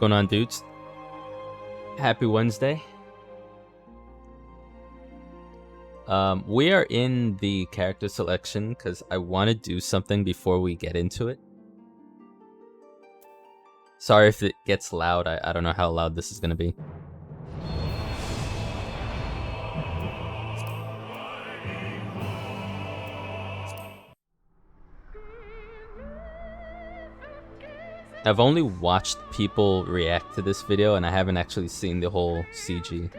Going on, dudes? Happy Wednesday. We are in the character selection because I want to do something before we get into it. Sorry if it gets loud. I don't know how loud this is going to be. I've only watched people react to this video and I haven't actually seen the whole CG.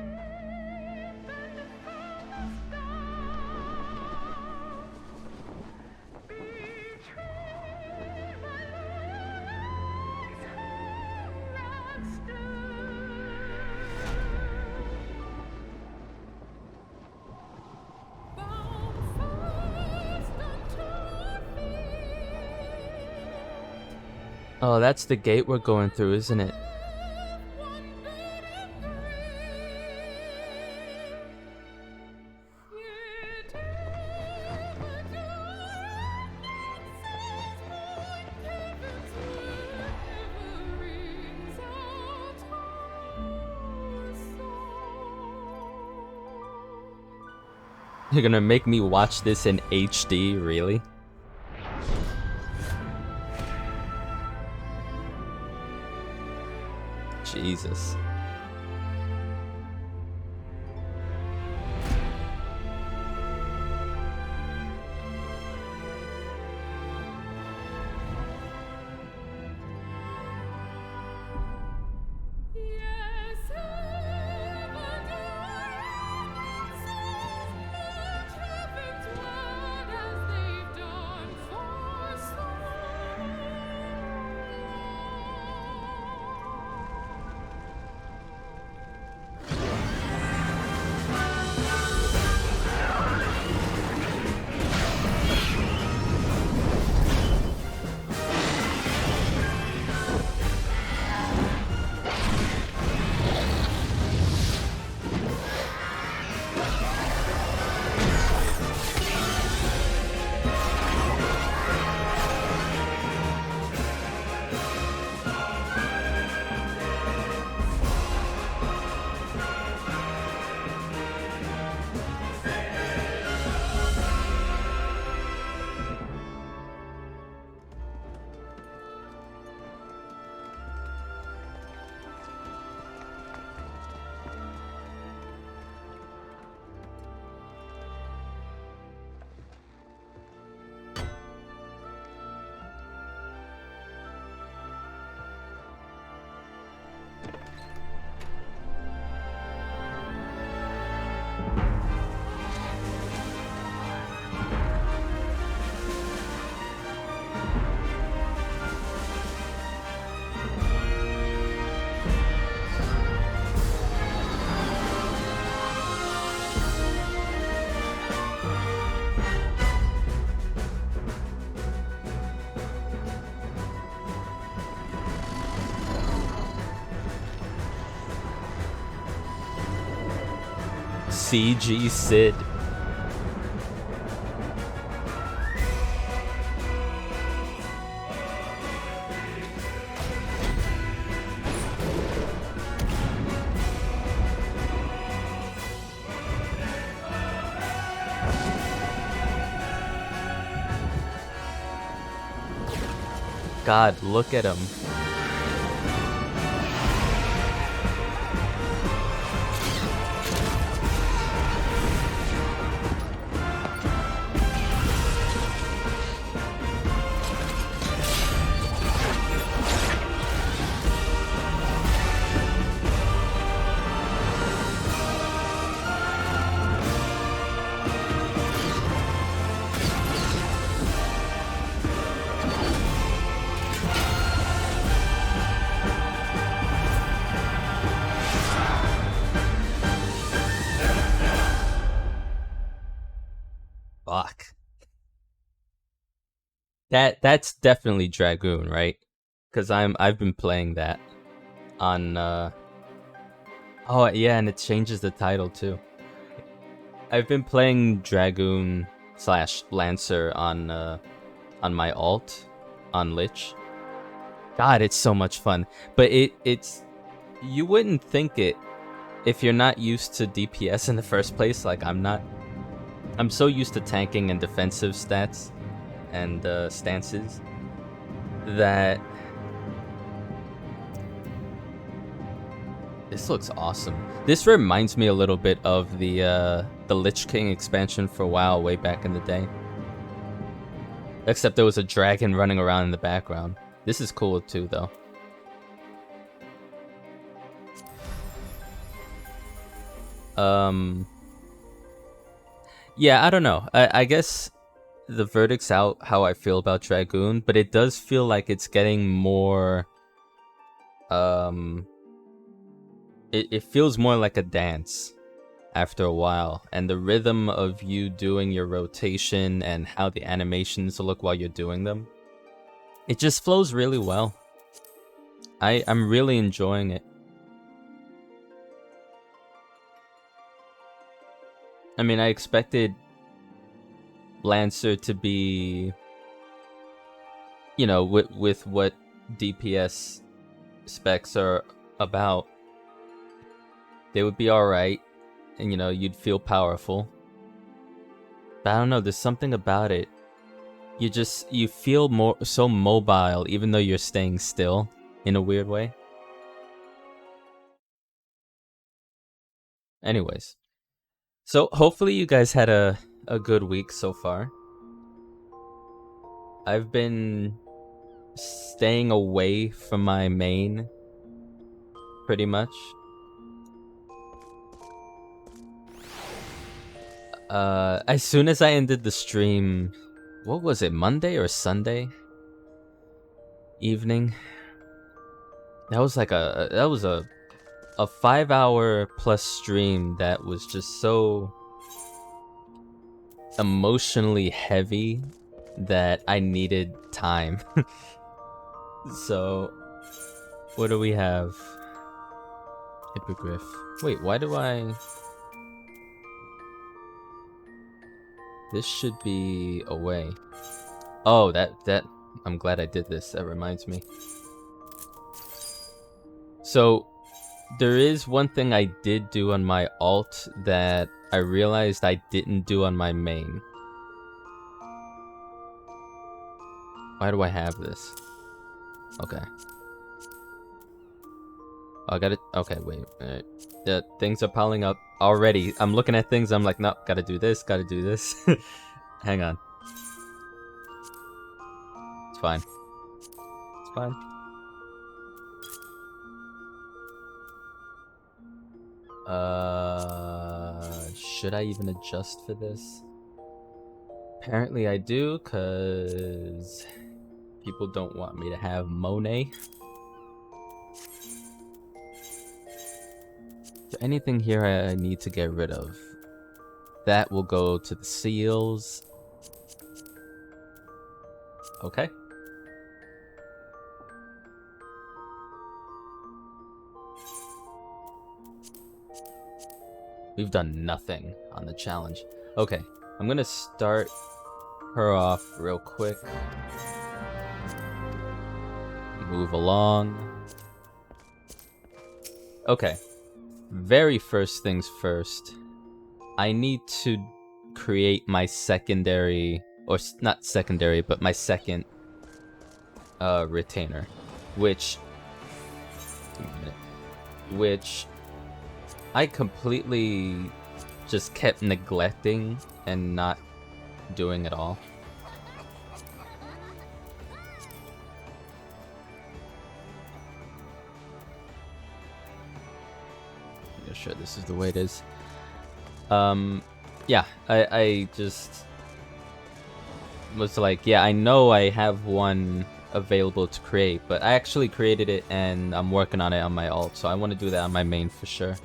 Oh, that's the gate we're going through, isn't it? You're gonna make me watch this in HD, really? Jesus. CG Sid. God, look at him. Fuck. That's definitely Dragoon, right? Because I've been playing that on oh yeah, and it changes the title too. I've been playing Dragoon / Lancer on my alt on Lich. God, it's so much fun. But it's you wouldn't think it if you're not used to DPS in the first place. Like I'm not. I'm so used to tanking and defensive stats and stances that this looks awesome. This reminds me a little bit of the Lich King expansion for WoW way back in the day. Except there was a dragon running around in the background. This is cool too, though. Yeah, I don't know. I guess the verdict's out how I feel about Dragoon, but it does feel like it's getting more... It feels more like a dance after a while, and the rhythm of you doing your rotation and how the animations look while you're doing them, it just flows really well. I'm really enjoying it. I mean, I expected Lancer to be, you know, with what DPS specs are about, they would be alright, and you know, you'd feel powerful. But I don't know, there's something about it. You feel so mobile even though you're staying still in a weird way. Anyways. So hopefully you guys had a good week so far. I've been staying away from my main pretty much. As soon as I ended the stream, what was it, Monday or Sunday evening? That was like a 5-hour plus stream that was just so emotionally heavy that I needed time. So, what do we have? Hippogriff. Wait, why do I... This should be away. Oh, that... I'm glad I did this. That reminds me. So, there is one thing I did do on my alt that I realized I didn't do on my main. Why do I have this? Okay. Oh, I got it. Okay, wait. Alright. The things are piling up already. I'm looking at things. I'm like, no, gotta do this. Gotta do this. Hang on. It's fine. It's fine. Should I even adjust for this? Apparently I do, cause people don't want me to have Monet. Is there anything here I need to get rid of? That will go to the seals. Okay. We've done nothing on the challenge. Okay, I'm gonna start her off real quick. Move along. Okay. Very first things first. I need to create my secondary, or not secondary, but my second retainer, which I completely just kept neglecting and not doing at all. I'm sure this is the way it is. Yeah, I just was like, yeah, I know I have one available to create, but I actually created it and I'm working on it on my alt, so I want to do that on my main for sure.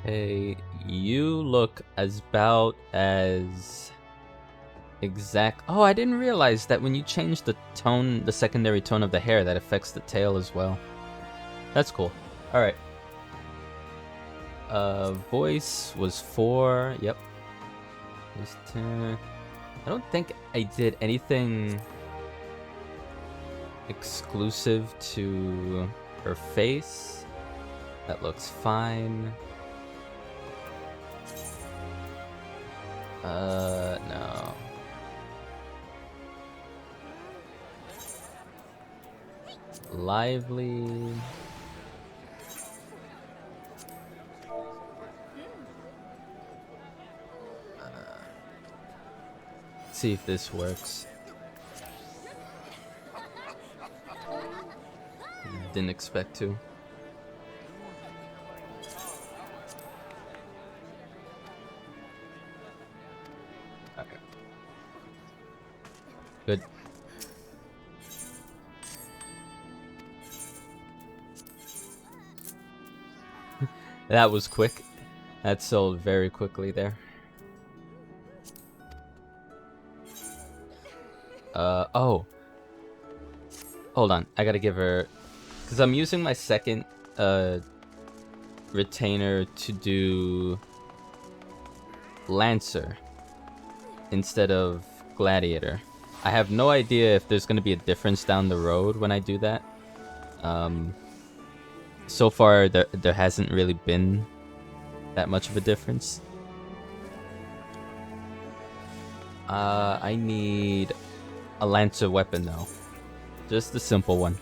Hey, you look about as exact. Oh, I didn't realize that when you change the tone, the secondary tone of the hair, that affects the tail as well. That's cool. All right. Voice was 4. Yep. Voice 10. I don't think I did anything exclusive to her face. That looks fine. No. Lively. See if this works. Didn't expect to. Okay. Good. That was quick. That sold very quickly there. Oh. Hold on. I gotta give her... Because I'm using my second, retainer to do... Lancer. Instead of Gladiator. I have no idea if there's gonna be a difference down the road when I do that. So far, there hasn't really been that much of a difference. I need a Lancer weapon though. Just a simple one.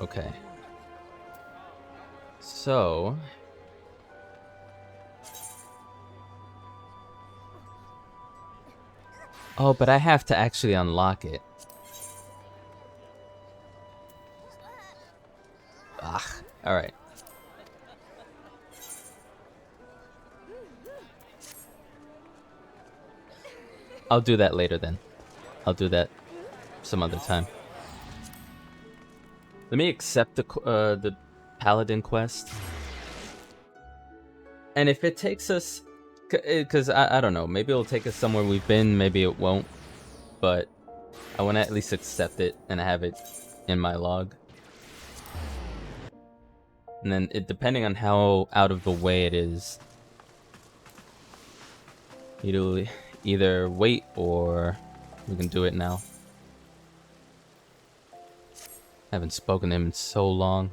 Okay. So... Oh, but I have to actually unlock it. Ugh. Alright. I'll do that later then. I'll do that some other time. Let me accept the Paladin quest. And if it takes us... Because I don't know. Maybe it'll take us somewhere we've been. Maybe it won't. But I want to at least accept it and have it in my log. And then, depending on how out of the way it is, it'll either wait or we can do it now. Haven't spoken to him in so long.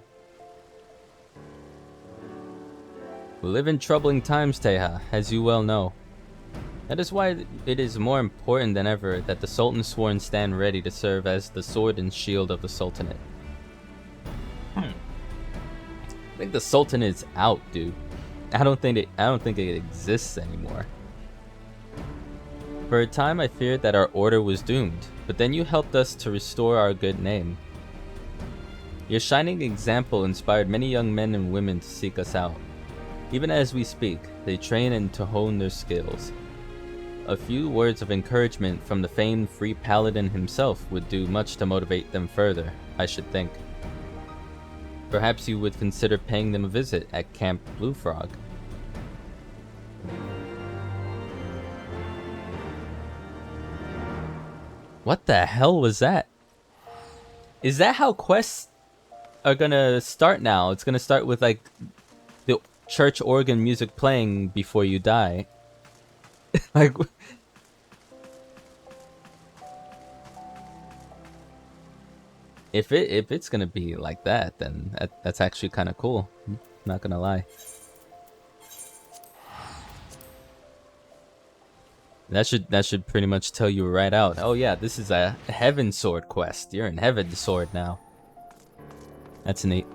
We live in troubling times, Teha, as you well know. That is why it is more important than ever that the Sultan's Sworn stand ready to serve as the sword and shield of the Sultanate. I think the Sultanate's out, dude. I don't think it exists anymore. For a time I feared that our order was doomed, but then you helped us to restore our good name. Your shining example inspired many young men and women to seek us out. Even as we speak, they train and to hone their skills. A few words of encouragement from the famed Free Paladin himself would do much to motivate them further, I should think. Perhaps you would consider paying them a visit at Camp Blue Frog. What the hell was that? Is that how quests are gonna start now? It's gonna start with like the church organ music playing before you die. Like, if it's gonna be like that, then that's actually kind of cool. I'm not gonna lie. That should pretty much tell you right out. Oh yeah, this is a Heavensward quest. You're in Heavensward now. That's neat.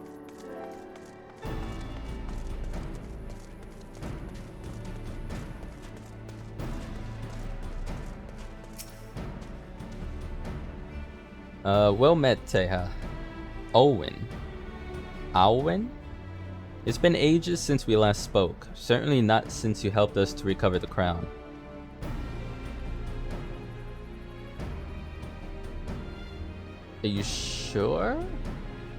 Well met, Teha. Owen. Alwyn? It's been ages since we last spoke. Certainly not since you helped us to recover the crown. Are you sure?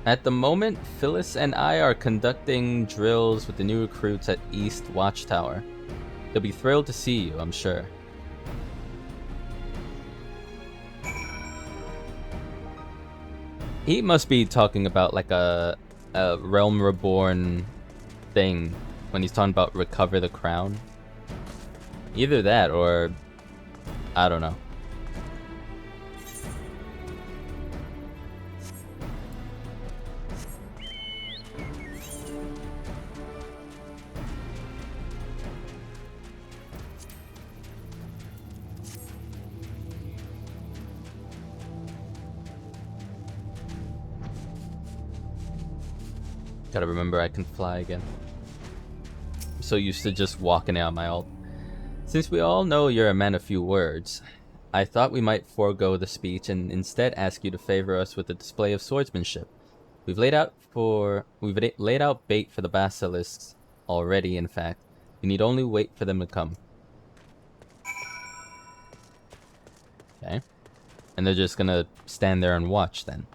At the moment, Phyllis and I are conducting drills with the new recruits at East Watchtower. They'll be thrilled to see you, I'm sure. He must be talking about like a Realm Reborn thing when he's talking about recover the crown. Either that or I don't know. Gotta remember I can fly again. I'm so used to just walking out my ult. Since we all know you're a man of few words, I thought we might forego the speech and instead ask you to favor us with a display of swordsmanship. We've laid out bait for the basilisks already, in fact. We need only wait for them to come. Okay. And they're just gonna stand there and watch then.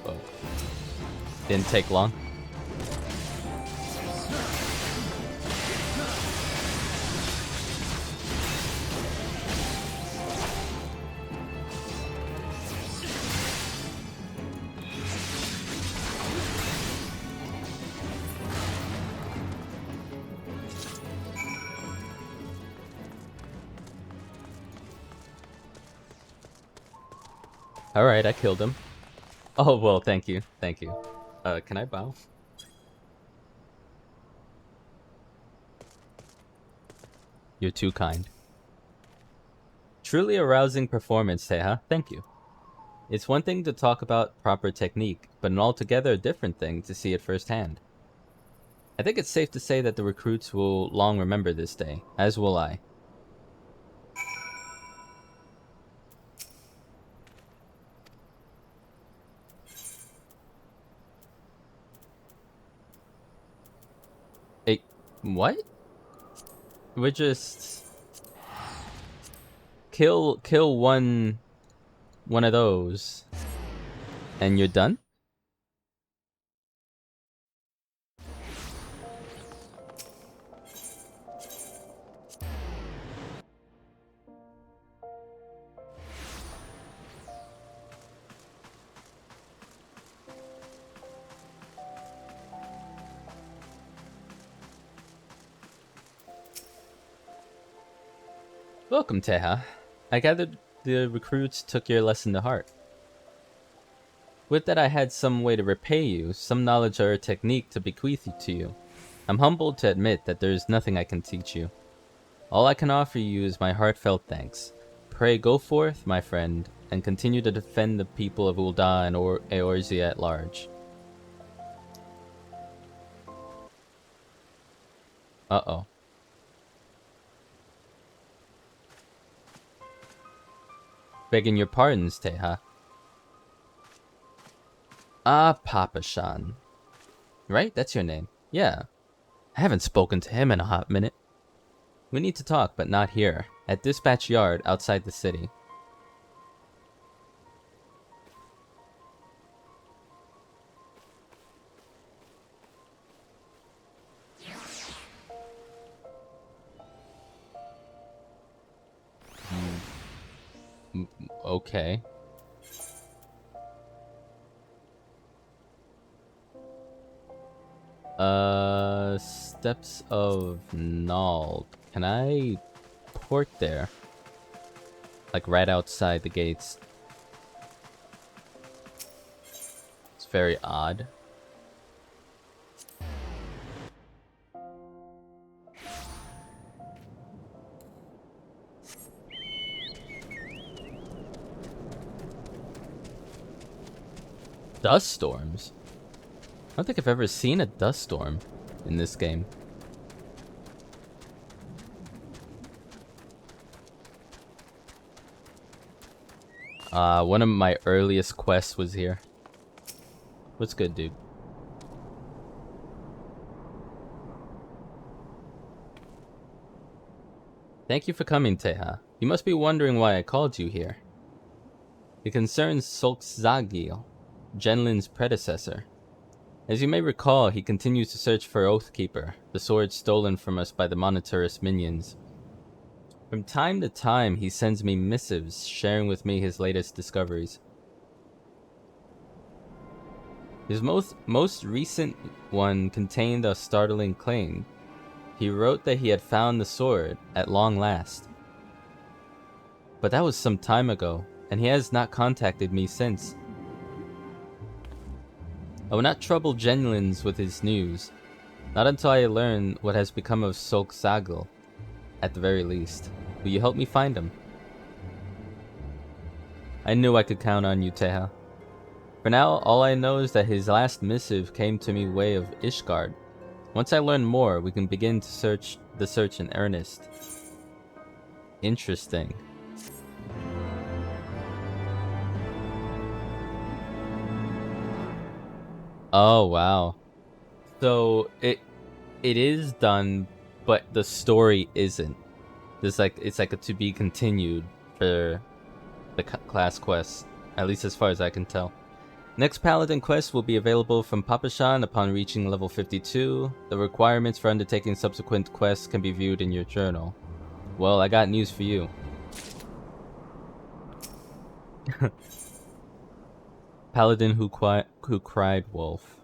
Oh. Didn't take long. Alright, I killed him. Oh, well, thank you. Thank you. Can I bow? You're too kind. Truly a rousing performance, Teha. Thank you. It's one thing to talk about proper technique, but an altogether different thing to see it firsthand. I think it's safe to say that the recruits will long remember this day, as will I. Hey, what? We're just... Kill one of those, and you're done? Welcome, Teha. I gathered the recruits took your lesson to heart. With that, I had some way to repay you, some knowledge or technique to bequeath to you. I'm humbled to admit that there is nothing I can teach you. All I can offer you is my heartfelt thanks. Pray go forth, my friend, and continue to defend the people of Ul'dah and Eorzea at large. Uh-oh. Begging your pardons, Teha. Ah, Papa Shan. Right? That's your name. Yeah. I haven't spoken to him in a hot minute. We need to talk, but not here. At Dispatch Yard, outside the city. Okay. Steps of Nald. Can I port there? Like right outside the gates. It's very odd. Dust storms? I don't think I've ever seen a dust storm in this game. One of my earliest quests was here. What's good, dude? Thank you for coming, Teha. You must be wondering why I called you here. It concerns Solkzagil, Genlin's predecessor. As you may recall, he continues to search for Oathkeeper, the sword stolen from us by the monetarist minions. From time to time, he sends me missives, sharing with me his latest discoveries. His most recent one contained a startling claim. He wrote that he had found the sword at long last. But that was some time ago, and he has not contacted me since. I will not trouble Genlins with his news, not until I learn what has become of Solkzagil, at the very least. Will you help me find him? I knew I could count on you, Teha. For now, all I know is that his last missive came to me way of Ishgard. Once I learn more, we can begin to search in earnest. Interesting. Oh wow. So it is done, but the story isn't. It's like a to be continued for the class quests, at least as far as I can tell. Next Paladin quest will be available from Papashan upon reaching level 52. The requirements for undertaking subsequent quests can be viewed in your journal. Well, I got news for you. Paladin who cried wolf.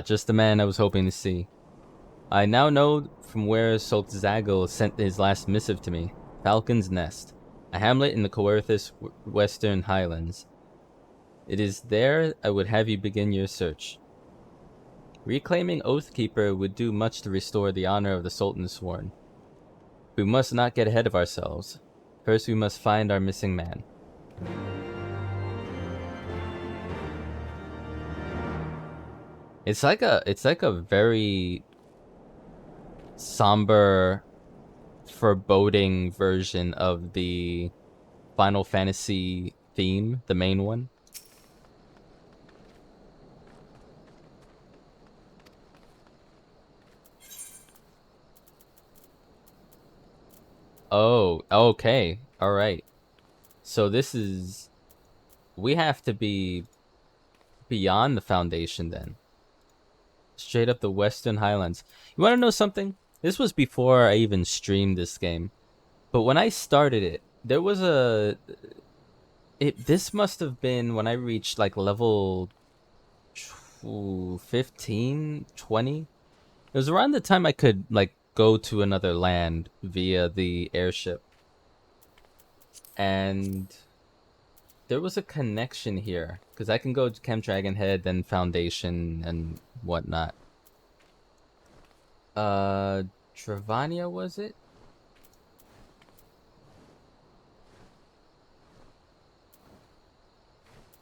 Just the man I was hoping to see. I now know from where Solkzagil sent his last missive to me. Falcon's Nest, a hamlet in the Coerthus Western Highlands. It is there I would have you begin your search. Reclaiming Oathkeeper would do much to restore the honor of the Sultan Sworn. We must not get ahead of ourselves. First we must find our missing man. It's like a very somber, foreboding version of the Final Fantasy theme, the main one. Oh, okay. All right. So this is... we have to be beyond the Foundation then. Straight up the Western Highlands. You want to know something? This was before I even streamed this game. But when I started it, there was a... this must have been when I reached like level 15, 20. It was around the time I could like go to another land via the airship. And there was a connection here, because I can go to Camp Dragonhead, then Foundation, and whatnot. Travania, was it?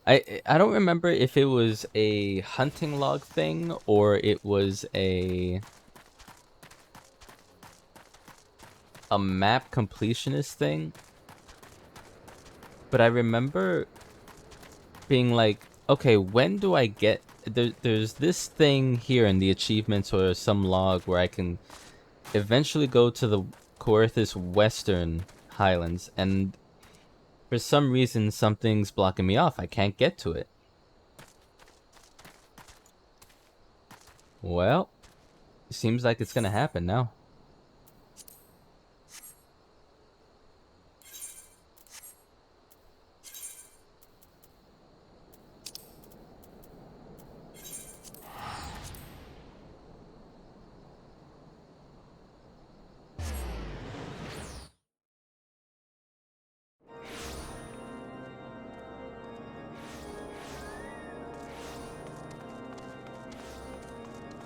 I don't remember if it was a hunting log thing, or it was a map completionist thing. But I remember being like, okay, when do I get... there's this thing here in the achievements or some log where I can eventually go to the Coerthus Western Highlands, and for some reason something's blocking me off. I can't get to it. Well, it seems like it's gonna happen now.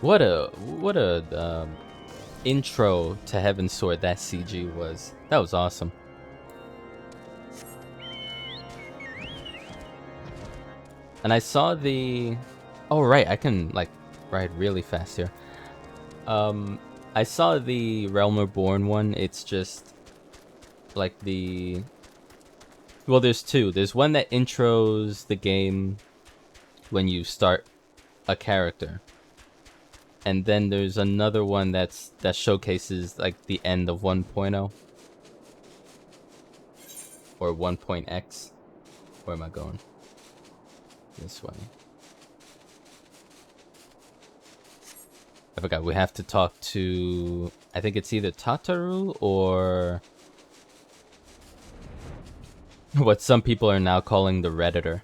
What a intro to Heavensward that CG was. That was awesome. And I saw the... oh right, I can like ride really fast here. I saw the Realm Reborn one. It's just like the Well, there's two. There's one that intros the game when you start a character. And then there's another one that showcases like the end of 1.0 or 1.x. Where am I going? This way. I forgot. We have to talk to, I think it's either Tataru or what some people are now calling the Redditor.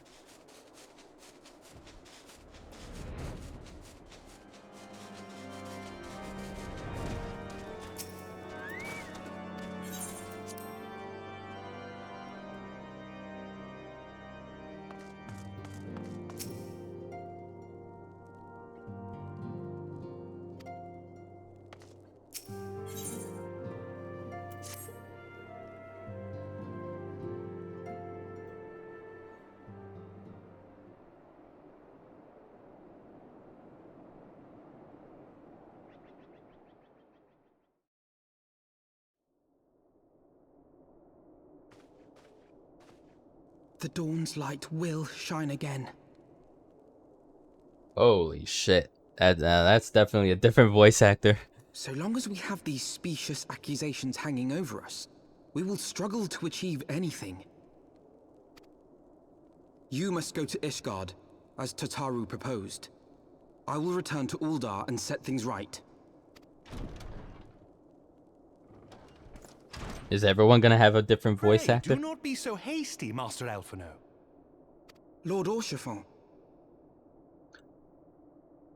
The dawn's light will shine again. Holy shit. That's definitely a different voice actor. So long as we have these specious accusations hanging over us, we will struggle to achieve anything. You must go to Ishgard, as Tataru proposed. I will return to Uldar and set things right. Is everyone gonna have a different voice actor? Do not be so hasty, Master Alphino. Lord Orchiffon.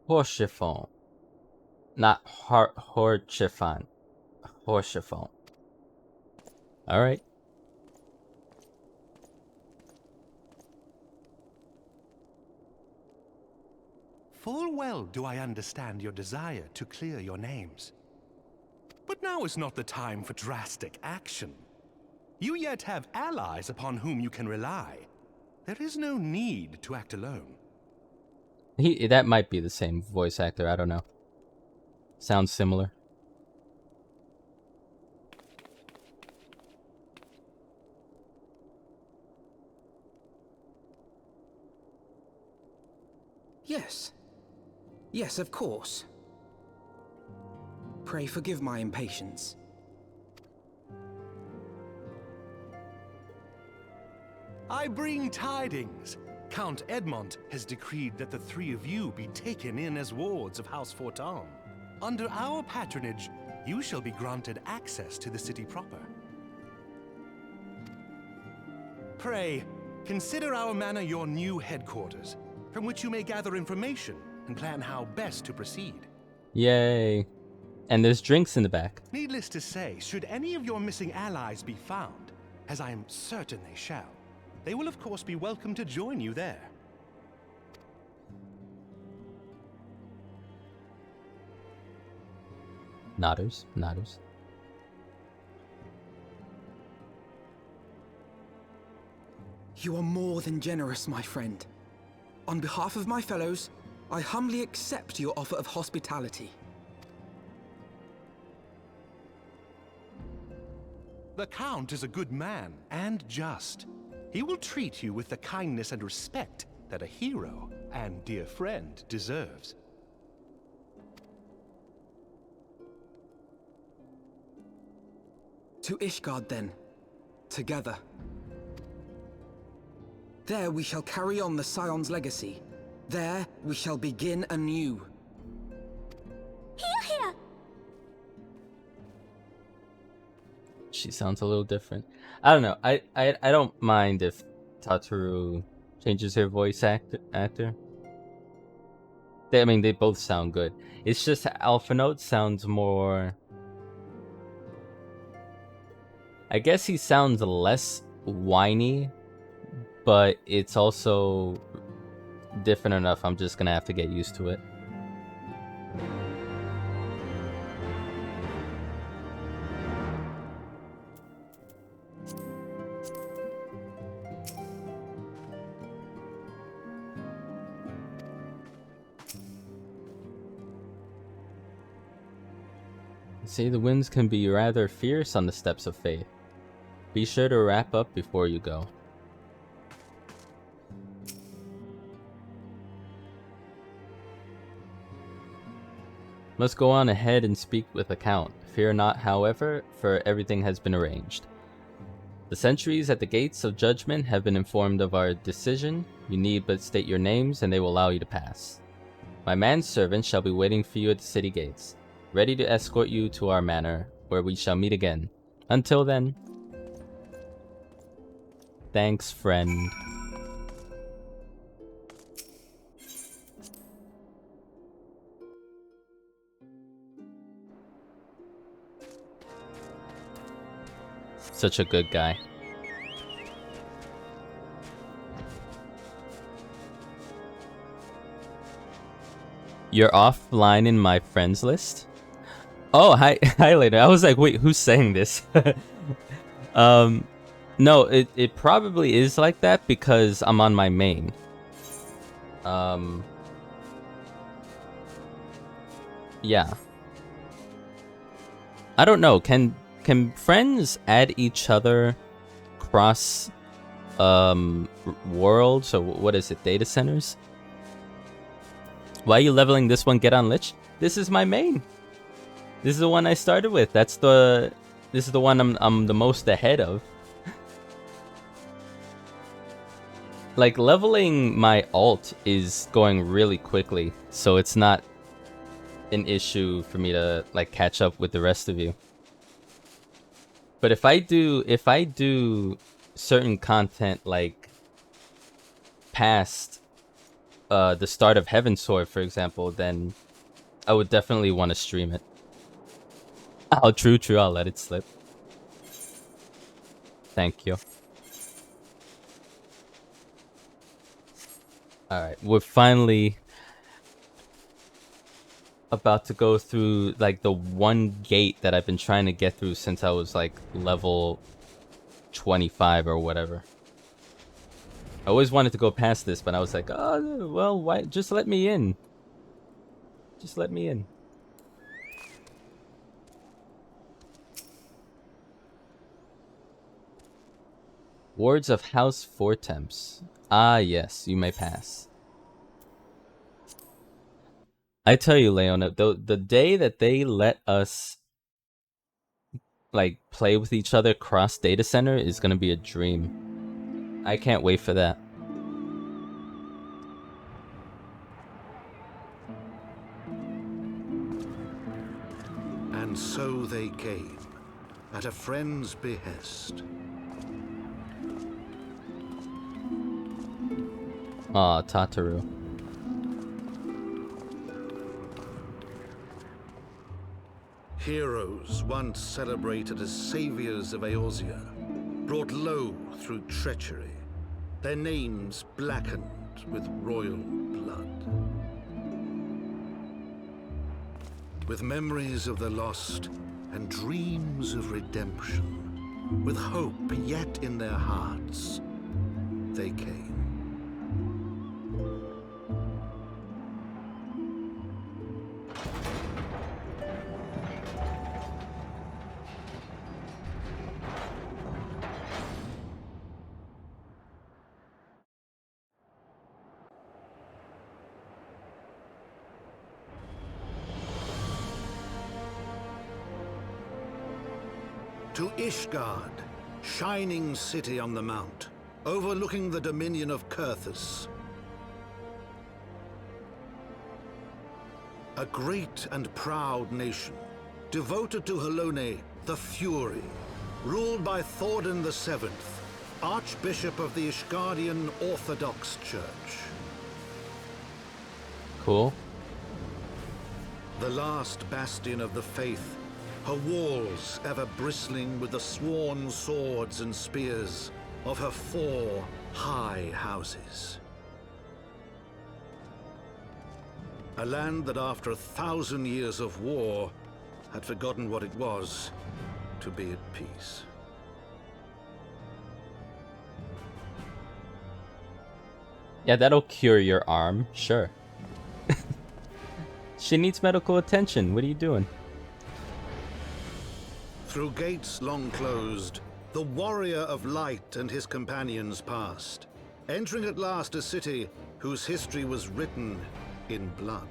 Horchiffon. Not Horchiffon. Horchiffon. Alright. Full well do I understand your desire to clear your names. But now is not the time for drastic action. You yet have allies upon whom you can rely. There is no need to act alone. That might be the same voice actor, I don't know. Sounds similar. Yes. Yes, of course. Pray forgive my impatience. I bring tidings. Count Edmont has decreed that the three of you be taken in as wards of House Fortan. Under our patronage, you shall be granted access to the city proper. Pray, consider our manor your new headquarters, from which you may gather information and plan how best to proceed. Yay. And there's drinks in the back. Needless to say, should any of your missing allies be found, as I am certain they shall, they will of course be welcome to join you there. Nodders. You are more than generous, my friend. On behalf of my fellows, I humbly accept your offer of hospitality. The Count is a good man and just. He will treat you with the kindness and respect that a hero and dear friend deserves. To Ishgard, then. Together. There we shall carry on the Scion's legacy. There we shall begin anew. Here! She sounds a little different. I don't know. I don't mind if Tataru changes her voice actor. I mean, they both sound good. It's just Alphinote sounds more... I guess he sounds less whiny, but it's also different enough. I'm just gonna have to get used to it. See, the winds can be rather fierce on the steps of faith. Be sure to wrap up before you go. Must go on ahead and speak with the Count. Fear not, however, for everything has been arranged. The sentries at the gates of judgment have been informed of our decision. You need but state your names, and they will allow you to pass. My manservant shall be waiting for you at the city gates, ready to escort you to our manor, where we shall meet again. Until then, thanks, friend. Such a good guy. You're offline in my friends list? Oh, hi later. I was like, wait, who's saying this? No, it probably is like that because I'm on my main. Yeah. I don't know. Can friends add each other cross worlds, or what is it, data centers? Why are you leveling this one? Get on Lich? This is my main. This is the one I started with. This is the one I'm the most ahead of. Like, leveling my alt is going really quickly, so it's not an issue for me to like catch up with the rest of you. But if I do certain content like past the start of Heavensward, for example, then I would definitely want to stream it. Oh, true, I'll let it slip. Thank you. Alright, we're finally about to go through like the one gate that I've been trying to get through since I was like level 25 or whatever. I always wanted to go past this, but I was like, oh, well, why? Just let me in. Just let me in. Wards of House Fortemps. Ah, yes, you may pass. I tell you, Leona, the day that they let us like play with each other cross data center is gonna be a dream. I can't wait for that. And so they came, at a friend's behest. Aw, Tataru. Heroes once celebrated as saviors of Eorzea, brought low through treachery, their names blackened with royal blood. With memories of the lost and dreams of redemption, with hope yet in their hearts, they came. To Ishgard, shining city on the mount, overlooking the dominion of Kurthus. A great and proud nation, devoted to Halone, the Fury, ruled by Thordan VII, Archbishop of the Ishgardian Orthodox Church. Cool. The last bastion of the faith, her walls ever bristling with the sworn swords and spears of her 4 high houses. A land that after 1,000 years of war had forgotten what it was to be at peace. Yeah, that'll cure your arm, sure. She needs medical attention. What are you doing? Through gates long closed, the warrior of light and his companions passed, entering at last a city whose history was written in blood.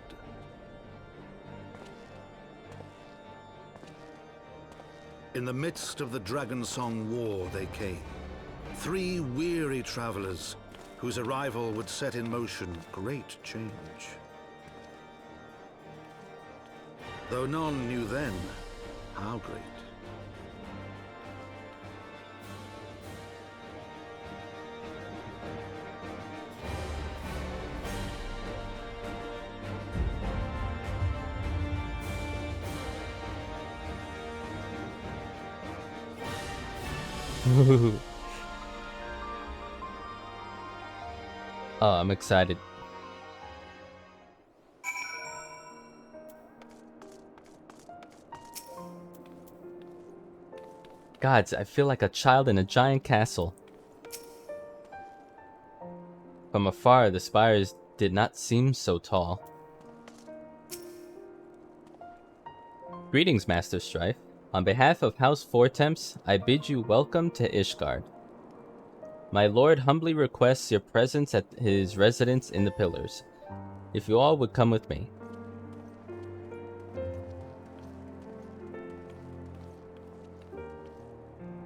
In the midst of the Dragon Song War they came. 3 weary travelers whose arrival would set in motion great change. Though none knew then how great. Oh, I'm excited. Gods, I feel like a child in a giant castle. From afar, the spires did not seem so tall. Greetings, Master Strife. On behalf of House Fortemps, I bid you welcome to Ishgard. My lord humbly requests your presence at his residence in the Pillars. If you all would come with me.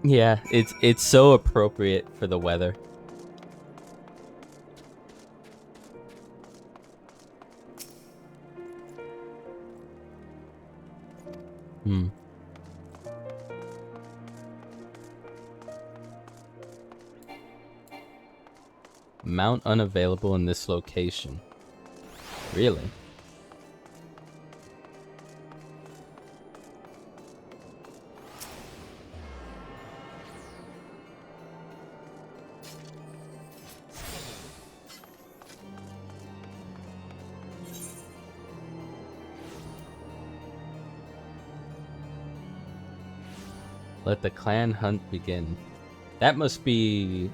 Yeah, it's so appropriate for the weather. Mount unavailable in this location. Really? Let the clan hunt begin. That must be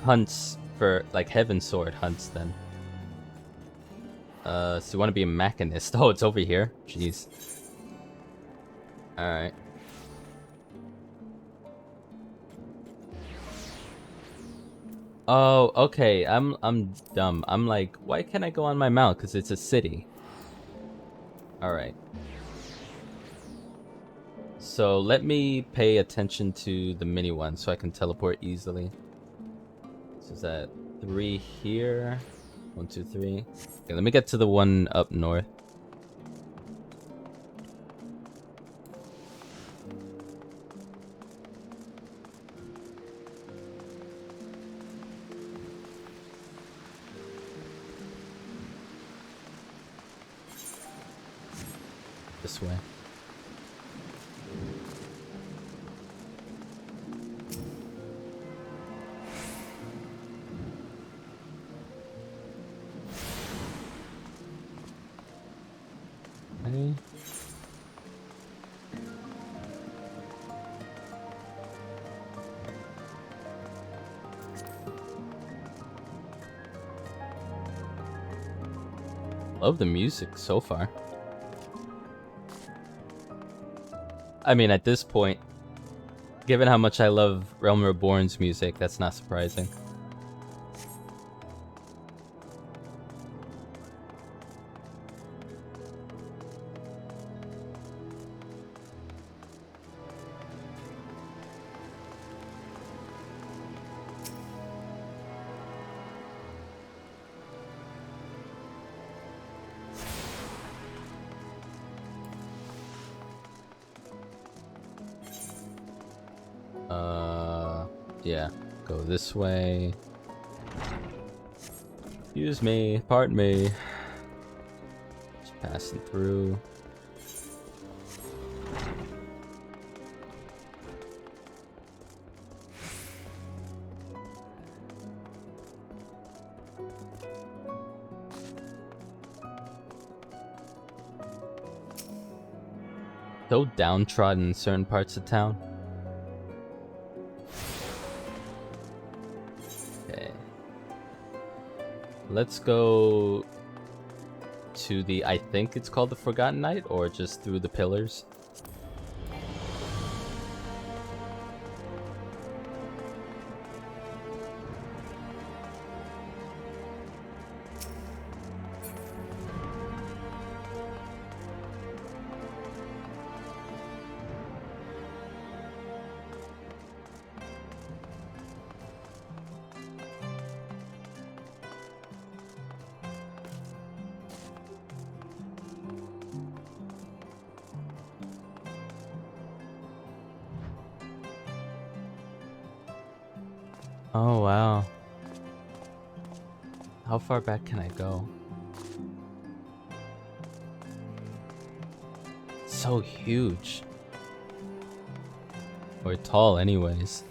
hunts for, like, Heavensward hunts, then. So you want to be a mechanist. Oh, it's over here? Jeez. Alright. Oh, okay. I'm dumb. I'm like, why can't I go on my mount? Because it's a city. Alright. So let me pay attention to the mini one so I can teleport easily. So is that 3 here? 1, 2, 3. Okay, let me get to the one up north. This way. Okay. Love the music so far. I mean, at this point, given how much I love Realm Reborn's music, that's not surprising. Yeah, go this way. Excuse me, pardon me. Just passing through. So downtrodden in certain parts of town. Let's go to the, I think it's called the Forgotten Night, or just through the Pillars. Oh wow. How far back can I go? So huge. Or tall anyways.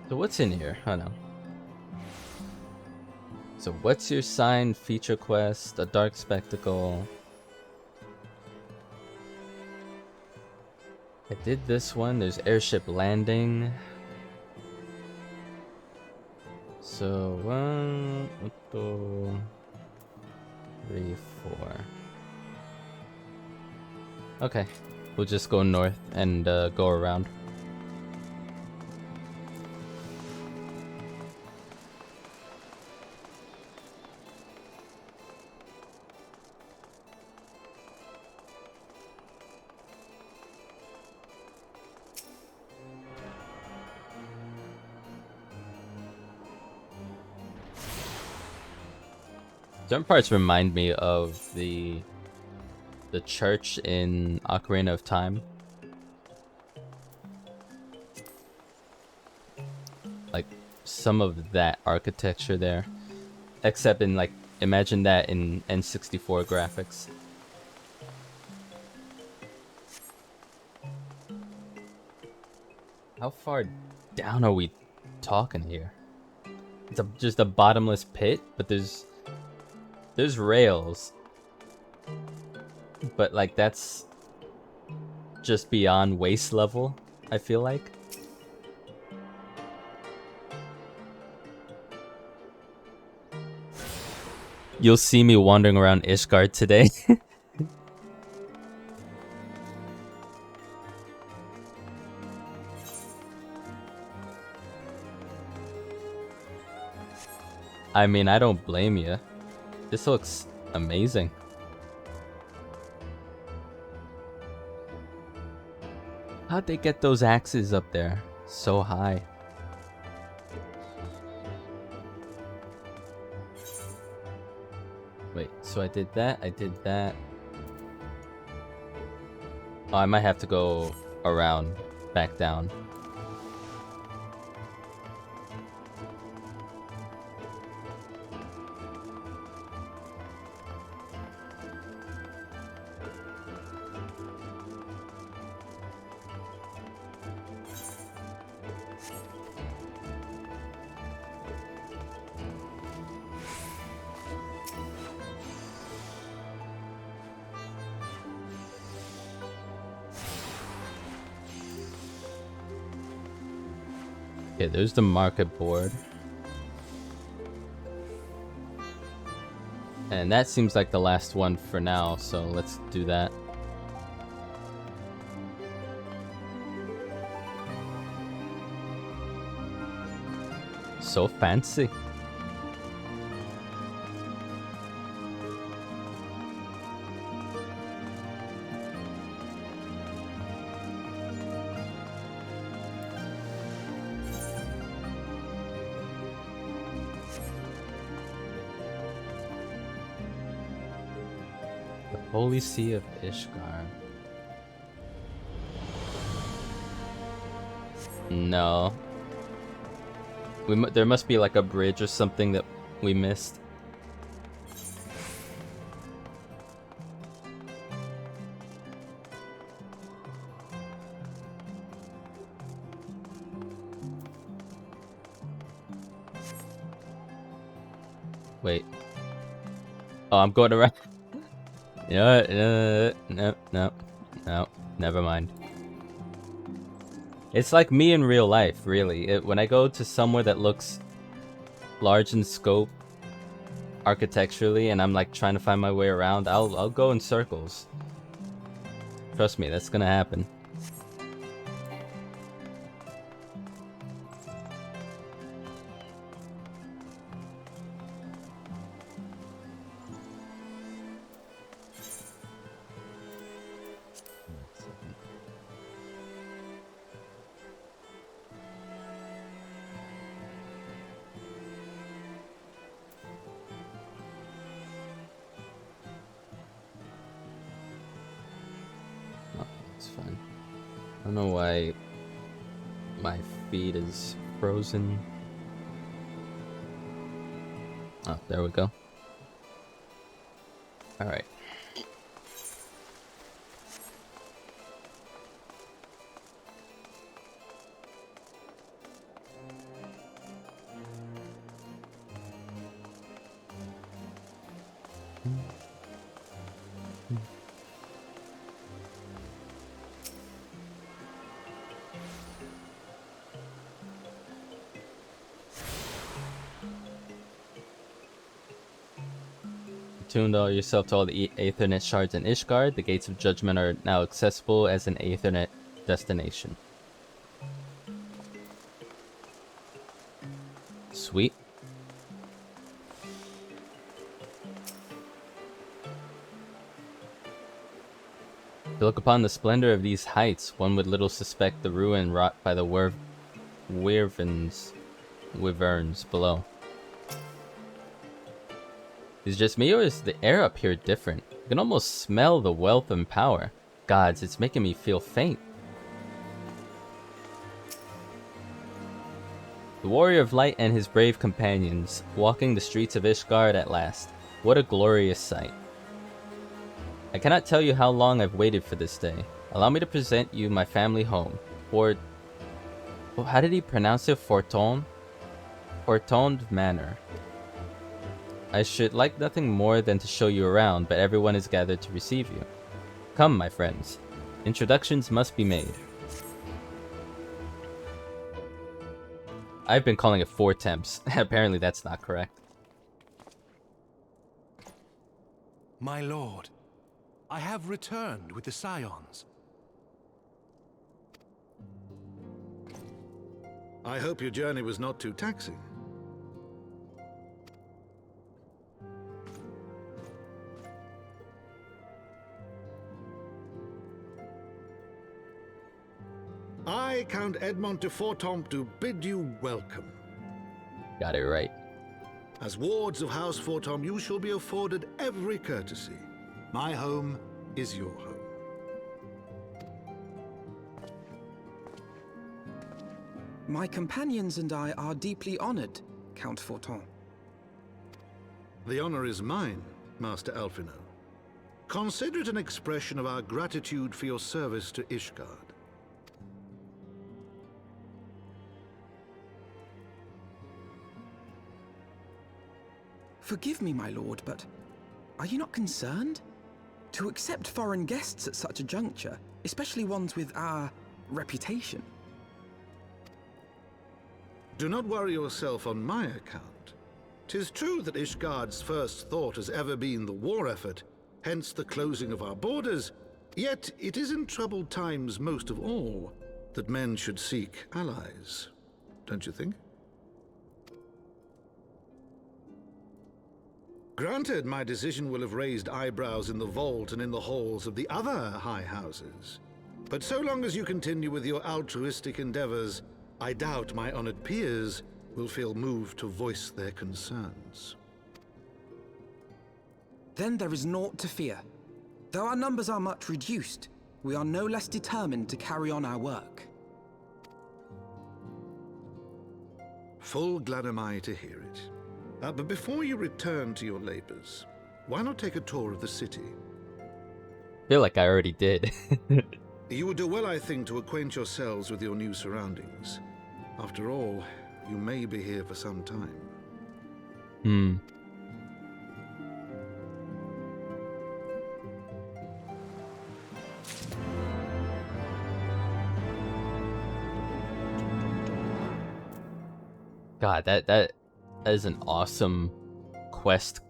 So what's in here? I don't know. So what's your sign? Feature quest, a dark spectacle. I did this one. There's airship landing. So 1, 2, 3, 4. Okay, we'll just go north and go around. Certain parts remind me of the church in Ocarina of Time. Like some of that architecture there. Except in like, imagine that in N64 graphics. How far down are we talking here? It's just a bottomless pit, but there's rails. But like that's just beyond waist level, I feel like. You'll see me wandering around Ishgard today. I mean, I don't blame you. This looks amazing. How'd they get those axes up there so high? Wait, so I did that, I did that. Oh, I might have to go around, back down. Okay, there's the market board. And that seems like the last one for now, so let's do that. So fancy. Holy Sea of Ishgard. No. There must be like a bridge or something that we missed. Wait. Oh, I'm going around. No, never mind. It's like me in real life, really. When I go to somewhere that looks large in scope, architecturally, and I'm like trying to find my way around, I'll go in circles. Trust me, that's gonna happen. It's fine. I don't know why my feed is frozen. Oh, there we go. Alright. Tuned all yourself to all the Aethernet shards in Ishgard. The gates of judgment are now accessible as an Aethernet destination. Sweet. To look upon the splendor of these heights, one would little suspect the ruin wrought by the wyverns below. Is it just me, or is the air up here different? I can almost smell the wealth and power. Gods, it's making me feel faint. The warrior of light and his brave companions, walking the streets of Ishgard at last. What a glorious sight. I cannot tell you how long I've waited for this day. Allow me to present you my family home. How did he pronounce it? Fortoned Manor. I should like nothing more than to show you around, but everyone is gathered to receive you. Come, my friends. Introductions must be made. I've been calling it 4 temps. Apparently that's not correct. My lord, I have returned with the Scions. I hope your journey was not too taxing. I, Count Edmond de Fortemps, bid you welcome. Got it right. As wards of House Fortemps, you shall be afforded every courtesy. My home is your home. My companions and I are deeply honored, Count Fortemps. The honor is mine, Master Alphino. Consider it an expression of our gratitude for your service to Ishgard. Forgive me, my lord, but are you not concerned? To accept foreign guests at such a juncture, especially ones with our reputation. Do not worry yourself on my account. 'Tis true that Ishgard's first thought has ever been the war effort, hence the closing of our borders, yet it is in troubled times most of all that men should seek allies. Don't you think? Granted, my decision will have raised eyebrows in the vault and in the halls of the other high houses. But so long as you continue with your altruistic endeavors, I doubt my honored peers will feel moved to voice their concerns. Then there is naught to fear. Though our numbers are much reduced, we are no less determined to carry on our work. Full glad am I to hear it. But before you return to your labors, why not take a tour of the city? I feel like I already did. You would do well, I think, to acquaint yourselves with your new surroundings. After all, you may be here for some time. God, that is an awesome quest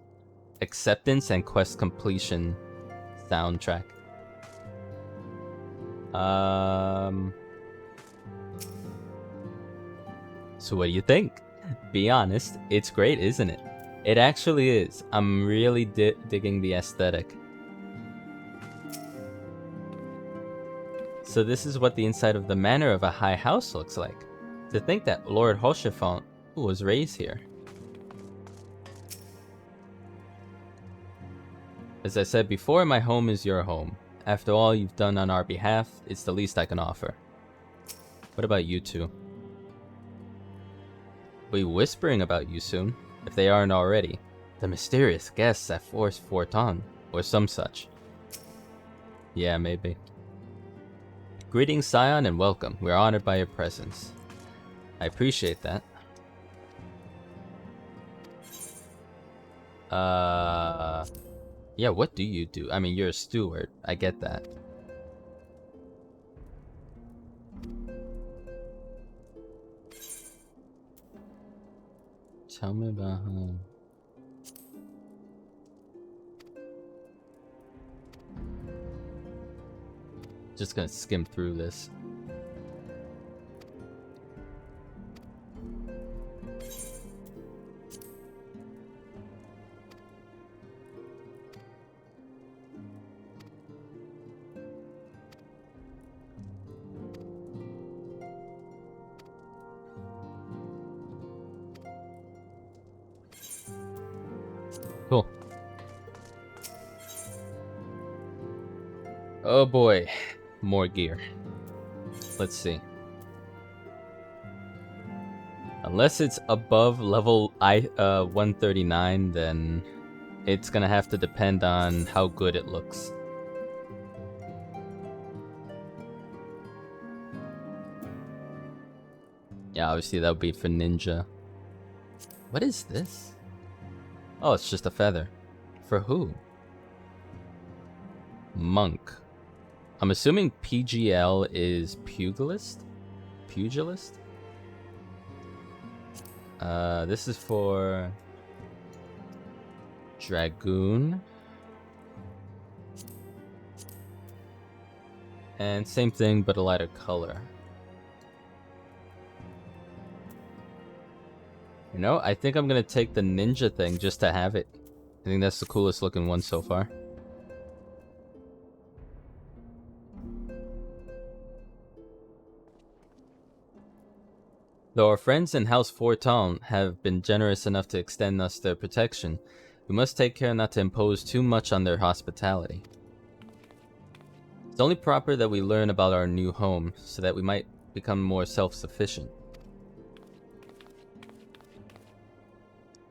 acceptance and quest completion soundtrack. So what do you think? Be honest, it's great, isn't it? It actually is. I'm really digging the aesthetic. So this is what the inside of the manor of a high house looks like. To think that Lord Rochefort was raised here. As I said before, my home is your home. After all you've done on our behalf, it's the least I can offer. What about you two? We'll be whispering about you soon, if they aren't already. The mysterious guests at Force Forton, or some such. Yeah, maybe. Greetings, Scion, and welcome. We're honored by your presence. I appreciate that. Yeah, what do you do? I mean, you're a steward. I get that. Tell me about him. Just gonna skim through this. Cool. Oh boy, more gear. Let's see. Unless it's above level 139, then it's gonna have to depend on how good it looks. Yeah, obviously that would be for ninja. What is this? Oh, it's just a feather. For who? Monk. I'm assuming PGL is pugilist? Pugilist? This is for Dragoon. And same thing, but a lighter color. You know, I think I'm gonna take the ninja thing just to have it. I think that's the coolest looking one so far. Though our friends in House Forton have been generous enough to extend us their protection, we must take care not to impose too much on their hospitality. It's only proper that we learn about our new home, so that we might become more self-sufficient.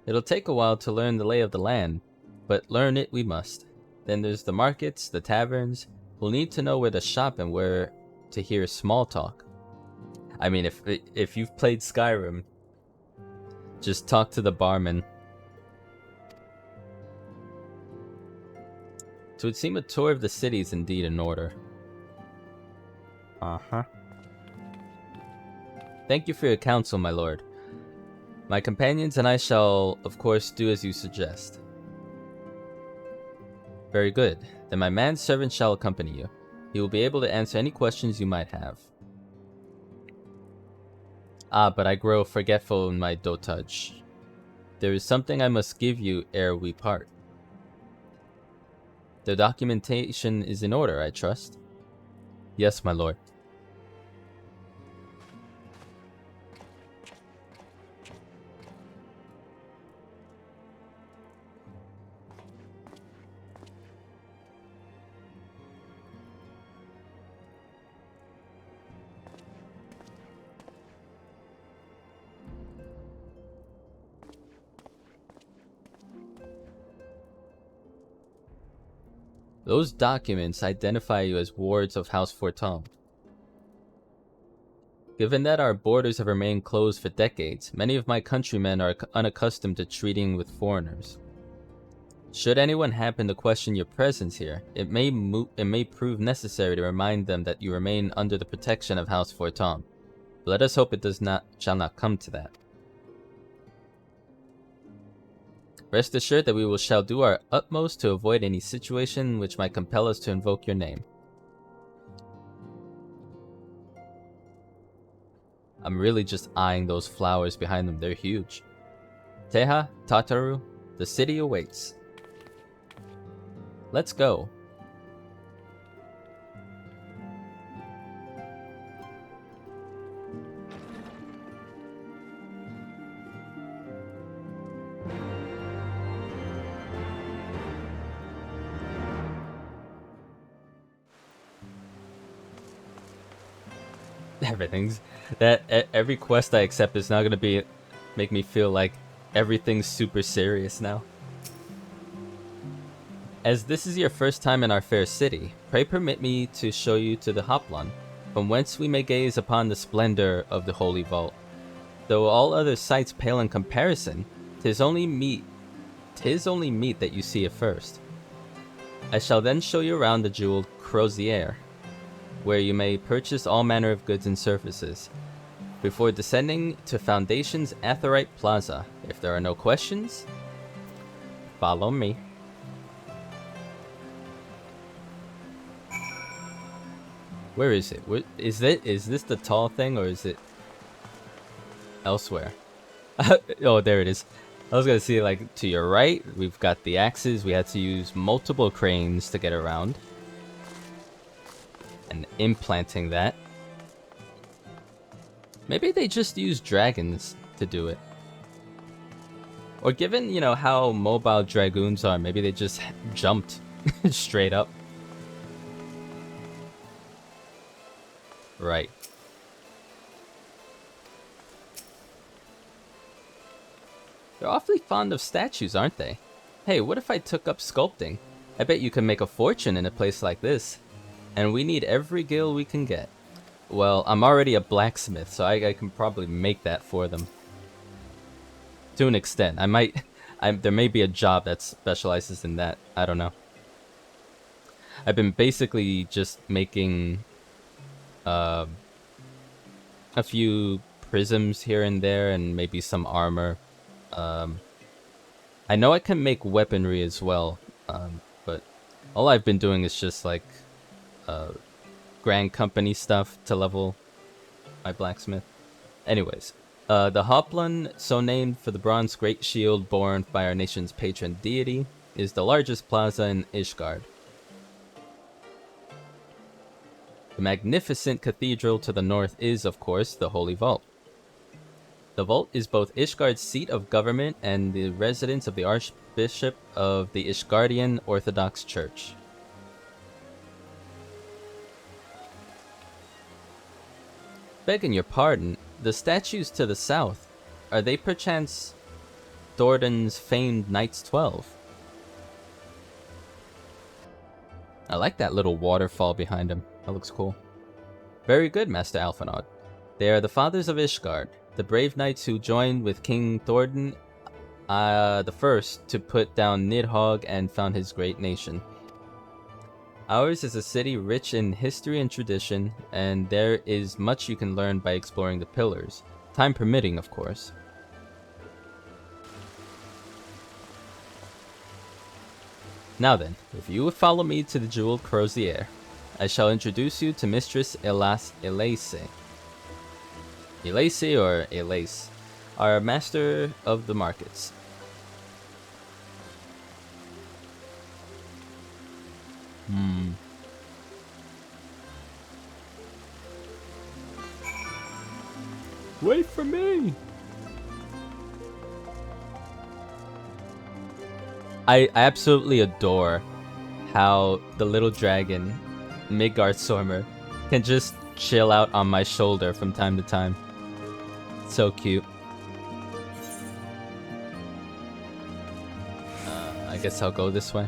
It'll take a while to learn the lay of the land, but learn it we must. Then there's the markets, the taverns. We'll need to know where to shop and where to hear small talk. I mean, if you've played Skyrim, just talk to the barman. So it would seem a tour of the city is indeed in order. Uh-huh. Thank you for your counsel, my lord. My companions and I shall, of course, do as you suggest. Very good. Then my manservant shall accompany you. He will be able to answer any questions you might have. Ah, but I grow forgetful in my dotage. There is something I must give you ere we part. The documentation is in order, I trust? Yes, my lord. Those documents identify you as wards of House Forton. Given that our borders have remained closed for decades, many of my countrymen are unaccustomed to treating with foreigners. Should anyone happen to question your presence here, it may prove necessary to remind them that you remain under the protection of House Forton. But let us hope it shall not come to that. Rest assured that we shall do our utmost to avoid any situation which might compel us to invoke your name. I'm really just eyeing those flowers behind them. They're huge. Teha, Tataru, the city awaits. Let's go. everything's every quest I accept is now gonna be make me feel like everything's super serious now. As this is your first time in our fair city, pray permit me to show you to the Hoplon, from whence we may gaze upon the splendor of the Holy Vault. Though all other sights pale in comparison, 'tis only meet that you see it first. I shall then show you around the jeweled Crozier, where you may purchase all manner of goods and services, before descending to Foundation's Aetheryte Plaza. If there are no questions, follow me. Where is it? Is this the tall thing, or is it elsewhere? Oh, there it is. I was gonna see, like, to your right, we've got the axes. We had to use multiple cranes to get around. And implanting that. Maybe they just use dragons to do it. Or given, you know, how mobile dragoons are, maybe they just jumped straight up. Right. They're awfully fond of statues, aren't they? Hey, what if I took up sculpting? I bet you can make a fortune in a place like this. And we need every gil we can get. Well, I'm already a blacksmith, so I can probably make that for them. To an extent. There may be a job that specializes in that. I don't know. I've been basically just making a few prisms here and there, and maybe some armor. I know I can make weaponry as well, but all I've been doing is just like Grand Company stuff to level my blacksmith. Anyways, the Hoplon, so named for the bronze great shield borne by our nation's patron deity, is the largest plaza in Ishgard. The magnificent cathedral to the north is, of course, the Holy Vault. The vault is both Ishgard's seat of government and the residence of the Archbishop of the Ishgardian Orthodox Church. Begging your pardon, the statues to the south, are they perchance Thornton's famed Knights 12? I like that little waterfall behind him. That looks cool. Very good, Master Alphinaud. They are the fathers of Ishgard, the brave knights who joined with King Thornton the First to put down Nidhogg and found his great nation. Ours is a city rich in history and tradition, and there is much you can learn by exploring the pillars. Time permitting, of course. Now then, if you would follow me to the jeweled Crozier, I shall introduce you to Mistress Elace. Elace or Elace, our master of the markets. Wait for me! I absolutely adore how the little dragon, Midgard Sormer, can just chill out on my shoulder from time to time. So cute. I guess I'll go this way.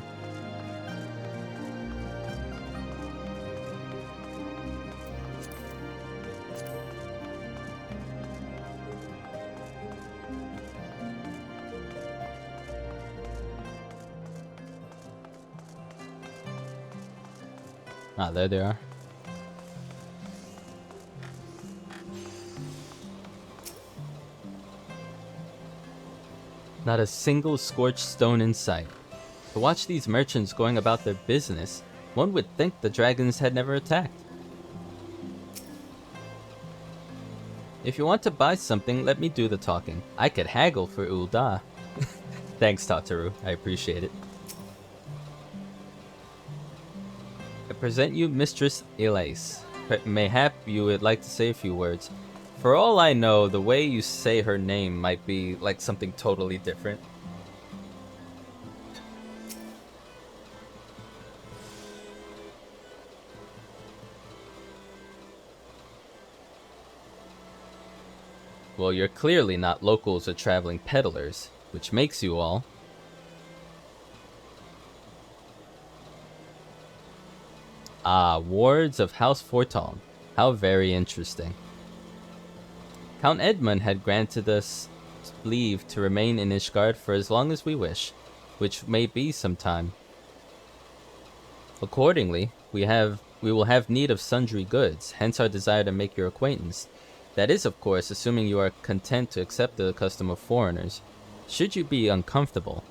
Ah, there they are. Not a single scorched stone in sight. To watch these merchants going about their business, one would think the dragons had never attacked. If you want to buy something, let me do the talking. I could haggle for Ul'dah. Thanks, Tataru. I appreciate it. I present you Mistress Elace. Mayhap you would like to say a few words. For all I know, the way you say her name might be like something totally different. Well, you're clearly not locals or traveling peddlers, which makes you all... Ah, wards of House Forton. How very interesting. Count Edmund had granted us leave to remain in Ishgard for as long as we wish, which may be some time. Accordingly, we will have need of sundry goods, hence our desire to make your acquaintance. That is, of course, assuming you are content to accept the custom of foreigners. Should you be uncomfortable?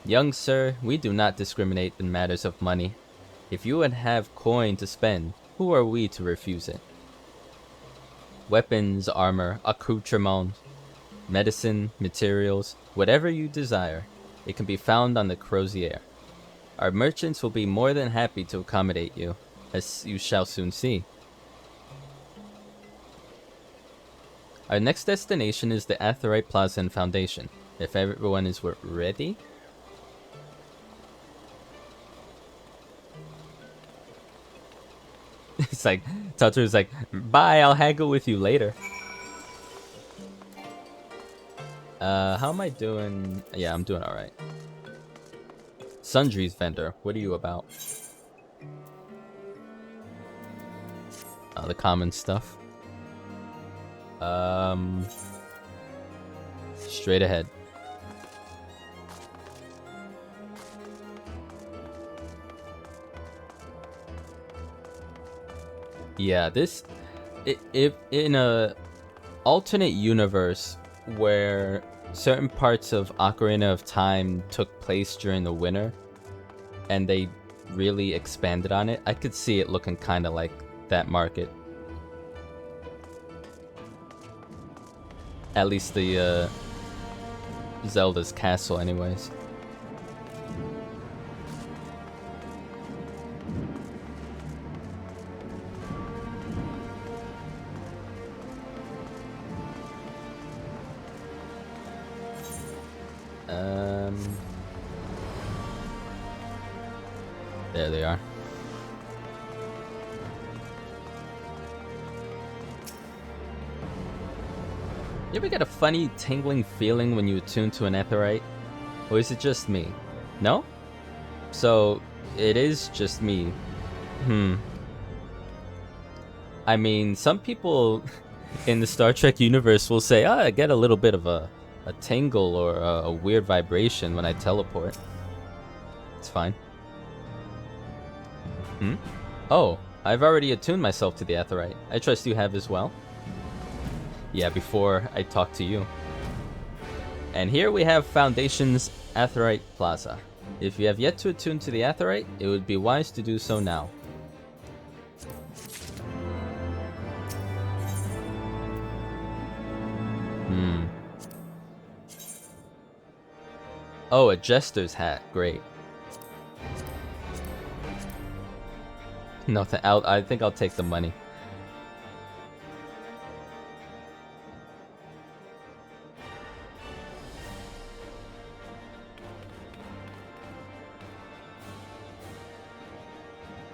Young sir, we do not discriminate in matters of money. If you would have coin to spend, who are we to refuse it? Weapons, armor, accoutrements, medicine, materials, whatever you desire, it can be found on the Crozier. Our merchants will be more than happy to accommodate you, as you shall soon see. Our next destination is the Aetheryte Plaza and Foundation. If everyone is ready... It's like, Tataru's like, bye, I'll haggle with you later. How am I doing? Yeah, I'm doing alright. Sundries vendor, what are you about? The common stuff. Straight ahead. Yeah, this... If in a alternate universe where certain parts of Ocarina of Time took place during the winter, and they really expanded on it, I could see it looking kind of like that market. At least the Zelda's castle anyways. There they are. You ever get a funny tingling feeling when you attune to an Aetheryte? Or is it just me? No? So, it is just me. I mean, some people in the Star Trek universe will say, I get a little bit of a tingle or a weird vibration when I teleport. It's fine. Oh, I've already attuned myself to the Aetheryte. I trust you have as well. Yeah, before I talk to you. And here we have Foundation's Aetheryte Plaza. If you have yet to attune to the Aetheryte, it would be wise to do so now. Oh, a Jester's hat. Great. No, I think I'll take the money.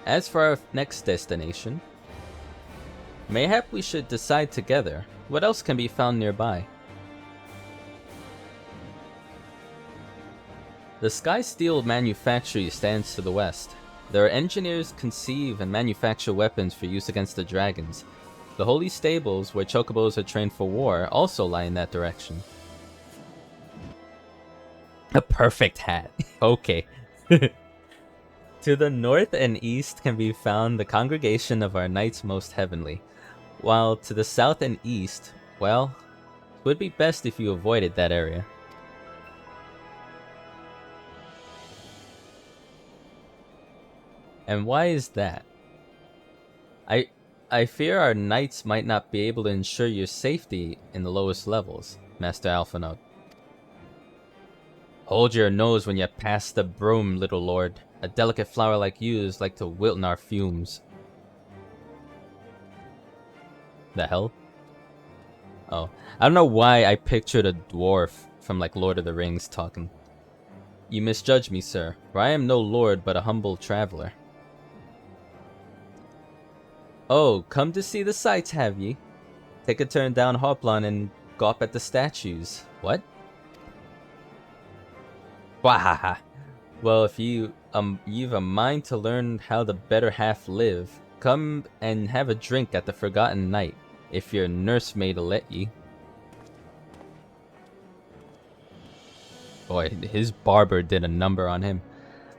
As for our next destination, mayhap we should decide together what else can be found nearby. The Sky Steel Manufactory stands to the west. Their engineers conceive and manufacture weapons for use against the dragons. The Holy Stables, where chocobos are trained for war, also lie in that direction. A perfect hat. Okay. To the north and east can be found the congregation of our Knights Most Heavenly, while to the south and east, well, it would be best if you avoided that area. And why is that? I fear our knights might not be able to ensure your safety in the lowest levels, Master Alphinaud. Hold your nose when you pass the broom, little lord. A delicate flower like you is like to wilt in our fumes. The hell? Oh, I don't know why I pictured a dwarf from like Lord of the Rings talking. You misjudge me, sir, for I am no lord but a humble traveler. Oh, come to see the sights, have ye? Take a turn down Hoplon and gawp at the statues. What? Wahaha. Well, if you've a mind to learn how the better half live, come and have a drink at the Forgotten Night, if your nursemaid'll let ye. Boy, his barber did a number on him.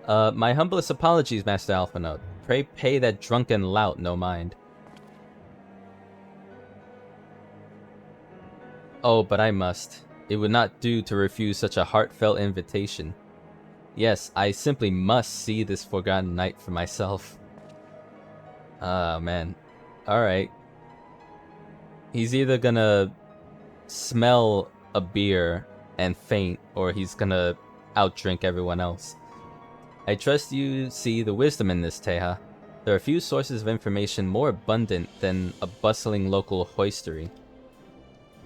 My humblest apologies, Master Alphanote. Pray pay that drunken lout no mind. Oh, but I must. It would not do to refuse such a heartfelt invitation. Yes, I simply must see this Forgotten Night for myself. Ah, man. Alright. He's either gonna smell a beer and faint, or he's gonna outdrink everyone else. I trust you see the wisdom in this, Teha. There are few sources of information more abundant than a bustling local hoistery.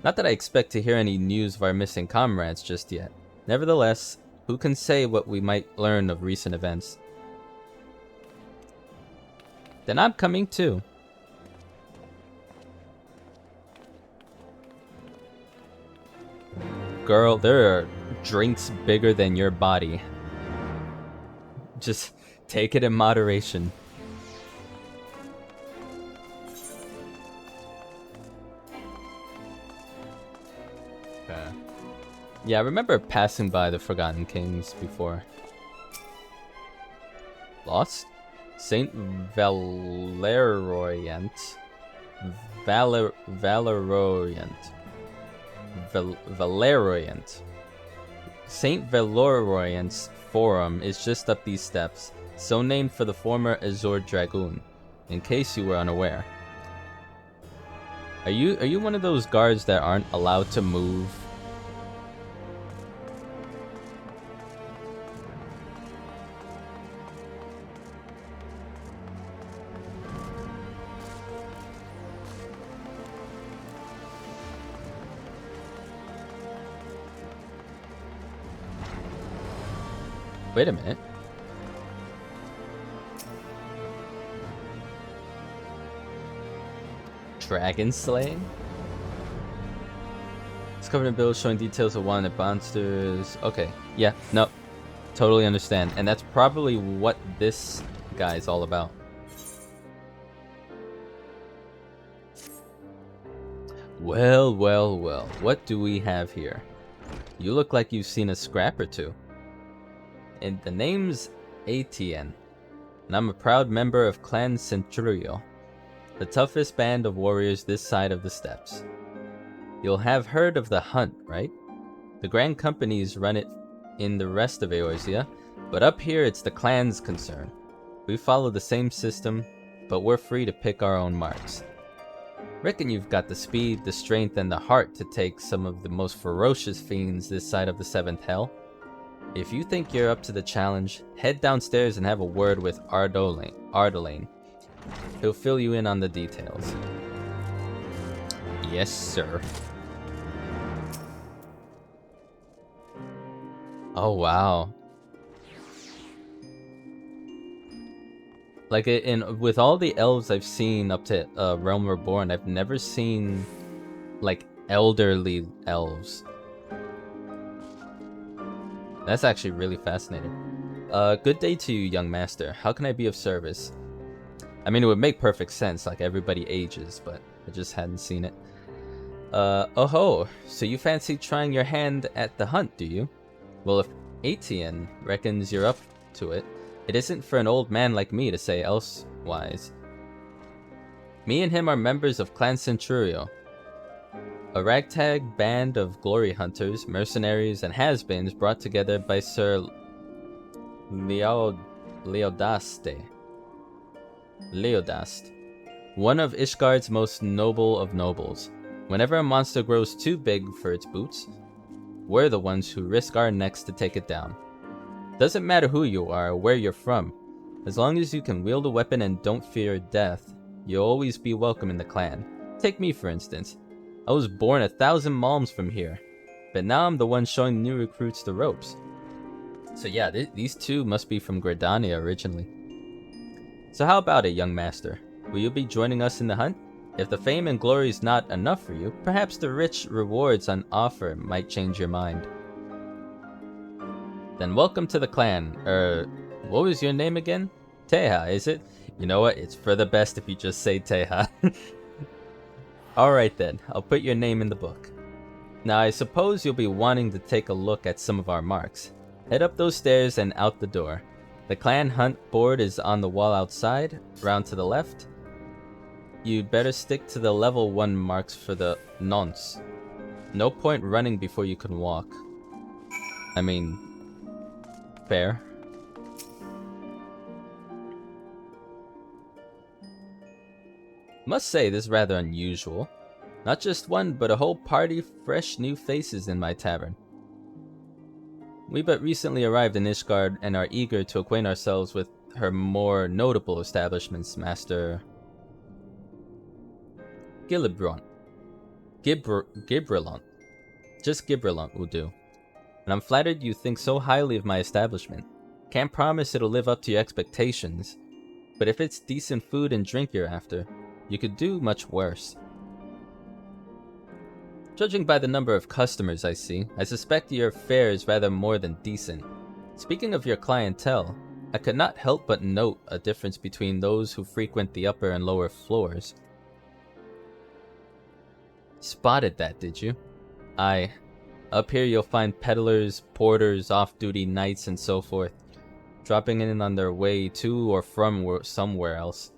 Not that I expect to hear any news of our missing comrades just yet. Nevertheless, who can say what we might learn of recent events? Then I'm coming too. Girl, there are drinks bigger than your body. Just take it in moderation. Okay. Yeah, I remember passing by the Forgotten Kings before. Lost? Saint Valeriant. Valeriant. Saint Valeriant's Forum is just up these steps, so named for the former Azure Dragoon, in case you were unaware. Are you one of those guards that aren't allowed to move? Wait a minute. Dragon slaying? It's covered in bills showing details of one of the monsters. Okay, yeah, no. Totally understand. And that's probably what this guy's all about. Well, well, well. What do we have here? You look like you've seen a scrap or two. And the name's Etienne, and I'm a proud member of Clan Centurio, the toughest band of warriors this side of the steppes. You'll have heard of the Hunt, right? The grand companies run it in the rest of Eorzea, but up here it's the clan's concern. We follow the same system, but we're free to pick our own marks. Reckon you've got the speed, the strength, and the heart to take some of the most ferocious fiends this side of the 7th Hell. If you think you're up to the challenge, head downstairs and have a word with Ardelaine. He'll fill you in on the details. Yes, sir. Oh, wow. Like, with all the elves I've seen up to Realm Reborn, I've never seen, like, elderly elves. That's actually really fascinating. Good day to you, young master. How can I be of service? I mean, it would make perfect sense, like everybody ages, but I just hadn't seen it. Oh ho, so you fancy trying your hand at the hunt, do you? Well, if Etienne reckons you're up to it, it isn't for an old man like me to say elsewise. Me and him are members of Clan Centurio, a ragtag band of glory hunters, mercenaries, and has-beens brought together by Sir Leodast, one of Ishgard's most noble of nobles. Whenever a monster grows too big for its boots, we're the ones who risk our necks to take it down. Doesn't matter who you are or where you're from, as long as you can wield a weapon and don't fear death, you'll always be welcome in the clan. Take me, for instance. I was born 1,000 malms from here, but now I'm the one showing new recruits the ropes. So yeah, these two must be from Gridania originally. So how about it, young master? Will you be joining us in the hunt? If the fame and glory is not enough for you, perhaps the rich rewards on offer might change your mind. Then welcome to the clan. What was your name again? Teha, is it? You know what? It's for the best if you just say Teha. Alright then, I'll put your name in the book. Now I suppose you'll be wanting to take a look at some of our marks. Head up those stairs and out the door. The clan hunt board is on the wall outside, round to the left. You'd better stick to the level 1 marks for the nonce. No point running before you can walk. I mean, fair. Must say, this is rather unusual. Not just one, but a whole party of fresh new faces in my tavern. We but recently arrived in Ishgard and are eager to acquaint ourselves with her more notable establishments, Master Gillibrant. Gibralont. Just Gibralont will do. And I'm flattered you think so highly of my establishment. Can't promise it'll live up to your expectations, but if it's decent food and drink you're after, you could do much worse. Judging by the number of customers I see, I suspect your fare is rather more than decent. Speaking of your clientele, I could not help but note a difference between those who frequent the upper and lower floors. Spotted that, did you? Aye. Up here you'll find peddlers, porters, off-duty knights, and so forth, dropping in on their way to or from somewhere else.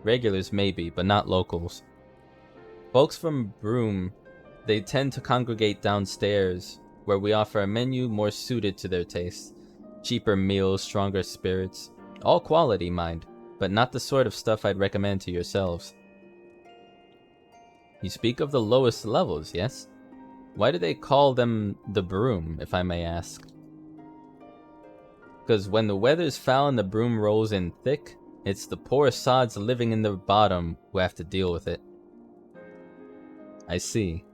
Regulars maybe, but not locals. Folks from Broome, they tend to congregate downstairs, where we offer a menu more suited to their tastes. Cheaper meals, stronger spirits. All quality, mind, but not the sort of stuff I'd recommend to yourselves. You speak of the lowest levels, yes? Why do they call them the Broome, if I may ask? Because when the weather's foul and the broom rolls in thick, it's the poor sods living in the bottom who have to deal with it. I see.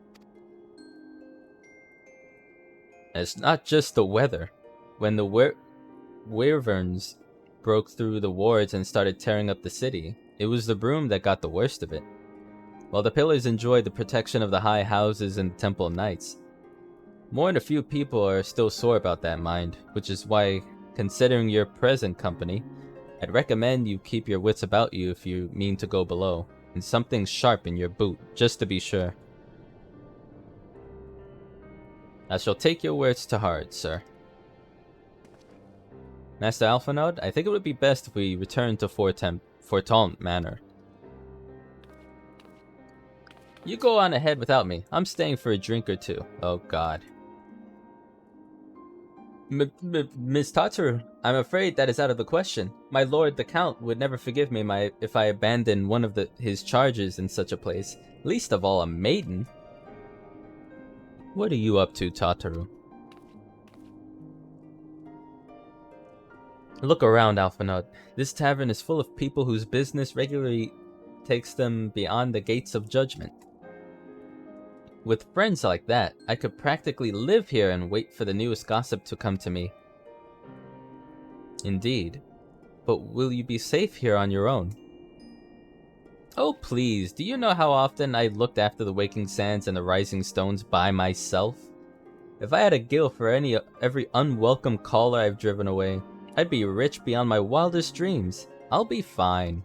And it's not just the weather. When the wyverns broke through the wards and started tearing up the city, it was the broom that got the worst of it. While the pillars enjoyed the protection of the high houses and temple knights, more than a few people are still sore about that, mind, which is why, considering your present company, I'd recommend you keep your wits about you if you mean to go below, and something sharp in your boot, just to be sure. I shall take your words to heart, sir. Master Alphinaud, I think it would be best if we return to Fortaunt Manor. You go on ahead without me. I'm staying for a drink or two. Oh god. Miss Tataru, I'm afraid that is out of the question. My lord the Count would never forgive me if I abandoned one of his charges in such a place. Least of all a maiden. What are you up to, Tataru? Look around, Alphinaud. This tavern is full of people whose business regularly takes them beyond the gates of judgment. With friends like that, I could practically live here and wait for the newest gossip to come to me. Indeed. But will you be safe here on your own? Oh please, do you know how often I looked after the Waking Sands and the Rising Stones by myself? If I had a gill for every unwelcome caller I've driven away, I'd be rich beyond my wildest dreams. I'll be fine.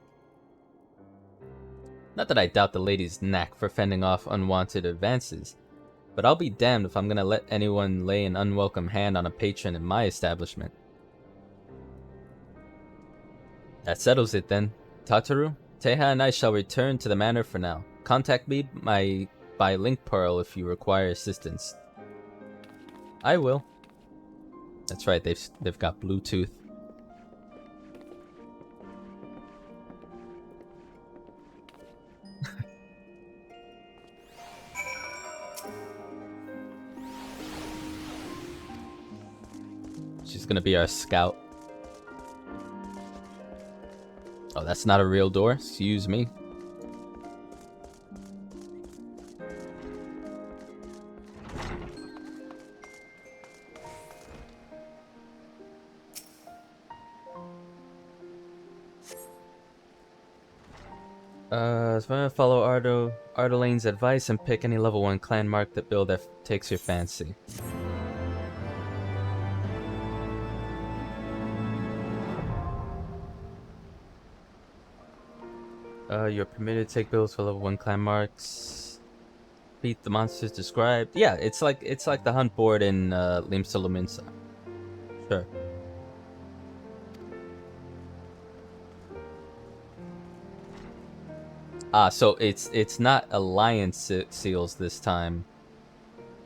Not that I doubt the lady's knack for fending off unwanted advances, but I'll be damned if I'm gonna let anyone lay an unwelcome hand on a patron in my establishment. That settles it then. Tataru, Teha and I shall return to the manor for now. Contact me by link pearl if you require assistance. I will. That's right, they've got Bluetooth. She's gonna be our scout. Oh, that's not a real door? Excuse me. Follow Ardolane's advice and pick any level 1 clan mark that build that takes your fancy. You're permitted to take builds for level 1 clan marks. Beat the monsters described. Yeah, it's like the hunt board in Limsa. Sure. So it's not Alliance seals this time.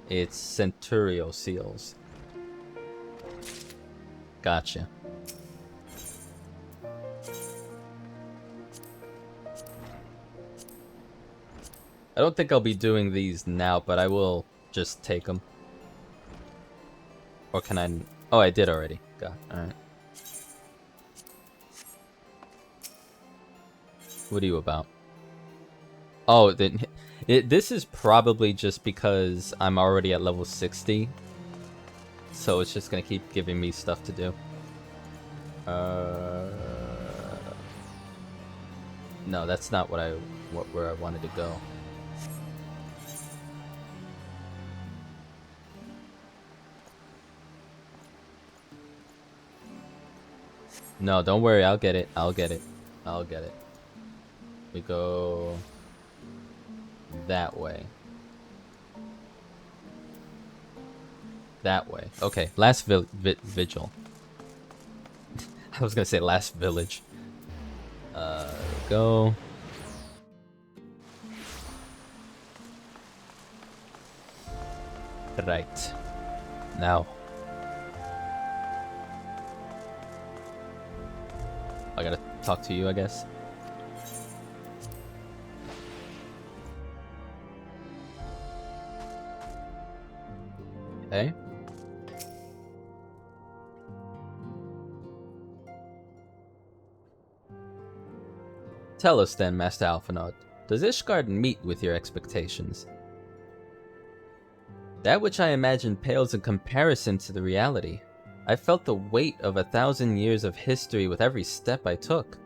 It's Centurio seals. Gotcha. I don't think I'll be doing these now, but I will just take them. Or can I? Oh, I did already. God, alright. What are you about? Oh, this is probably just because I'm already at level 60. So it's just gonna keep giving me stuff to do. No, that's not where I wanted to go. No, don't worry, I'll get it. We go that way. That way. Okay, last vigil. I was gonna say last village. Go. Right. Now. I gotta talk to you, I guess. Okay. Tell us then, Master Alphinaud, does Ishgard meet with your expectations? That which I imagine pales in comparison to the reality. I felt the weight of 1,000 years of history with every step I took.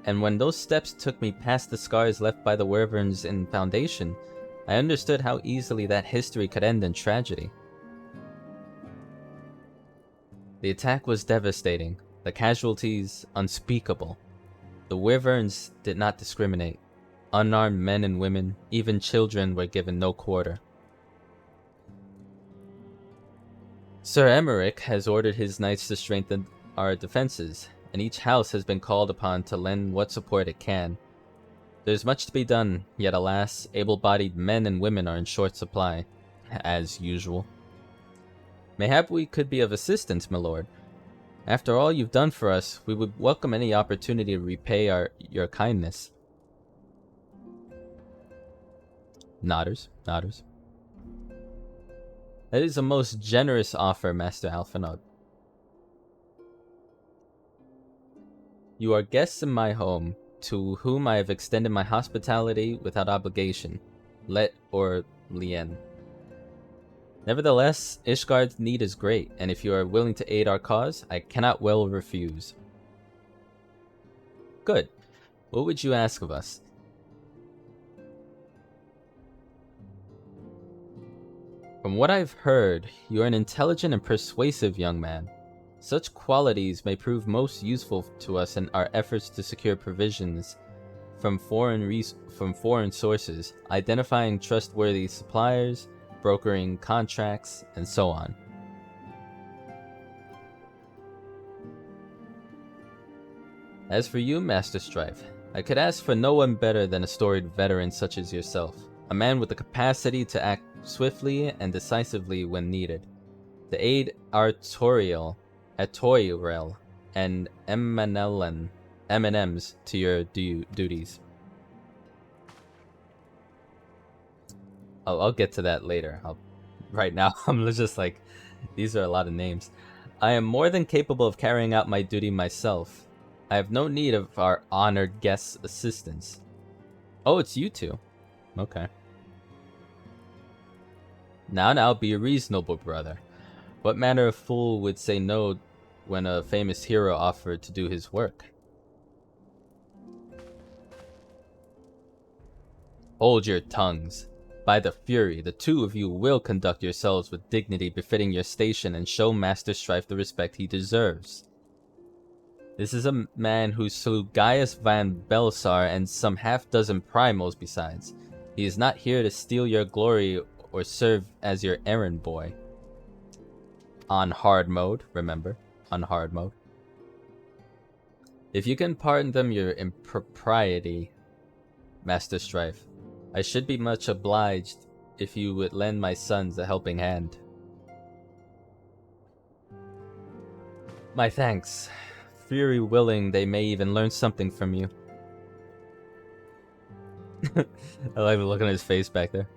And when those steps took me past the scars left by the wyverns in Foundation, I understood how easily that history could end in tragedy. The attack was devastating, the casualties unspeakable. The wyverns did not discriminate. Unarmed men and women, even children, were given no quarter. Sir Emmerich has ordered his knights to strengthen our defenses, and each house has been called upon to lend what support it can. There's much to be done, yet alas, able-bodied men and women are in short supply, as usual. Mayhap we could be of assistance, my lord. After all you've done for us, we would welcome any opportunity to repay your kindness. Nodders. That is a most generous offer, Master Alphinaud. You are guests in my home, to whom I have extended my hospitality without obligation, let or lien. Nevertheless, Ishgard's need is great, and if you are willing to aid our cause, I cannot well refuse. Good. What would you ask of us? From what I've heard, you are an intelligent and persuasive young man. Such qualities may prove most useful to us in our efforts to secure provisions from foreign sources, identifying trustworthy suppliers, brokering contracts, and so on. As for you, Master Strife, I could ask for no one better than a storied veteran such as yourself, a man with the capacity to act swiftly and decisively when needed, to aid Artoriel, and M&Ms to your duties. I'll get to that later. Right now, I'm just like, these are a lot of names. I am more than capable of carrying out my duty myself. I have no need of our honored guest's assistance. Oh, it's you two. Okay. Now, be a reasonable brother. What manner of fool would say no when a famous hero offered to do his work? Hold your tongues. By the Fury, the two of you will conduct yourselves with dignity befitting your station and show Master Strife the respect he deserves. This is a man who slew Gaius van Belsar and some half-dozen primals besides. He is not here to steal your glory or serve as your errand boy. On hard mode, remember. On hard mode. If you can pardon them your impropriety, Master Strife, I should be much obliged if you would lend my sons a helping hand. My thanks. Fury willing, they may even learn something from you. I like the look on his face back there.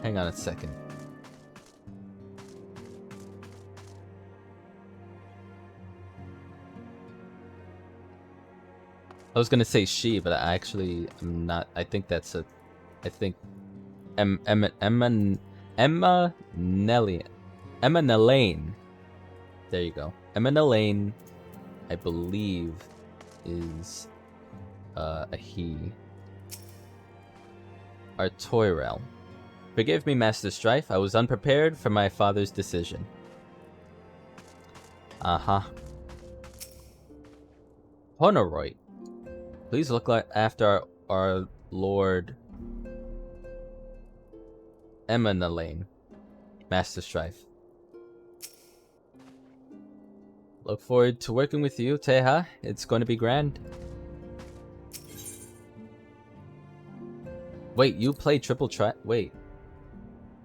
Hang on a second. I was gonna say she, but I actually am not. I think that's a. I think Emma Nellane. There you go. Emma Nellane, I believe, is a he. Artoirel. Forgive me, Master Strife. I was unprepared for my father's decision. Honoroid. Please look after our Lord Emanalane, Master Strife. Look forward to working with you, Teha. It's going to be grand. Wait, you play triple track? Wait.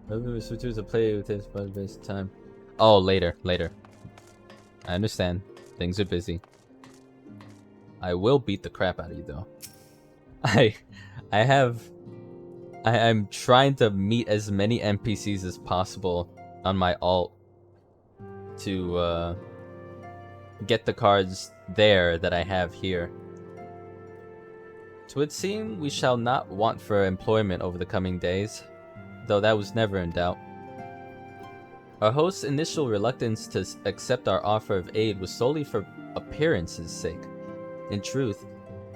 Switchers to play with his this time. Oh, later. I understand. Things are busy. I will beat the crap out of you, though. I'm trying to meet as many NPCs as possible on my alt to get the cards there that I have here. It would seem we shall not want for employment over the coming days, though that was never in doubt. Our host's initial reluctance to accept our offer of aid was solely for appearance's sake. In truth,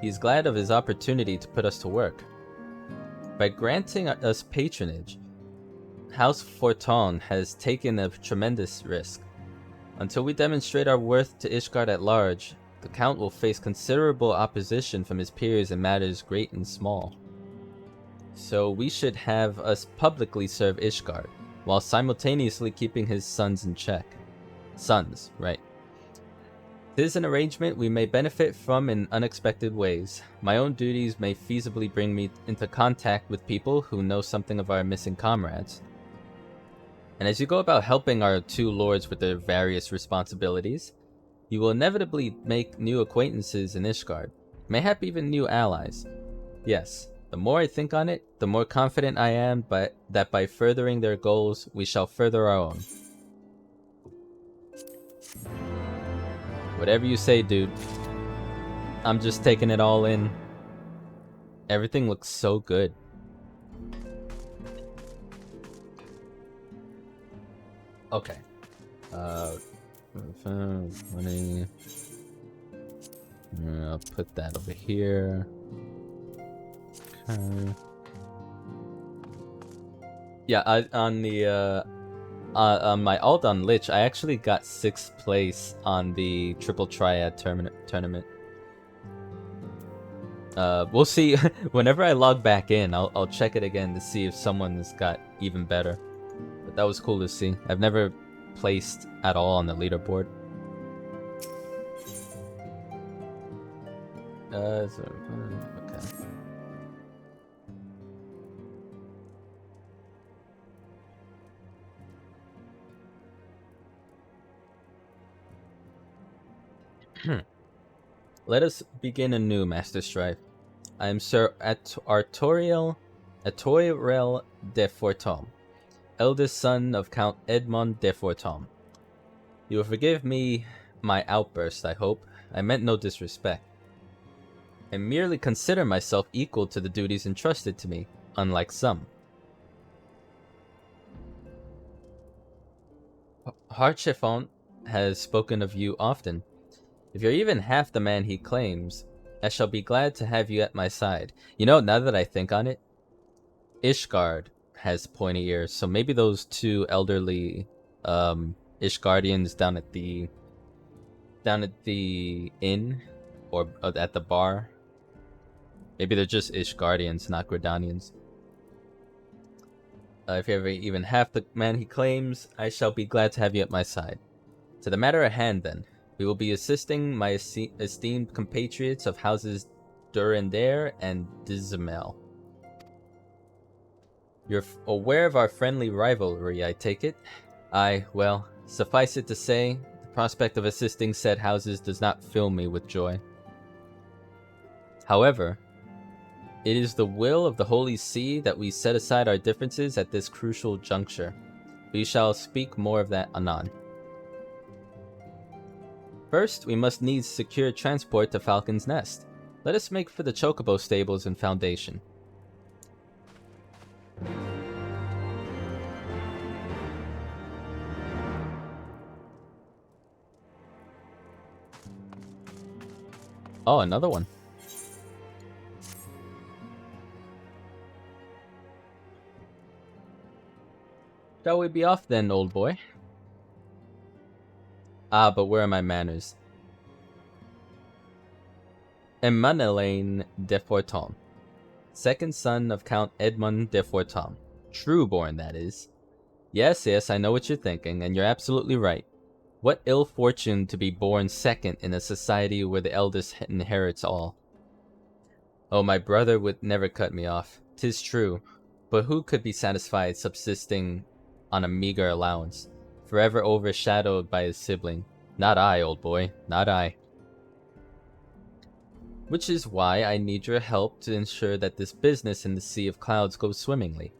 he is glad of his opportunity to put us to work. By granting us patronage, House Fortong has taken a tremendous risk. Until we demonstrate our worth to Ishgard at large, the Count will face considerable opposition from his peers in matters great and small. So we should have us publicly serve Ishgard, while simultaneously keeping his sons in check. Sons, right. This is an arrangement we may benefit from in unexpected ways. My own duties may feasibly bring me into contact with people who know something of our missing comrades. And as you go about helping our two lords with their various responsibilities, you will inevitably make new acquaintances in Ishgard, mayhap even new allies. Yes, the more I think on it, the more confident I am that by furthering their goals, we shall further our own. Whatever you say, dude. I'm just taking it all in. Everything looks so good. Okay. 20. I'll put that over here. Okay. Yeah, on my alt on Lich, I actually got 6th place on the Triple Triad tournament. We'll see. Whenever I log back in, I'll check it again to see if someone's got even better. But that was cool to see. I've never placed at all on the leaderboard. Okay. Let us begin anew, Master Strife. I am Sir Artoriel de Fortom, eldest son of Count Edmond de Fortom. You will forgive me my outburst, I hope. I meant no disrespect. I merely consider myself equal to the duties entrusted to me, unlike some. Harchefont has spoken of you often. If you're even half the man he claims, I shall be glad to have you at my side. You know, now that I think on it, Ishgard has pointy ears, so maybe those two elderly Ishgardians down at the inn or at the bar, maybe they're just Ishgardians, not Gridanians. If you're ever even half the man he claims, I shall be glad to have you at my side. To the matter at hand, then. We will be assisting my esteemed compatriots of houses Durandare and Dizamel. You're aware of our friendly rivalry, I take it? Aye, well, suffice it to say, the prospect of assisting said houses does not fill me with joy. However, it is the will of the Holy See that we set aside our differences at this crucial juncture. We shall speak more of that anon. First, we must needs secure transport to Falcon's Nest. Let us make for the Chocobo stables and foundation. Oh, another one. Shall we be off then, old boy? Ah, but where are my manners? Emmanuel de Forton, second son of Count Edmond de Forton. Trueborn, that is. Yes, I know what you're thinking, and you're absolutely right. What ill fortune to be born second in a society where the eldest inherits all. Oh, my brother would never cut me off, 'tis true, but who could be satisfied subsisting on a meager allowance, forever overshadowed by his sibling? Not I, old boy, not I. Which is why I need your help to ensure that this business in the Sea of Clouds goes swimmingly,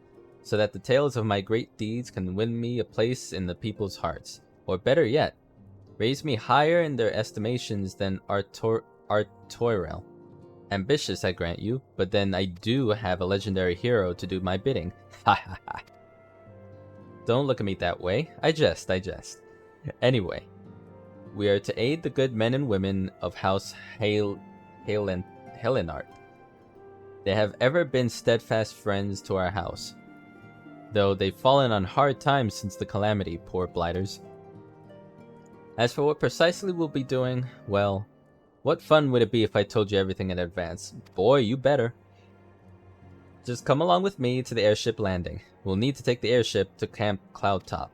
so that the tales of my great deeds can win me a place in the people's hearts, or better yet, raise me higher in their estimations than Artoirel. Ambitious, I grant you, but then I do have a legendary hero to do my bidding. Ha ha ha. Don't look at me that way. I jest. Anyway, we are to aid the good men and women of House Helenart. They have ever been steadfast friends to our house, though they've fallen on hard times since the calamity, poor blighters. As for what precisely we'll be doing, well, what fun would it be if I told you everything in advance? Boy, you better. Just come along with me to the airship landing. We'll need to take the airship to Camp Cloudtop.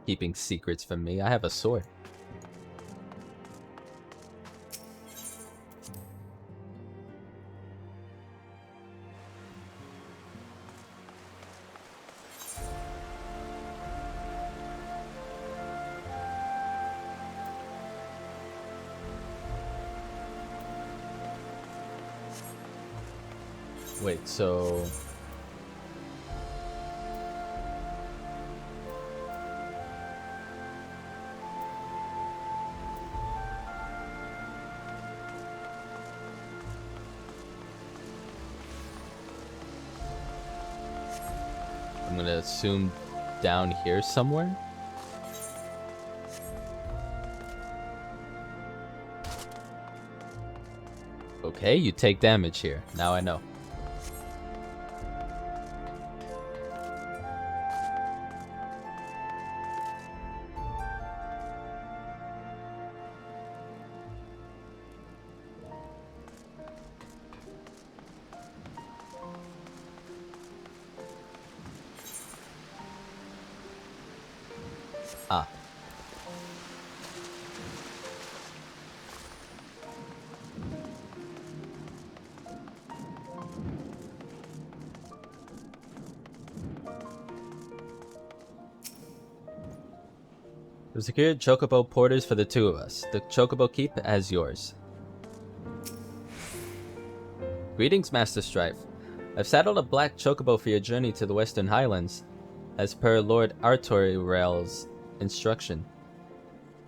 Keeping secrets from me. I have a sword. Wait, so... I'm gonna assume down here somewhere? Okay, you take damage here. Now I know. Ah. We've secured Chocobo porters for the two of us. The Chocobo keep as yours. Greetings, Master Strife. I've saddled a black Chocobo for your journey to the Western Highlands, as per Lord Artoirel's instruction.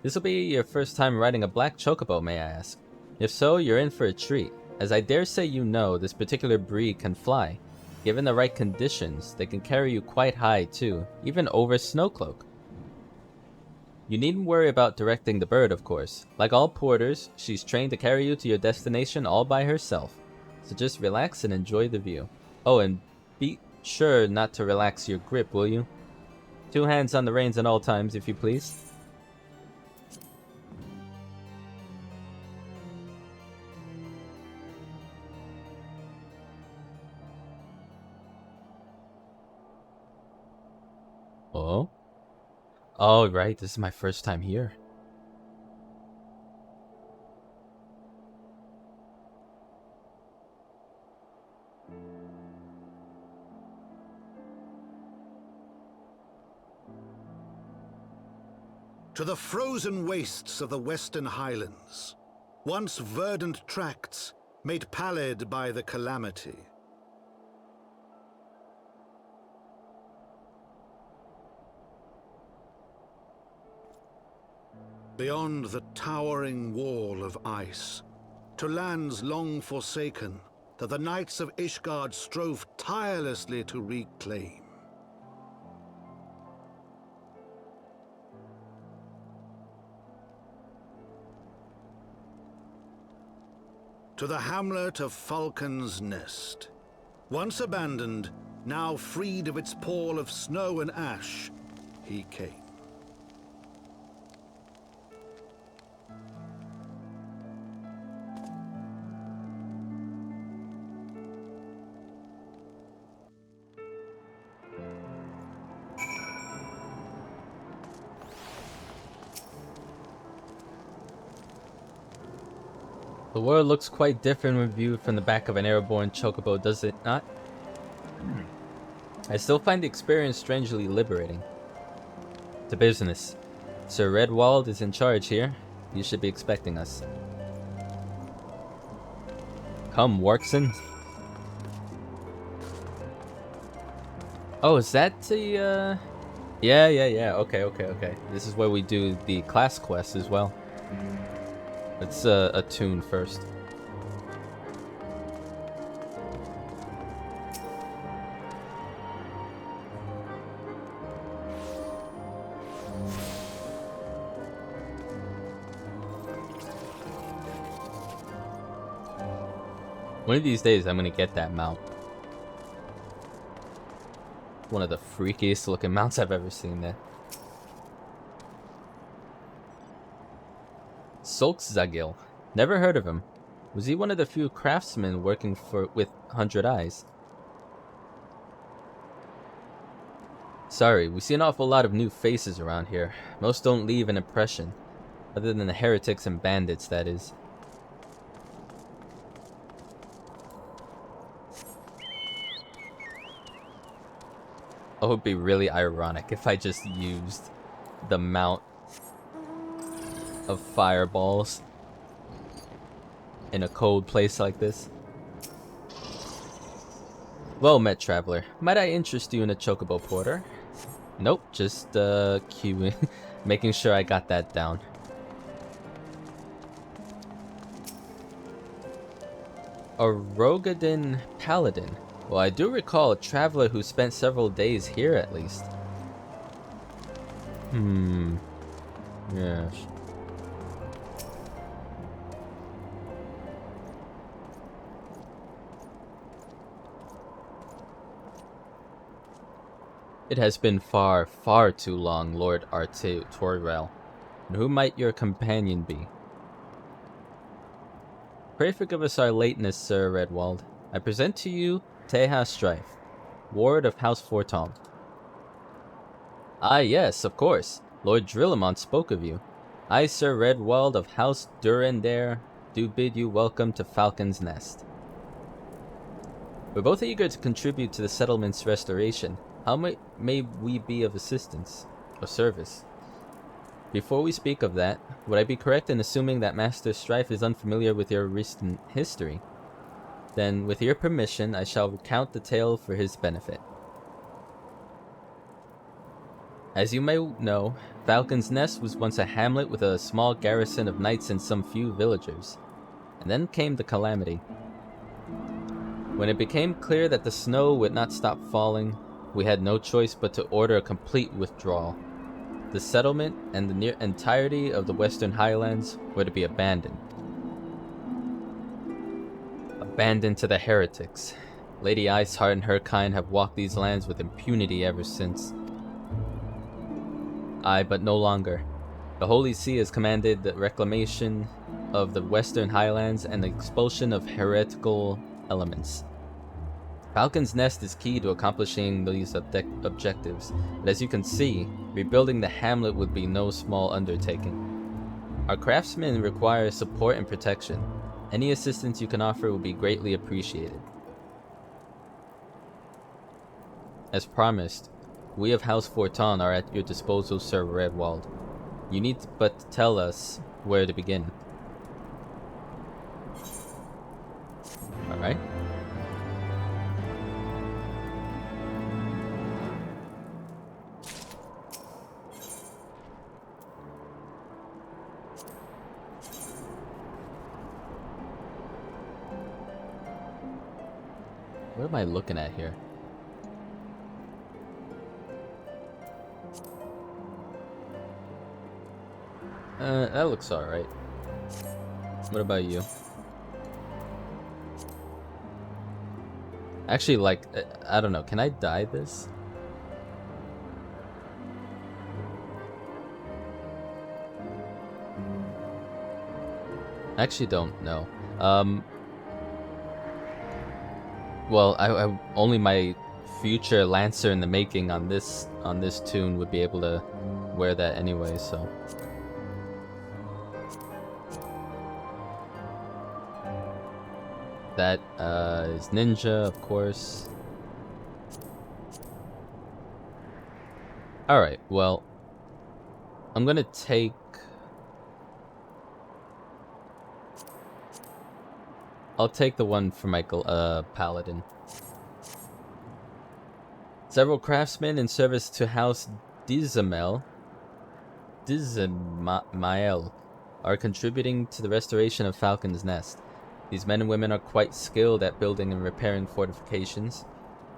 This will be your first time riding a black Chocobo, may I ask? If so, you're in for a treat. As I dare say you know, this particular breed can fly. Given the right conditions, they can carry you quite high too, even over Snowcloak. You needn't worry about directing the bird, of course. Like all porters, she's trained to carry you to your destination all by herself. So just relax and enjoy the view. Oh, and be sure not to relax your grip, will you? 2 hands on the reins at all times, if you please. Oh? Oh, right, this is my first time here. To the frozen wastes of the Western Highlands, once verdant tracts made pallid by the calamity. Beyond the towering wall of ice, to lands long forsaken that the Knights of Ishgard strove tirelessly to reclaim. To the hamlet of Falcon's Nest, once abandoned, now freed of its pall of snow and ash, he came. The world looks quite different when viewed from the back of an airborne chocobo, does it not? I still find the experience strangely liberating. To business. Sir Redwald is in charge here. You should be expecting us. Come, Warkson. Oh, is that the, Yeah. Okay. This is where we do the class quest as well. Let's attune first. One of these days I'm gonna get that mount. One of the freakiest looking mounts I've ever seen there. Solkzagil. Never heard of him. Was he one of the few craftsmen working with 100 Eyes? Sorry, we see an awful lot of new faces around here. Most don't leave an impression. Other than the heretics and bandits, that is. Oh, it would be really ironic if I just used the mount of fireballs in a cold place like this. Well met, traveler. Might I interest you in a chocobo porter? Nope, just queuing, making sure I got that down. A Rogadin paladin. Well, I do recall a traveler who spent several days here at least. Yes. It has been far, far too long, Lord Torrel. And who might your companion be? Pray forgive us our lateness, Sir Redwald. I present to you Teha Strife, Ward of House Fortom. Ah yes, of course. Lord Drillamont spoke of you. I, Sir Redwald of House Durendare, do bid you welcome to Falcon's Nest. We're both eager to contribute to the settlement's restoration. How may we be of assistance or service? Before we speak of that, would I be correct in assuming that Master Strife is unfamiliar with your recent history? Then, with your permission, I shall recount the tale for his benefit. As you may know, Falcon's Nest was once a hamlet with a small garrison of knights and some few villagers. And then came the calamity. When it became clear that the snow would not stop falling, we had no choice but to order a complete withdrawal. The settlement and the near entirety of the Western Highlands were to be abandoned. Abandoned to the heretics. Lady Iceheart and her kind have walked these lands with impunity ever since. Aye, but no longer. The Holy See has commanded the reclamation of the Western Highlands and the expulsion of heretical elements. Falcon's Nest is key to accomplishing these objectives, but as you can see, rebuilding the hamlet would be no small undertaking. Our craftsmen require support and protection. Any assistance you can offer will be greatly appreciated. As promised, we of House Forton are at your disposal, Sir Redwald. You need but to tell us where to begin. Alright. What am I looking at here? That looks alright. What about you? Actually, like, I don't know. Can I dye this? I actually don't know. Well, I only my future Lancer in the making on this tune would be able to wear that anyway, so. That is ninja, of course. Alright, well, I'm gonna take... I'll take the one for my paladin. Several craftsmen in service to House Dizamael are contributing to the restoration of Falcon's Nest. These men and women are quite skilled at building and repairing fortifications,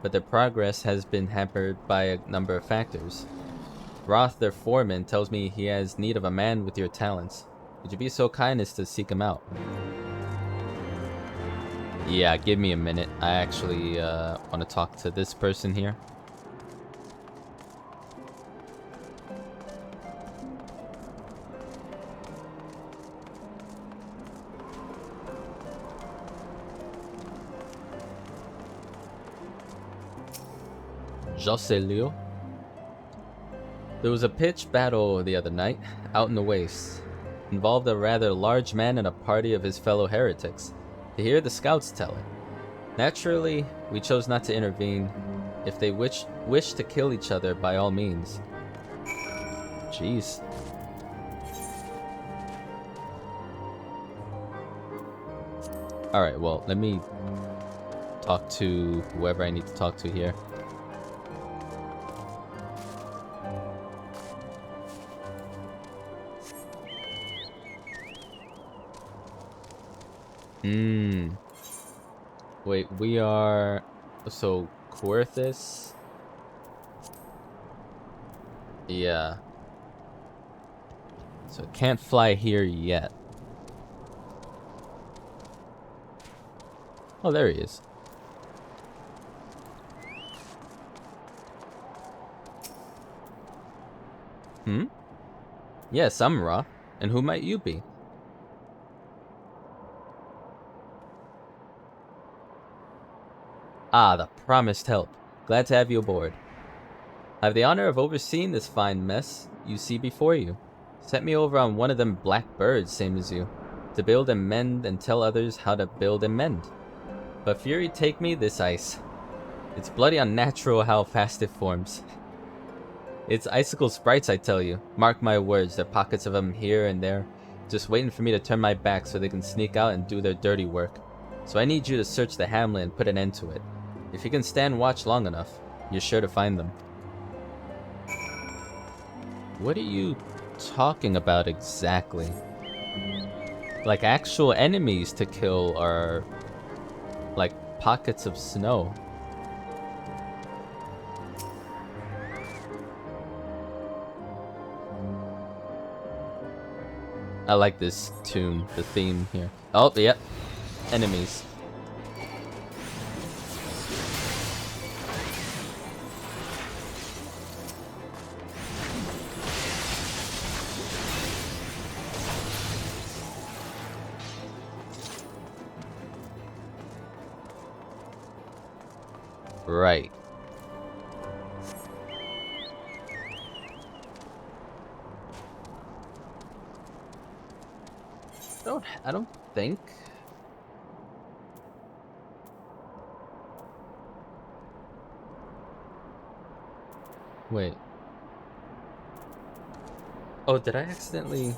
but their progress has been hampered by a number of factors. Roth, their foreman, tells me he has need of a man with your talents. Would you be so kind as to seek him out? Yeah, give me a minute. I actually want to talk to this person here. Joselio. There was a pitched battle the other night, out in the wastes. Involved a rather large man and a party of his fellow heretics. To hear the scouts tell it. Naturally, we chose not to intervene. If they wish to kill each other, by all means. Jeez. Alright, well, let me talk to whoever I need to talk to here. Wait, we are... So, Querthus? Yeah. So, it can't fly here yet. Oh, there he is. Yes, I'm Ra. And who might you be? Ah, the promised help. Glad to have you aboard. I have the honor of overseeing this fine mess you see before you. Set me over on one of them black birds, same as you, to build and mend and tell others how to build and mend. But fury take me this ice. It's bloody unnatural how fast it forms. It's icicle sprites, I tell you. Mark my words, there are pockets of them here and there, just waiting for me to turn my back so they can sneak out and do their dirty work. So I need you to search the hamlet and put an end to it. If you can stand watch long enough, you're sure to find them. What are you talking about exactly? Like actual enemies to kill are like pockets of snow. I like this tune, the theme here. Oh, yep. Enemies. Right. I don't think. Wait. Oh, did I accidentally?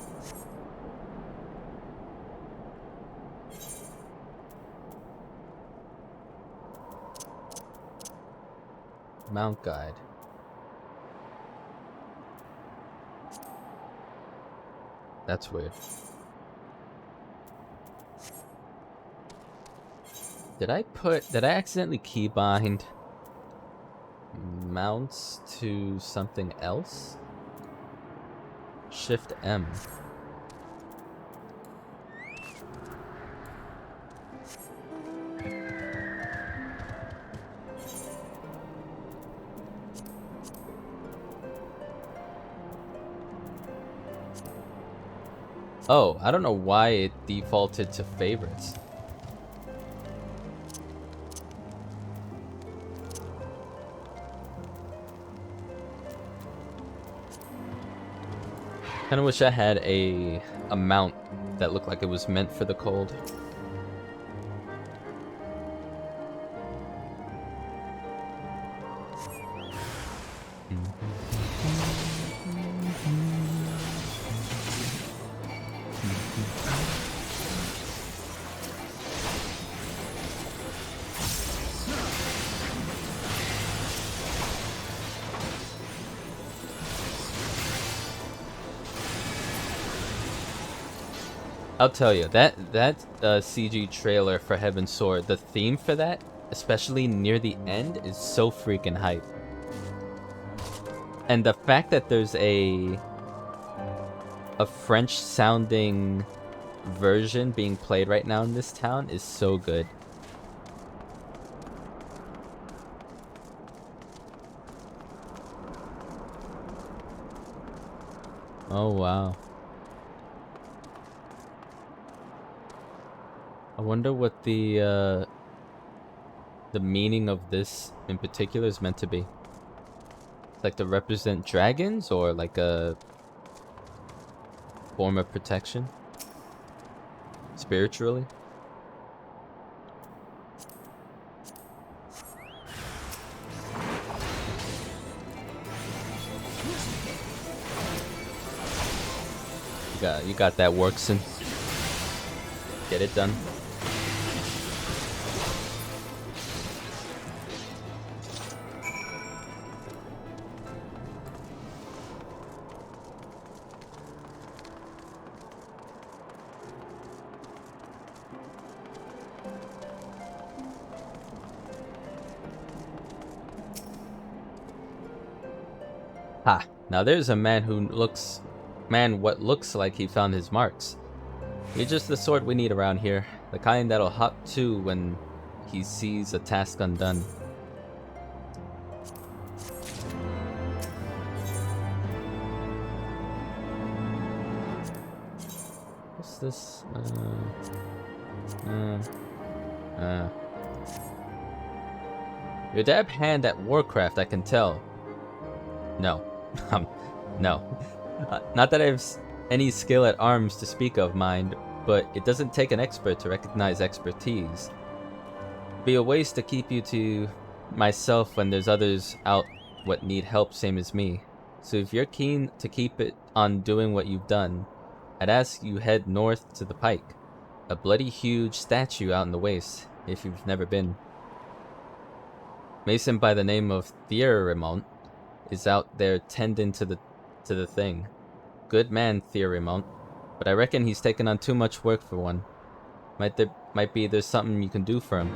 Mount guide. That's weird. Did I accidentally keybind mounts to something else? Shift M. Oh, I don't know why it defaulted to favorites. Kinda wish I had a mount that looked like it was meant for the cold. I'll tell you, that CG trailer for Heavensward, the theme for that, especially near the end, is so freaking hype. And the fact that there's a French-sounding version being played right now in this town is so good. Oh wow. I wonder what the meaning of this in particular is meant to be. Like to represent dragons, or like a form of protection spiritually. You got that worksin. Get it done. Ha! Now there's a man who what looks like he found his marks. You're just the sort we need around here. The kind that'll hop to when he sees a task undone. What's this? You're a dab hand at Warcraft, I can tell. No. No. Not that I have any skill at arms to speak of, mind, but it doesn't take an expert to recognize expertise. It'd be a waste to keep you to myself when there's others out what need help same as me. So if you're keen to keep it on doing what you've done, I'd ask you head north to the pike. A bloody huge statue out in the waste, if you've never been. Mason by the name of Thierimont is out there tending to the thing. Good man, Thierimont, but I reckon he's taken on too much work for one. Might be there's something you can do for him.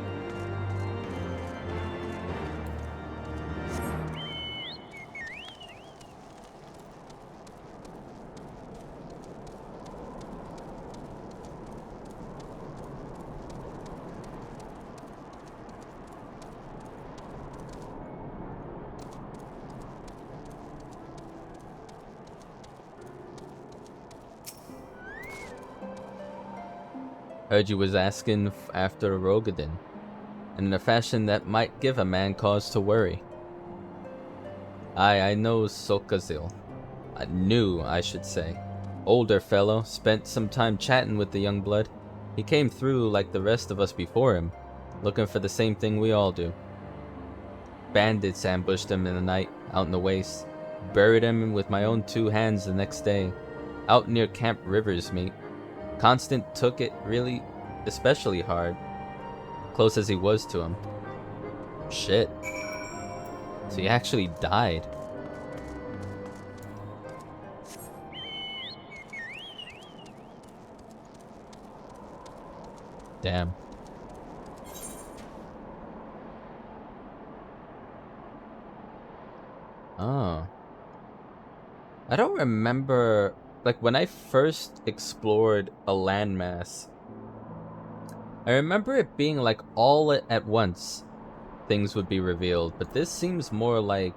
Heard you was asking after Rogadin, and in a fashion that might give a man cause to worry. I know Sokazil. I knew, I should say. Older fellow, spent some time chatting with the young blood. He came through like the rest of us before him, looking for the same thing we all do. Bandits ambushed him in the night, out in the waste. Buried him with my own 2 hands the next day, out near Camp Rivers, mate. Constant took it really, especially hard, close as he was to him. Shit. So he actually died. Damn. Oh. I don't remember, like, when I first explored a landmass, I remember it being like all at once things would be revealed, but this seems more like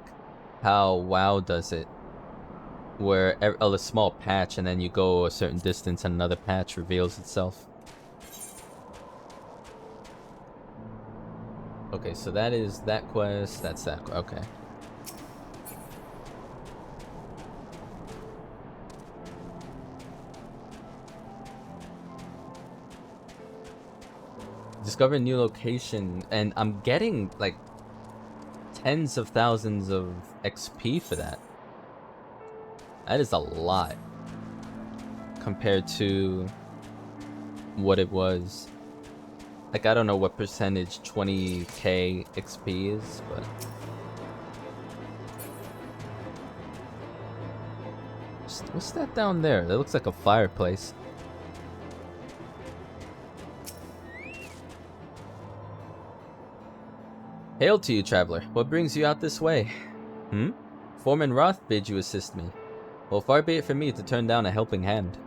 how WoW does it, where a small patch and then you go a certain distance and another patch reveals itself. Okay, so that is that quest, that's that, okay. Discover a new location, and I'm getting like tens of thousands of XP for that. That is a lot compared to what it was. Like, I don't know what percentage 20k XP is, but what's that down there? That looks like a fireplace. Hail to you, traveler. What brings you out this way? Foreman Roth bid you assist me. Well, far be it from me to turn down a helping hand.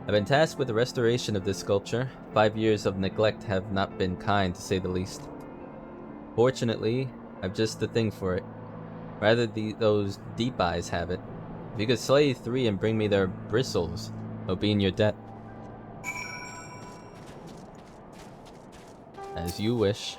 I've been tasked with the restoration of this sculpture. 5 years of neglect have not been kind, to say the least. Fortunately, I've just the thing for it. Rather those deep eyes have it. If you could slay 3 and bring me their bristles, I'll be in your debt. As you wish.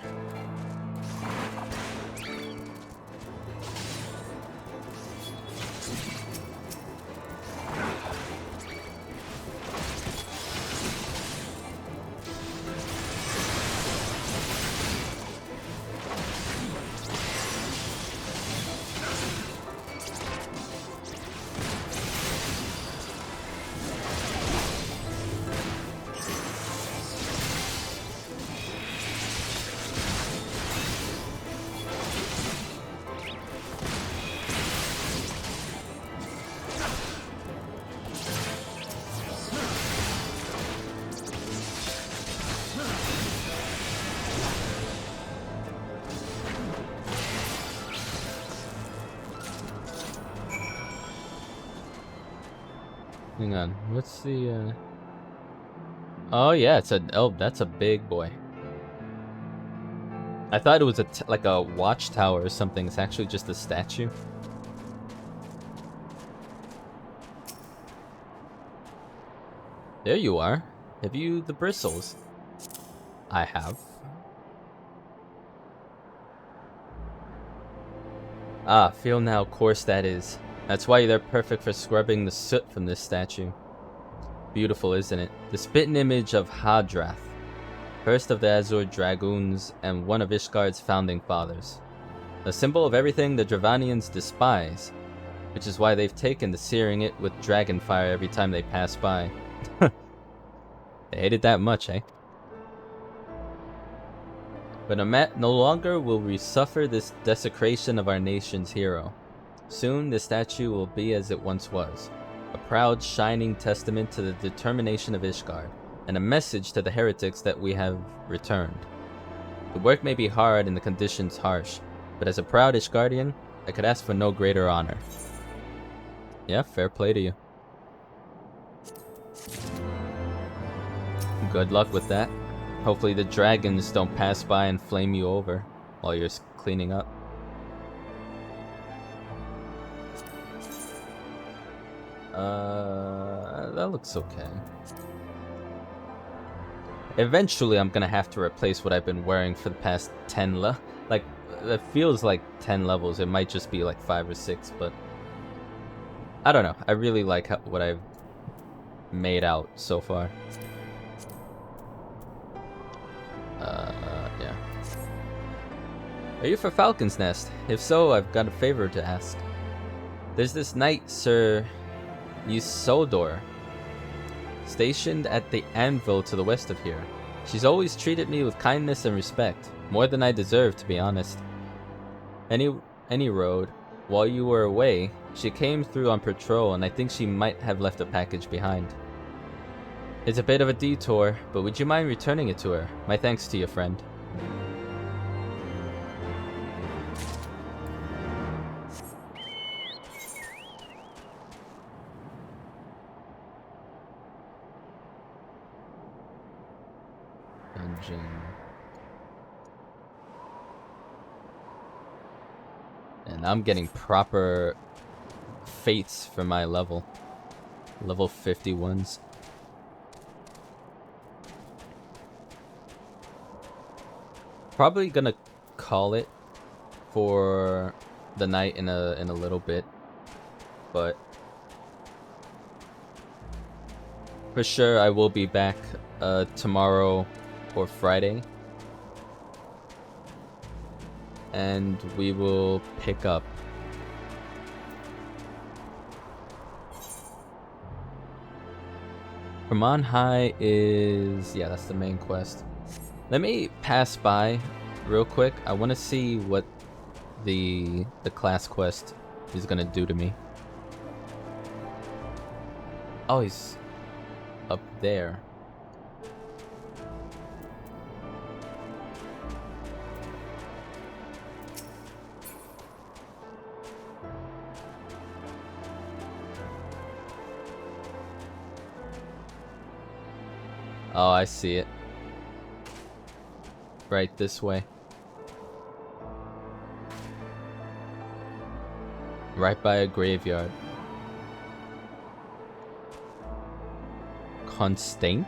Hang on, what's the, Oh yeah, it's a, oh, that's a big boy. I thought it was like a watchtower or something. It's actually just a statue. There you are. Have you the bristles? I have. Ah, feel now how coarse that is. That's why they're perfect for scrubbing the soot from this statue. Beautiful, isn't it? The spitting image of Hadrath, first of the Azure Dragoons and one of Ishgard's founding fathers. A symbol of everything the Dravanians despise, which is why they've taken to searing it with dragon fire every time they pass by. They hate it that much, eh? But no longer will we suffer this desecration of our nation's hero. Soon, this statue will be as it once was, a proud, shining testament to the determination of Ishgard, and a message to the heretics that we have returned. The work may be hard and the conditions harsh, but as a proud Ishgardian, I could ask for no greater honor. Yeah, fair play to you. Good luck with that. Hopefully the dragons don't pass by and flame you over while you're cleaning up. That looks okay. Eventually, I'm gonna have to replace what I've been wearing for the past 10 like, it feels like 10 levels. It might just be like 5 or 6, but I don't know. I really like what I've made out so far. Yeah. Are you for Falcon's Nest? If so, I've got a favor to ask. There's this knight, Sir Yusodor, stationed at the anvil to the west of here. She's always treated me with kindness and respect, more than I deserve, to be honest. Any road, while you were away, she came through on patrol, and I think she might have left a package behind. It's a bit of a detour, but would you mind returning it to her? My thanks to you, friend. Dungeon. And I'm getting proper fates for my level. Level 51s. Probably gonna call it for the night in a little bit, but for sure I will be back tomorrow or Friday, and we will pick up. From on high is, yeah, that's the main quest. Let me pass by real quick. I want to see what the class quest is gonna do to me. Oh, he's up there. Oh, I see it. Right this way. Right by a graveyard. Constant?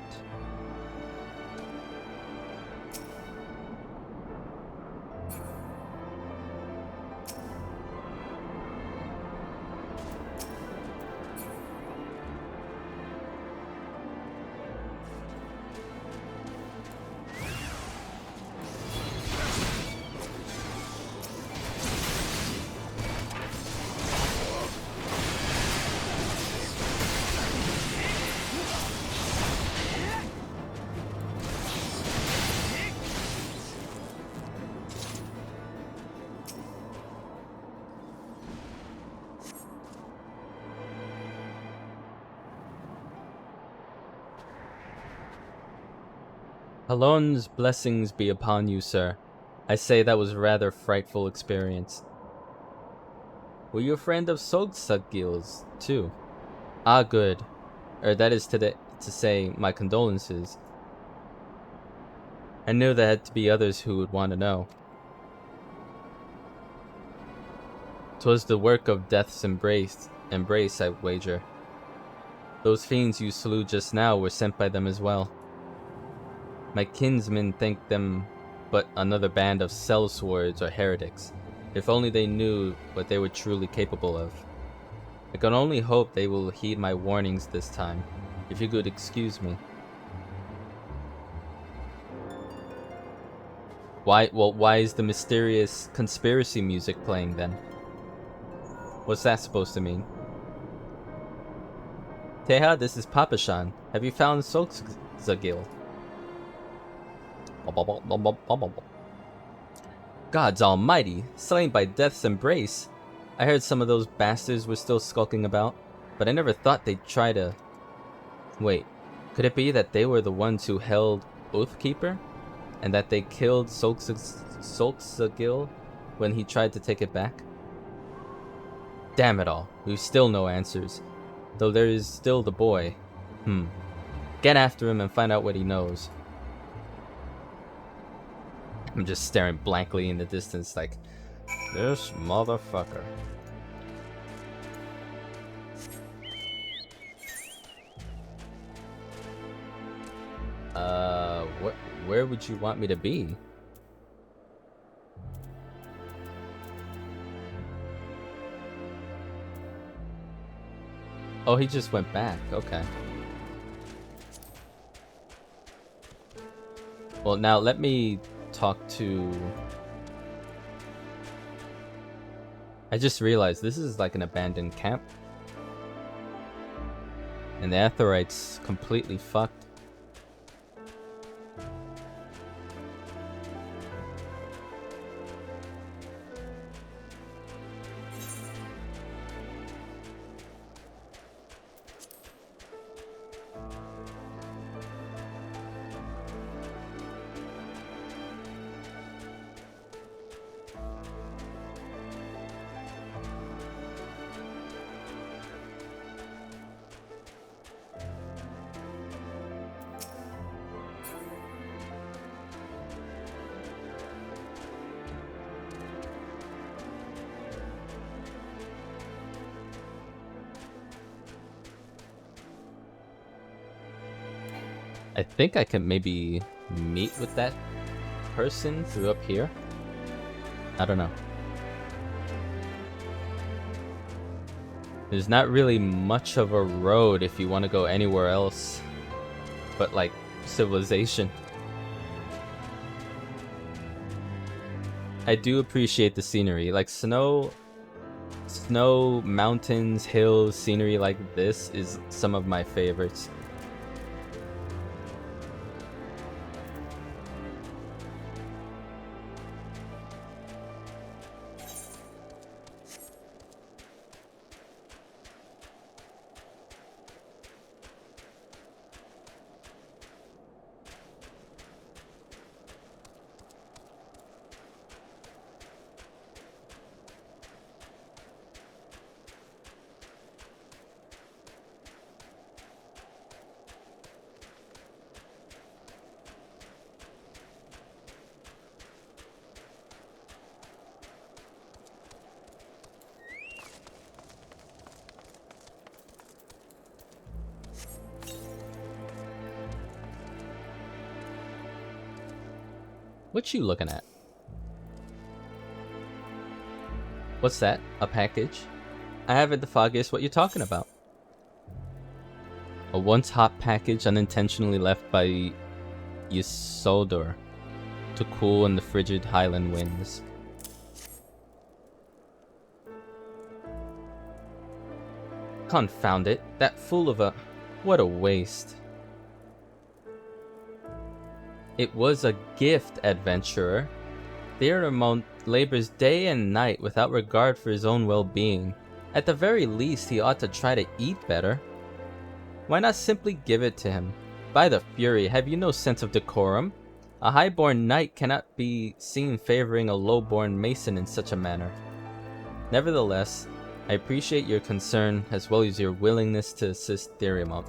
Alon's blessings be upon you, sir. I say that was a rather frightful experience. Were you a friend of Sogsugil's, too? Ah, good. That is to say, my condolences. I knew there had to be others who would want to know. 'Twas the work of Death's embrace, I wager. Those fiends you slew just now were sent by them as well. My kinsmen think them but another band of sellswords or heretics. If only they knew what they were truly capable of. I can only hope they will heed my warnings this time. If you could excuse me. Why is the mysterious conspiracy music playing then? What's that supposed to mean? Teha, this is Papashan. Have you found Sogsugil? Gods almighty, slain by Death's embrace. I heard some of those bastards were still skulking about, but I never thought they'd try to... Wait, could it be that they were the ones who held Oathkeeper? And that they killed Sogsugil when he tried to take it back? Damn it all, we've still no answers. Though there is still the boy. Get after him and find out what he knows. I'm just staring blankly in the distance like, this motherfucker. Where would you want me to be? Oh, he just went back. Okay. Well, now let me talk to... I just realized this is like an abandoned camp. And the Aetheryte's completely fucked. I think I can maybe meet with that person through up here. I don't know. There's not really much of a road if you want to go anywhere else but like civilization. I do appreciate the scenery, like snow, mountains, hills, scenery like this is some of my favorites. What you looking at? What's that? A package? I haven't the foggiest what you're talking about. A once hot package unintentionally left by Isoldur to cool in the frigid highland winds. Confound it, that fool of a... What a waste. It was a gift, adventurer. Theramont labors day and night without regard for his own well-being. At the very least, he ought to try to eat better. Why not simply give it to him? By the Fury, have you no sense of decorum? A high-born knight cannot be seen favoring a low-born mason in such a manner. Nevertheless, I appreciate your concern as well as your willingness to assist Theramont.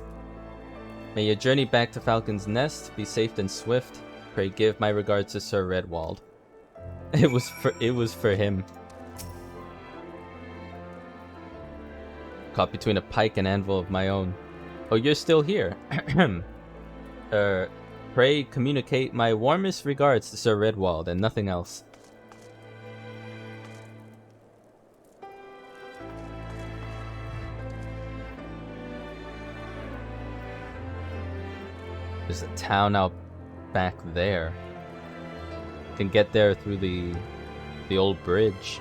May your journey back to Falcon's Nest be safe and swift. Pray give my regards to Sir Redwald. It was for him. Caught between a pike and anvil of my own. Oh, you're still here. Pray communicate my warmest regards to Sir Redwald and nothing else. There's a town out back there. Can get there through the old bridge.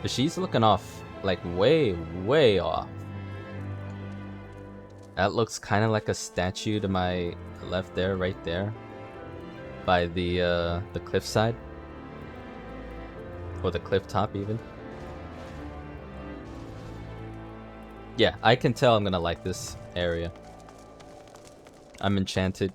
But she's looking off, like way off. That looks kind of like a statue to my left there, right there, by the cliffside, or the cliff top even. Yeah, I can tell I'm gonna like this area. I'm enchanted.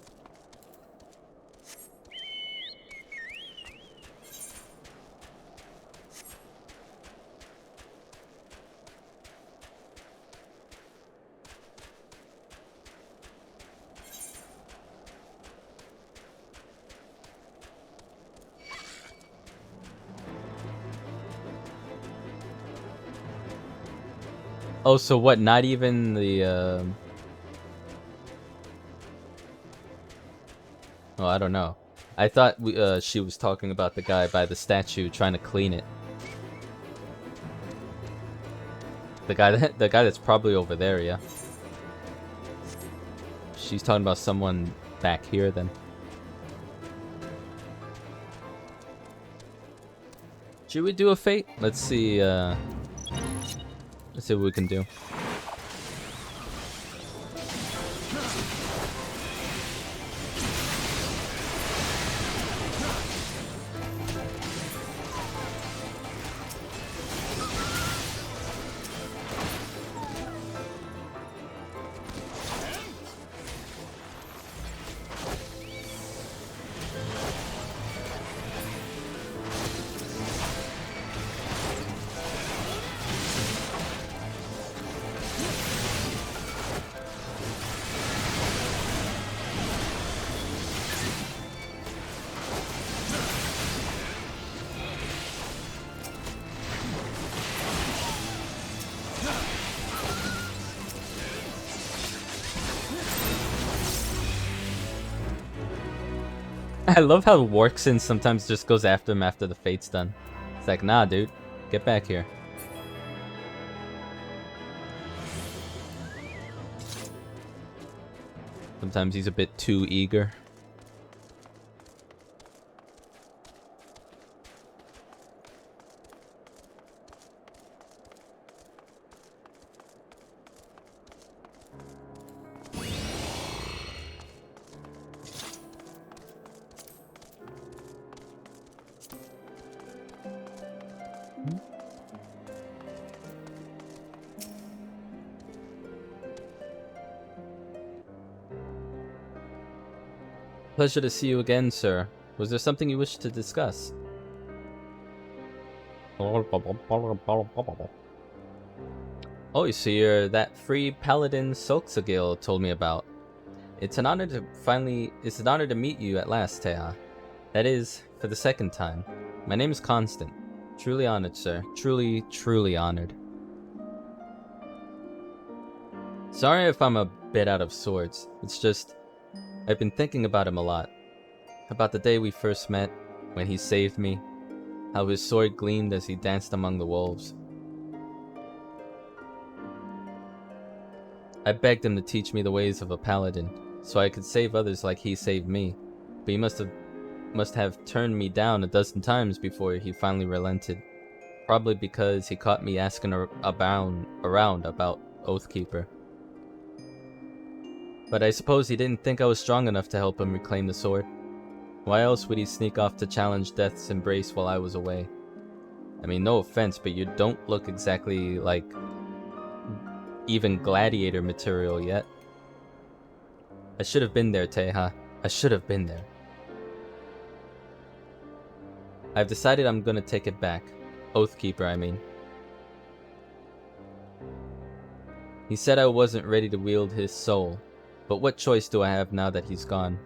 Oh, so what? Not even the Oh, I don't know. I thought she was talking about the guy by the statue trying to clean it. The guy that's probably over there, yeah. She's talking about someone back here then. Should we do a fate? Let's see what we can do. I love how Warkson sometimes just goes after him after the fate's done. It's like, nah, dude, get back here. Sometimes he's a bit too eager. Pleasure to see you again, sir. Was there something you wished to discuss? Oh, you see, you're that free paladin Solxagil told me about. It's an honor to meet you at last, Teha. That is, for the second time. My name is Constant. Truly honored, sir. Truly, truly honored. Sorry if I'm a bit out of sorts. It's just, I've been thinking about him a lot. About the day we first met, when he saved me. How his sword gleamed as he danced among the wolves. I begged him to teach me the ways of a paladin, so I could save others like he saved me. But he must have turned me down a dozen times before he finally relented. Probably because he caught me asking around about Oathkeeper. But I suppose he didn't think I was strong enough to help him reclaim the sword. Why else would he sneak off to challenge Death's embrace while I was away? I mean, no offense, but you don't look exactly like even gladiator material yet. I should have been there, Teha. I should have been there. I've decided I'm gonna take it back. Oathkeeper, I mean. He said I wasn't ready to wield his soul, but what choice do I have now that he's gone?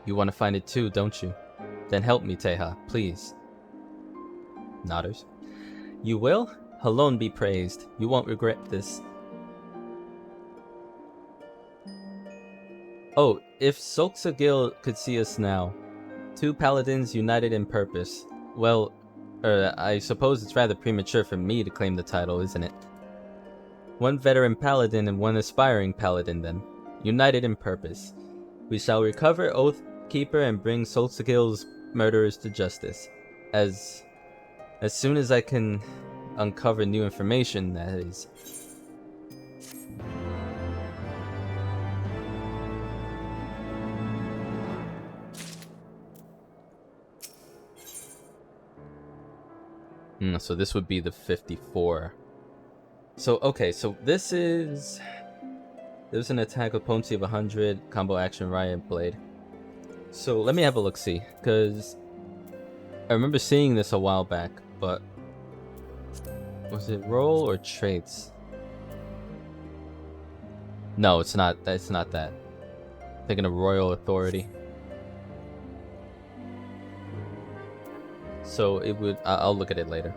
You want to find it too, don't you? Then help me, Teha, please. Nodders. You will? Alone be praised. You won't regret this. Oh, if Solxagil could see us now. Two paladins united in purpose. Well, I suppose it's rather premature for me to claim the title, isn't it? One veteran paladin and one aspiring paladin, then. United in purpose. We shall recover Oathkeeper and bring Solxagil's murderers to justice. As soon as I can uncover new information, that is. So this would be the 54. So, okay, so this is... There's an attack with potency of 100, combo action, riot blade. So let me have a look-see, because I remember seeing this a while back, but... Was it roll or traits? No, it's not. It's not that. I'm thinking of Royal Authority. So it would... I'll look at it later.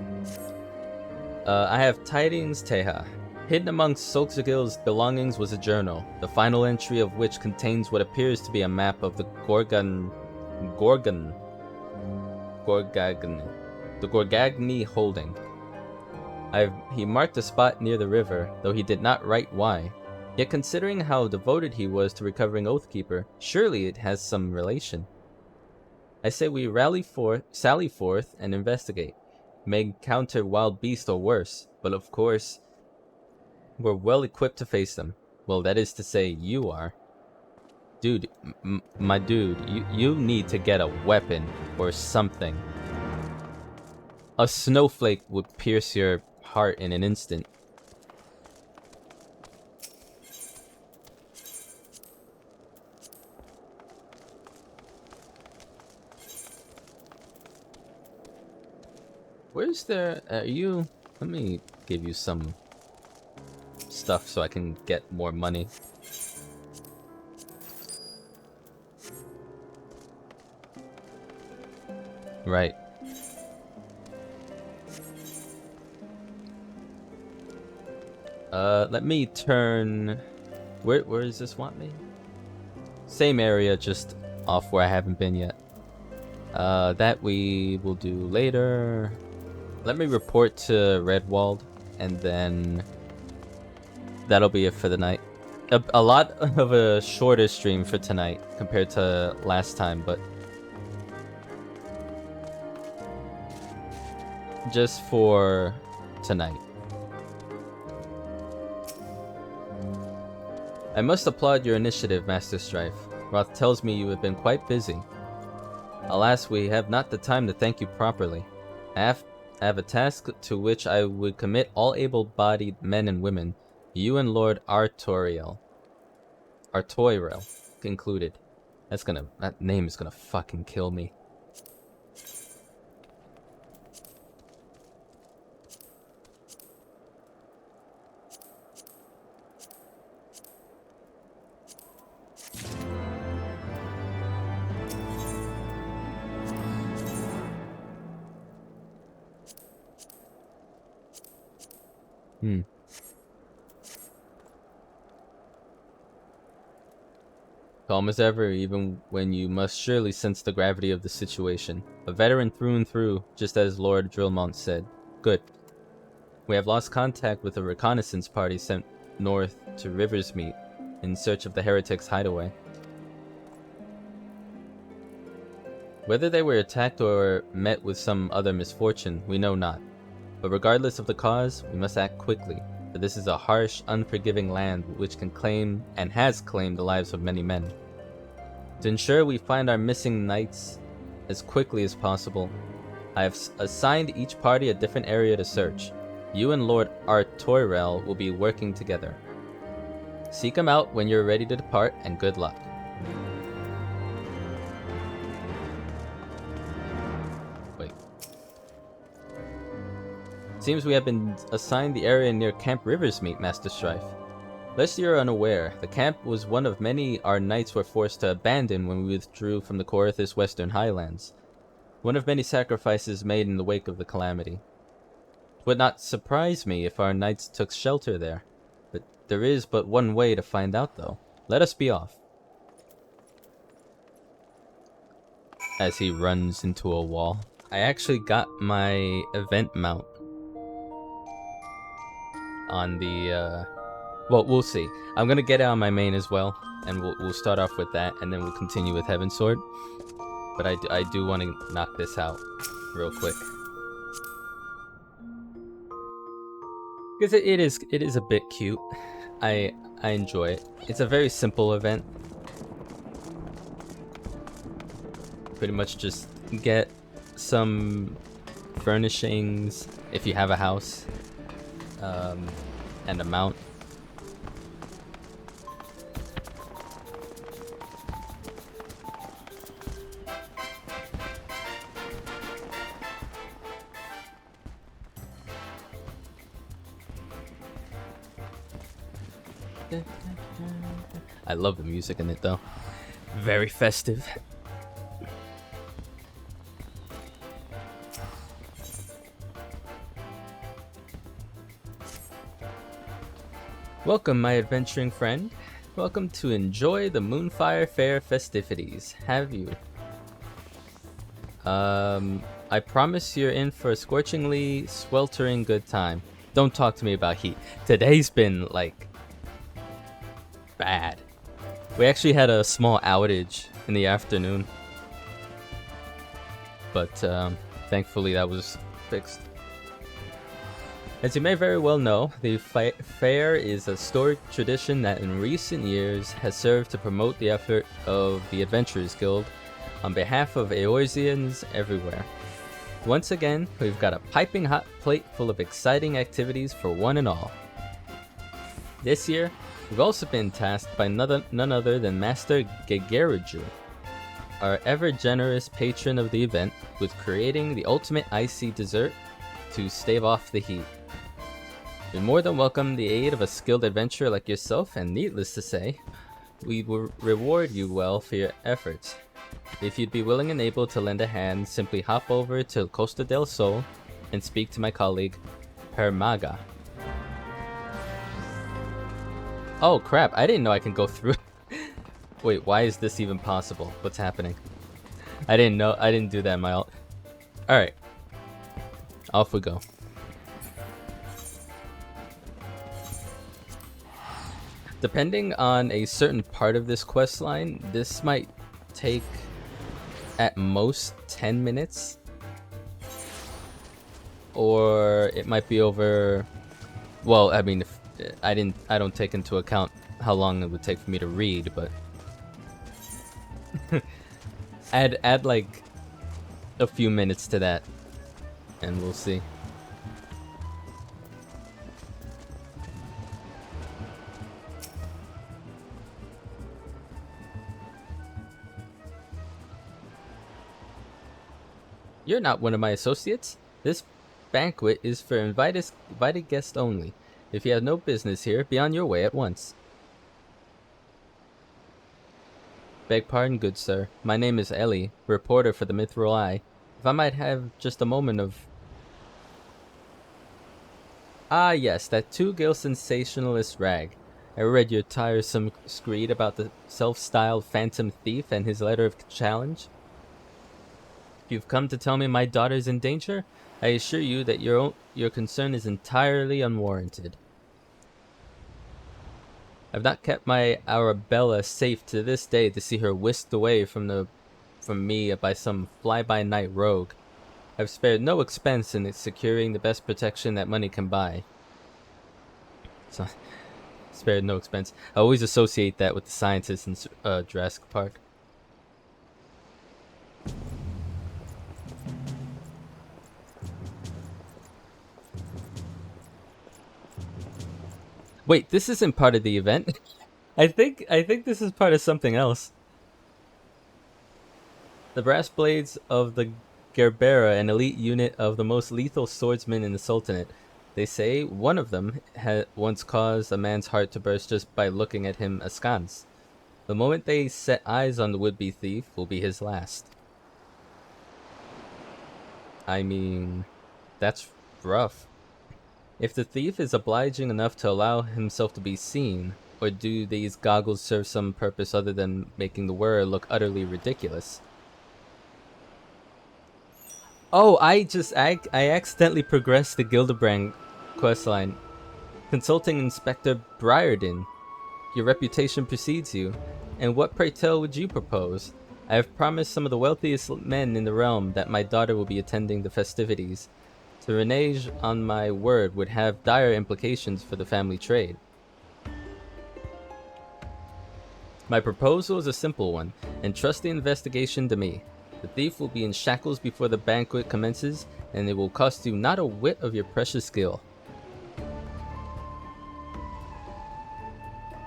I have Tidings Teha. Hidden amongst Solzagil's belongings was a journal, the final entry of which contains what appears to be a map of the Gorgagni holding. He marked a spot near the river, though he did not write why. Yet considering how devoted he was to recovering Oathkeeper, surely it has some relation. I say we sally forth and investigate. May encounter wild beast or worse, but of course, we're well equipped to face them. Well, that is to say, you are. Dude, my dude, you need to get a weapon or something. A snowflake would pierce your heart in an instant. Where's there... you... Let me give you some stuff so I can get more money. Right. Let me turn... Where does this want me? Same area, just off where I haven't been yet. That we will do later. Let me report to Redwald, and then that'll be it for the night. A lot of a shorter stream for tonight compared to last time, but just for tonight. I must applaud your initiative, Master Strife. Roth tells me you have been quite busy. Alas, we have not the time to thank you properly. I have a task to which I would commit all able-bodied men and women, you and Lord Artoriel included. That name is gonna fucking kill me. Calm as ever, even when you must surely sense the gravity of the situation. A veteran through and through, just as Lord Drillmont said. Good. We have lost contact with a reconnaissance party sent north to Riversmeet in search of the heretics' hideaway. Whether they were attacked or met with some other misfortune, we know not. But regardless of the cause, we must act quickly, for this is a harsh, unforgiving land which can claim, and has claimed, the lives of many men. To ensure we find our missing knights as quickly as possible, I have assigned each party a different area to search. You and Lord Artoriel will be working together. Seek him out when you're ready to depart, and good luck. Seems we have been assigned the area near Camp Riversmeet, Master Strife. Lest you are unaware, the camp was one of many our knights were forced to abandon when we withdrew from the Corythus Western Highlands. One of many sacrifices made in the wake of the calamity. It would not surprise me if our knights took shelter there. But there is but one way to find out, though. Let us be off. As he runs into a wall. I actually got my event mount on the, well, we'll see. I'm gonna get it on my main as well, and we'll start off with that, and then we'll continue with Heavensward. But I do want to knock this out real quick. Because it is a bit cute. I enjoy it. It's a very simple event. Pretty much just get some furnishings if you have a house, and a mount. I love the music in it though. Very festive. Welcome, my adventuring friend. Welcome to enjoy the Moonfire Fair festivities. Have you? I promise you're in for a scorchingly sweltering good time. Don't talk to me about heat. Today's been, like, bad. We actually had a small outage in the afternoon. But, thankfully that was fixed. As you may very well know, the fair is a storied tradition that in recent years has served to promote the effort of the Adventurers Guild on behalf of Eorzeans everywhere. Once again, we've got a piping hot plate full of exciting activities for one and all. This year, we've also been tasked by none other than Master Gegeriju, our ever-generous patron of the event, with creating the ultimate icy dessert to stave off the heat. You're more than welcome the aid of a skilled adventurer like yourself, and needless to say, we will reward you well for your efforts. If you'd be willing and able to lend a hand, simply hop over to Costa del Sol and speak to my colleague, Hermaga. Oh crap, I didn't know I can go through. Wait, why is this even possible? What's happening? I didn't know, I didn't do that in my alt. Alright. Off we go. Depending on a certain part of this quest line, this might take at most 10 minutes. Or it might be over, well, I mean, if I don't take into account how long it would take for me to read, but add like a few minutes to that and we'll see. You're not one of my associates. This banquet is for invited guests only. If you have no business here, be on your way at once. Beg pardon, good sir. My name is Ellie, reporter for the Mithril Eye. If I might have just a moment of... Ah yes, that two-gill sensationalist rag. I read your tiresome screed about the self-styled phantom thief and his letter of challenge. If you've come to tell me my daughter's in danger, I assure you that your concern is entirely unwarranted. I've not kept my Arabella safe to this day to see her whisked away from me by some fly-by-night rogue. I've spared no expense in securing the best protection that money can buy. So, spared no expense. I always associate that with the scientists in Jurassic Park. Wait, this isn't part of the event. I think this is part of something else. The brass blades of the Gerbera, an elite unit of the most lethal swordsmen in the Sultanate. They say one of them had once caused a man's heart to burst just by looking at him askance. The moment they set eyes on the would-be thief will be his last. I mean, that's rough. If the thief is obliging enough to allow himself to be seen, or do these goggles serve some purpose other than making the wearer look utterly ridiculous? Oh, I accidentally progressed the Gildebrand questline. Consulting Inspector Briarden. Your reputation precedes you, and what, pray tell, would you propose? I have promised some of the wealthiest men in the realm that my daughter will be attending the festivities. To renege on my word would have dire implications for the family trade. My proposal is a simple one, and trust the investigation to me. The thief will be in shackles before the banquet commences, and it will cost you not a whit of your precious skill.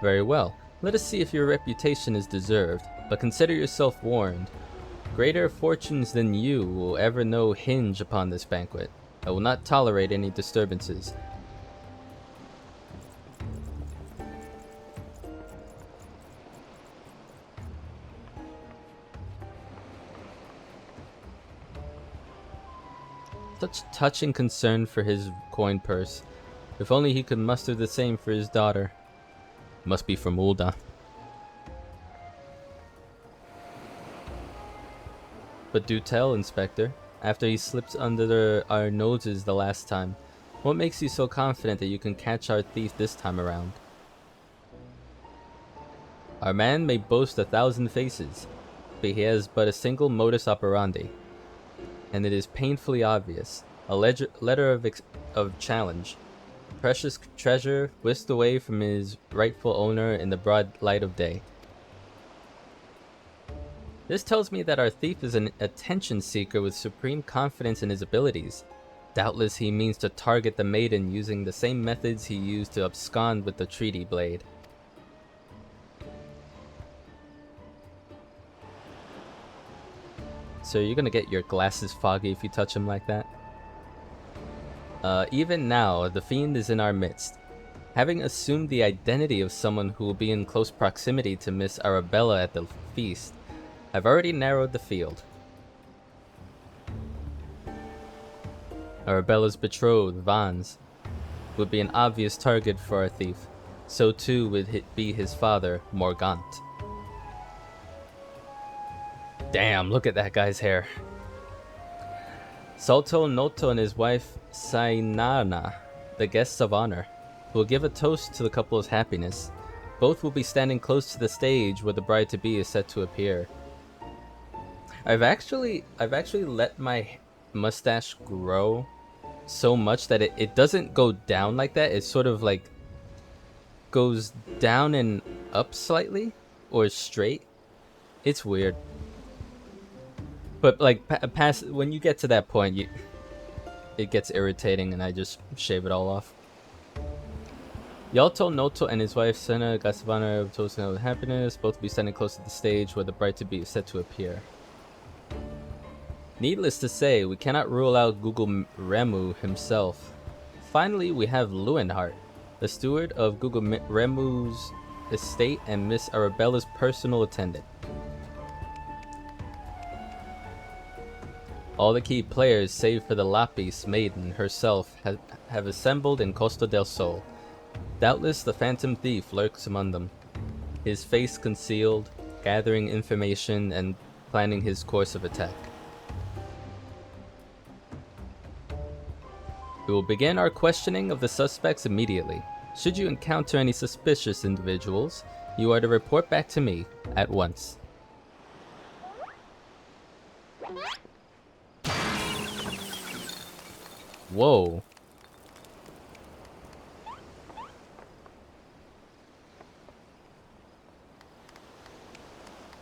Very well. Let us see if your reputation is deserved, but consider yourself warned. Greater fortunes than you will ever know hinge upon this banquet. I will not tolerate any disturbances. Such touching concern for his coin purse. If only he could muster the same for his daughter. Must be from Ul'dah. But do tell, Inspector, after he slipped under our noses the last time, what makes you so confident that you can catch our thief this time around? Our man may boast 1,000 faces, but he has but a single modus operandi, and it is painfully obvious. A letter of challenge. Precious treasure whisked away from his rightful owner in the broad light of day. This tells me that our thief is an attention seeker with supreme confidence in his abilities. Doubtless he means to target the maiden using the same methods he used to abscond with the treaty blade. So you're gonna get your glasses foggy if you touch him like that? Even now, the fiend is in our midst. Having assumed the identity of someone who will be in close proximity to Miss Arabella at the feast, I've already narrowed the field. Arabella's betrothed, Vans, would be an obvious target for our thief. So too would be his father, Morgant. Damn, look at that guy's hair. Salto Noto and his wife, Sainana, the guests of honor, will give a toast to the couple's happiness. Both will be standing close to the stage where the bride-to-be is set to appear. I've actually let my mustache grow so much that it doesn't go down like that. It sort of like goes down and up slightly, or straight. It's weird. But like past when you get to that point, it gets irritating, and I just shave it all off. Yalto Noto and his wife Sena Gasavana of toasting with happiness. Both will be standing close to the stage where the bride-to-be is set to appear. Needless to say, we cannot rule out Google Remu himself. Finally, we have Lewinhart, the steward of Google Remu's estate and Miss Arabella's personal attendant. All the key players, save for the Lapis maiden herself, have assembled in Costa del Sol. Doubtless the phantom thief lurks among them, his face concealed, gathering information and planning his course of attack. We will begin our questioning of the suspects immediately. Should you encounter any suspicious individuals, you are to report back to me at once. Whoa.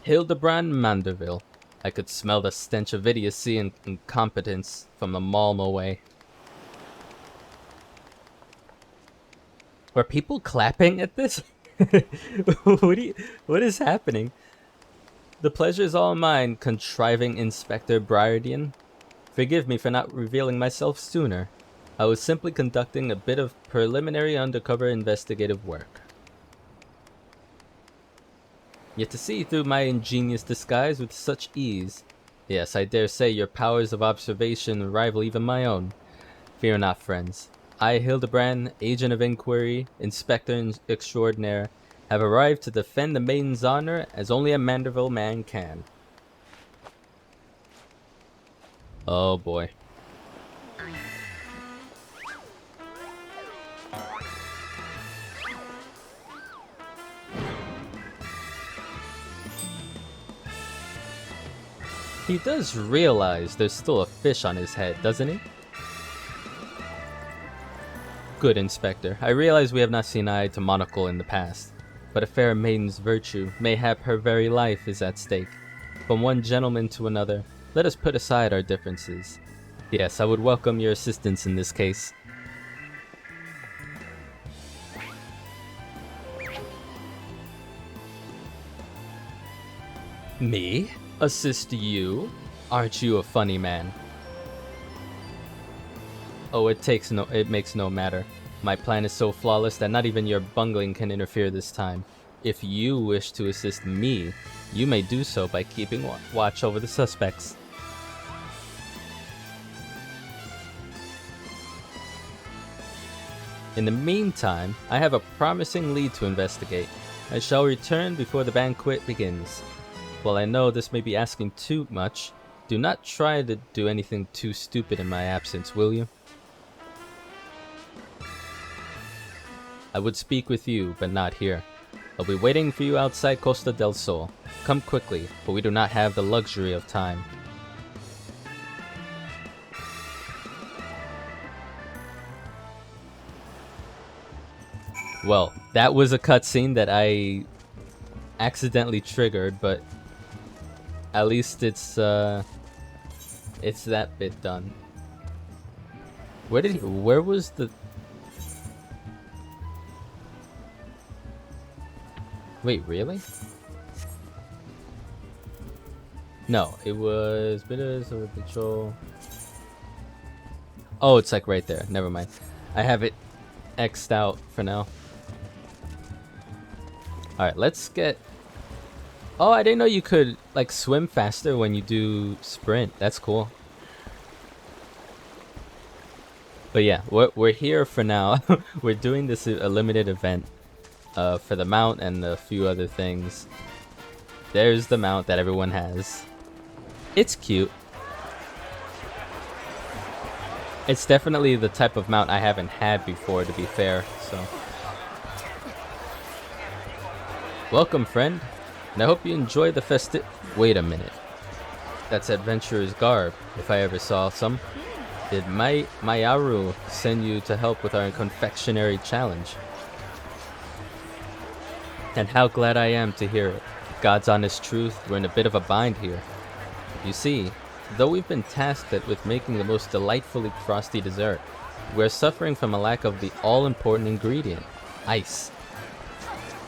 Hildebrand Manderville. I could smell the stench of idiocy and incompetence from the Malm away. Were people clapping at this? What is happening? The pleasure is all mine, contriving Inspector Briardian. Forgive me for not revealing myself sooner. I was simply conducting a bit of preliminary undercover investigative work. Yet to see through my ingenious disguise with such ease. Yes, I dare say your powers of observation rival even my own. Fear not, friends. I, Hildebrand, Agent of Inquiry, Inspector Extraordinaire, have arrived to defend the maiden's honor as only a Manderville man can. Oh boy. He does realize there's still a fish on his head, doesn't he? Good, Inspector. I realize we have not seen eye to monocle in the past, but a fair maiden's virtue, mayhap her very life, is at stake. From one gentleman to another, let us put aside our differences. Yes, I would welcome your assistance in this case. Me? Assist you? Aren't you a funny man? Oh, it makes no matter. My plan is so flawless that not even your bungling can interfere this time. If you wish to assist me, you may do so by keeping watch over the suspects. In the meantime, I have a promising lead to investigate. I shall return before the banquet begins. While I know this may be asking too much, do not try to do anything too stupid in my absence, will you? I would speak with you, but not here. I'll be waiting for you outside Costa del Sol. Come quickly, for we do not have the luxury of time. Well, that was a cutscene that I accidentally triggered, but at least it's that bit done. Where was the... Wait, really? No, it was bidders of patrol. Oh, it's like right there. Never mind. I have it X'd out for now. Alright, let's get... Oh, I didn't know you could like swim faster when you do sprint. That's cool. But yeah, we're here for now. We're doing this a limited event for the mount and a few other things. There's the mount that everyone has. It's cute. It's definitely the type of mount I haven't had before, to be fair, so. Welcome, friend, and I hope you enjoy the Wait a minute. That's adventurer's garb, if I ever saw some. Did Mayaru send you to help with our confectionery challenge? And how glad I am to hear it. God's honest truth, we're in a bit of a bind here. You see, though we've been tasked with making the most delightfully frosty dessert, we're suffering from a lack of the all-important ingredient, ice.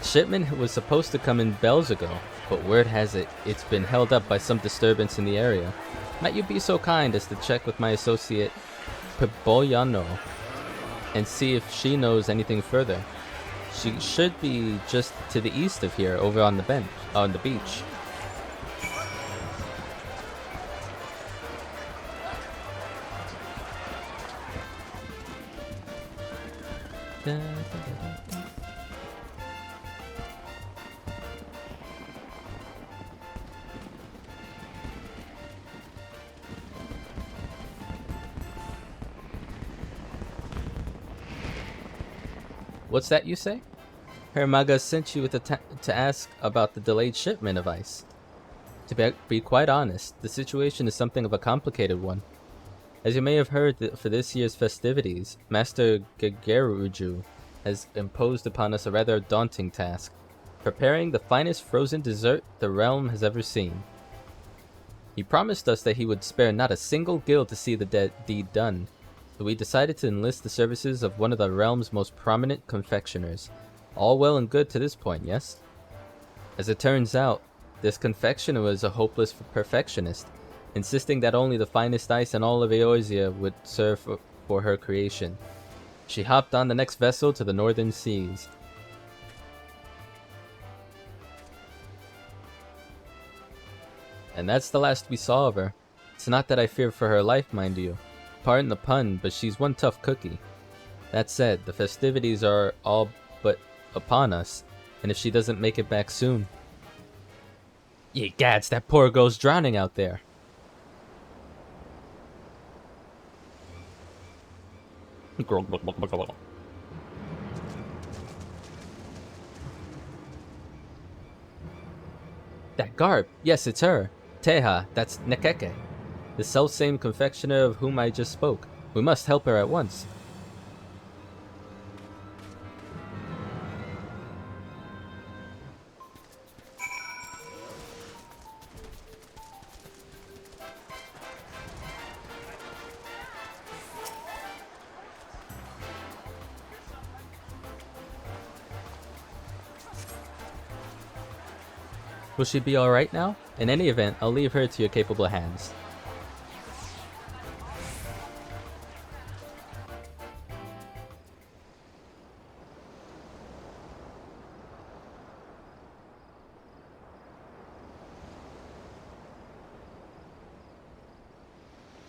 Shipment was supposed to come in bells ago, but word has it, it's been held up by some disturbance in the area. Might you be so kind as to check with my associate Piboyano and see if she knows anything further? She should be just to the east of here, over on the beach. What's that you say? Hermaga sent you to ask about the delayed shipment of ice. To be quite honest, the situation is something of a complicated one. As you may have heard, for this year's festivities, Master Gegeruju has imposed upon us a rather daunting task, preparing the finest frozen dessert the realm has ever seen. He promised us that he would spare not a single guild to see the deed done, so we decided to enlist the services of one of the realm's most prominent confectioners. All well and good to this point, yes? As it turns out, this confectioner was a hopeless perfectionist, insisting that only the finest ice in all of Eorzea would serve for her creation. She hopped on the next vessel to the northern seas. And that's the last we saw of her. It's not that I fear for her life, mind you. Pardon the pun, but she's one tough cookie. That said, the festivities are all but upon us, and if she doesn't make it back soon... Ye gads, that poor girl's drowning out there. That garb, yes, it's her. Teha, that's Nekeke, the self-same confectioner of whom I just spoke. We must help her at once. Will she be alright now? In any event, I'll leave her to your capable hands.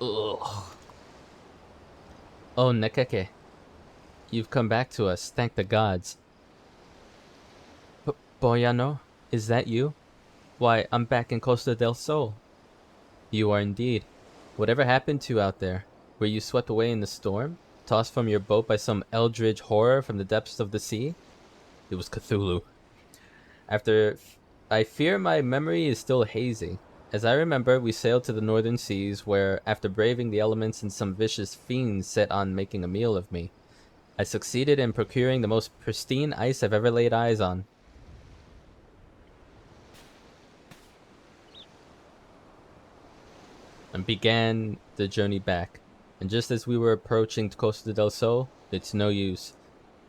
Ugh. Oh, Nekeke. You've come back to us, thank the gods. Boyano, is that you? Why, I'm back in Costa del Sol. You are indeed. Whatever happened to you out there? Were you swept away in the storm? Tossed from your boat by some eldritch horror from the depths of the sea? It was Cthulhu. I fear my memory is still hazy. As I remember, we sailed to the northern seas where, after braving the elements and some vicious fiends set on making a meal of me, I succeeded in procuring the most pristine ice I've ever laid eyes on. And began the journey back. And just as we were approaching Costa del Sol, it's no use.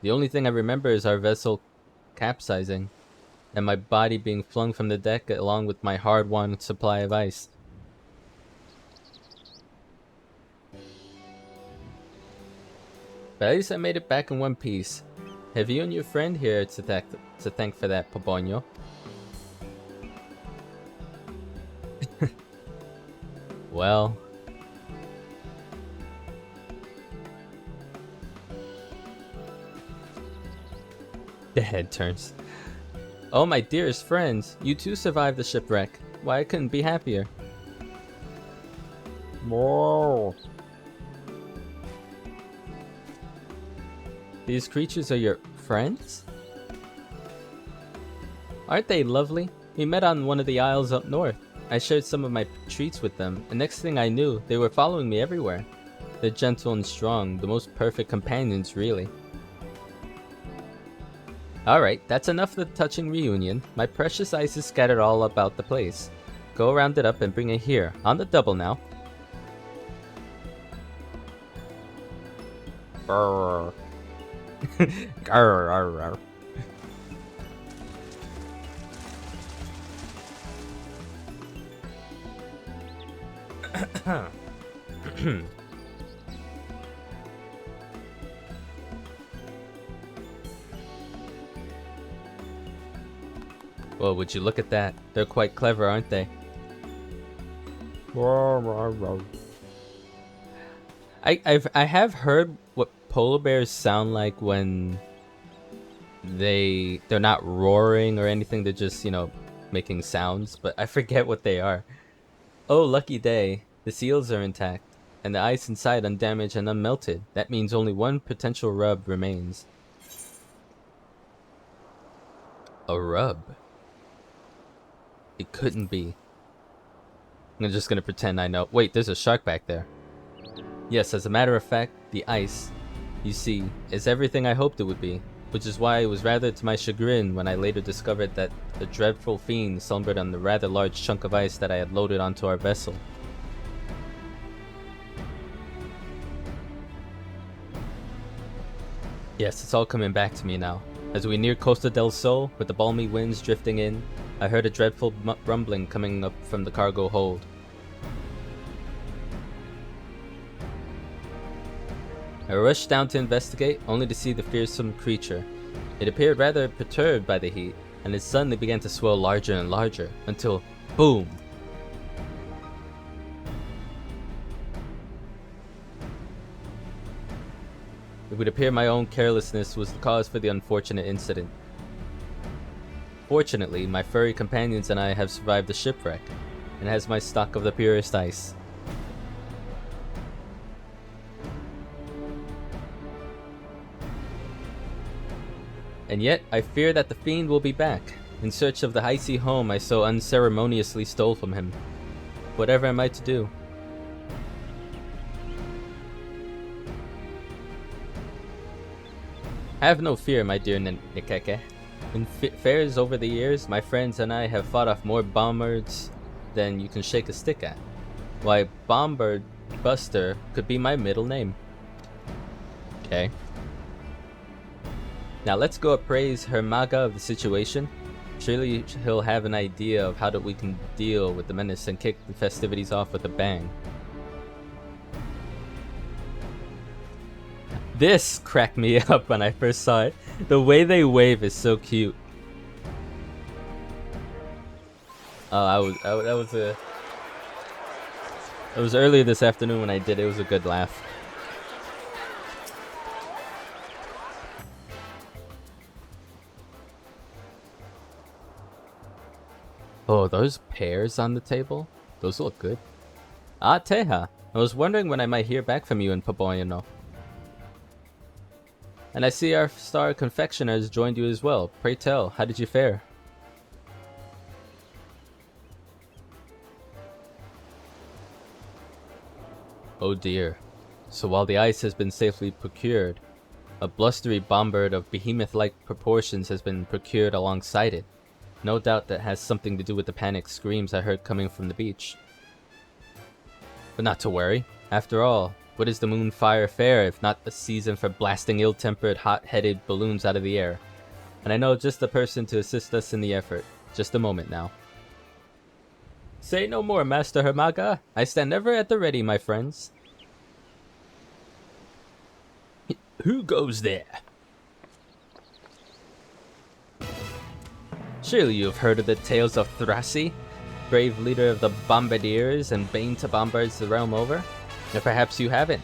The only thing I remember is our vessel capsizing, and my body being flung from the deck along with my hard-won supply of ice. But at least I made it back in one piece. Have you and your friend here to thank for that, Pobonyo? Well... The head turns. Oh, my dearest friends, you too survived the shipwreck. Why, I couldn't be happier. More. These creatures are your friends? Aren't they lovely? We met on one of the isles up north. I shared some of my treats with them, and next thing I knew, they were following me everywhere. They're gentle and strong, the most perfect companions, really. Alright, that's enough of the touching reunion. My precious ice is scattered all about the place. Go round it up and bring it here, on the double now. Grrr. Grrr. Well, would you look at that? They're quite clever, aren't they? I have heard what polar bears sound like when they're not roaring or anything. They're just, you know, making sounds, but I forget what they are. Oh, lucky day. The seals are intact, and the ice inside undamaged and unmelted. That means only one potential rub remains. A rub? It couldn't be. I'm just gonna pretend I know. Wait, there's a shark back there. Yes, as a matter of fact, the ice, you see, is everything I hoped it would be. Which is why it was rather to my chagrin when I later discovered that the dreadful fiend slumbered on the rather large chunk of ice that I had loaded onto our vessel. Yes, it's all coming back to me now. As we neared Costa del Sol, with the balmy winds drifting in, I heard a dreadful rumbling coming up from the cargo hold. I rushed down to investigate, only to see the fearsome creature. It appeared rather perturbed by the heat, and it suddenly began to swell larger and larger, until boom! It would appear my own carelessness was the cause for the unfortunate incident. Fortunately, my furry companions and I have survived the shipwreck, and has my stock of the purest ice. And yet, I fear that the fiend will be back, in search of the icy home I so unceremoniously stole from him. Whatever am I to do? Have no fear, my dear Nikeke. In fairs over the years, my friends and I have fought off more bombards than you can shake a stick at. Why, Bombard Buster could be my middle name. Okay. Now let's go appraise Hermaga of the situation. Surely he'll have an idea of how we can deal with the menace and kick the festivities off with a bang. This cracked me up when I first saw it. The way they wave is so cute. Oh, that was earlier this afternoon when I did it. It was a good laugh. Oh, those pears on the table? Those look good. Ah, Teja. I was wondering when I might hear back from you in Paboyano. And I see our star confectioner has joined you as well. Pray tell, how did you fare? Oh dear. So while the ice has been safely procured, a blustery bombard of behemoth-like proportions has been procured alongside it. No doubt that has something to do with the panicked screams I heard coming from the beach. But not to worry. After all, what is the Moonfire Fair if not the season for blasting ill-tempered, hot-headed balloons out of the air? And I know just the person to assist us in the effort. Just a moment now. Say no more, Master Hermaga. I stand ever at the ready, my friends. Who goes there? Surely you have heard of the tales of Thrassi, brave leader of the Bombardiers and bane to bombards the realm over? Or perhaps you haven't.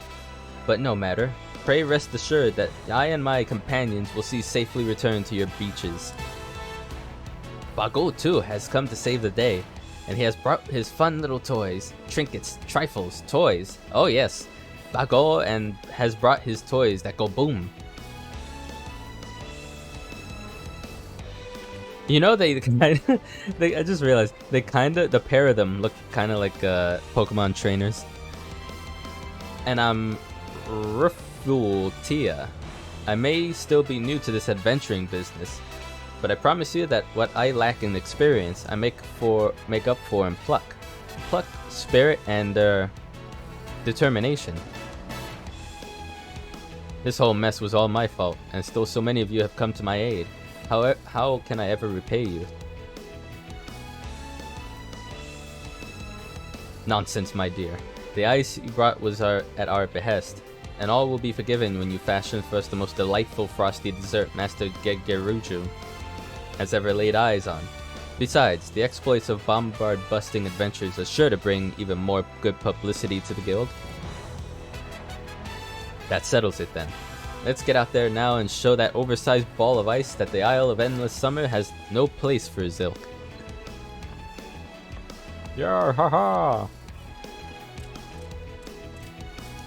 But no matter. Pray rest assured that I and my companions will see safely return to your beaches. Bago too has come to save the day, and he has brought his fun little toys, trinkets, trifles, toys. Oh yes, Bago and has brought his toys that go boom. You know, I just realized the pair of them look kind of like Pokemon trainers. And I'm Tia. I may still be new to this adventuring business, but I promise you that what I lack in experience, I make up for in pluck, spirit, and determination. This whole mess was all my fault, and still so many of you have come to my aid. How can I ever repay you? Nonsense, my dear. The ice you brought was at our behest, and all will be forgiven when you fashion for us the most delightful frosty dessert Master Gegeruju has ever laid eyes on. Besides, the exploits of bombard-busting adventures are sure to bring even more good publicity to the guild. That settles it then. Let's get out there now and show that oversized ball of ice that the Isle of Endless Summer has no place for Zilk. Yeah, haha!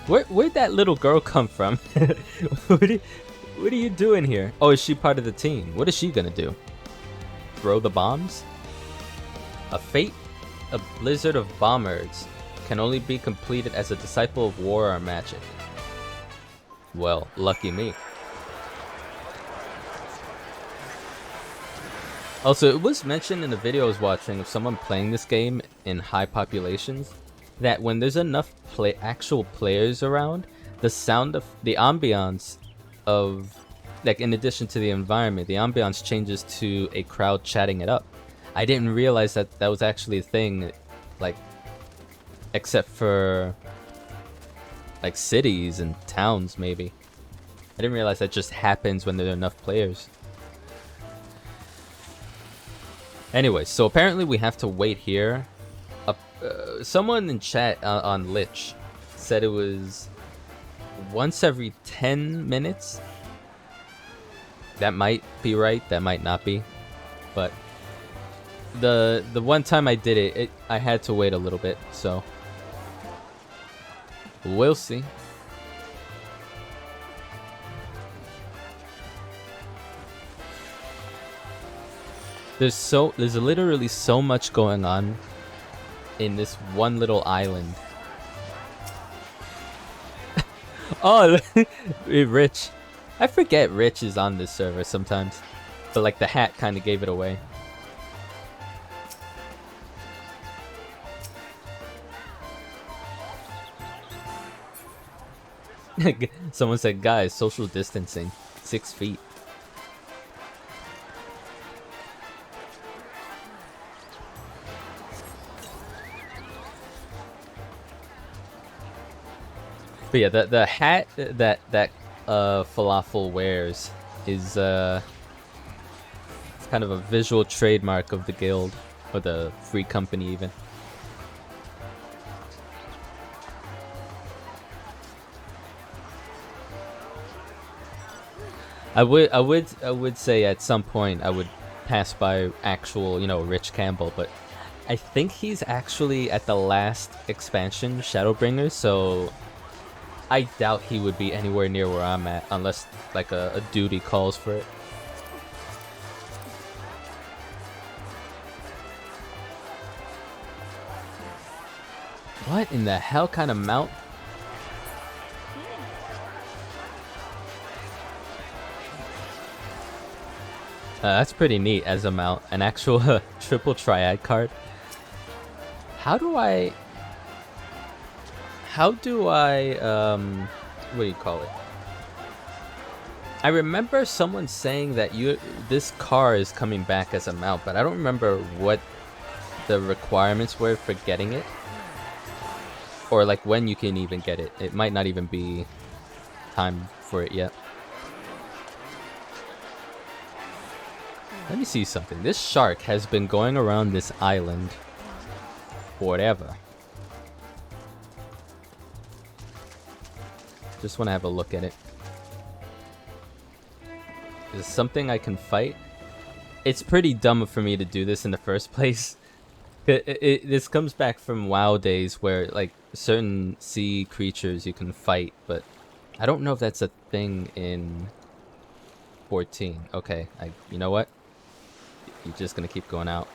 Where'd that little girl come from? What are you doing here? Oh, is she part of the team? What is she gonna do? Throw the bombs? A blizzard of bombers can only be completed as a disciple of war or magic. Well, lucky me. Also, it was mentioned in the video I was watching of someone playing this game in high populations that when there's enough actual players around, the sound of the ambiance of, like, in addition to the environment, the ambiance changes to a crowd chatting it up. I didn't realize that that was actually a thing, like, except for like cities and towns, maybe. I didn't realize that just happens when there are enough players. Anyway, so apparently we have to wait here. Someone in chat on Lich said it was once every 10 minutes. That might be right, that might not be. But the one time I did it, I had to wait a little bit, so we'll see. There's literally so much going on in this one little island. Oh, Rich. I forget Rich is on this server sometimes. But like the hat kind of gave it away. Someone said, guys, social distancing. 6 feet. But yeah, the hat that Falafel wears is it's kind of a visual trademark of the guild, or the free company even. I would say at some point I would pass by actual, Rich Campbell, but I think he's actually at the last expansion, Shadowbringer, so I doubt he would be anywhere near where I'm at, unless like a duty calls for it. What in the hell kind of mount? That's pretty neat as a mount. An actual triple triad card. How do I, what do you call it? I remember someone saying that this car is coming back as a mount, but I don't remember what the requirements were for getting it. Or like when you can even get it. It might not even be time for it yet. Let me see something. This shark has been going around this island forever. Just want to have a look at it. Is something I can fight? It's pretty dumb for me to do this in the first place. This comes back from WoW days where like certain sea creatures you can fight, but I don't know if that's a thing in 14. Okay, you know what? You're just gonna keep going out.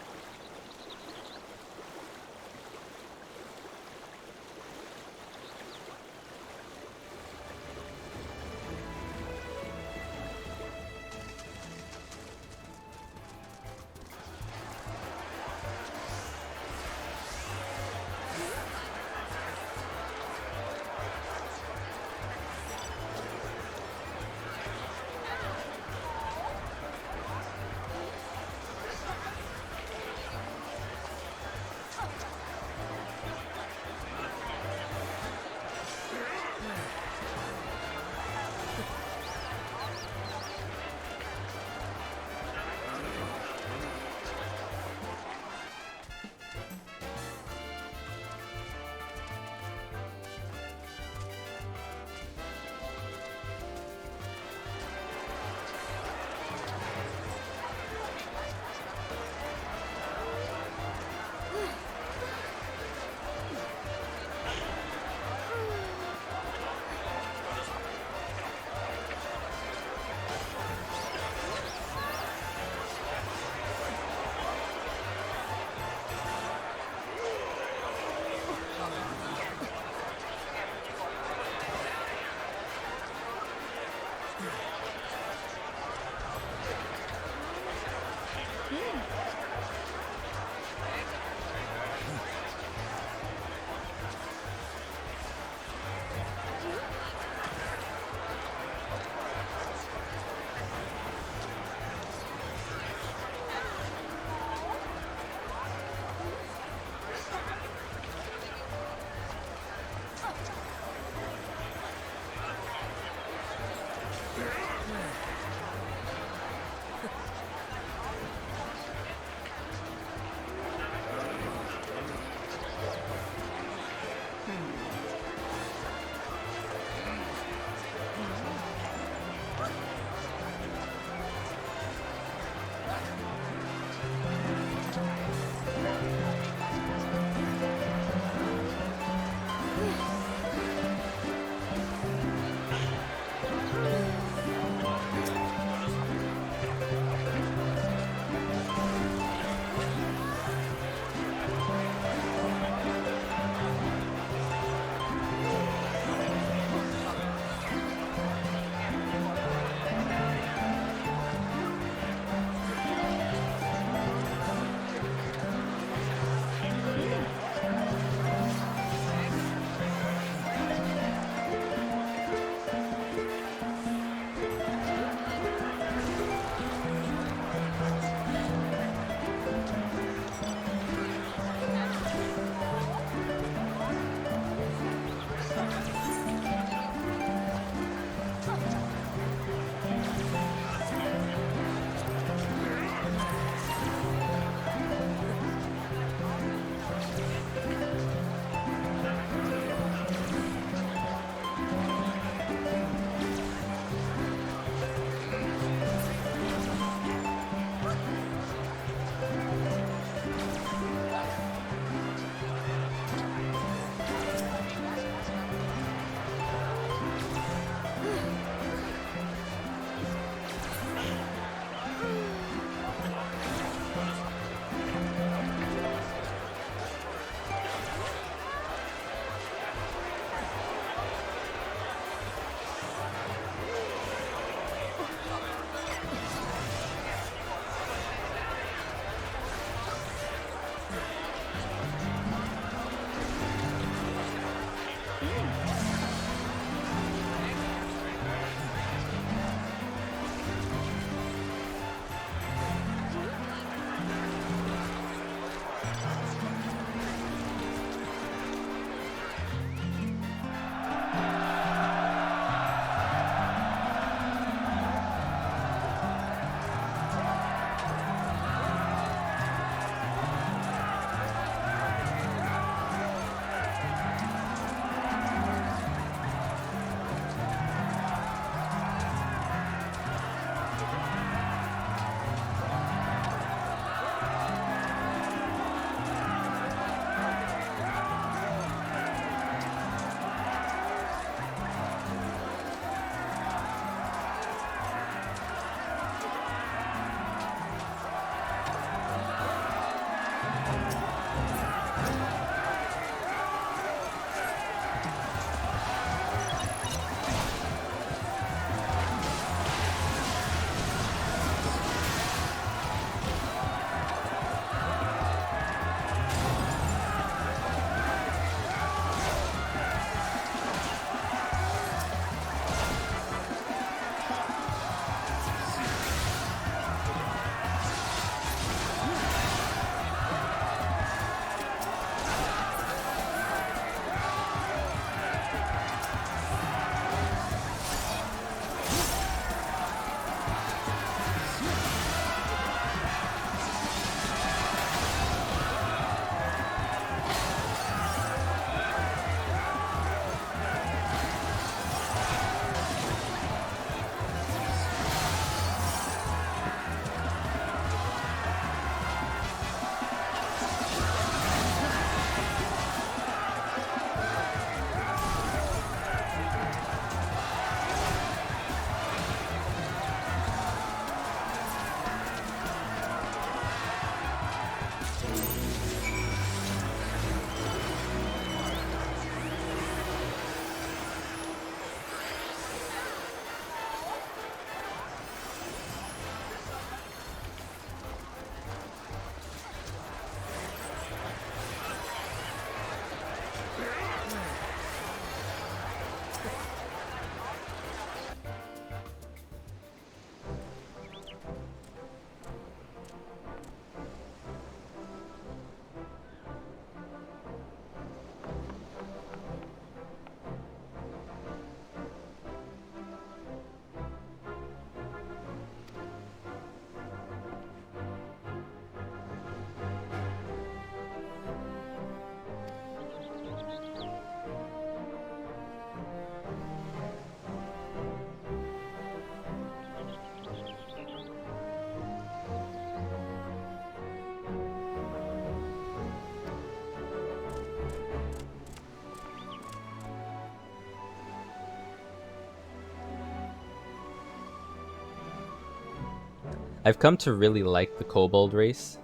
I've come to really like the kobold race.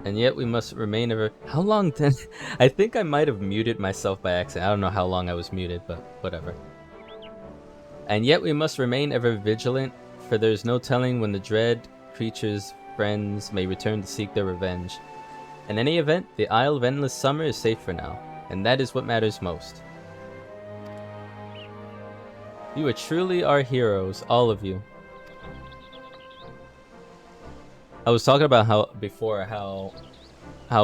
And yet we must remain ever... How long then? I think I might have muted myself by accident. I don't know how long I was muted, but whatever. And yet we must remain ever vigilant, for there's no telling when the dread creature's friends may return to seek their revenge. In any event, the Isle of Endless Summer is safe for now, and that is what matters most. You are truly our heroes, all of you. I was talking about how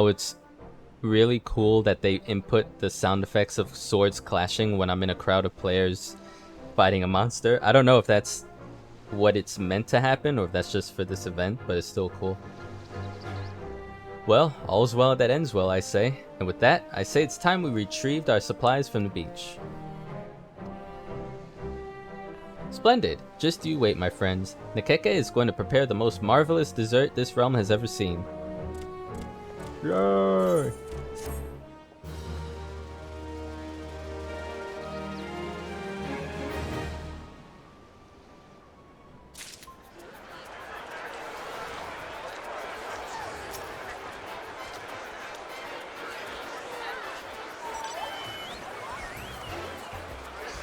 it's really cool that they input the sound effects of swords clashing when I'm in a crowd of players fighting a monster. I don't know if that's what it's meant to happen or if that's just for this event, but it's still cool. Well, all's well that ends well, I say. And with that, I say it's time we retrieved our supplies from the beach. Splendid. Just you wait, my friends. Nekeke is going to prepare the most marvelous dessert this realm has ever seen. Yay!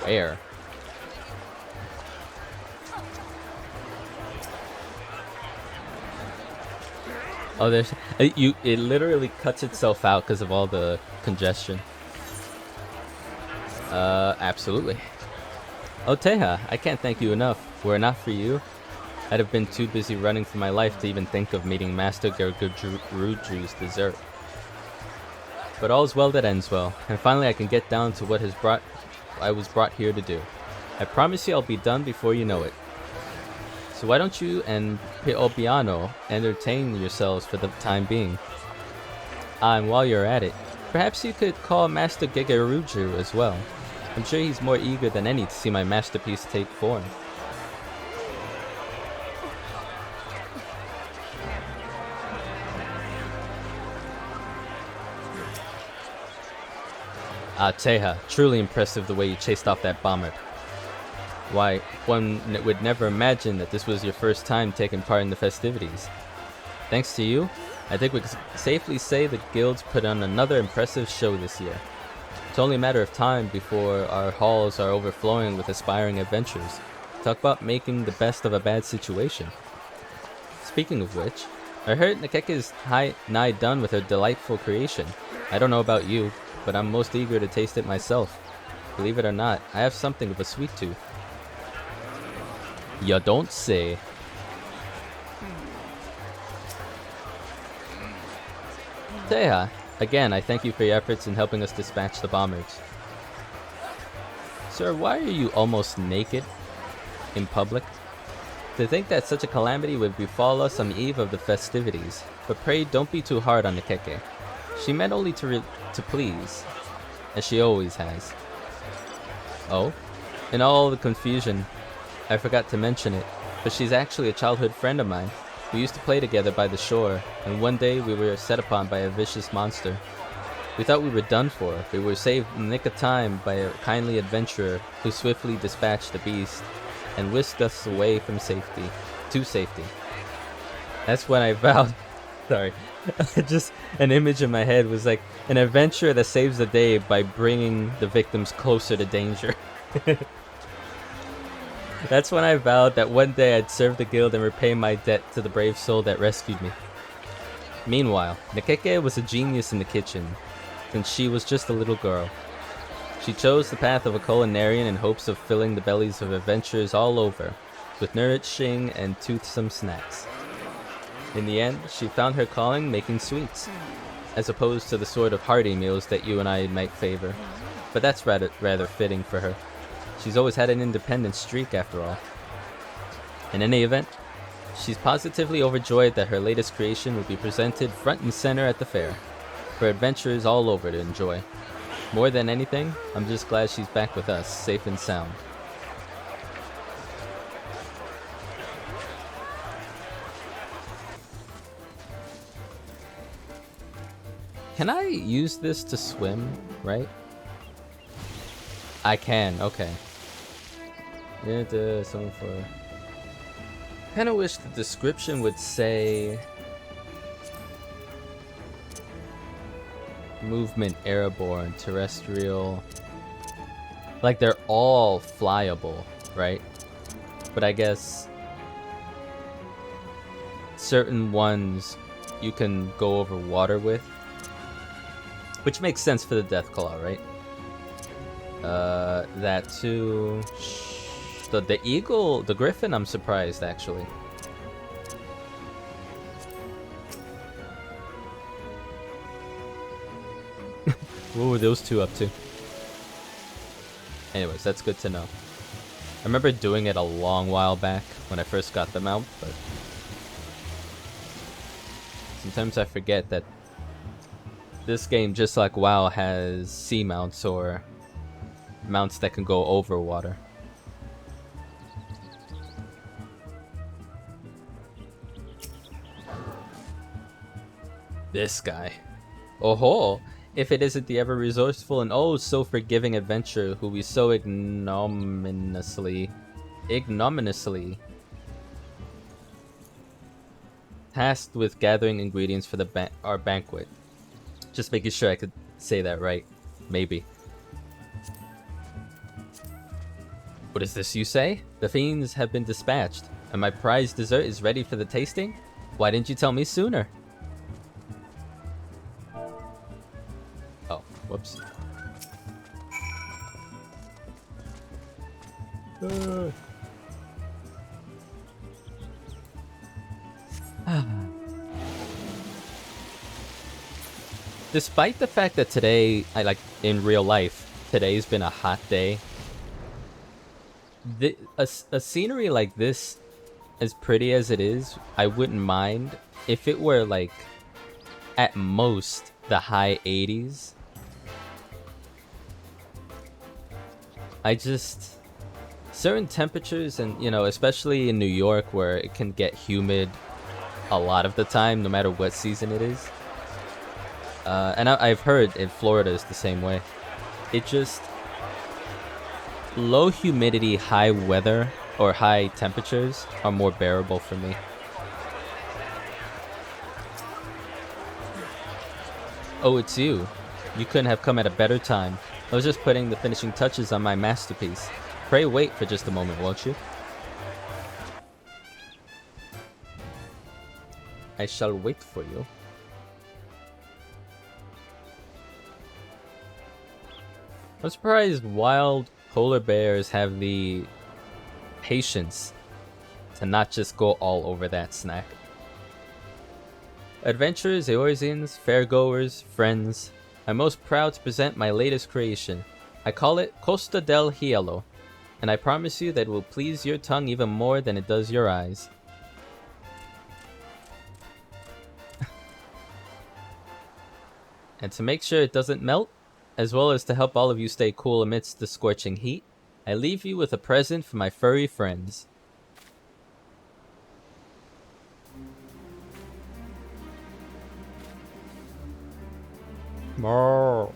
Where? Oh, there's it literally cuts itself out because of all the congestion. Absolutely. Oh, Teha, I can't thank you enough. Were it not for you, I'd have been too busy running for my life to even think of meeting Master Gergudru's dessert. But all's well that ends well, and finally I can get down to what I was brought here to do. I promise you I'll be done before you know it. So why don't you and Piobiano entertain yourselves for the time being? And while you're at it, perhaps you could call Master Gegeruju as well. I'm sure he's more eager than any to see my masterpiece take form. Ah, Teha, truly impressive the way you chased off that bomber. Why, one would never imagine that this was your first time taking part in the festivities. Thanks to you, I think we can safely say the guilds put on another impressive show this year. It's only a matter of time before our halls are overflowing with aspiring adventurers. Talk about making the best of a bad situation. Speaking of which, I heard Nekeke is nigh done with her delightful creation. I don't know about you, but I'm most eager to taste it myself. Believe it or not, I have something of a sweet tooth. You don't say. Teha, again, I thank you for your efforts in helping us dispatch the bombers. Sir, why are you almost naked in public? To think that such a calamity would befall us on the eve of the festivities. But pray don't be too hard on Nekeke. She meant only to please, as she always has. Oh? In all the confusion, I forgot to mention it, but she's actually a childhood friend of mine. We used to play together by the shore, and one day we were set upon by a vicious monster. We thought we were done for, but we were saved in the nick of time by a kindly adventurer who swiftly dispatched the beast and whisked us away from safety. To safety. That's when I vowed... Sorry. Just an image in my head was like an adventurer that saves the day by bringing the victims closer to danger. That's when I vowed that one day I'd serve the guild and repay my debt to the brave soul that rescued me. Meanwhile, Nekeke was a genius in the kitchen, since she was just a little girl. She chose the path of a culinarian in hopes of filling the bellies of adventurers all over, with nourishing and toothsome snacks. In the end, she found her calling making sweets, as opposed to the sort of hearty meals that you and I might favor. But that's rather fitting for her. She's always had an independent streak after all. In any event, she's positively overjoyed that her latest creation will be presented front and center at the fair, for adventurers all over to enjoy. More than anything, I'm just glad she's back with us, safe and sound. Can I use this to swim, right? I can, okay. Yeah, someone for. Kind of wish the description would say movement airborne, terrestrial. Like they're all flyable, right? But I guess certain ones you can go over water with, which makes sense for the Deathclaw, right? That too. The eagle, the griffin, I'm surprised actually. What were those two up to? Anyways, that's good to know. I remember doing it a long while back when I first got them out, but sometimes I forget that this game, just like WoW, has sea mounts or mounts that can go over water. This guy. Oh ho! If it isn't the ever resourceful and oh so forgiving adventurer who we so ignominiously tasked with gathering ingredients for our banquet. Just making sure I could say that right. Maybe. What is this you say? The fiends have been dispatched, and my prized dessert is ready for the tasting? Why didn't you tell me sooner? Oh, whoops. Despite the fact that today, in real life, today's been a hot day, a scenery like this, as pretty as it is, I wouldn't mind if it were like at most the high 80s. Certain temperatures, and you know, especially in New York where it can get humid a lot of the time no matter what season it is, and I've heard in Florida is the same way. It just low humidity, high weather, or high temperatures are more bearable for me. Oh, it's you. You couldn't have come at a better time. I was just putting the finishing touches on my masterpiece. Pray wait for just a moment, won't you? I shall wait for you. I'm surprised wild polar bears have the patience to not just go all over that snack. Adventurers, Eorzeans, fairgoers, friends, I'm most proud to present my latest creation. I call it Costa del Hielo, and I promise you that it will please your tongue even more than it does your eyes. And to make sure it doesn't melt, as well as to help all of you stay cool amidst the scorching heat, I leave you with a present for my furry friends. More.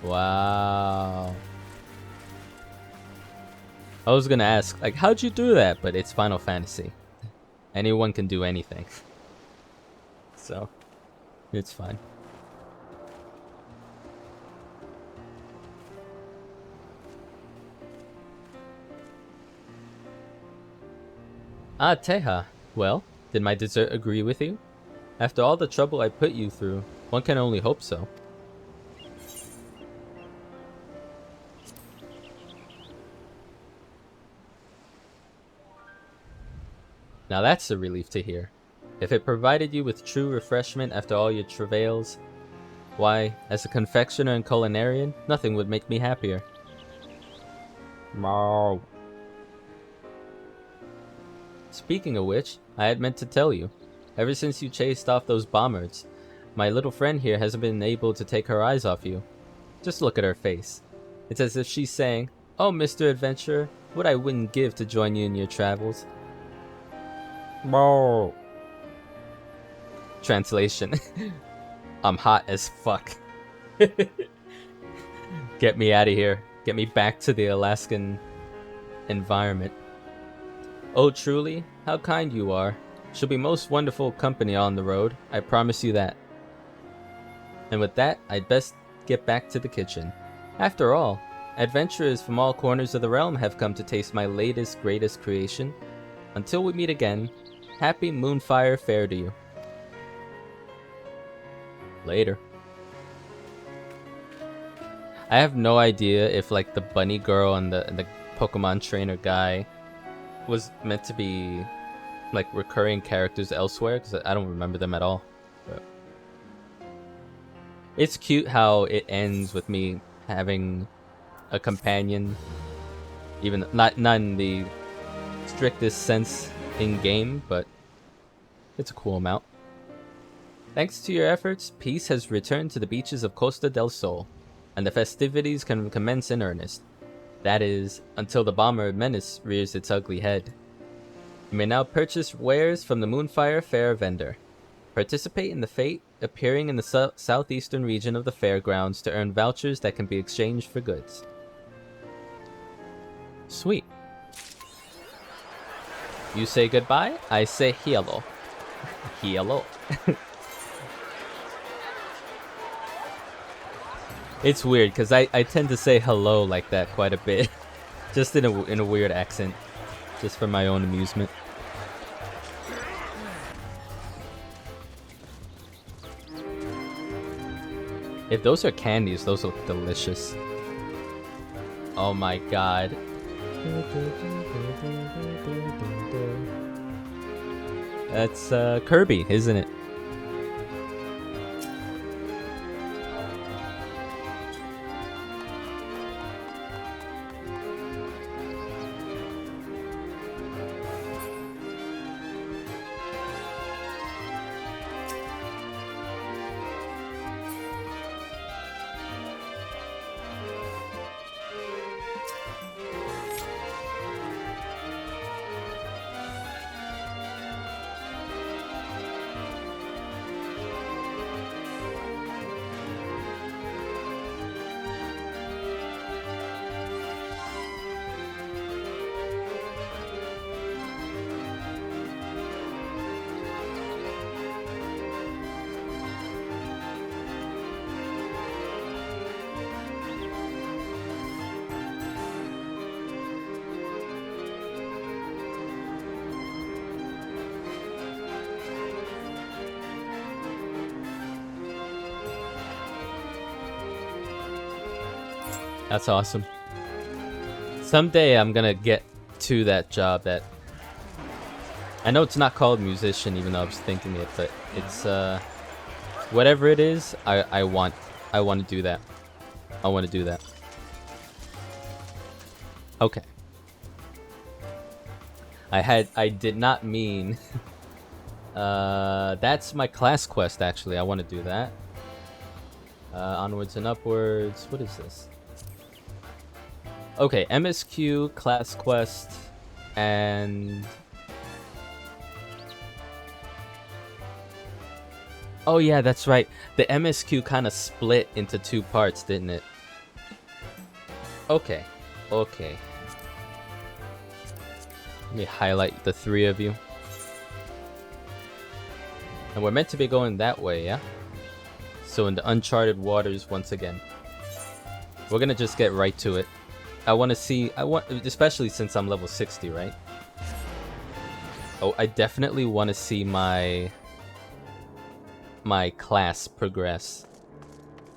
Wow. I was gonna ask, like, how'd you do that? But it's Final Fantasy. Anyone can do anything. So, it's fine. Ah, Teha. Well, did my dessert agree with you? After all the trouble I put you through, one can only hope so. Now that's a relief to hear. If it provided you with true refreshment after all your travails, why, as a confectioner and culinarian, nothing would make me happier. Wow. Speaking of which, I had meant to tell you. Ever since you chased off those bombards, my little friend here hasn't been able to take her eyes off you. Just look at her face. It's as if she's saying, "Oh, Mr. Adventurer, what I wouldn't give to join you in your travels." Translation. I'm hot as fuck. Get me out of here. Get me back to the Alaskan environment. Oh, truly? How kind you are. She'll be most wonderful company on the road. I promise you that. And with that, I'd best get back to the kitchen. After all, adventurers from all corners of the realm have come to taste my latest, greatest creation. Until we meet again, happy Moonfire Fair to you. Later. I have no idea if like the bunny girl and the Pokemon trainer guy was meant to be like recurring characters elsewhere, because I don't remember them at all. But it's cute how it ends with me having a companion, even not in the strictest sense in game, but it's a cool amount. Thanks to your efforts, peace has returned to the beaches of Costa del Sol, and the festivities can commence in earnest. That is, until the bomber menace rears its ugly head. You may now purchase wares from the Moonfire Fair vendor. Participate in the fete, appearing in the southeastern region of the fairgrounds to earn vouchers that can be exchanged for goods. Sweet. You say goodbye, I say hello. Hello. It's weird because I tend to say hello like that quite a bit, just in a weird accent, just for my own amusement. If those are candies, those look delicious. Oh my god. That's Kirby, isn't it? That's awesome. Someday I'm gonna get to that job that... I know it's not called musician, even though I was thinking it, but it's whatever it is, I want to do that. I want to do that. Okay. I did not mean that's my class quest actually. I want to do that. Onwards and upwards. What is this? Okay, MSQ, class quest, and... Oh yeah, that's right. The MSQ kind of split into two parts, didn't it? Okay, okay. Let me highlight the three of you. And we're meant to be going that way, yeah? So in the uncharted waters once again. We're gonna just get right to it. I want to see, especially since I'm level 60, right? Oh, I definitely want to see my class progress.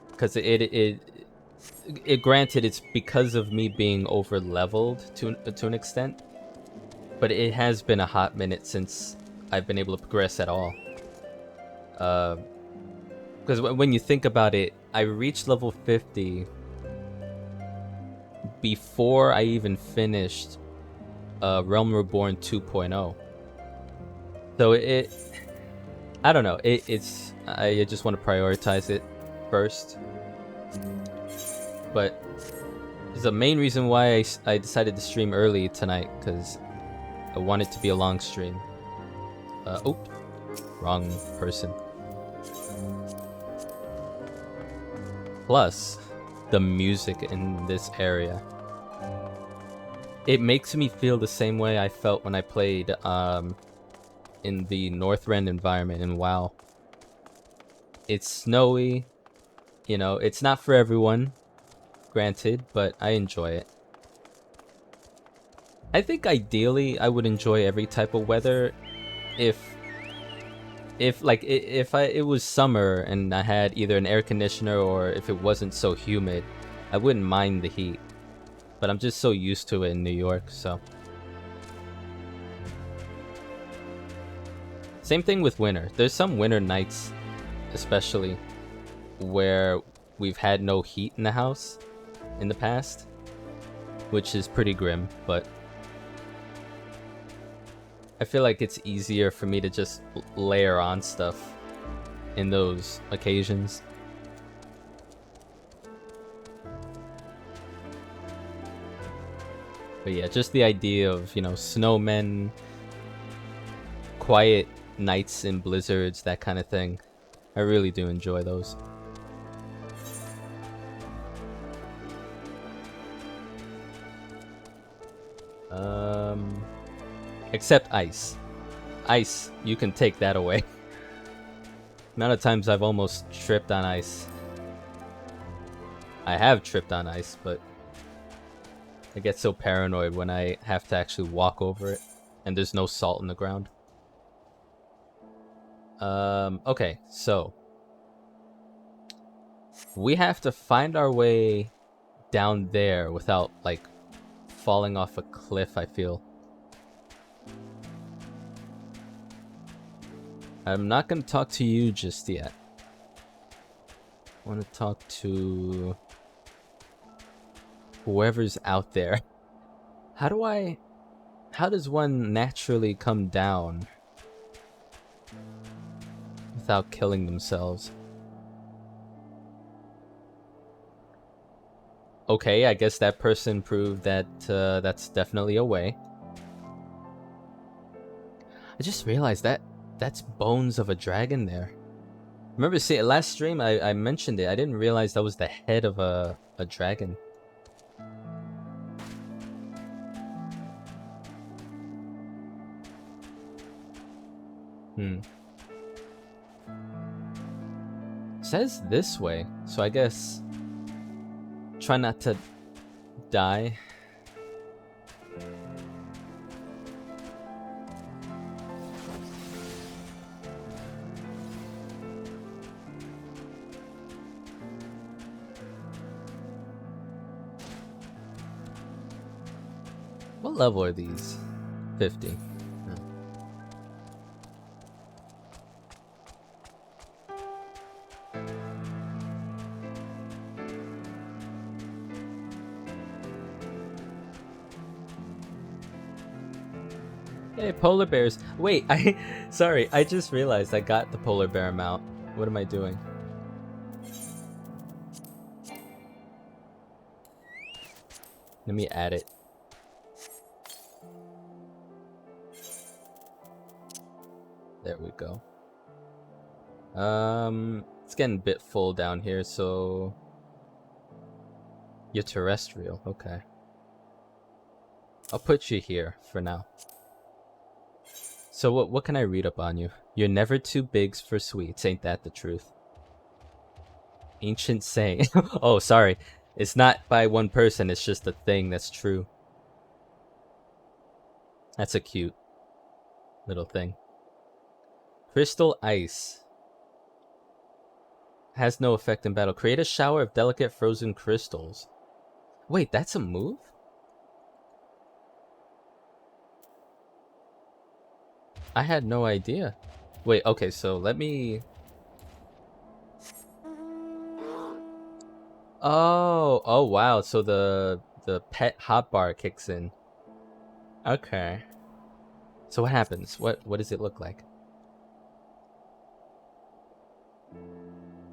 Because it granted, it's because of me being over leveled to an extent. But it has been a hot minute since I've been able to progress at all. Because when you think about it, I reached level 50 before I even finished Realm Reborn 2.0. So I don't know, I just want to prioritize it first. But it's the main reason why I decided to stream early tonight, because I want it to be a long stream. Oh, wrong person. Plus, the music in this area. It makes me feel the same way I felt when I played in the Northrend environment in WoW. It's snowy, you know, it's not for everyone, granted, but I enjoy it. I think ideally I would enjoy every type of weather if it was summer and I had either an air conditioner or if it wasn't so humid, I wouldn't mind the heat. But I'm just so used to it in New York, so. Same thing with winter. There's some winter nights, especially, where we've had no heat in the house in the past, which is pretty grim, but I feel like it's easier for me to just layer on stuff in those occasions. But yeah, just the idea of, you know, snowmen, quiet nights in blizzards, that kind of thing. I really do enjoy those. Except ice. Ice, you can take that away. Amount of times I've almost tripped on ice. I have tripped on ice, but I get so paranoid when I have to actually walk over it and there's no salt in the ground. Okay, so we have to find our way down there without, like, falling off a cliff, I feel. I'm not going to talk to you just yet. I want to talk to whoever's out there. How does one naturally come down without killing themselves? Okay, I guess that person proved that that's definitely a way. I just realized that's bones of a dragon there. Remember, see, last stream I mentioned it. I didn't realize that was the head of a dragon. It says this way, so I guess try not to die. What level are these? 50. Hey, polar bears. Wait, sorry, I just realized I got the polar bear mount. What am I doing? Let me add it. There we go. It's getting a bit full down here, so you're terrestrial, okay. I'll put you here for now. So what can I read up on you? You're never too big for sweets, ain't that the truth? Ancient saying. Oh, sorry. It's not by one person, it's just a thing that's true. That's a cute little thing. Crystal ice. Has no effect in battle. Create a shower of delicate frozen crystals. Wait, that's a move? I had no idea. Wait, okay, so let me... Oh wow, so the pet hotbar kicks in. Okay. So what happens? What does it look like?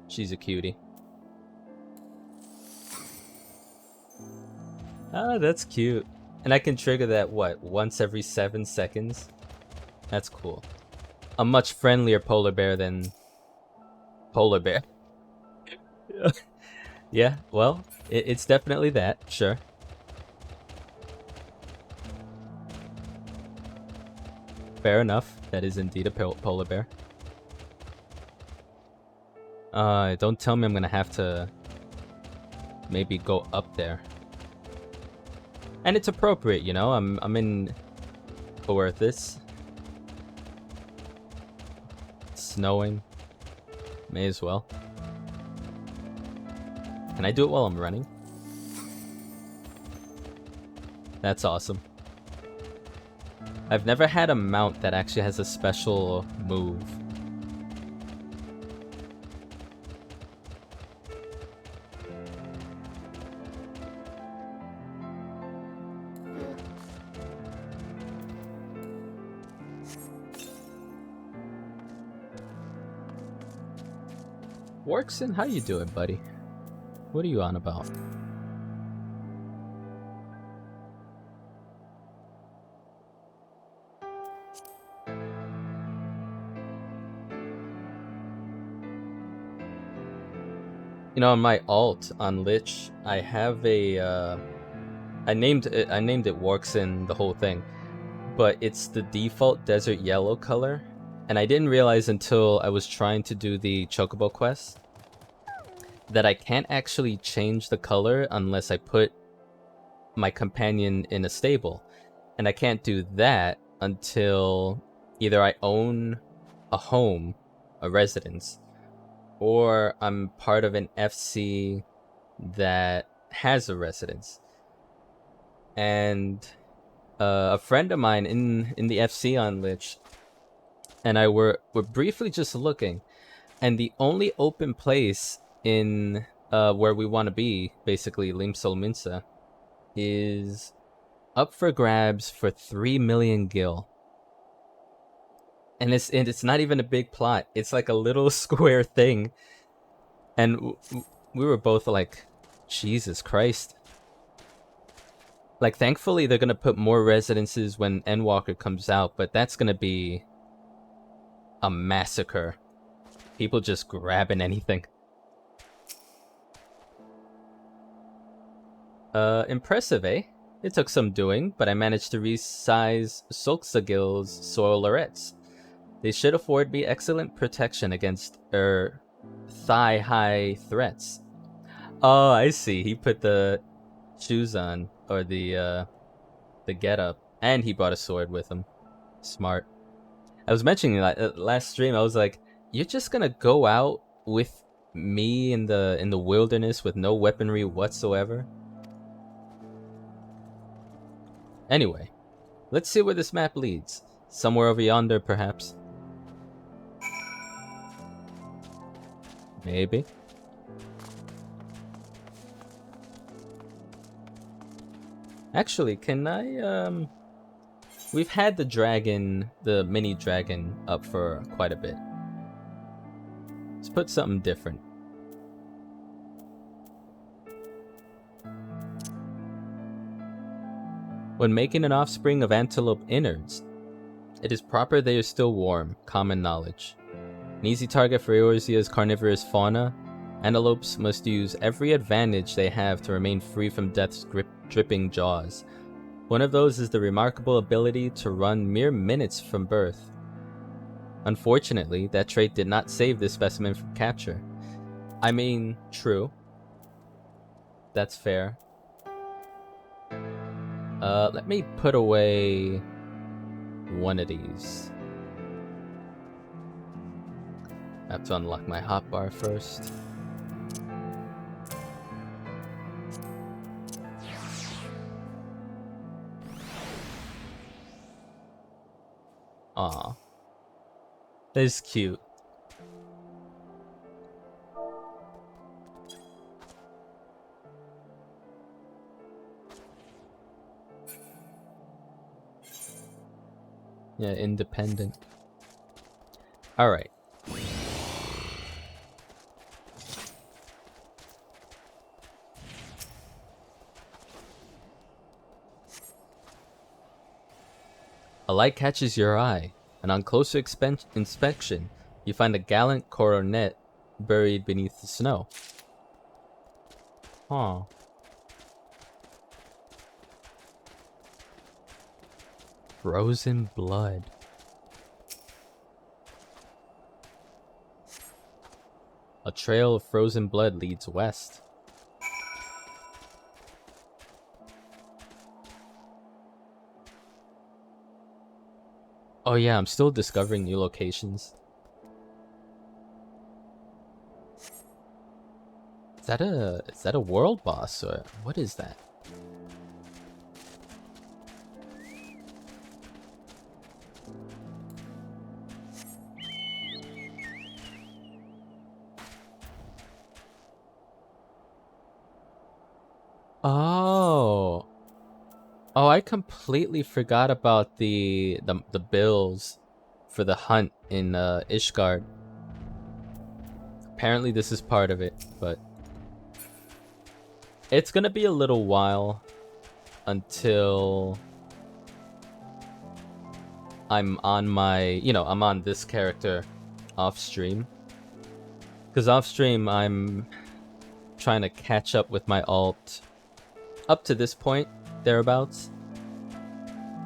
She's a cutie. Ah, that's cute. And I can trigger that, what, once every 7 seconds? That's cool. A much friendlier polar bear than... Polar bear. Yeah, well, it's definitely that, sure. Fair enough. That is indeed a polar bear. Don't tell me I'm gonna have to maybe go up there. And it's appropriate, you know? I'm in Orthus. It's snowing. May as well. Can I do it while I'm running? That's awesome. I've never had a mount that actually has a special move. Workson, how you doing, buddy? What are you on about? You know, on my alt on Lich, I have a I named it Workson, the whole thing, but it's the default desert yellow color, and I didn't realize until I was trying to do the Chocobo quest that I can't actually change the color unless I put my companion in a stable, and I can't do that until either I own a home, a residence, or I'm part of an FC that has a residence. And a friend of mine in the FC on Lich and I were briefly just looking, and the only open place in where we want to be, basically Limsol Minsa, is up for grabs for 3 million gil. And it's not even a big plot. It's like a little square thing. And we were both like, Jesus Christ. Like, thankfully, they're going to put more residences when Endwalker comes out, but that's going to be a massacre. People just grabbing anything. Impressive, eh? It took some doing, but I managed to resize Solxagil's Soilerettes. They should afford me excellent protection against thigh-high threats. Oh, I see. He put the shoes on, or the getup, and he brought a sword with him. Smart. I was mentioning that last stream. I was like, "You're just gonna go out with me in the wilderness with no weaponry whatsoever?" Anyway, let's see where this map leads. Somewhere over yonder, perhaps. Maybe. Actually, can I, we've had the dragon, the mini dragon, up for quite a bit. Let's put something different. When making an offspring of antelope innards, it is proper they are still warm, common knowledge. An easy target for Eorzea's carnivorous fauna, antelopes must use every advantage they have to remain free from death's dripping jaws. One of those is the remarkable ability to run mere minutes from birth. Unfortunately, that trait did not save this specimen from capture. I mean, true. That's fair. Let me put away one of these. I have to unlock my hotbar first. Aw. That is cute. Yeah, independent. Alright. A light catches your eye, and on closer inspection, you find a gallant coronet buried beneath the snow. Huh. Frozen blood. A trail of frozen blood leads west. Oh yeah, I'm still discovering new locations. Is that a world boss or what is that? Oh. Oh, I completely forgot about the bills for the hunt in Ishgard. Apparently this is part of it, but it's gonna be a little while until I'm on my, I'm on this character off stream. Because off stream, I'm trying to catch up with my alt up to this point, thereabouts.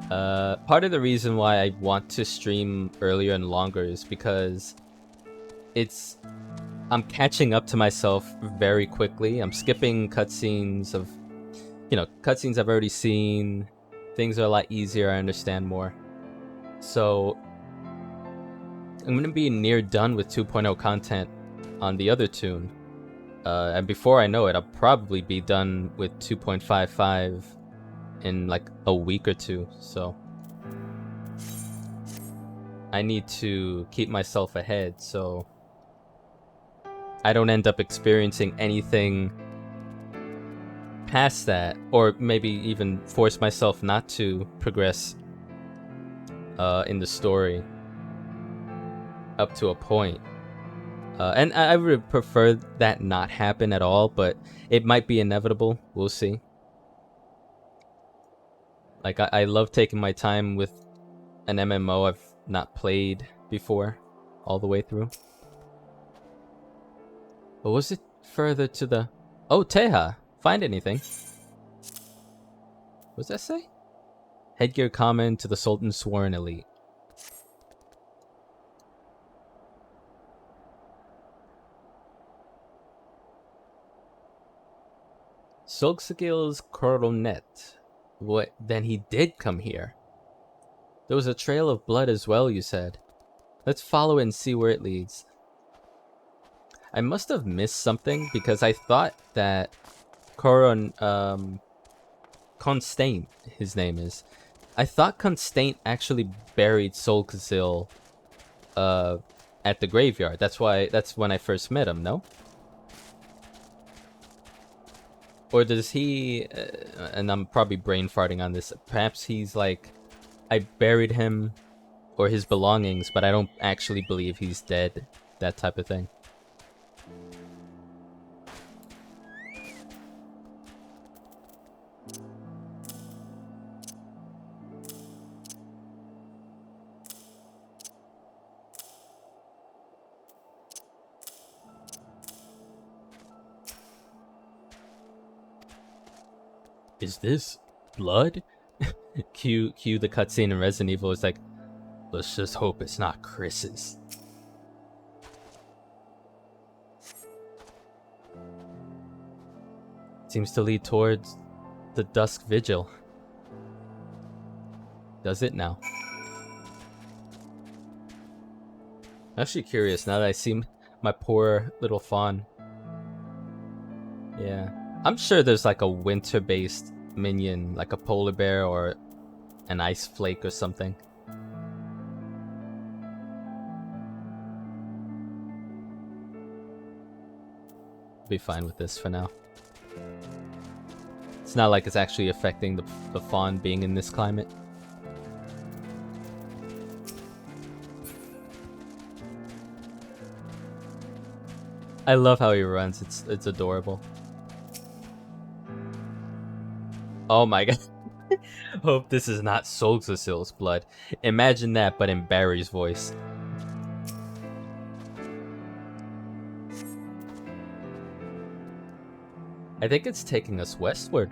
Part of the reason why I want to stream earlier and longer is because I'm catching up to myself very quickly. I'm skipping cutscenes of, cutscenes I've already seen. Things are a lot easier, I understand more. So I'm going to be near done with 2.0 content on the other tune. And before I know it, I'll probably be done with 2.55 in like a week or two. So I need to keep myself ahead so I don't end up experiencing anything past that, or maybe even force myself not to progress in the story up to a point. And I would prefer that not happen at all, but it might be inevitable. We'll see. Like, I love taking my time with an MMO I've not played before all the way through. But was it further to the... Oh, Teha! Find anything. What does that say? Headgear common to the Sultan's Sworn Elite. Sulgskil's coronet. What? Then he did come here. There was a trail of blood as well, you said. Let's follow it and see where it leads. I must have missed something because I thought that Constant, his name is. I thought Constant actually buried Sulgskil at the graveyard. That's when I first met him, no? Or does he, and I'm probably brain farting on this, perhaps he's like, I buried him or his belongings, but I don't actually believe he's dead. That type of thing. Is this blood? Cue the cutscene in Resident Evil. It's like, let's just hope it's not Chris's. Seems to lead towards the Dusk Vigil. Does it now? I'm actually curious now that I see my poor little fawn. Yeah. I'm sure there's like a winter-based minion, like a polar bear or an ice flake or something. Be fine with this for now. It's not like it's actually affecting the fawn being in this climate. I love how he runs. It's adorable. Oh my god. Hope this is not Sulgskil's blood. Imagine that, but in Barry's voice. I think it's taking us westward.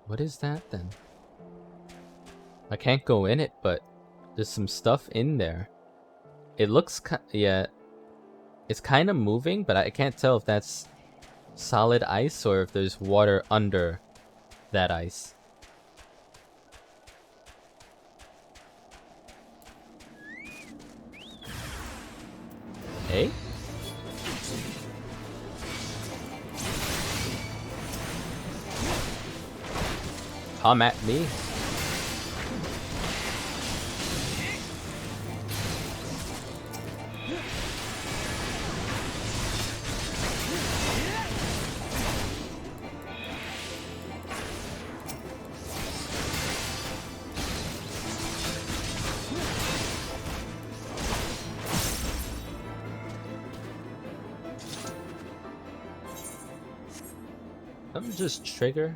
What is that then? I can't go in it, but there's some stuff in there. It looks yeah, it's kind of moving, but I can't tell if that's solid ice or if there's water under that ice. Hey? Come at me. Something just trigger.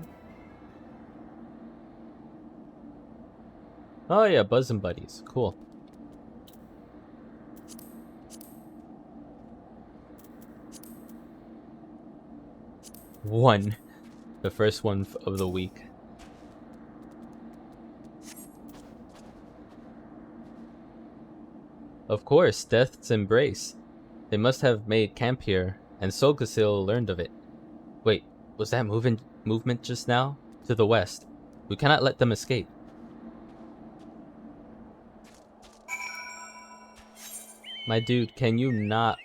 Oh yeah, Buzzin' Buddies. Cool. One. The first one of the week. Of course, Death's Embrace. They must have made camp here, and Solgasil learned of it. Wait, was that movement just now? To the west. We cannot let them escape. My dude, can you not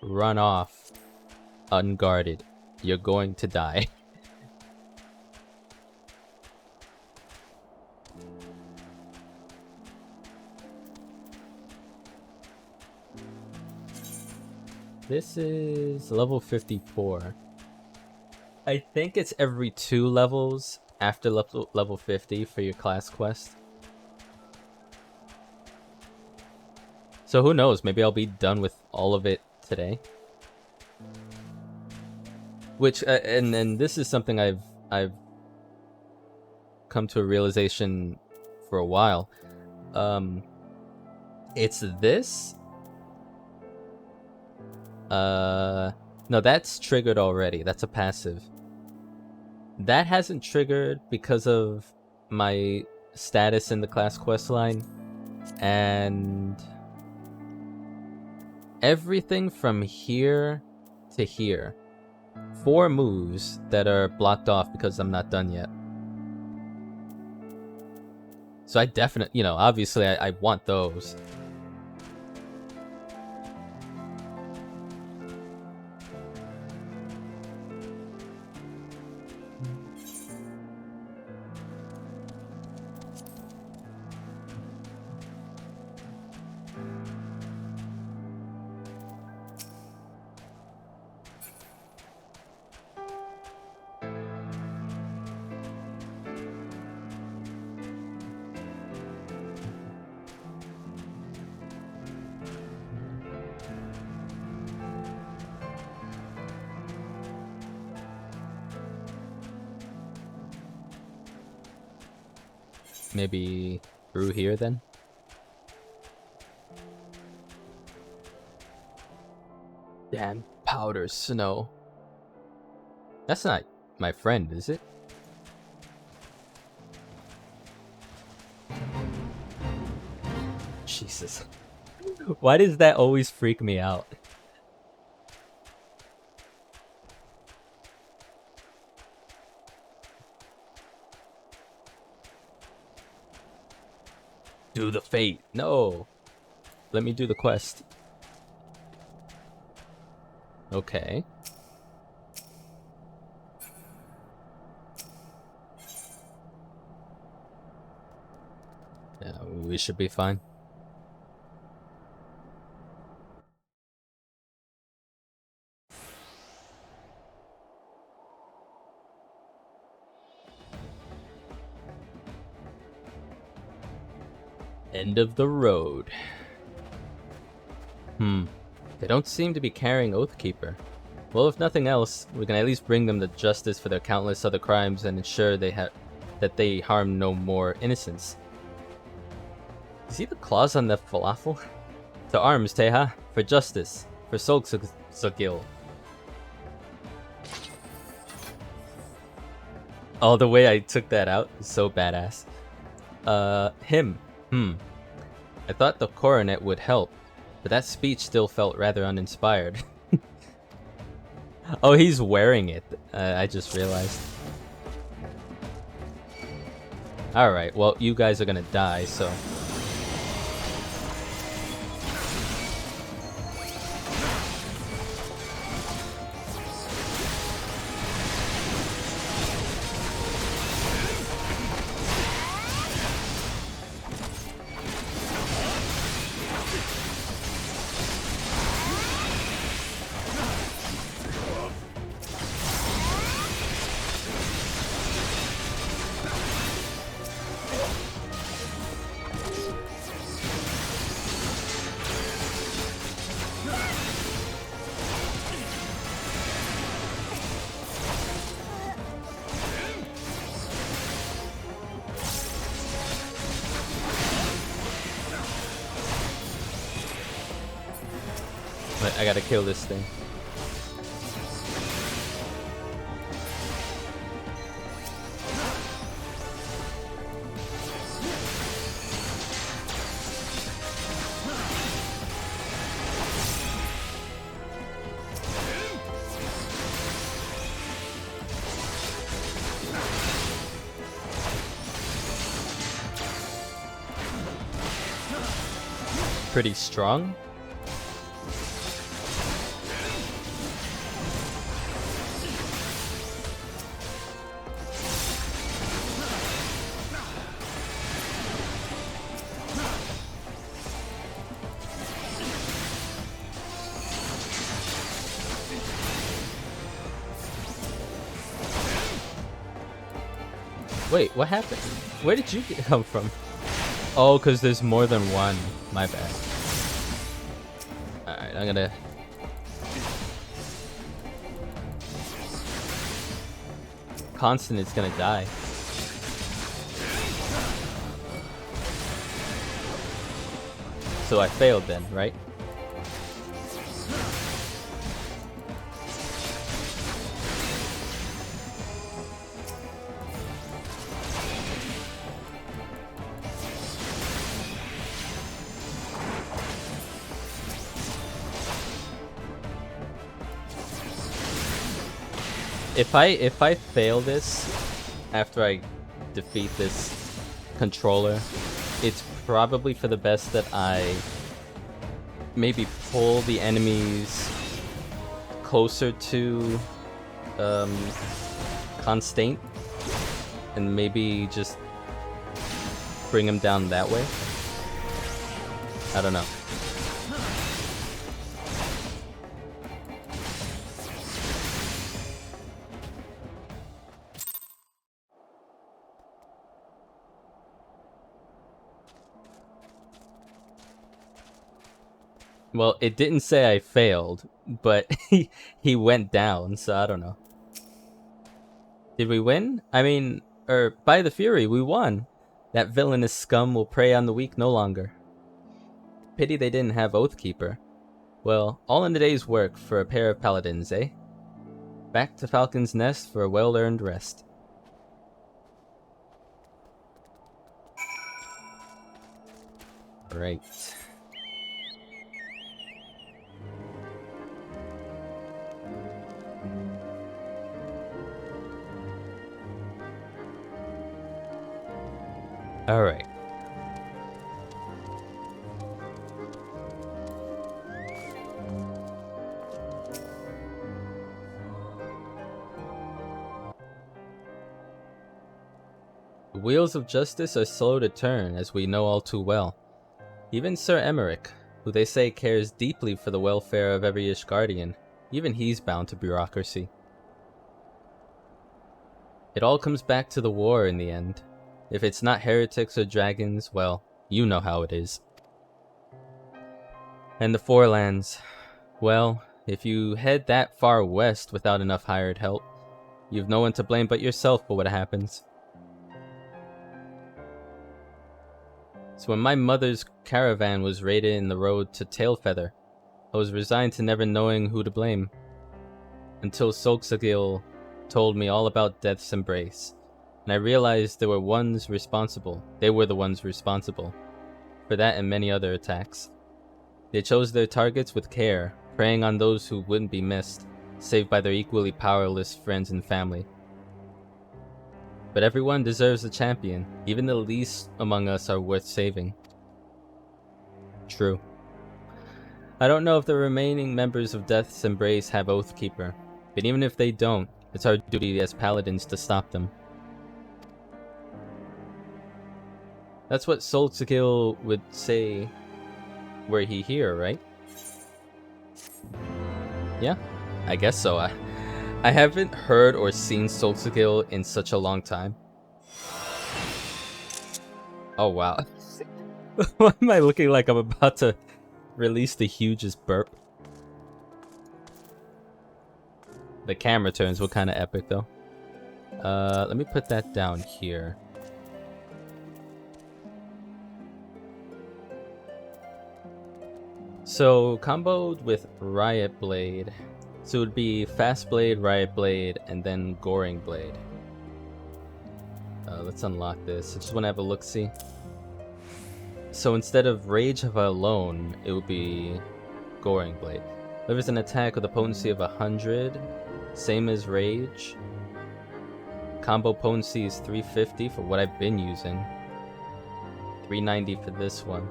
run off unguarded? You're going to die. This is level 54. I think it's every 2 levels after level 50 for your class quest. So who knows, maybe I'll be done with all of it today. Which, and then this is something I've come to a realization for a while. It's this. No, that's triggered already. That's a passive. That hasn't triggered because of my status in the class quest line. And everything from here to here. 4 moves that are blocked off because I'm not done yet. So I definitely, you know, obviously I want those. Maybe brew here then? Damn powder snow. That's not my friend, is it? Jesus. Why does that always freak me out? Do the fate. No. Let me do the quest. Okay. Yeah, we should be fine. End of the road. They don't seem to be carrying Oathkeeper. Well, if nothing else, we can at least bring them to justice for their countless other crimes and ensure they that they harm no more innocents. See the claws on the falafel? To arms, Teha, for justice, for Solksugil. Oh, the way I took that out is so badass. Him. I thought the coronet would help, but that speech still felt rather uninspired. Oh, he's wearing it. I just realized. Alright, well, you guys are gonna die, so... I gotta kill this thing. Pretty strong. Wait, what happened? Where did you come from? Oh, because there's more than one. My bad. Alright, I'm gonna... Constant's gonna die. So I failed then, right? If I fail this after I defeat this controller, it's probably for the best that I maybe pull the enemies closer to Constant and maybe just bring them down that way. I don't know. Well, it didn't say I failed, but he went down, so I don't know. Did we win? I mean, by the Fury, we won. That villainous scum will prey on the weak no longer. Pity they didn't have Oathkeeper. Well, all in a day's work for a pair of paladins, eh? Back to Falcon's Nest for a well-earned rest. Right. Alright. The wheels of justice are slow to turn, as we know all too well. Even Sir Emmerich, who they say cares deeply for the welfare of every Ishgardian, even he's bound to bureaucracy. It all comes back to the war in the end. If it's not heretics or dragons, well, you know how it is. And the Forelands. Well, if you head that far west without enough hired help, you've no one to blame but yourself for what happens. So when my mother's caravan was raided in the road to Tailfeather, I was resigned to never knowing who to blame. Until Solxagil told me all about Death's Embrace, and I realized they were the ones responsible for that and many other attacks. They chose their targets with care, preying on those who wouldn't be missed, saved by their equally powerless friends and family. But everyone deserves a champion. Even the least among us are worth saving. True. I don't know if the remaining members of Death's Embrace have Oathkeeper, but even if they don't, it's our duty as paladins to stop them. That's what Solxagil would say were he here, right? Yeah, I guess so. I haven't heard or seen Solxagil in such a long time. Oh wow. Why am I looking like I'm about to release the hugest burp? The camera turns were kind of epic though. Let me put that down here. So, comboed with Riot Blade. So it would be Fast Blade, Riot Blade, and then Goring Blade. Let's unlock this. I just want to have a look-see. So instead of Rage alone, it would be Goring Blade. Delivers an attack with a potency of 100, same as Rage. Combo potency is 350 for what I've been using. 390 for this one.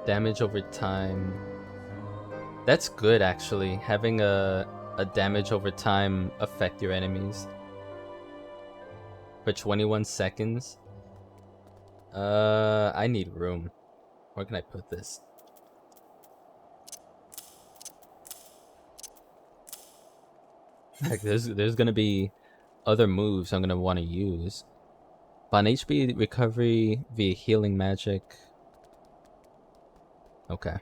Damage over time. That's good actually, having a damage over time affect your enemies. For 21 seconds. I need room. Where can I put this? Like there's gonna be other moves I'm gonna want to use. On HP recovery via healing magic. Okay.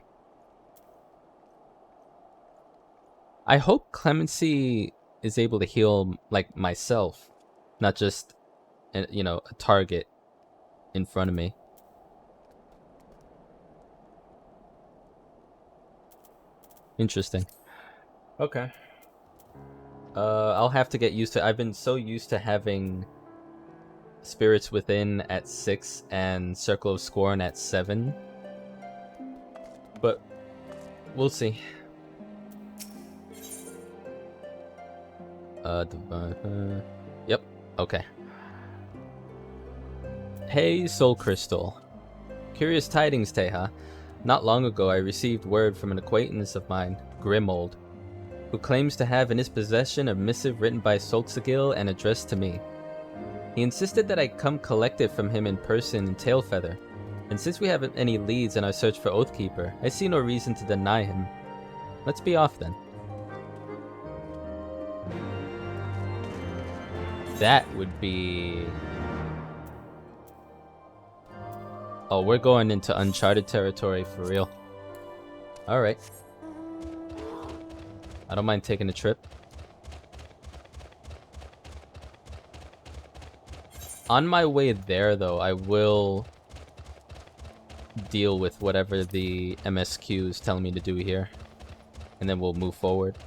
I hope Clemency is able to heal like myself, not just you know, a target in front of me. Interesting. Okay. I'll have to get used to. I've been so used to having Spirits Within at 6 and Circle of Scorn at 7. But we'll see. Yep. Okay. Hey, Soul Crystal. Curious tidings, Teha. Not long ago, I received word from an acquaintance of mine, Grimold, who claims to have in his possession a missive written by Solxagil and addressed to me. He insisted that I come collect it from him in person in Tailfeather, and since we haven't any leads in our search for Oathkeeper, I see no reason to deny him. Let's be off then. That would be... Oh, we're going into uncharted territory for real. Alright. I don't mind taking a trip. On my way there, though, I will deal with whatever the MSQ is telling me to do here. And then we'll move forward.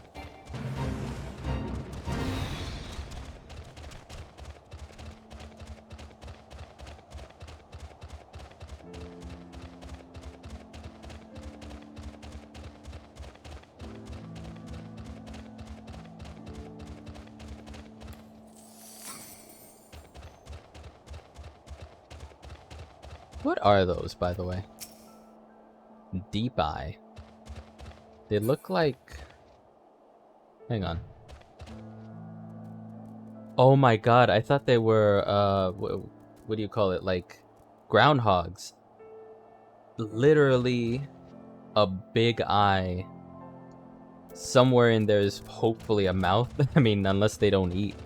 What are those, by the way? Deep Eye. They look like... Hang on. Oh my god, I thought they were, what do you call it? Like, groundhogs. Literally a big eye. Somewhere in there is hopefully a mouth. I mean, unless they don't eat.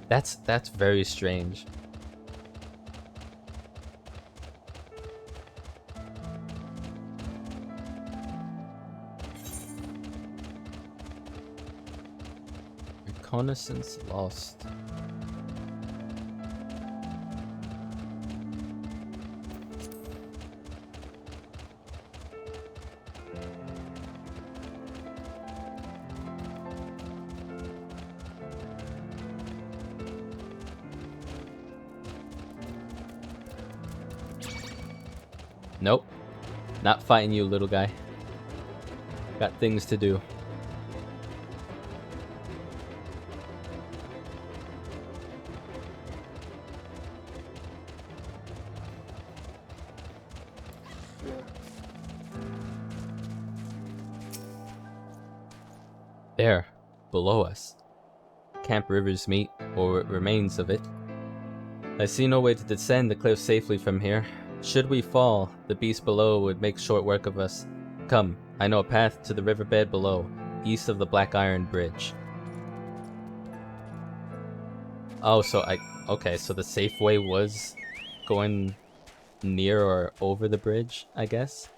That's very strange. Reconnaissance lost. Nope. Not fighting you, little guy. Got things to do. There, below us. Camp Rivers meet, or what remains of it. I see no way to descend the cliff safely from here. Should we fall, the beast below would make short work of us. Come, I know a path to the riverbed below, east of the Black Iron Bridge. Oh, okay, so the safe way was going near or over the bridge, I guess?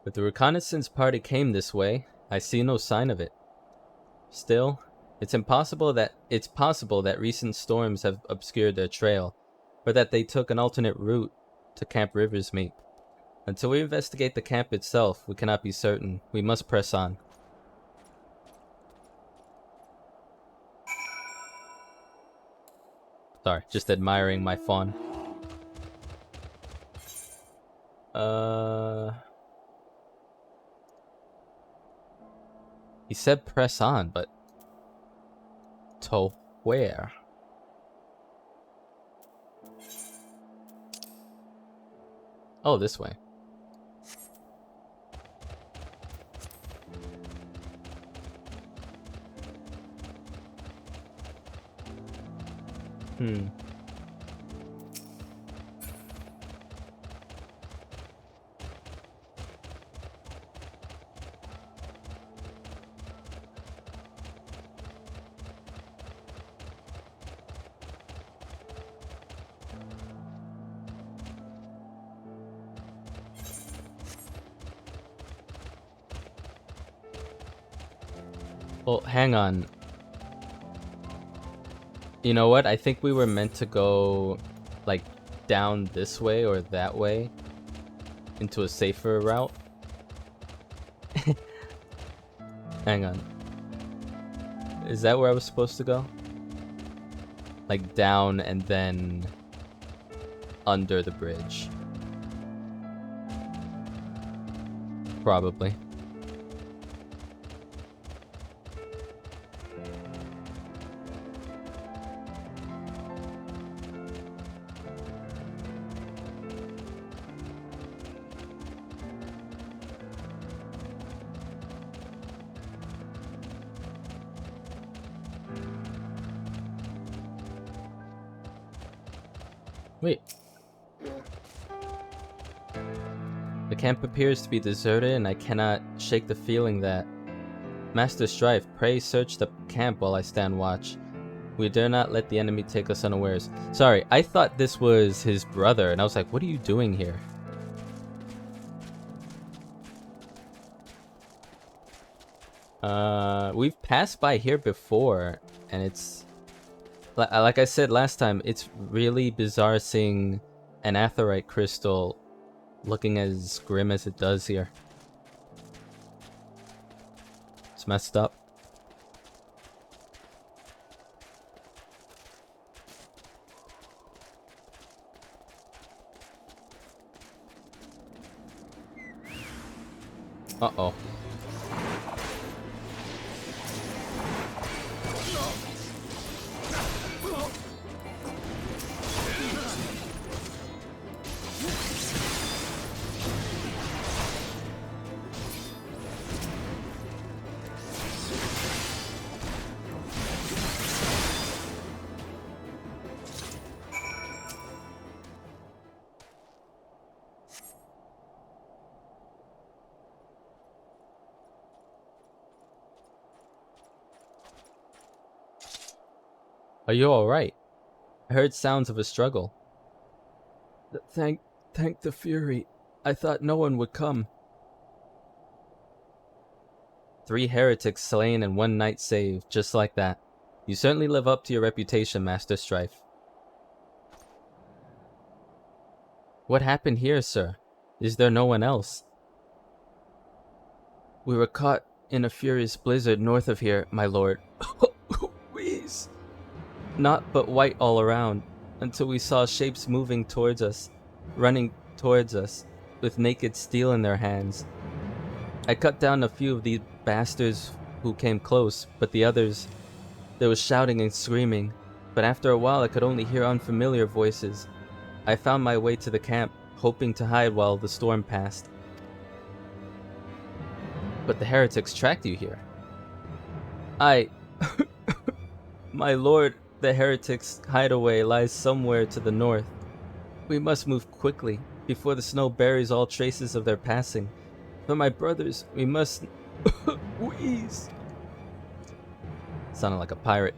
But the reconnaissance party came this way. I see no sign of it. Still, it's possible that recent storms have obscured their trail, or that they took an alternate route to Camp Rivers meet. Until we investigate the camp itself, we cannot be certain. We must press on. Sorry, just admiring my fawn. He said press on, but to where? Oh, this way. Well, hang on. You know what? I think we were meant to go, like, down this way or that way into a safer route. Hang on. Is that where I was supposed to go? Like, down and then under the bridge. Probably. Wait. The camp appears to be deserted, and I cannot shake the feeling that... Master Strife, pray search the camp while I stand watch. We dare not let the enemy take us unawares. Sorry, I thought this was his brother, and I was like, what are you doing here? We've passed by here before, and it's... Like I said last time, it's really bizarre seeing an aetheryte crystal looking as grim as it does here. It's messed up. Uh-oh. Are you alright? I heard sounds of a struggle. Thank the Fury. I thought no one would come. 3 heretics slain and 1 knight saved, just like that. You certainly live up to your reputation, Master Strife. What happened here, sir? Is there no one else? We were caught in a furious blizzard north of here, my lord. Wheeze. Not but white all around, until we saw shapes moving towards us, running towards us, with naked steel in their hands. I cut down a few of these bastards who came close, but the others, there was shouting and screaming, but after a while I could only hear unfamiliar voices. I found my way to the camp, hoping to hide while the storm passed. But the heretics tracked you here. My lord, the heretics' hideaway lies somewhere to the north. We must move quickly, before the snow buries all traces of their passing. For my brothers, we must... Wheeze! Sounded like a pirate.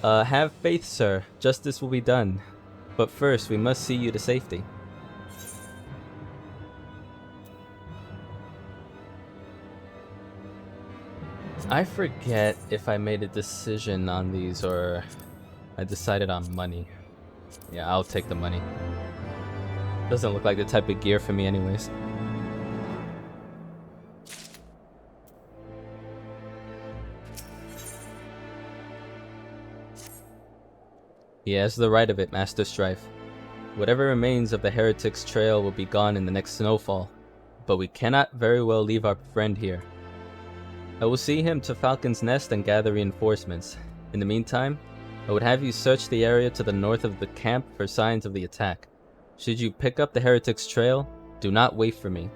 Have faith, sir. Justice will be done. But first, we must see you to safety. I forget if I made a decision on these or I decided on money. Yeah, I'll take the money. Doesn't look like the type of gear for me anyways. He has the right of it, Master Strife. Whatever remains of the heretics' trail will be gone in the next snowfall, but we cannot very well leave our friend here. I will see him to Falcon's Nest and gather reinforcements. In the meantime, I would have you search the area to the north of the camp for signs of the attack. Should you pick up the heretics' trail, do not wait for me.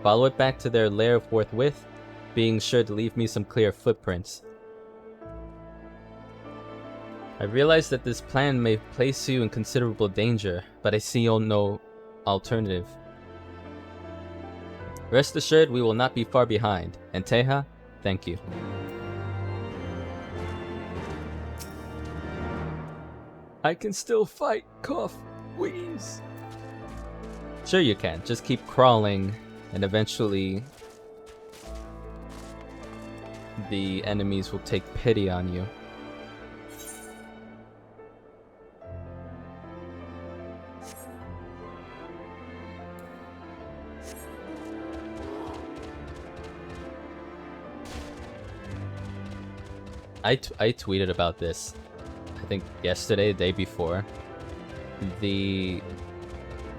Follow it back to their lair forthwith, being sure to leave me some clear footprints. I realize that this plan may place you in considerable danger, but I see no alternative. Rest assured we will not be far behind, and Teja, thank you. I can still fight, cough, wheeze. Sure you can, just keep crawling, and eventually the enemies will take pity on you. I tweeted about this, I think yesterday, the day before. The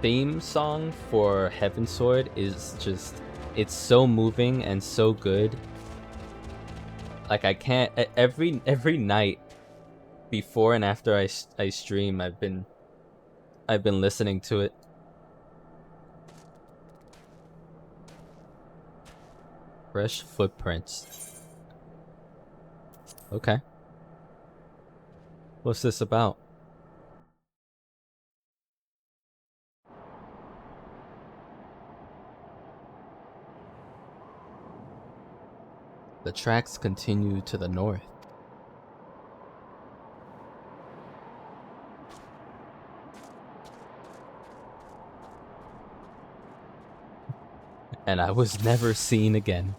theme song for Heavensward is just, it's so moving and so good. Like I can't, every night before and after I stream, I've been listening to it. Fresh footprints. Okay. What's this about? The tracks continue to the north. And I was never seen again.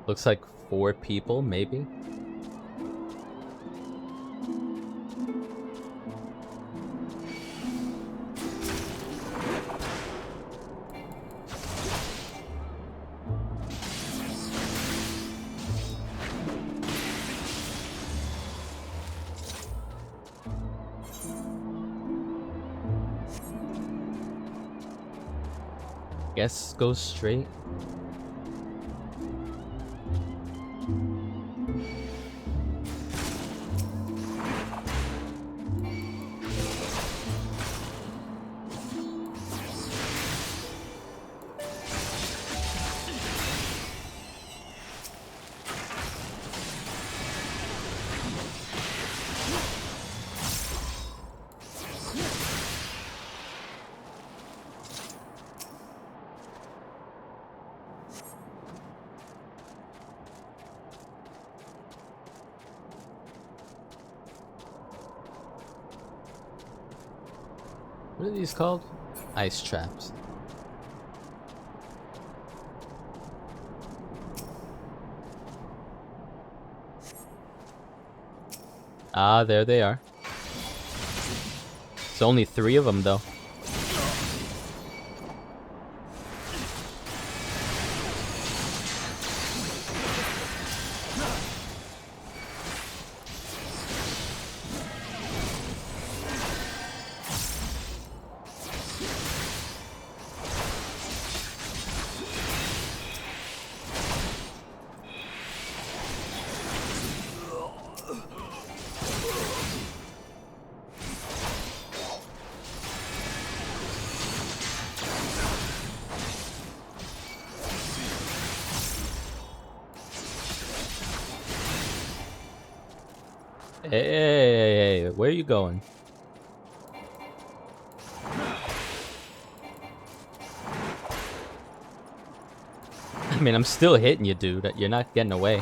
Looks like 4 people, maybe? Guess go straight. What are these called? Ice traps. Ah, there they are. It's only 3 of them, though. Hey, where are you going? I mean, I'm still hitting you, dude. You're not getting away.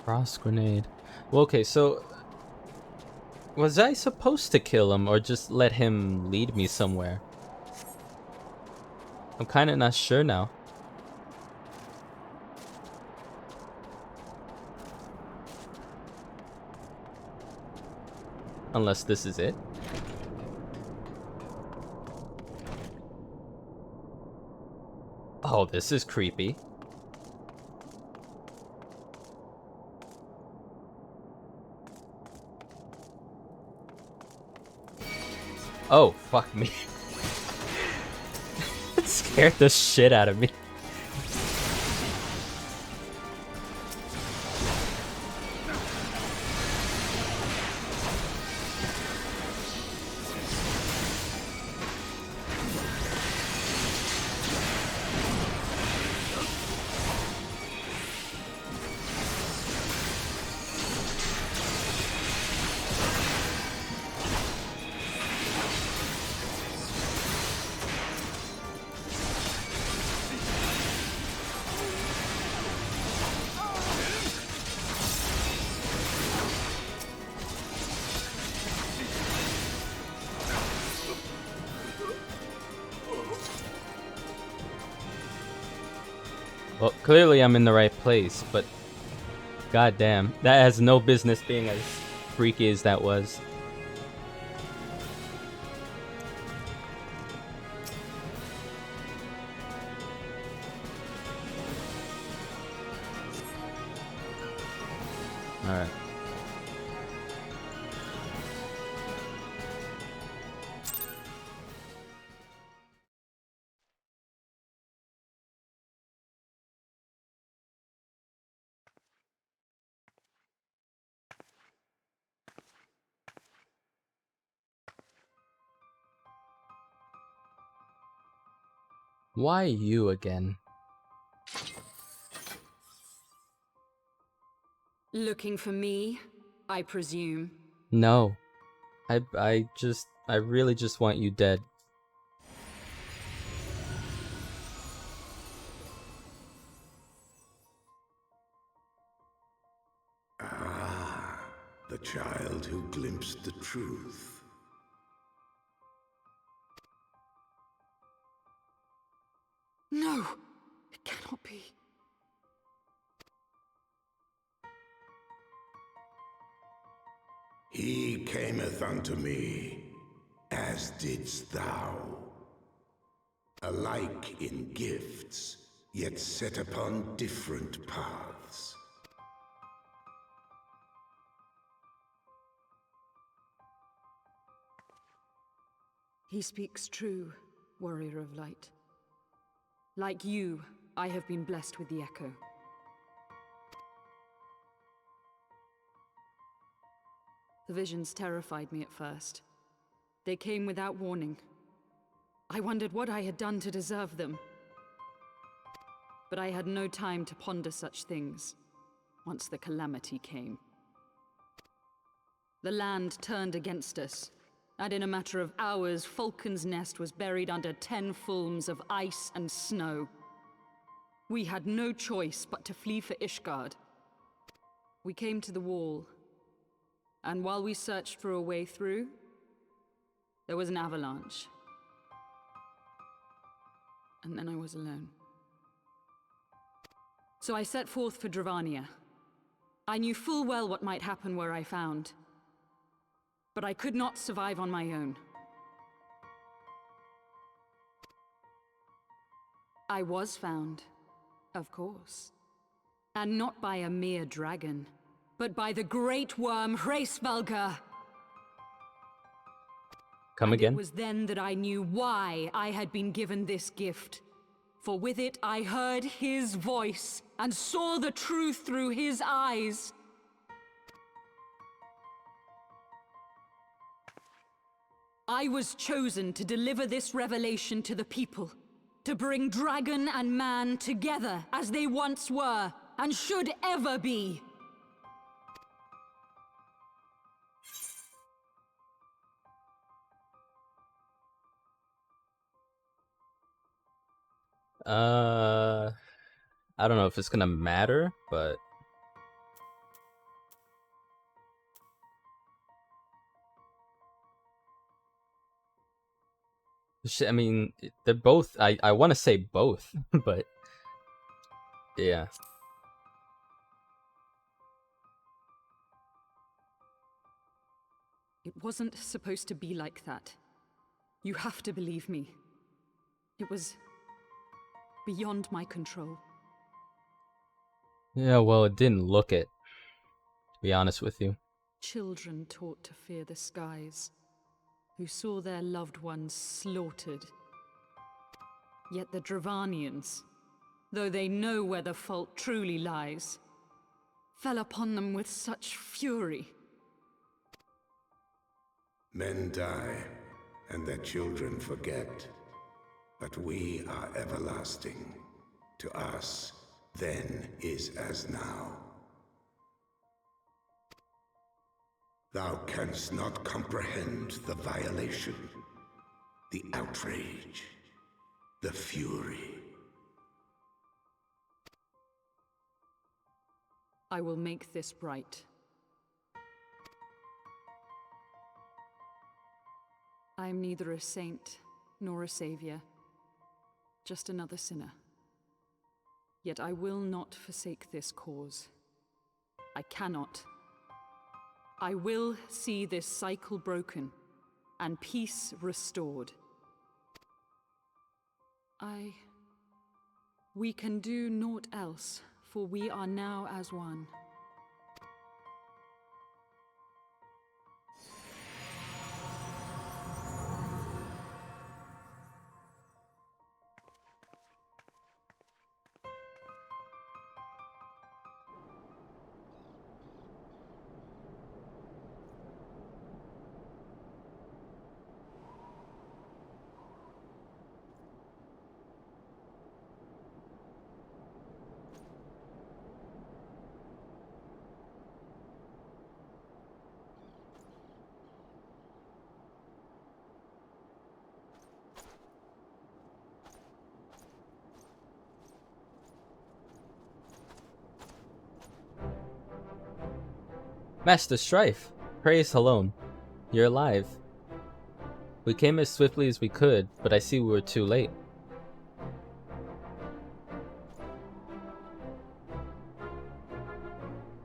Frost grenade. Well, okay, so was I supposed to kill him or just let him lead me somewhere? I'm kind of not sure now. Unless this is it. Oh, this is creepy. Oh, fuck me. It scared the shit out of me. Well, clearly I'm in the right place, but goddamn, that has no business being as freaky as that was. All right. Why you again? Looking for me, I presume. No. I really just want you dead. Ah, the child who glimpsed the truth. No, it cannot be. He cameth unto me, as didst thou. Alike in gifts, yet set upon different paths. He speaks true, warrior of light. Like you, I have been blessed with the echo. The visions terrified me at first. They came without warning. I wondered what I had done to deserve them. But I had no time to ponder such things once the calamity came. The land turned against us, and in a matter of hours, Falcon's Nest was buried under 10 fulms of ice and snow. We had no choice but to flee for Ishgard. We came to the wall, and while we searched for a way through, there was an avalanche. And then I was alone. So I set forth for Dravania. I knew full well what might happen where I found. But I could not survive on my own. I was found, of course. And not by a mere dragon, but by the great worm Hraesvelgr. Come again? It was then that I knew why I had been given this gift. For with it I heard his voice and saw the truth through his eyes. I was chosen to deliver this revelation to the people, to bring dragon and man together as they once were and should ever be. I don't know if it's gonna matter, but I mean, they're both. I want to say both, but yeah. It wasn't supposed to be like that. You have to believe me. It was beyond my control. Yeah, well, it didn't look it, to be honest with you. Children taught to fear the skies, who saw their loved ones slaughtered. Yet the Dravanians, though they know where the fault truly lies, fell upon them with such fury. Men die, and their children forget. But we are everlasting. To us, then is as now. Thou canst not comprehend the violation, the outrage, the fury. I will make this right. I am neither a saint nor a savior, just another sinner. Yet I will not forsake this cause. I cannot. I will see this cycle broken and peace restored. We can do naught else, for we are now as one. Master Strife, praise Halone. You're alive. We came as swiftly as we could, but I see we were too late.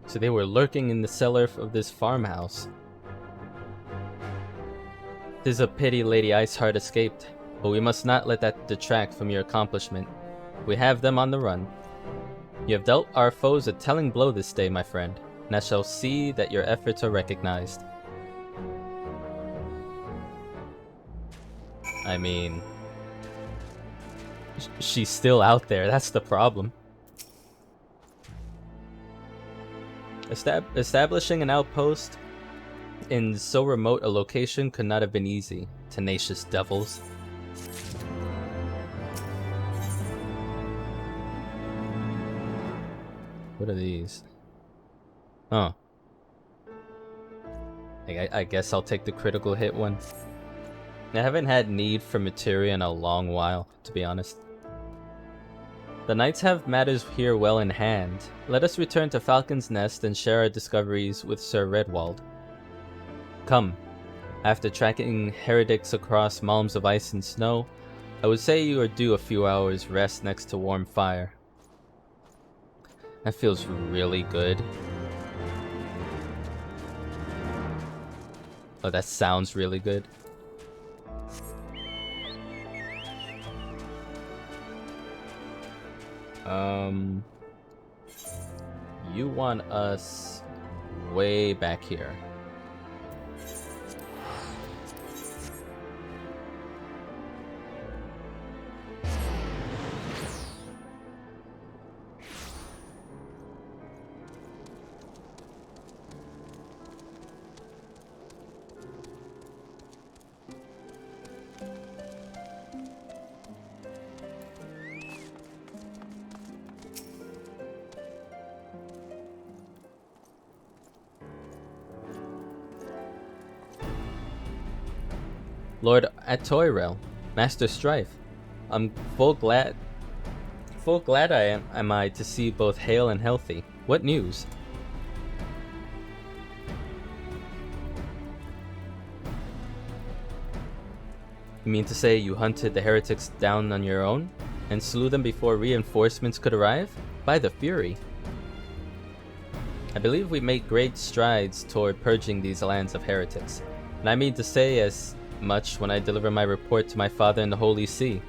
So they were lurking in the cellar of this farmhouse. 'Tis a pity Lady Iceheart escaped, but we must not let that detract from your accomplishment. We have them on the run. You have dealt our foes a telling blow this day, my friend, and I shall see that your efforts are recognized. I mean, she's still out there, that's the problem. Establishing an outpost in so remote a location could not have been easy. Tenacious devils. What are these? Oh. I guess I'll take the critical hit one. I haven't had need for materia in a long while, to be honest. The knights have matters here well in hand. Let us return to Falcon's Nest and share our discoveries with Sir Redwald. Come. After tracking heretics across malms of ice and snow, I would say you are due a few hours rest next to warm fire. That feels really good. Oh, that sounds really good. You want us way back here. Lord Atoyrel, Master Strife, I'm full glad am I to see both hale and healthy. What news? You mean to say you hunted the heretics down on your own, and slew them before reinforcements could arrive? By the Fury. I believe we made great strides toward purging these lands of heretics, and I mean to say as much when I deliver my report to my father in the Holy See.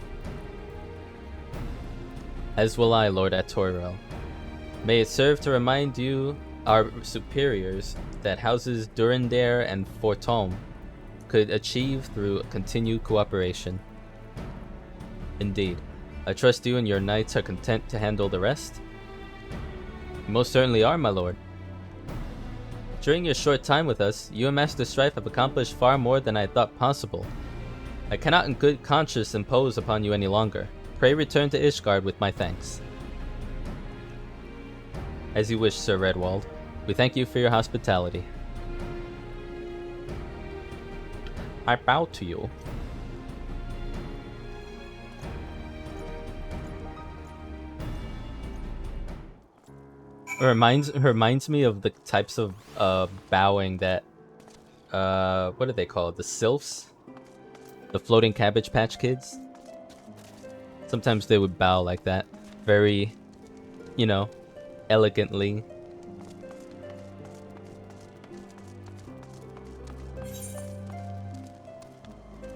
As will I, Lord Atoyrel. May it serve to remind you, our superiors, that houses Durandare and Fortolme could achieve through continued cooperation. Indeed, I trust you and your knights are content to handle the rest? You most certainly are, my lord. During your short time with us, you and Master Strife have accomplished far more than I thought possible. I cannot in good conscience impose upon you any longer. Pray return to Ishgard with my thanks. As you wish, Sir Redwald. We thank you for your hospitality. I bow to you. It reminds me of the types of bowing that what do they call it? The sylphs? The floating Cabbage Patch Kids? Sometimes they would bow like that. Very, you know, elegantly.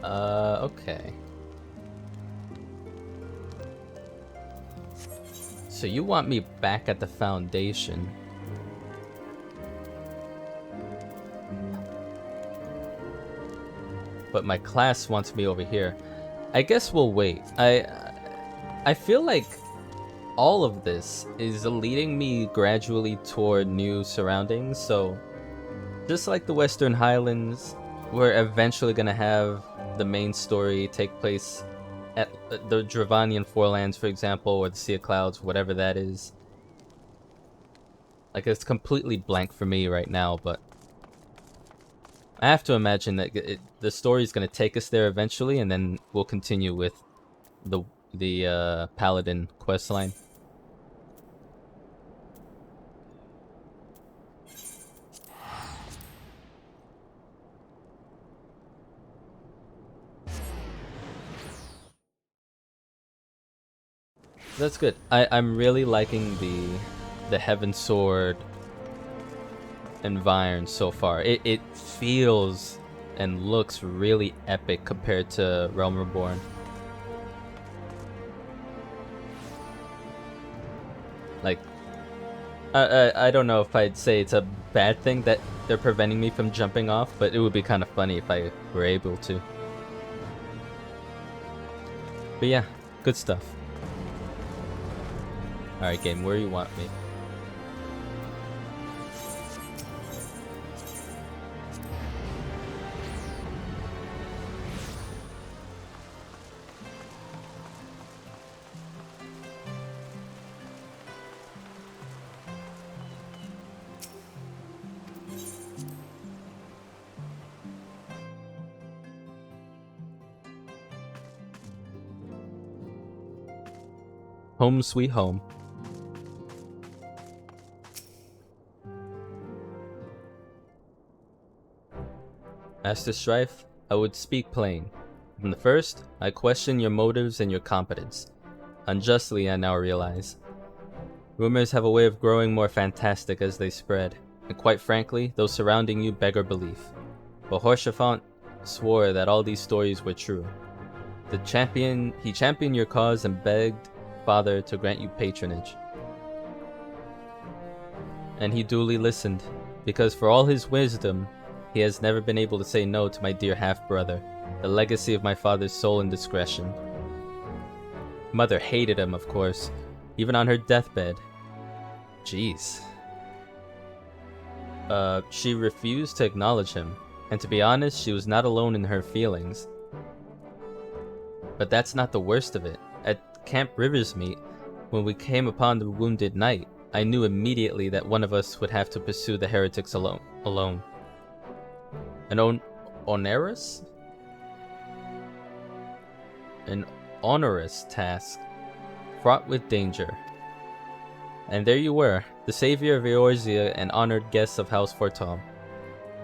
Okay. So you want me back at the Foundation. But my class wants me over here. I guess we'll wait. I feel like all of this is leading me gradually toward new surroundings, so just like the Western Highlands, we're eventually gonna have the main story take place at the Dravanian Forelands, for example, or the Sea of Clouds, whatever that is. Like, it's completely blank for me right now, but I have to imagine that the story is going to take us there eventually, and then we'll continue with the Paladin questline. That's good. I'm really liking the Heavensward environment so far. It feels and looks really epic compared to Realm Reborn. Like, I don't know if I'd say it's a bad thing that they're preventing me from jumping off, but it would be kind of funny if I were able to. But yeah, good stuff. Alright, game, where you want me? Home sweet home. Master Strife, I would speak plain. From the first, I question your motives and your competence. Unjustly, I now realize. Rumors have a way of growing more fantastic as they spread, and quite frankly, those surrounding you beggar belief. But Horsefant swore that all these stories were true. He championed your cause and begged Father to grant you patronage. And he duly listened, because for all his wisdom, he has never been able to say no to my dear half-brother, the legacy of my father's soul and discretion. Mother hated him, of course, even on her deathbed. Jeez. She refused to acknowledge him, and to be honest, she was not alone in her feelings. But that's not the worst of it. At Camp Riversmeet, when we came upon the wounded knight, I knew immediately that one of us would have to pursue the heretics alone. An onerous task, fraught with danger. And there you were, the savior of Eorzea and honored guest of House Fortom.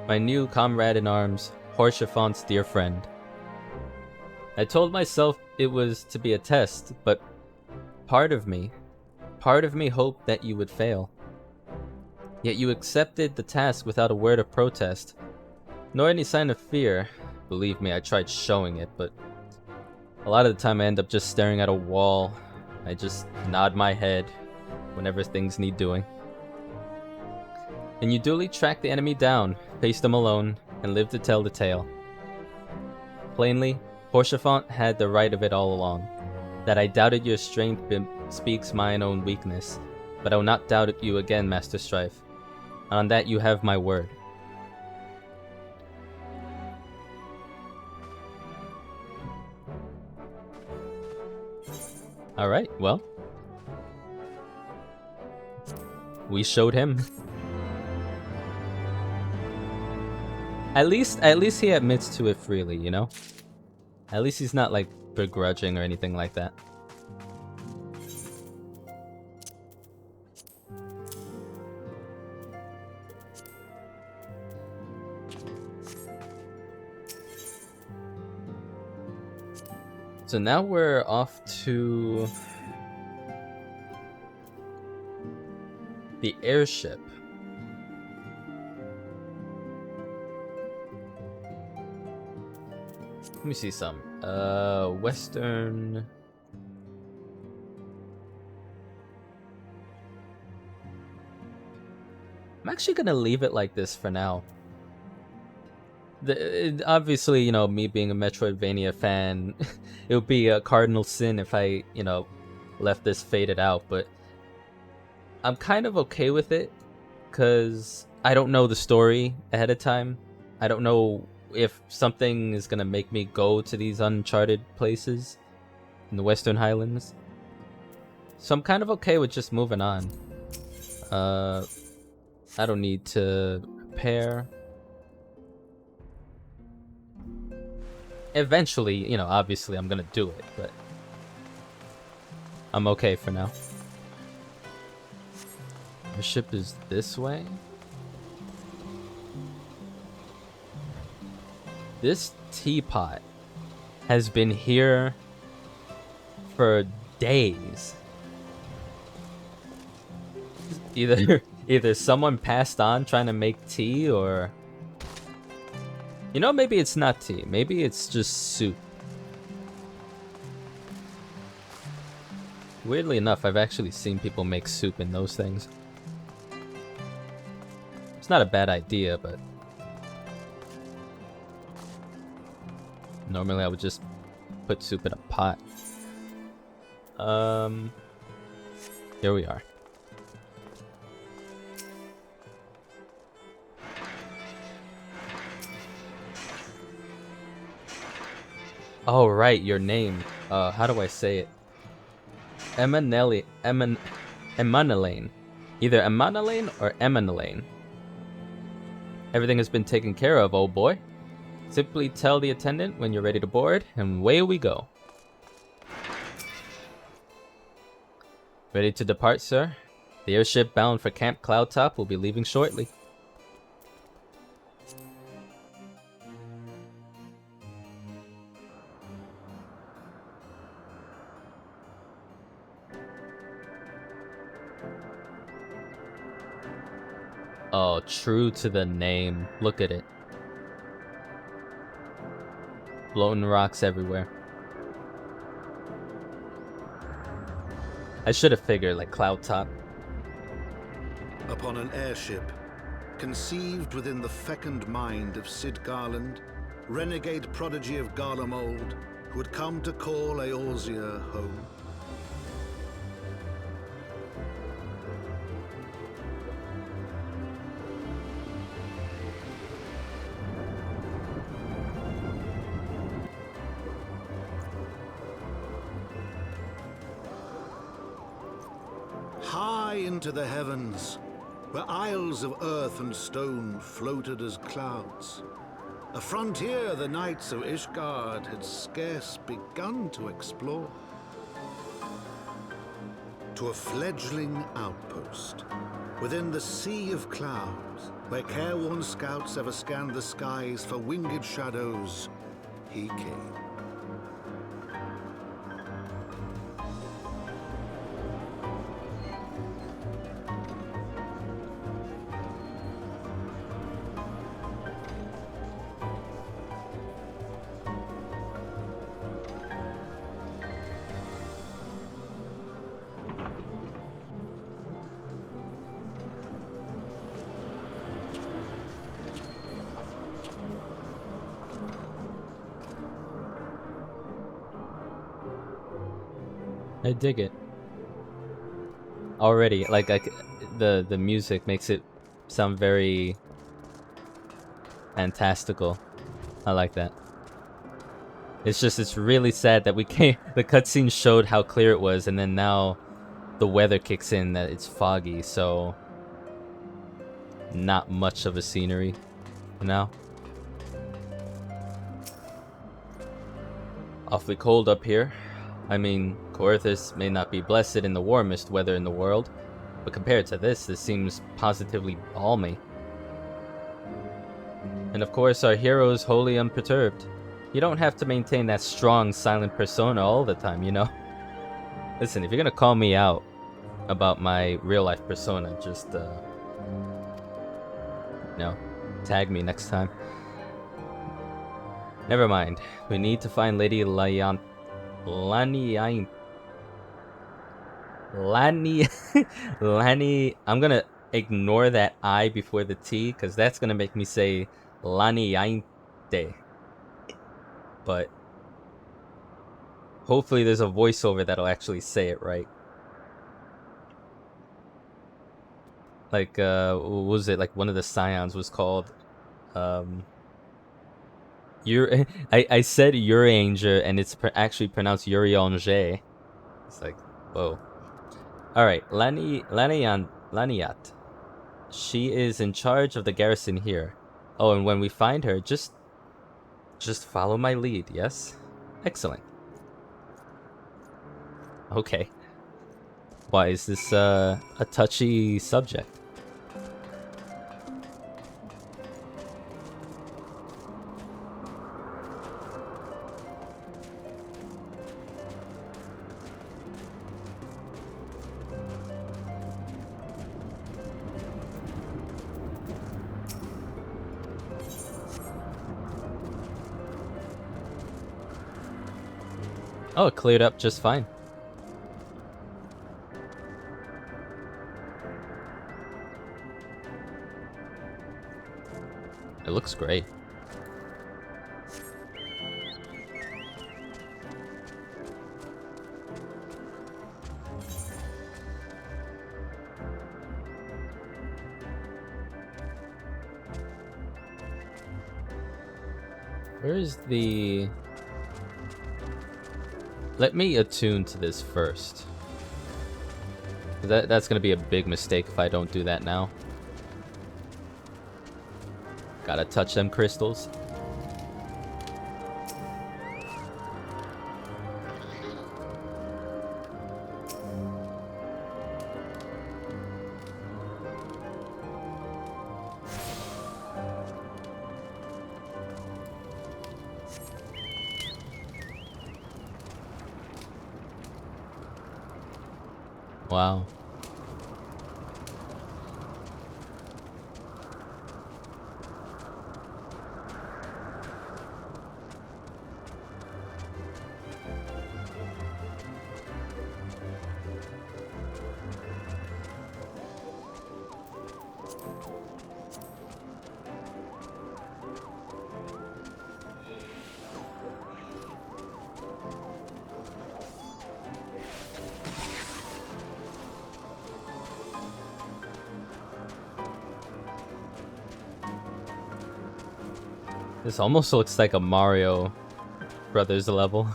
My new comrade in arms, Horsefant's dear friend. I told myself it was to be a test, but part of me hoped that you would fail. Yet you accepted the task without a word of protest, nor any sign of fear. Believe me, I tried showing it, but a lot of the time I end up just staring at a wall. I just nod my head whenever things need doing. And you duly tracked the enemy down, faced them alone, and lived to tell the tale. Plainly, Horsefant had the right of it all along. That I doubted your strength speaks mine own weakness, but I will not doubt you again, Master Strife. On that you have my word. Alright, well. We showed him. At least he admits to it freely, you know? At least he's not, like, begrudging or anything like that. So now we're off to the airship. Let me see some. Western. I'm actually gonna leave it like this for now. Obviously, you know, me being a Metroidvania fan, it would be a cardinal sin if I, you know, left this faded out, but I'm kind of okay with it, because I don't know the story ahead of time. I don't know if something is gonna make me go to these uncharted places in the Western Highlands. So I'm kind of okay with just moving on. I don't need to repair. Eventually, you know, obviously I'm gonna do it, but I'm okay for now. The ship is this way. This teapot has been here for days. Either someone passed on trying to make tea, or you know, maybe it's not tea. Maybe it's just soup. Weirdly enough, I've actually seen people make soup in those things. It's not a bad idea, but normally I would just put soup in a pot. Here we are. Oh, right, your name. How do I say it? Emanelane. Either Emanelane or Emanelane. Everything has been taken care of, old boy. Simply tell the attendant when you're ready to board, and away we go. Ready to depart, sir? The airship bound for Camp Cloudtop will be leaving shortly. Oh, true to the name. Look at it. Floating rocks everywhere. I should have figured, like, Cloudtop. Upon an airship, conceived within the fecund mind of Sid Garland, renegade prodigy of Garlemald, who had come to call Eorzea home. High into the heavens, where isles of earth and stone floated as clouds, a frontier the knights of Ishgard had scarce begun to explore. To a fledgling outpost, within the sea of clouds, where careworn scouts ever scanned the skies for winged shadows, he came. I dig it. Already, like, the music makes it sound very fantastical. I like that. It's just, it's really sad that we can't. The cutscene showed how clear it was, and then now the weather kicks in that it's foggy, so not much of a scenery now. Awfully cold up here. I mean, Coerthus may not be blessed in the warmest weather in the world, but compared to this seems positively balmy. And of course, our hero is wholly unperturbed. You don't have to maintain that strong, silent persona all the time, you know? Listen, if you're gonna call me out about my real-life persona, just, tag me next time. Never mind. We need to find Lady Lani... I'm gonna ignore that I before the T, because that's gonna make me say Laniainte. But hopefully there's a voiceover that'll actually say it right. Like, what was it? Like, one of the Scions was called, I said Urianger, and it's actually pronounced Urianger. It's like, whoa. Alright, Laniat. She is in charge of the garrison here. Oh, and when we find her, just follow my lead, yes? Excellent. Okay. Why, is this a touchy subject? Oh, it cleared up just fine. It looks great. Where is the... Let me attune to this first. That's gonna be a big mistake if I don't do that now. Gotta touch them crystals. Wow. This almost looks like a Mario Brothers level.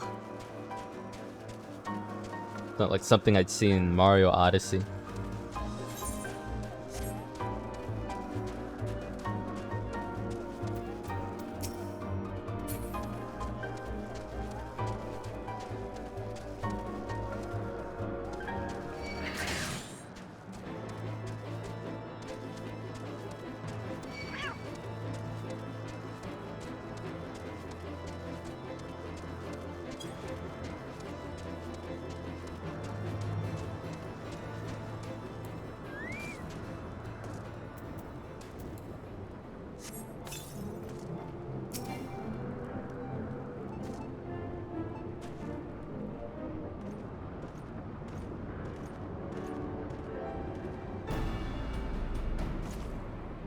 Not like something I'd see in Mario Odyssey.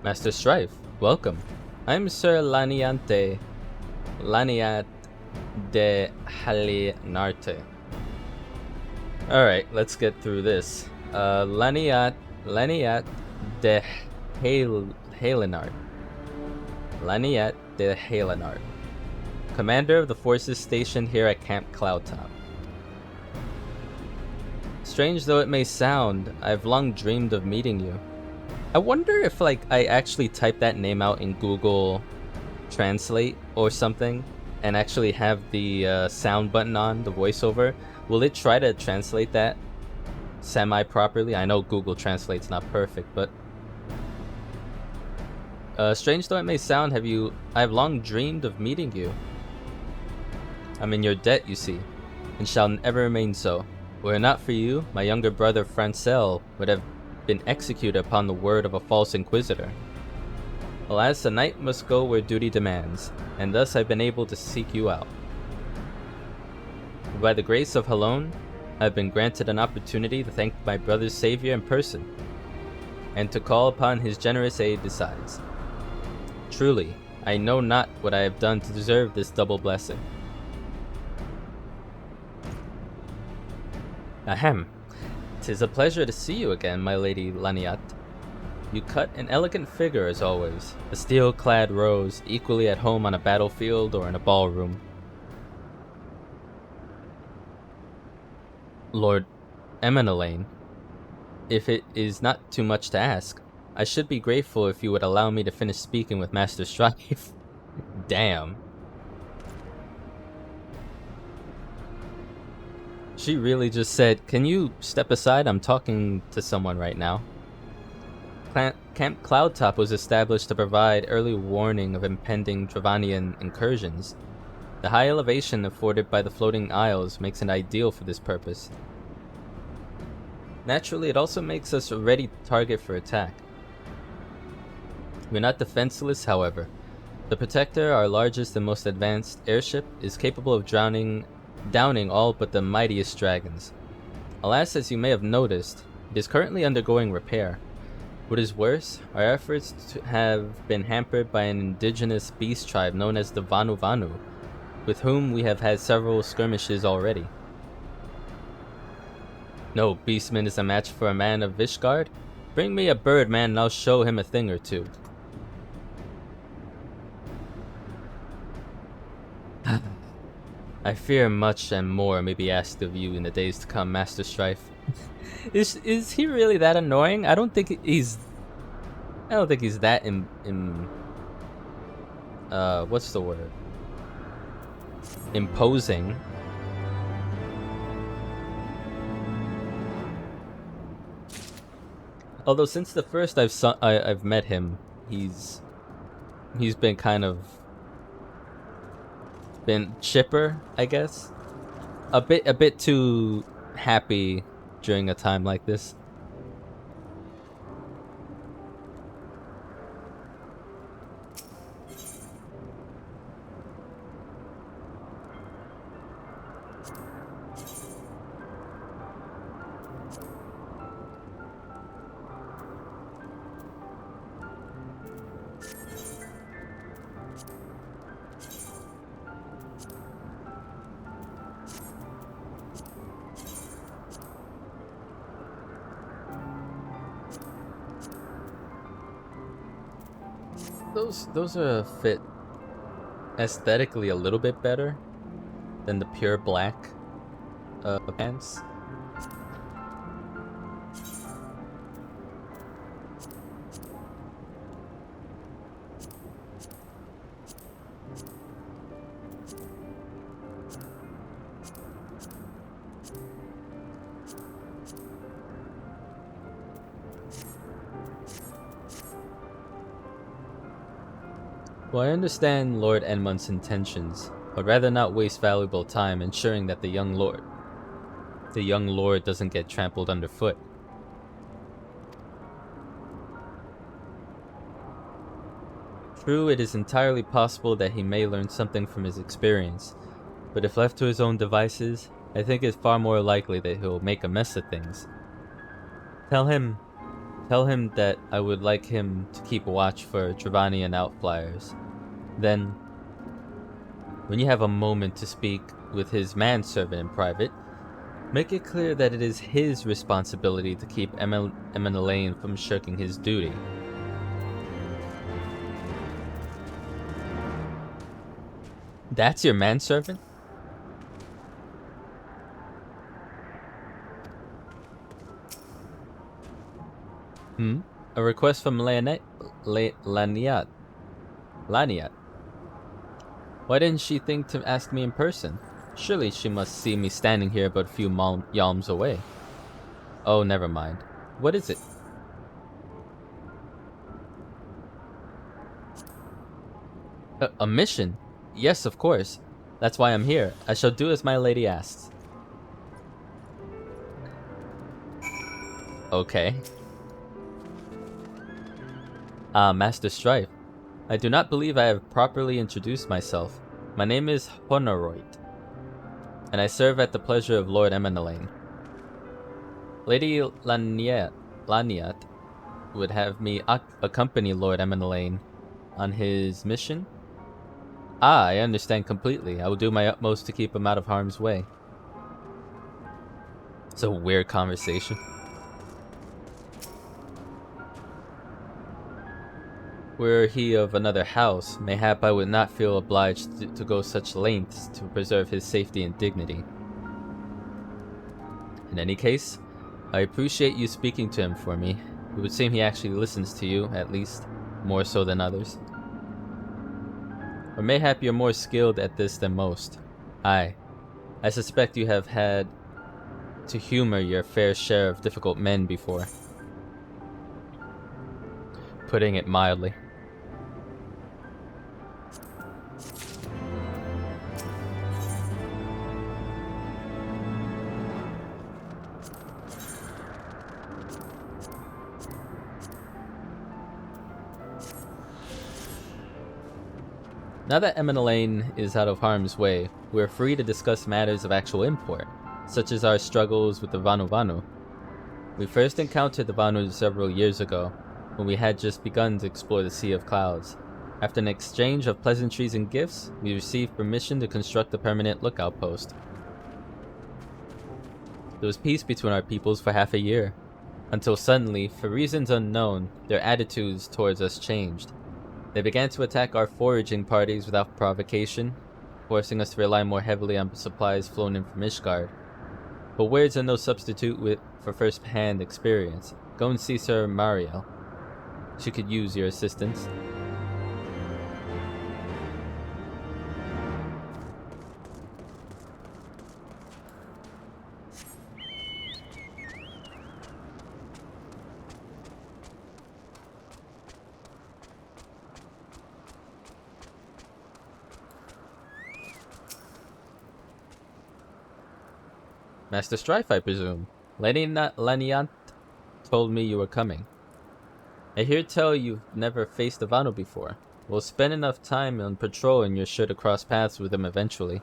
Master Strife, welcome. I'm Sir Laniat de Halinarte. Alright, let's get through this. Laniat de Halinarte. Laniat de Halinarte. Commander of the forces stationed here at Camp Cloudtop. Strange though it may sound, I've long dreamed of meeting you. I wonder if like I actually type that name out in Google Translate or something and actually have the sound button on, the voiceover, will it try to translate that semi-properly? I know Google Translate's not perfect, but strange though it may sound, I've long dreamed of meeting you. I'm in your debt, you see, and shall ever remain so. Were it not for you, my younger brother Francel would have been executed upon the word of a false inquisitor. Alas, a knight must go where duty demands, and thus I've been able to seek you out. By the grace of Halon, I've been granted an opportunity to thank my brother's savior in person, and to call upon his generous aid besides. Truly, I know not what I have done to deserve this double blessing. Ahem. 'Tis a pleasure to see you again, my lady Laniat. You cut an elegant figure as always, a steel-clad rose, equally at home on a battlefield or in a ballroom. Lord Eminelane, if it is not too much to ask, I should be grateful if you would allow me to finish speaking with Master Strife. Damn. She really just said, can you step aside? I'm talking to someone right now. Camp Cloudtop was established to provide early warning of impending Dravanian incursions. The high elevation afforded by the floating isles makes it ideal for this purpose. Naturally, it also makes us a ready target for attack. We're not defenseless, however. The Protector, our largest and most advanced airship, is capable of downing all but the mightiest dragons. Alas, as you may have noticed, it is currently undergoing repair. What is worse, our efforts have been hampered by an indigenous beast tribe known as the Vanu Vanu, with whom we have had several skirmishes already. No beastman is a match for a man of Vishgard. Bring me a bird man and I'll show him a thing or two. I fear much and more may be asked of you in the days to come, Master Strife. Is he really that annoying? I don't think he's that what's the word? Imposing. Although since the first I've met him, he's been kind of chipper, I guess. A bit too happy during a time like this. Those are fit aesthetically a little bit better than the pure black pants. Well, I understand Lord Enmund's intentions, but rather not waste valuable time ensuring that the young lord doesn't get trampled underfoot. True, it is entirely possible that he may learn something from his experience, but if left to his own devices, I think it's far more likely that he'll make a mess of things. Tell him that I would like him to keep watch for Dravanian outflyers. Then, when you have a moment to speak with his manservant in private, make it clear that it is his responsibility to keep Elaine from shirking his duty. That's your manservant? A request from Laniat? Why didn't she think to ask me in person? Surely she must see me standing here but a few yalms away. Oh, never mind. What is it? A mission? Yes, of course. That's why I'm here. I shall do as my lady asks. Okay. Master Strife. I do not believe I have properly introduced myself. My name is Honoroit, and I serve at the pleasure of Lord Elaine. Lady Laniat would have me accompany Lord Elaine on his mission? Ah, I understand completely. I will do my utmost to keep him out of harm's way. It's a weird conversation. Were he of another house, mayhap I would not feel obliged to go such lengths to preserve his safety and dignity. In any case, I appreciate you speaking to him for me. It would seem he actually listens to you, at least, more so than others. Or mayhap you're more skilled at this than most. Aye, I suspect you have had to humor your fair share of difficult men before. Putting it mildly. Now that Elaine is out of harm's way, we are free to discuss matters of actual import, such as our struggles with the Vanu. We first encountered the Vanu several years ago, when we had just begun to explore the Sea of Clouds. After an exchange of pleasantries and gifts, we received permission to construct a permanent lookout post. There was peace between our peoples for half a year, until suddenly, for reasons unknown, their attitudes towards us changed. They began to attack our foraging parties without provocation, forcing us to rely more heavily on supplies flown in from Ishgard. But words are no substitute for first-hand experience. Go and see Sir Mariel. She could use your assistance. Master Strife, I presume. Leniant told me you were coming. I hear tell you've never faced a Vano before. We'll spend enough time on patrol and you're sure to cross paths with them eventually.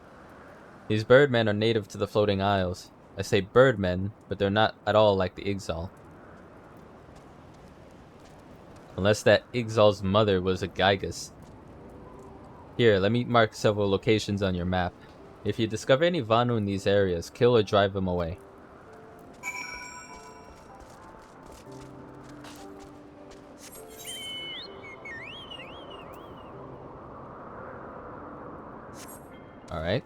These birdmen are native to the floating isles. I say birdmen, but they're not at all like the Ixal. Unless that Ixal's mother was a Gygus. Here, let me mark several locations on your map. If you discover any Vanu in these areas, kill or drive them away. Alright.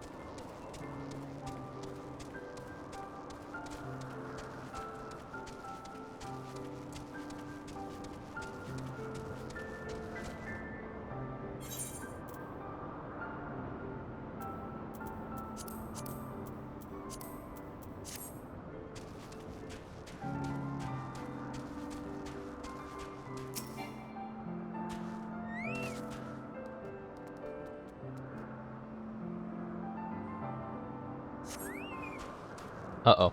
Uh-oh.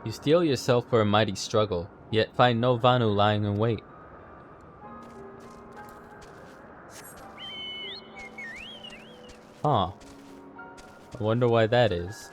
You steel yourself for a mighty struggle, yet find no Vanu lying in wait. Huh. I wonder why that is.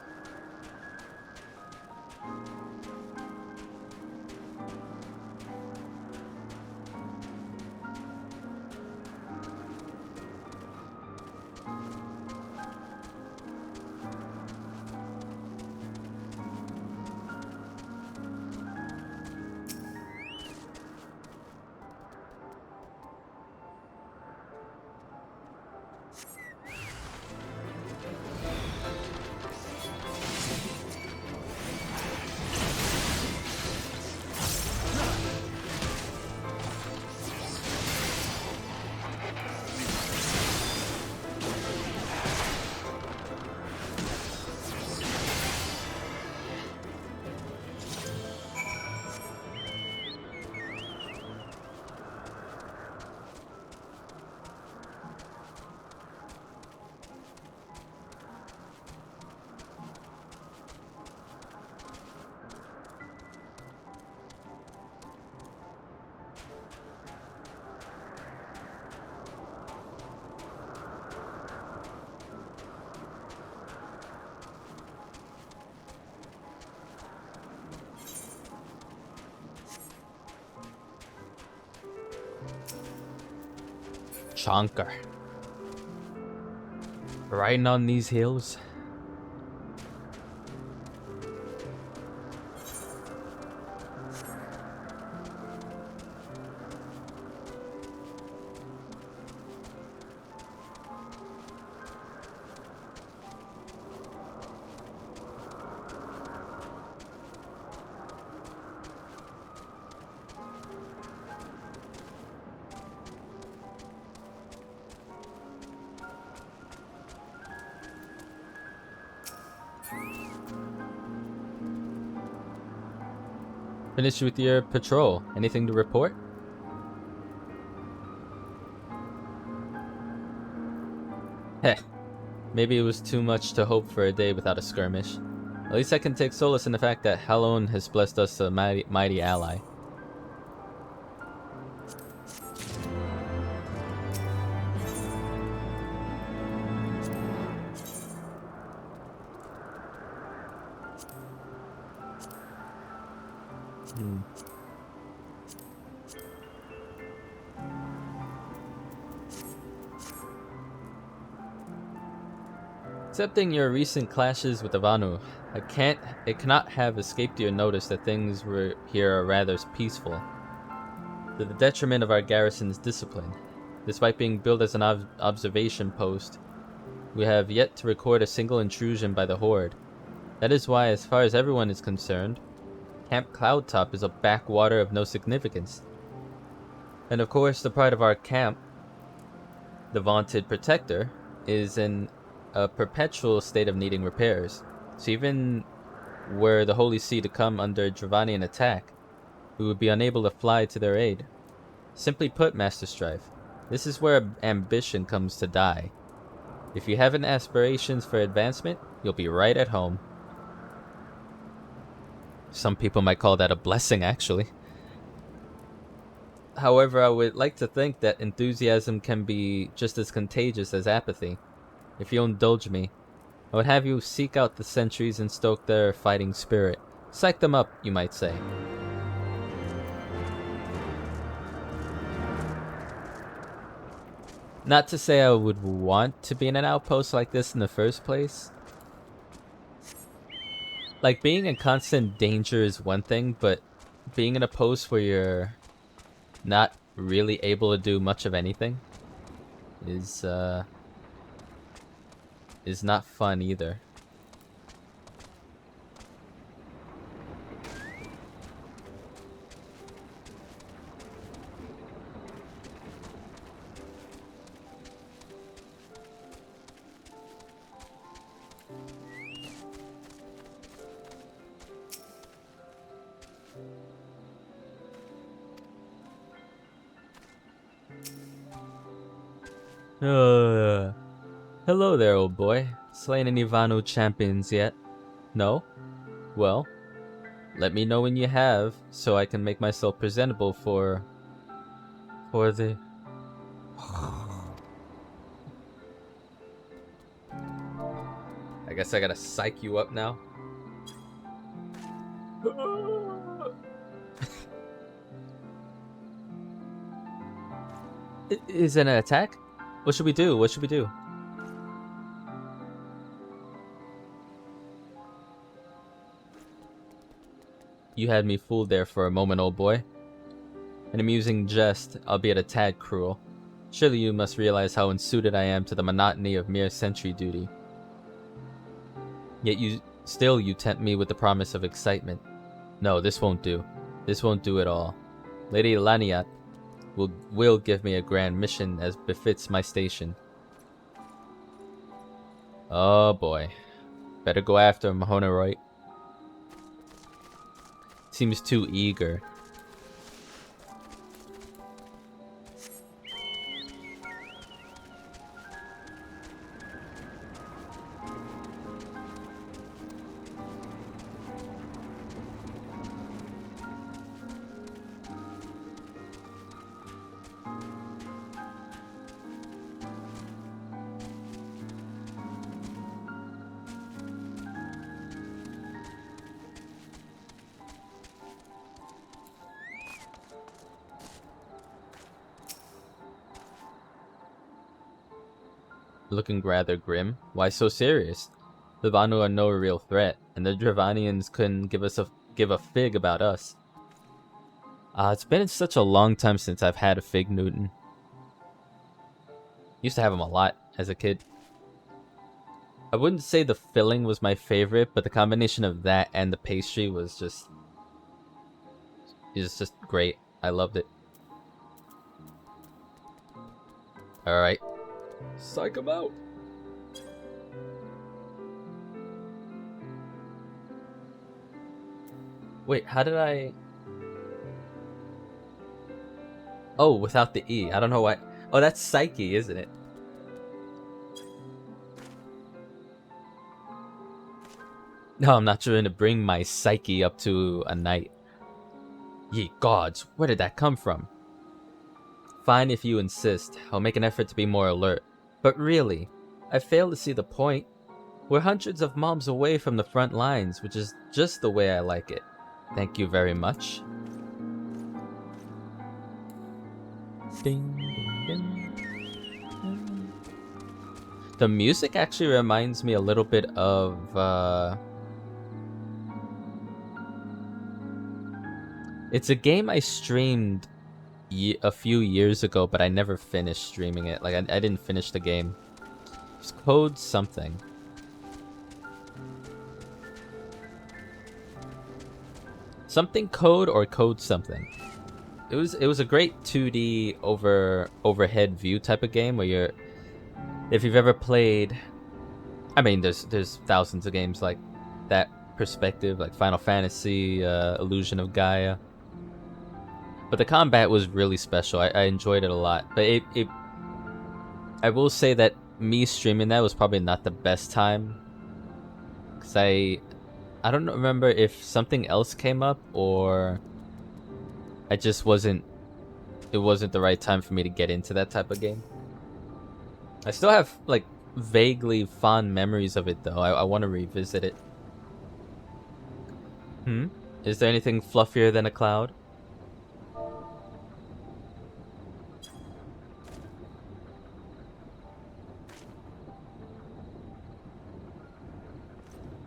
Chonker. Riding on these hills. Finished with your patrol. Anything to report? Heh. Maybe it was too much to hope for a day without a skirmish. At least I can take solace in the fact that Halon has blessed us a mighty ally. Accepting your recent clashes with the Vanu, it cannot have escaped your notice that things here are rather peaceful, to the detriment of our garrison's discipline. Despite being built as an observation post, we have yet to record a single intrusion by the Horde. That is why, as far as everyone is concerned, Camp Cloudtop is a backwater of no significance. And of course, the pride of our camp, the vaunted Protector, is in a perpetual state of needing repairs. So even were the Holy See to come under Dravanian attack, we would be unable to fly to their aid. Simply put, Master Strife, this is where ambition comes to die. If you haven't aspirations for advancement, you'll be right at home. Some people might call that a blessing, actually. However, I would like to think that enthusiasm can be just as contagious as apathy. If you'll indulge me, I would have you seek out the sentries and stoke their fighting spirit. Psych them up, you might say. Not to say I would want to be in an outpost like this in the first place. Like, being in constant danger is one thing, but being in a post where you're not really able to do much of anything is not fun either. Hello there, old boy. Slain any Vanu champions yet? No? Well, let me know when you have, so I can make myself presentable for the... I guess I gotta psych you up now. Is it an attack? What should we do? What should we do? You had me fooled there for a moment, old boy. An amusing jest, albeit a tad cruel. Surely you must realize how unsuited I am to the monotony of mere sentry duty. Yet you tempt me with the promise of excitement. No, this won't do. This won't do at all. Lady Laniat will give me a grand mission as befits my station. Oh boy. Better go after him, Honorite. Seems too eager. Looking rather grim. Why so serious? The Vanu are no real threat, and the Dravanians couldn't give a fig about us. It's been such a long time since I've had a fig Newton. Used to have them a lot as a kid. I wouldn't say the filling was my favorite, but the combination of that and the pastry was just great. I loved it. Alright. Psych him out. Wait, how did I... Oh, without the E. I don't know why. Oh, that's Psyche, isn't it? No, I'm not trying to bring my Psyche up to a knight. Ye gods, where did that come from? Fine if you insist. I'll make an effort to be more alert. But really, I fail to see the point. We're hundreds of moms away from the front lines, which is just the way I like it. Thank you very much. Ding, ding, ding. The music actually reminds me a little bit of it's a game I streamed a few years ago, but I never finished streaming it. Like I didn't finish the game. It's Code something. Something Code or Code something. It was a great 2D overhead view type of game where you're, if you've ever played, I mean there's thousands of games like that perspective, like Final Fantasy, Illusion of Gaia. But the combat was really special. I enjoyed it a lot. But I will say that me streaming that was probably not the best time, because I don't remember if something else came up or I just wasn't, it wasn't the right time for me to get into that type of game. I still have like vaguely fond memories of it though. I want to revisit it. Is there anything fluffier than a cloud?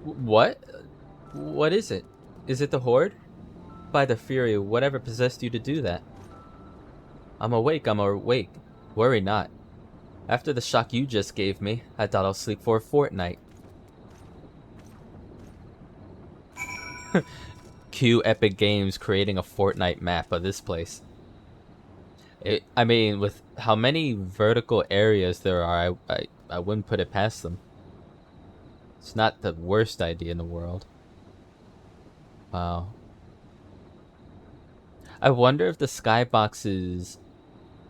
What? What is it? Is it the Horde? By the Fury, whatever possessed you to do that? I'm awake. Worry not. After the shock you just gave me, I thought I'll sleep for a fortnight. Cue Epic Games creating a Fortnite map of this place. I mean, with how many vertical areas there are, I wouldn't put it past them. It's not the worst idea in the world. Wow. I wonder if the skyboxes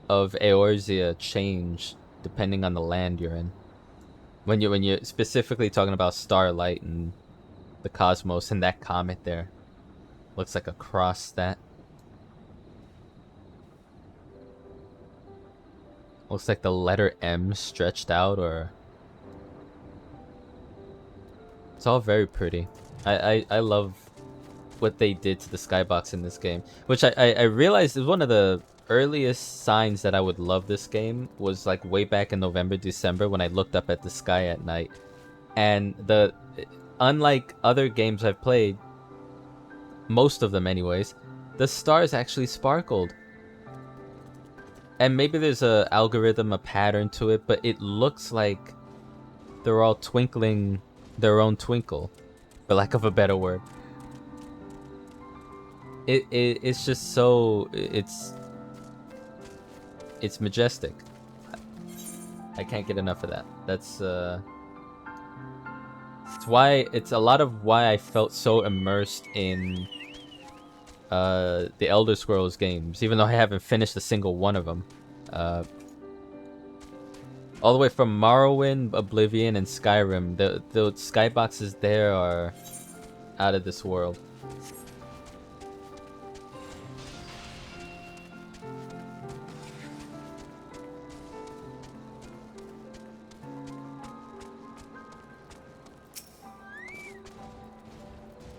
of Eorzea change depending on the land you're in. When you're specifically talking about Starlight and the cosmos and that comet there. Looks like a cross that. Looks like the letter M stretched out, or... It's all very pretty. I love what they did to the skybox in this game. Which I realized is one of the earliest signs that I would love this game, was like way back in November, December, when I looked up at the sky at night. And unlike other games I've played, most of them anyways, the stars actually sparkled. And maybe there's a algorithm, a pattern to it, but it looks like they're all twinkling their own twinkle, for lack of a better word. It's just so, it's majestic. I can't get enough of that. That's it's a lot of why I felt so immersed in the Elder Scrolls games, even though I haven't finished a single one of them. All the way from Morrowind, Oblivion, and Skyrim, the skyboxes there are out of this world.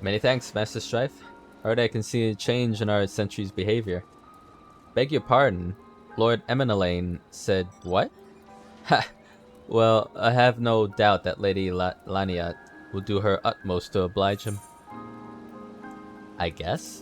Many thanks, Master Strife. Already I can see a change in our sentry's behavior. Beg your pardon. Lord Eminelane said what? Ha! Well, I have no doubt that Lady Laniat will do her utmost to oblige him. I guess?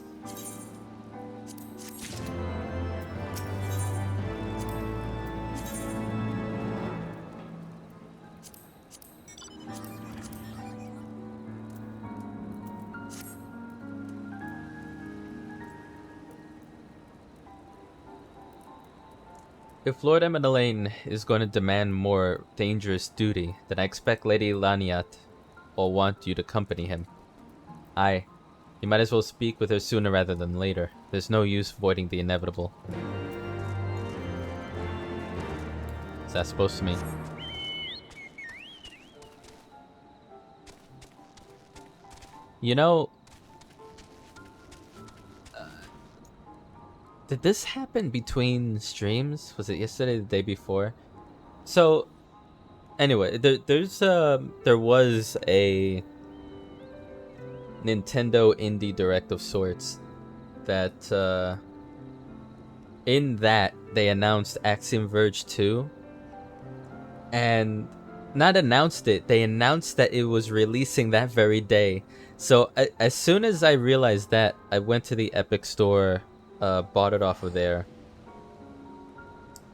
If Lord Eminelane is going to demand more dangerous duty, then I expect Lady Laniat will want you to accompany him. Aye, you might as well speak with her sooner rather than later. There's no use avoiding the inevitable. What's that supposed to mean? You know... did this happen between streams? Was it yesterday or the day before? So, anyway, there was Nintendo Indie Direct of sorts. That in that they announced Axiom Verge 2, and not announced it, they announced that it was releasing that very day. So as soon as I realized that, I went to the Epic Store, bought it off of there.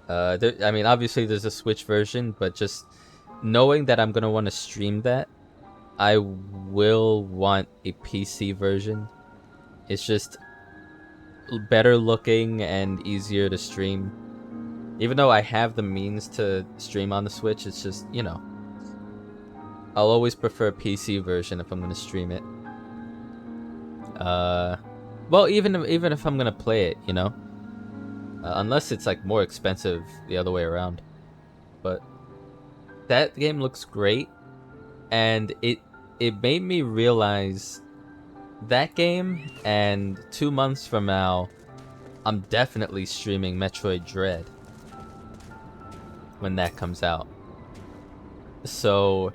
I mean, obviously there's a Switch version, but just knowing that I'm gonna want to stream that, I will want a PC version. It's just better looking and easier to stream. Even though I have the means to stream on the Switch, it's just, you know, I'll always prefer a PC version if I'm gonna stream it. Well, even if I'm gonna play it, you know, unless it's like more expensive the other way around. But that game looks great, and it made me realize that game, and 2 months from now, I'm definitely streaming Metroid Dread when that comes out. So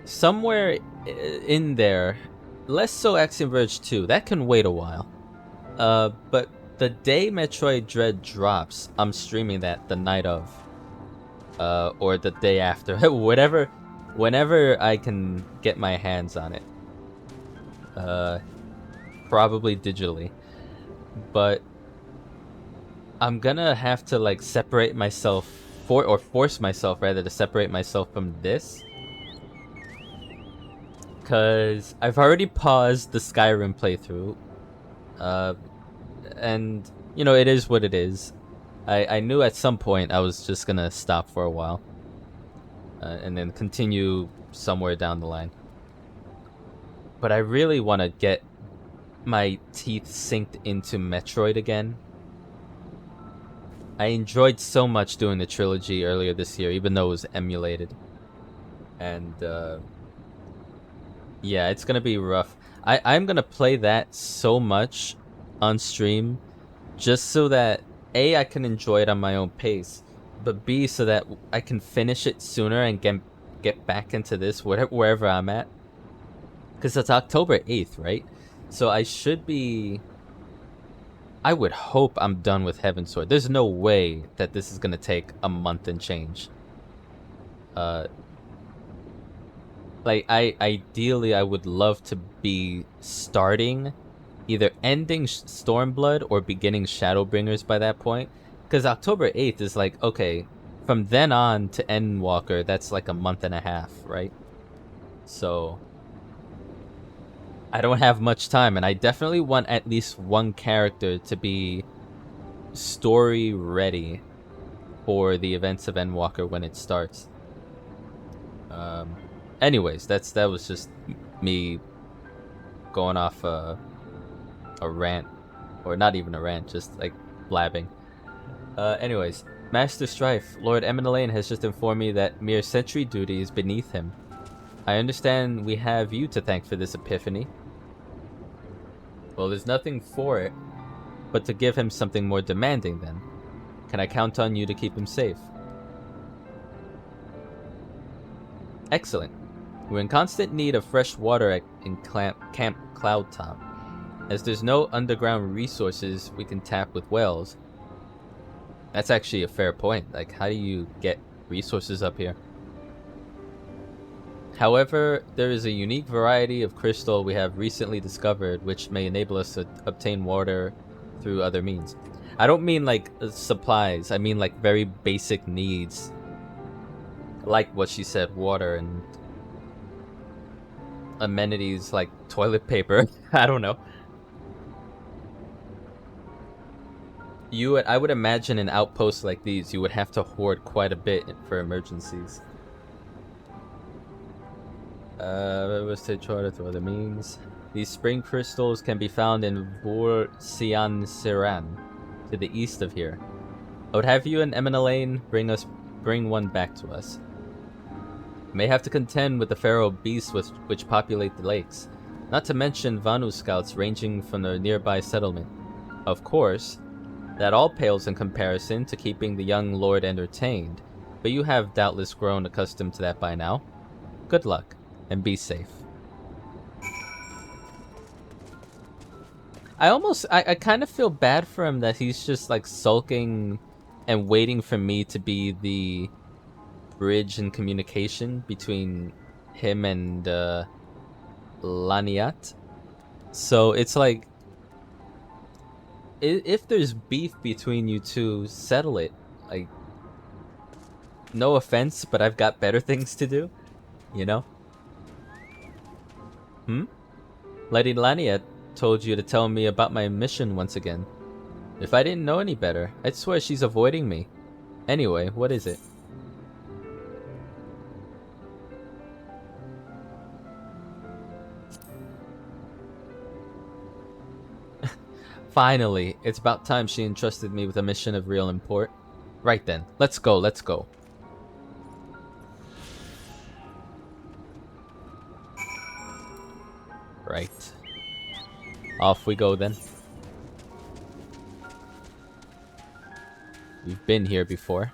somewhere in there, less so Axiom Verge 2, that can wait a while. But the day Metroid Dread drops, I'm streaming that the night of, or the day after, whenever I can get my hands on it. Probably digitally, but I'm gonna have to like separate myself force myself rather to separate myself from this, because I've already paused the Skyrim playthrough, and you know, it is what it is. I knew at some point I was just gonna stop for a while, and then continue somewhere down the line. But I really want to get my teeth synced into Metroid again. I enjoyed so much doing the trilogy earlier this year, even though it was emulated. And yeah, it's gonna be rough. I'm gonna play that so much on stream, just so that A, I can enjoy it on my own pace, but B, so that I can finish it sooner and get back into this wherever I'm at. Because it's October 8th, right? So I should be... I would hope I'm done with Heavensward. There's no way that this is going to take a month and change. Like, ideally, I would love to be starting, either ending Stormblood or beginning Shadowbringers by that point. Because October 8th is like, okay, from then on to Endwalker, that's like a month and a half, right? So... I don't have much time, and I definitely want at least one character to be story ready for the events of Endwalker when it starts. Anyways, that was just me going off a rant, or not even a rant, just like blabbing. Anyways, Master Strife, Lord Eminelane has just informed me that mere sentry duty is beneath him. I understand we have you to thank for this epiphany. Well, there's nothing for it but to give him something more demanding then. Can I count on you to keep him safe? Excellent. We're in constant need of fresh water in Camp Cloudtop. As there's no underground resources we can tap with wells. That's actually a fair point. Like, how do you get resources up here? However, there is a unique variety of crystal we have recently discovered which may enable us to obtain water through other means. I don't mean like supplies, I mean like very basic needs. Like what she said, water and amenities like toilet paper. I don't know. I would imagine in outposts like these, you would have to hoard quite a bit for emergencies. Let's take water through other means. These spring crystals can be found in Vor-Sian Siran, to the east of here. I would have you and Eminelane bring one back to us. We may have to contend with the feral beasts which populate the lakes, not to mention Vanu scouts ranging from the nearby settlement. Of course, that all pales in comparison to keeping the young lord entertained, but you have doubtless grown accustomed to that by now. Good luck, and be safe. I kind of feel bad for him that he's just like sulking and waiting for me to be the bridge in communication between him and Laniat. So it's like, if there's beef between you two, settle it. Like, no offense, but I've got better things to do, you know? Lady Laniat told you to tell me about my mission once again. If I didn't know any better, I'd swear she's avoiding me. Anyway, what is it? Finally, it's about time she entrusted me with a mission of real import. Right then, let's go, let's go. Right. Off we go then. We've been here before.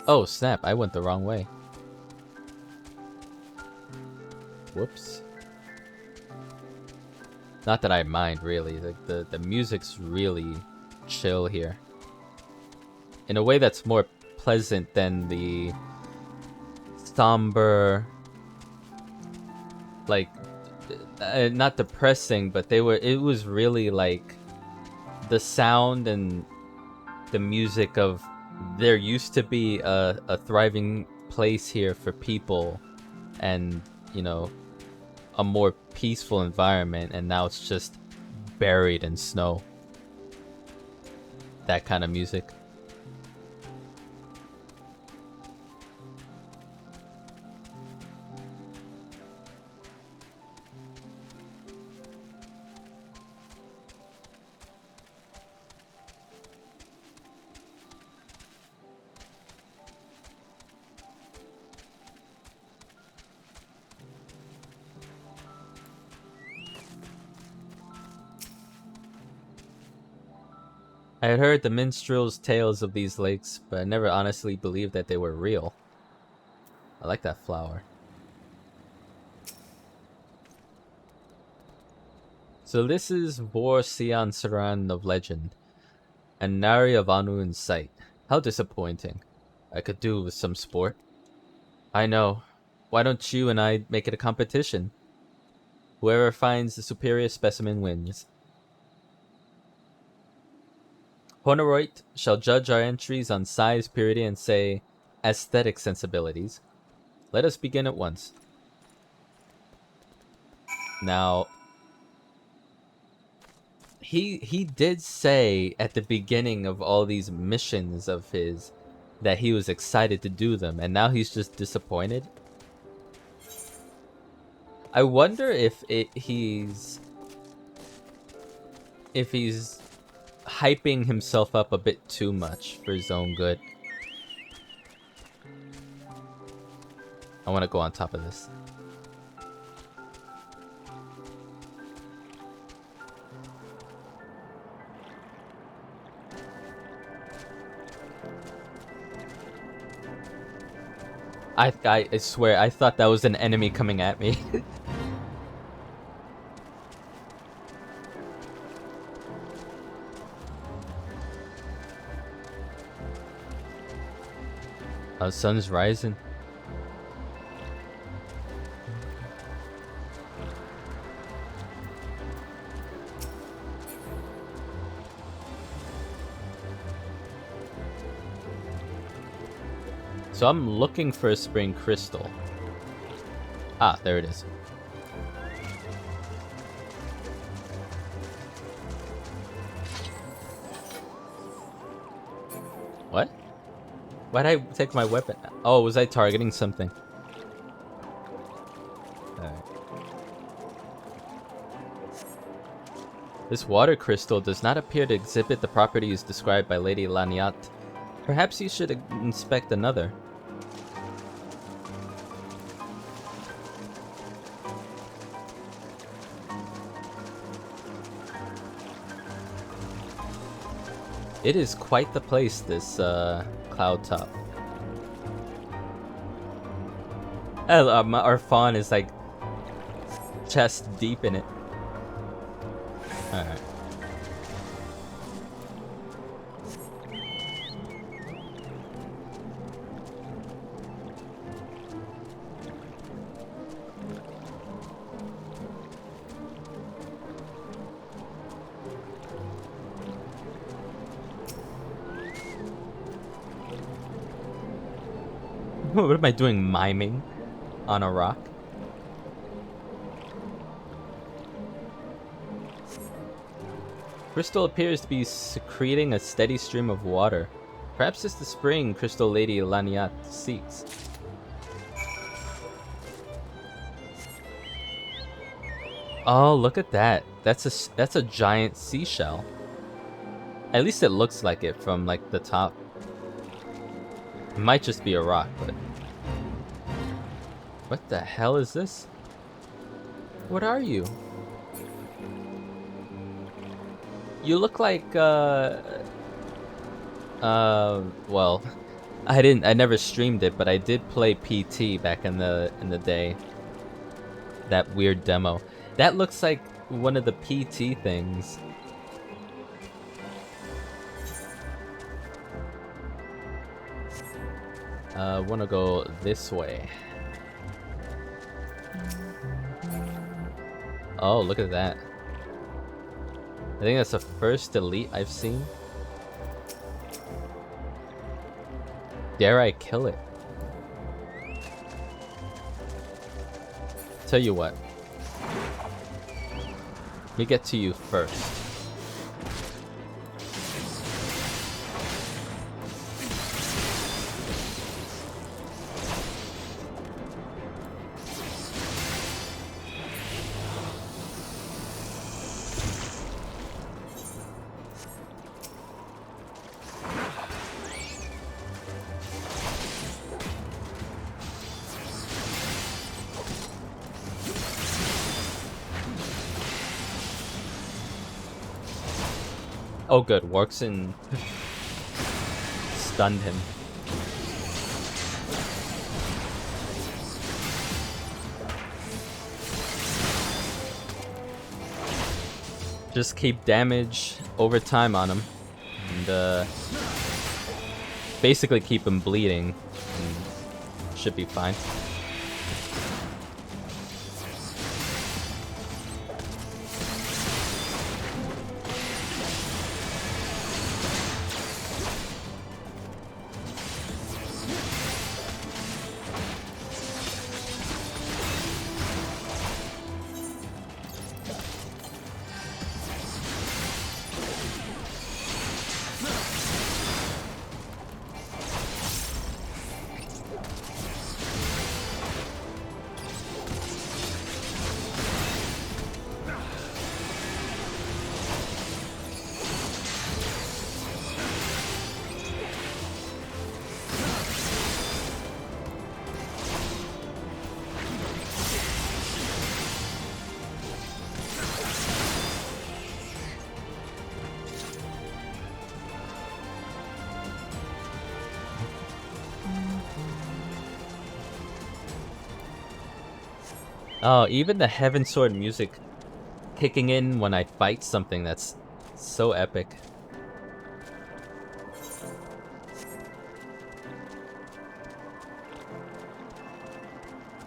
Oh snap, I went the wrong way. Whoops. Not that I mind, really. Like, the music's really chill here. In a way that's more pleasant than the somber, like, not depressing, but it was really like the sound and the music of, there used to be a thriving place here for people and, you know, a more peaceful environment, and now it's just buried in snow. That kind of music. I had heard the minstrels' tales of these lakes, but I never honestly believed that they were real. I like that flower. So this is Vor Sian Saran of legend, and Nari of Anu in sight. How disappointing. I could do with some sport. I know. Why don't you and I make it a competition? Whoever finds the superior specimen wins. Honoroit shall judge our entries on size, purity, and say, aesthetic sensibilities. Let us begin at once. Now, he did say at the beginning of all these missions of his that he was excited to do them, and now he's just disappointed. I wonder if he's hyping himself up a bit too much for his own good. I want to go on top of this. I swear, I thought that was an enemy coming at me. Oh, sun's rising. So I'm looking for a spring crystal. Ah, there it is. What? Why'd I take my weapon? Oh, was I targeting something? Alright. This water crystal does not appear to exhibit the properties described by Lady Laniat. Perhaps you should inspect another. It is quite the place, this cloud top. Our fawn is like chest deep in it. Alright. What am I doing, miming on a rock? Crystal appears to be secreting a steady stream of water. Perhaps it's the spring Crystal Lady Laniat seeks. Oh, look at that. That's a giant seashell. At least it looks like it from like the top. It might just be a rock, but... What the hell is this? What are you? You look like, well, I never streamed it, but I did play PT back in the day. That weird demo. That looks like one of the PT things. Wanna go this way. Oh, look at that. I think that's the first elite I've seen. Dare I kill it? Tell you what. Let me get to you first. Oh good, Warkson stunned him. Just keep damage over time on him. And basically keep him bleeding. And should be fine. Oh, even the Heavensward music kicking in when I fight something, that's so epic.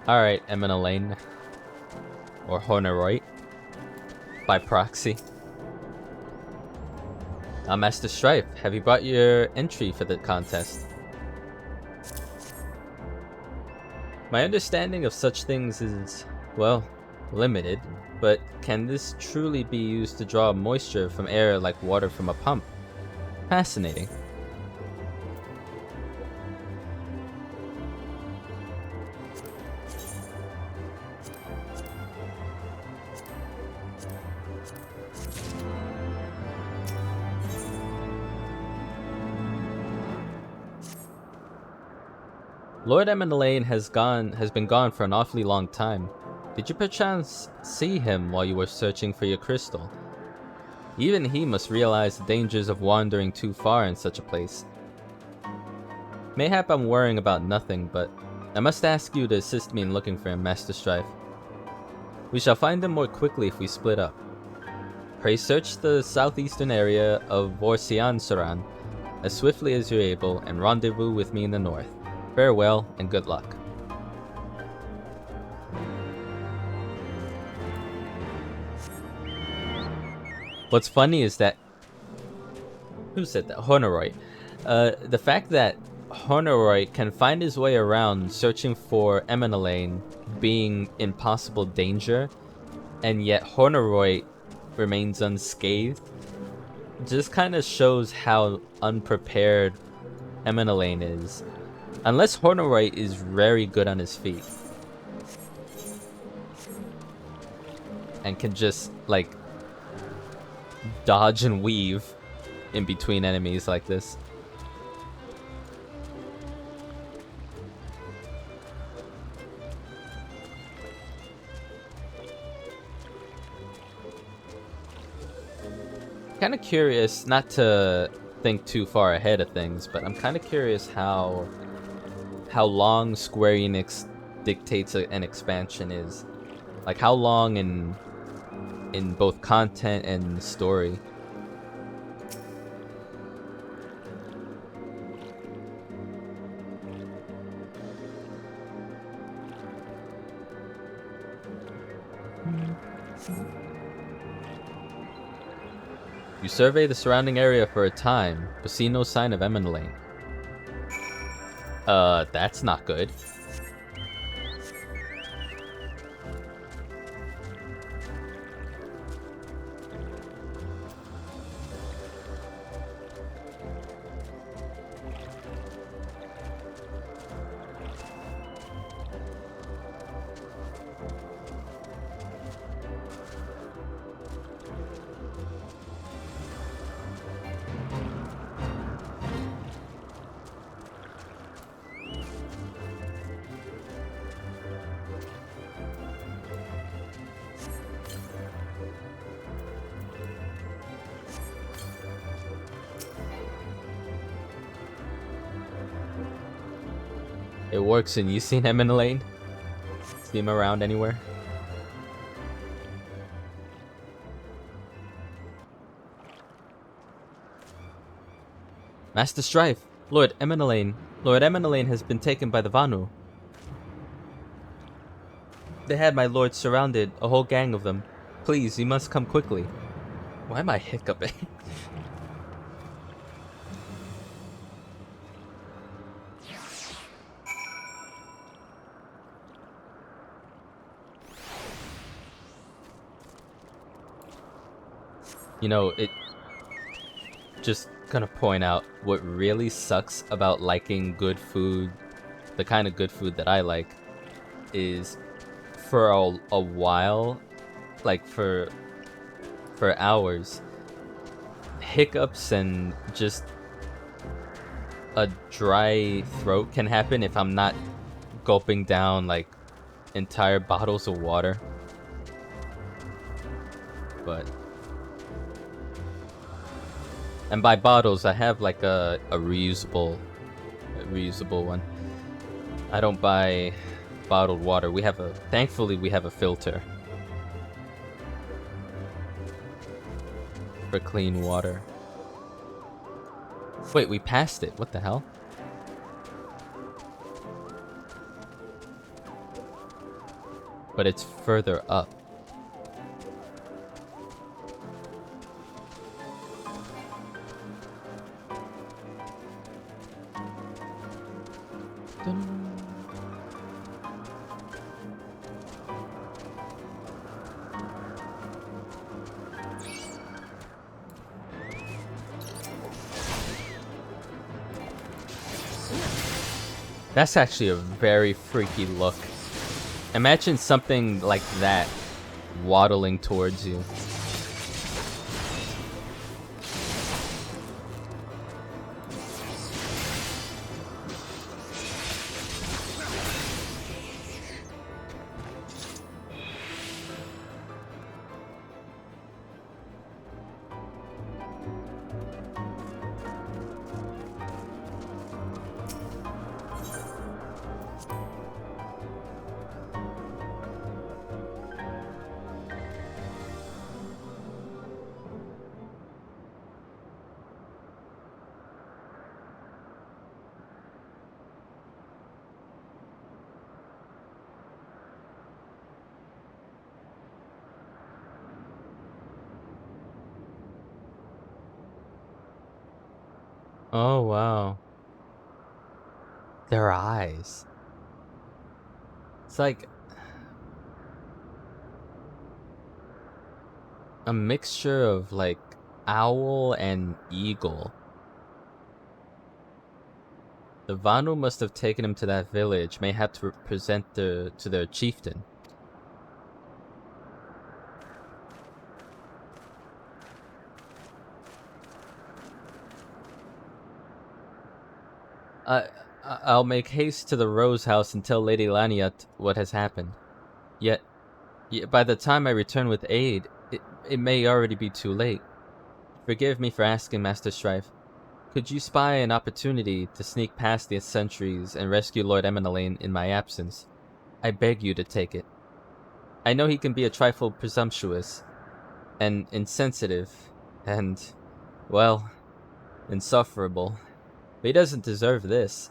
Alright, Emma Lane. Or Horneroid. By proxy. Master Strife, have you brought your entry for the contest? My understanding of such things is, well, limited, but can this truly be used to draw moisture from air like water from a pump? Fascinating. Lord Emanalain has been gone for an awfully long time. Did you perchance see him while you were searching for your crystal? Even he must realize the dangers of wandering too far in such a place. Mayhap I'm worrying about nothing, but I must ask you to assist me in looking for him, Master Strife. We shall find him more quickly if we split up. Pray search the southeastern area of Vorsiansaran as swiftly as you're able, and rendezvous with me in the north. Farewell, and good luck. What's funny is that... Who said that? Honoroy. The fact that Honoroy can find his way around searching for Eminelane being in possible danger, and yet Honoroy remains unscathed, just kind of shows how unprepared Eminelane is. Unless Honoroy is very good on his feet and can just like dodge and weave in between enemies like this. Kind of curious, not to think too far ahead of things, but I'm kind of curious how long Square Enix dictates an expansion is. Like how long in both content and story. You survey the surrounding area for a time, but see no sign of Eminelane. That's not good. It works, and you seen Eminelane? See him around anywhere? Master Strife! Lord Eminelane has been taken by the Vanu. They had my lord surrounded, a whole gang of them. Please, you must come quickly. Why am I hiccuping? You know, it just gonna point out what really sucks about liking good food, the kind of good food that I like, is for a while, like for hours, hiccups and just a dry throat can happen if I'm not gulping down like entire bottles of water. But and by bottles, I have like a reusable one. I don't buy bottled water. Thankfully we have a filter for clean water. Wait, we passed it. What the hell? But it's further up. That's actually a very freaky look. Imagine something like that waddling towards you. Oh, wow. Their eyes. It's like a mixture of like owl and eagle. The Vanu must have taken him to that village, mayhap to present to their chieftain. I'll make haste to the Rose House and tell Lady Laniat what has happened. Yet by the time I return with aid, it may already be too late. Forgive me for asking, Master Strife. Could you spy an opportunity to sneak past the sentries and rescue Lord Eminelane in my absence? I beg you to take it. I know he can be a trifle presumptuous and insensitive and, well, insufferable, but he doesn't deserve this.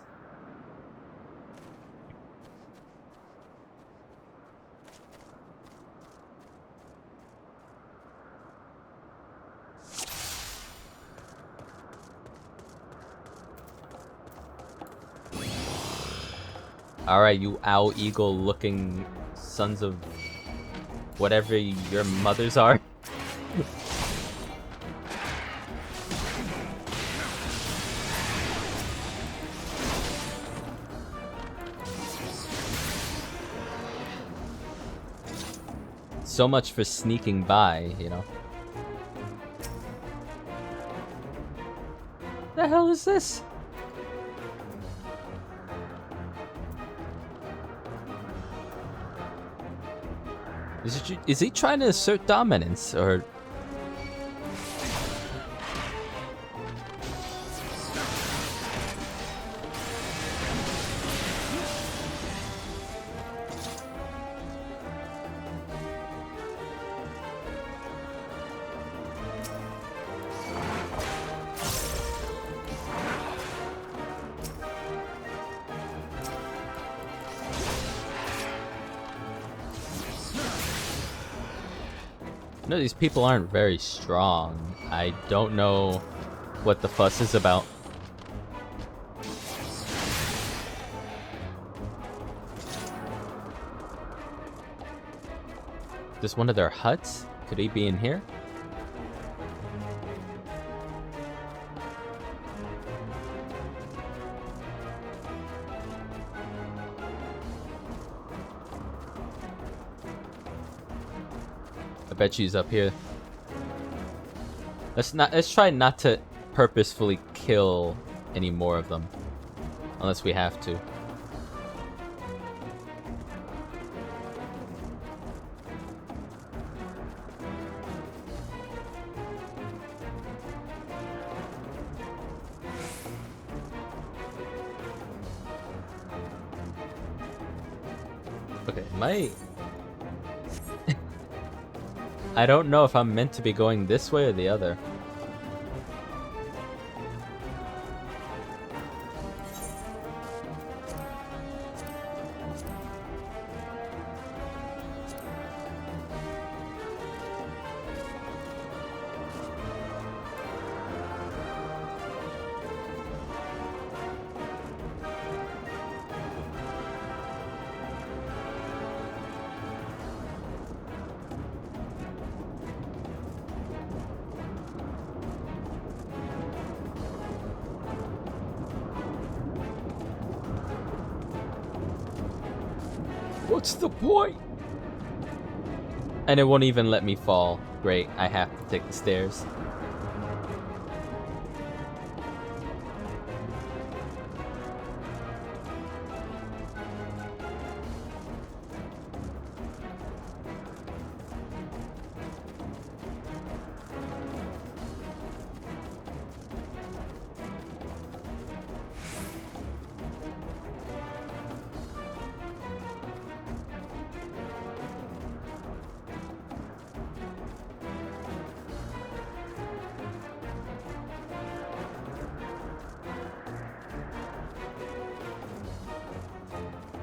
Alright, you owl eagle looking sons of whatever your mothers are. So much for sneaking by, you know. The hell is this? Is he trying to assert dominance, or... No, these people aren't very strong. I don't know what the fuss is about. This one of their huts? Could he be in here? I bet she's up here. Let's try not to purposefully kill any more of them. Unless we have to. Okay, I don't know if I'm meant to be going this way or the other. What's the point? And it won't even let me fall. Great, I have to take the stairs.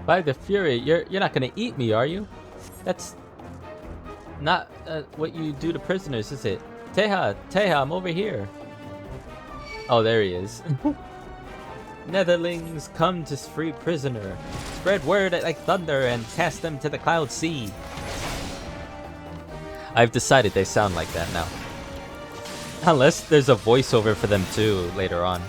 By the Fury, you're not gonna eat me, are you? That's not what you do to prisoners, is it? Teha, I'm over here. Oh, there he is. Netherlings, come to free prisoner. Spread word like thunder and cast them to the cloud sea. I've decided they sound like that now. Unless there's a voiceover for them too later on.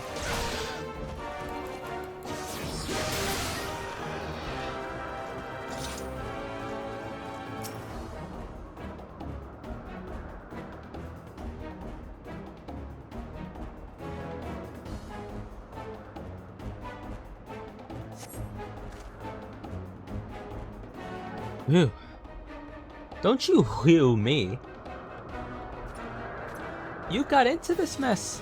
Whew. Don't you whew me. You got into this mess.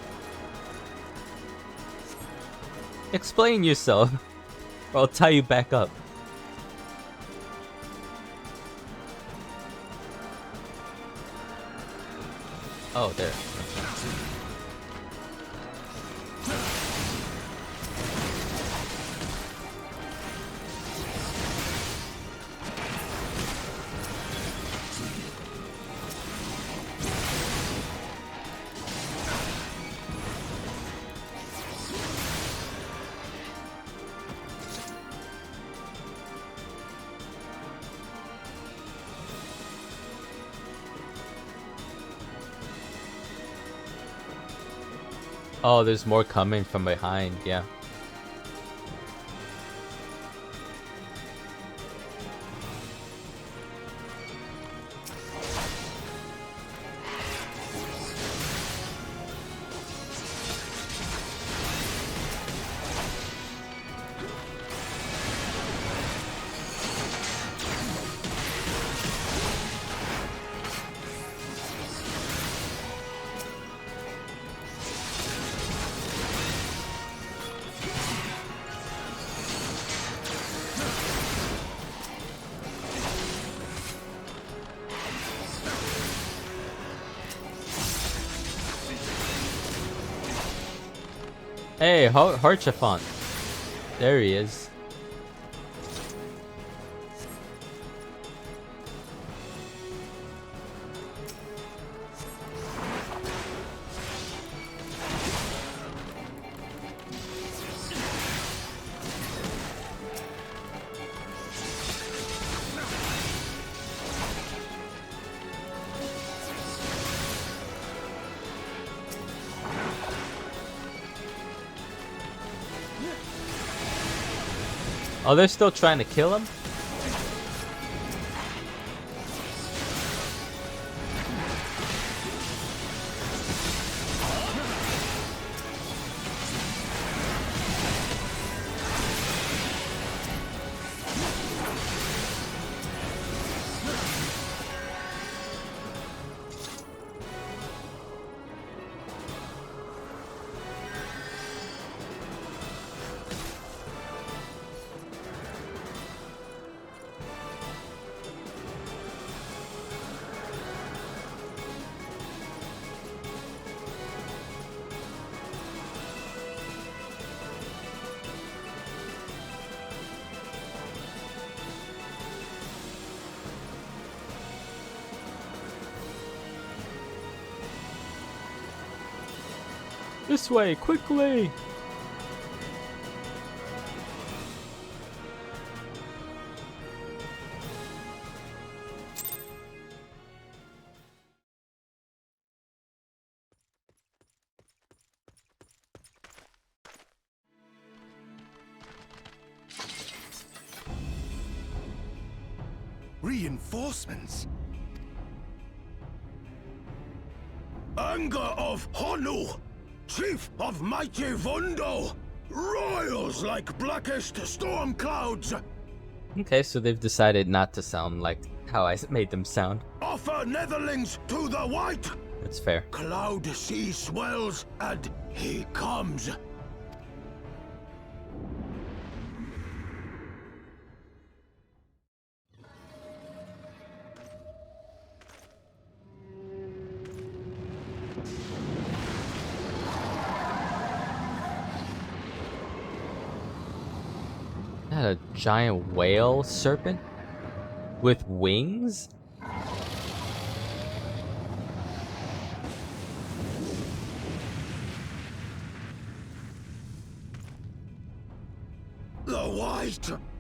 Explain yourself, or I'll tie you back up. Oh, there. Oh, there's more coming from behind, yeah. Hey, Harchafont. There he is. Oh, they're still trying to kill him? This way, quickly! Reinforcements? Anger of Honu, chief of mighty Vundo, royals like blackest storm clouds. Okay, so they've decided not to sound like how I made them sound. Offer netherlings to the white. That's fair. Cloud sea swells, and he comes. Is that a giant whale serpent? With wings?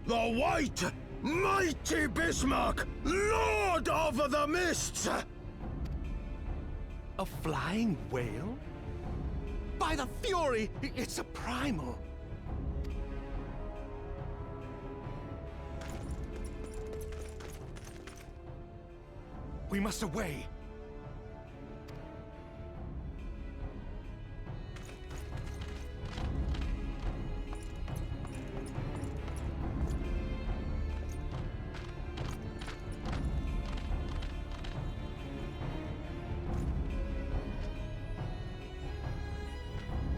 The white, mighty Bismarck, Lord of the Mists! A flying whale? By the Fury, it's a primal. We must away.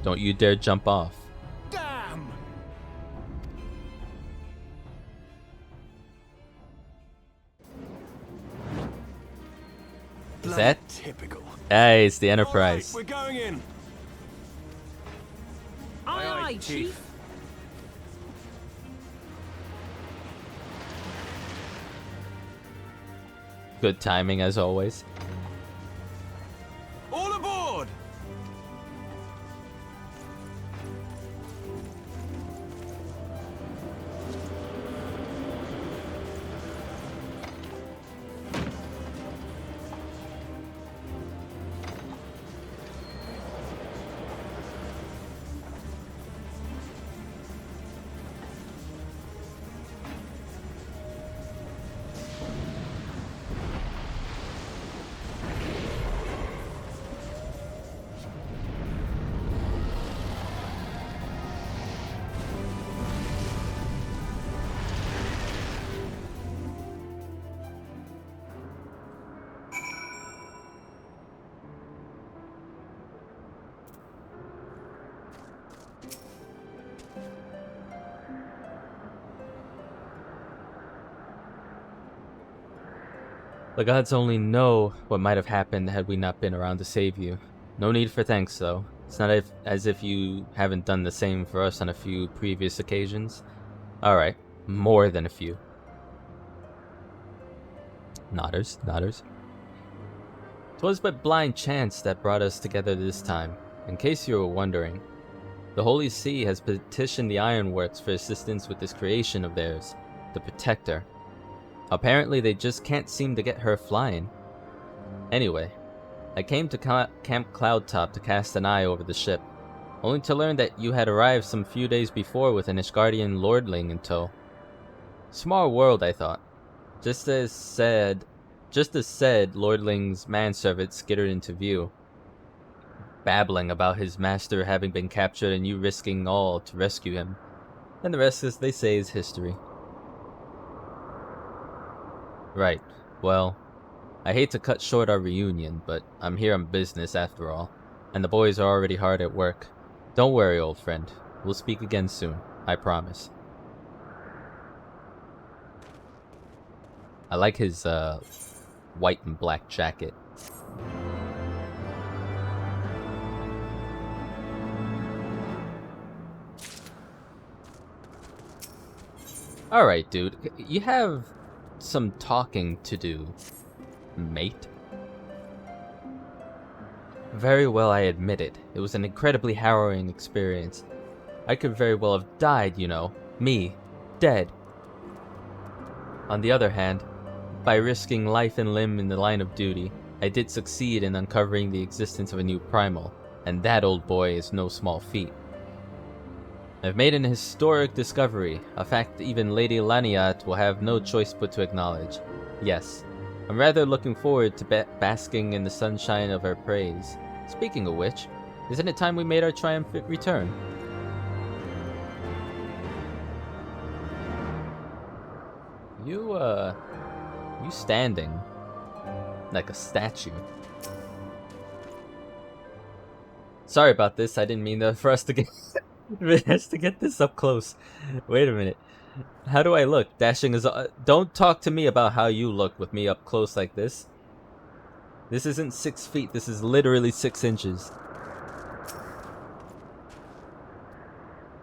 Don't you dare jump off. Damn! Is that? Typical. Hey, it's the Enterprise. All right, we're going in. Aye, aye, Chief. Good timing as always. All aboard! The gods only know what might have happened had we not been around to save you. No need for thanks, though. It's not as if you haven't done the same for us on a few previous occasions. Alright, more than a few. Nodders, nodders. 'Twas but blind chance that brought us together this time, in case you were wondering. The Holy See has petitioned the Ironworks for assistance with this creation of theirs, the Protector. Apparently they just can't seem to get her flying. Anyway, I came to Camp Cloudtop to cast an eye over the ship, only to learn that you had arrived some few days before with an Ishgardian lordling in tow. Small world, I thought. Just as said, lordling's manservant skittered into view, babbling about his master having been captured and you risking all to rescue him. And the rest, as they say, is history. Right. Well, I hate to cut short our reunion, but I'm here on business after all, and the boys are already hard at work. Don't worry, old friend. We'll speak again soon. I promise. I like his, white and black jacket. Alright, dude. You have some talking to do, mate. Very well, I admit it. It was an incredibly harrowing experience. I could very well have died, you know. Me. Dead. On the other hand, by risking life and limb in the line of duty, I did succeed in uncovering the existence of a new primal, and that, old boy, is no small feat. I've made an historic discovery, a fact even Lady Laniat will have no choice but to acknowledge. Yes, I'm rather looking forward to basking in the sunshine of her praise. Speaking of which, isn't it time we made our triumphant return? You standing like a statue. Sorry about this, I didn't mean for us to get this up close. Wait a minute. How do I look? Dashing is... don't talk to me about how you look with me up close like this. This isn't 6 feet, this is literally 6 inches.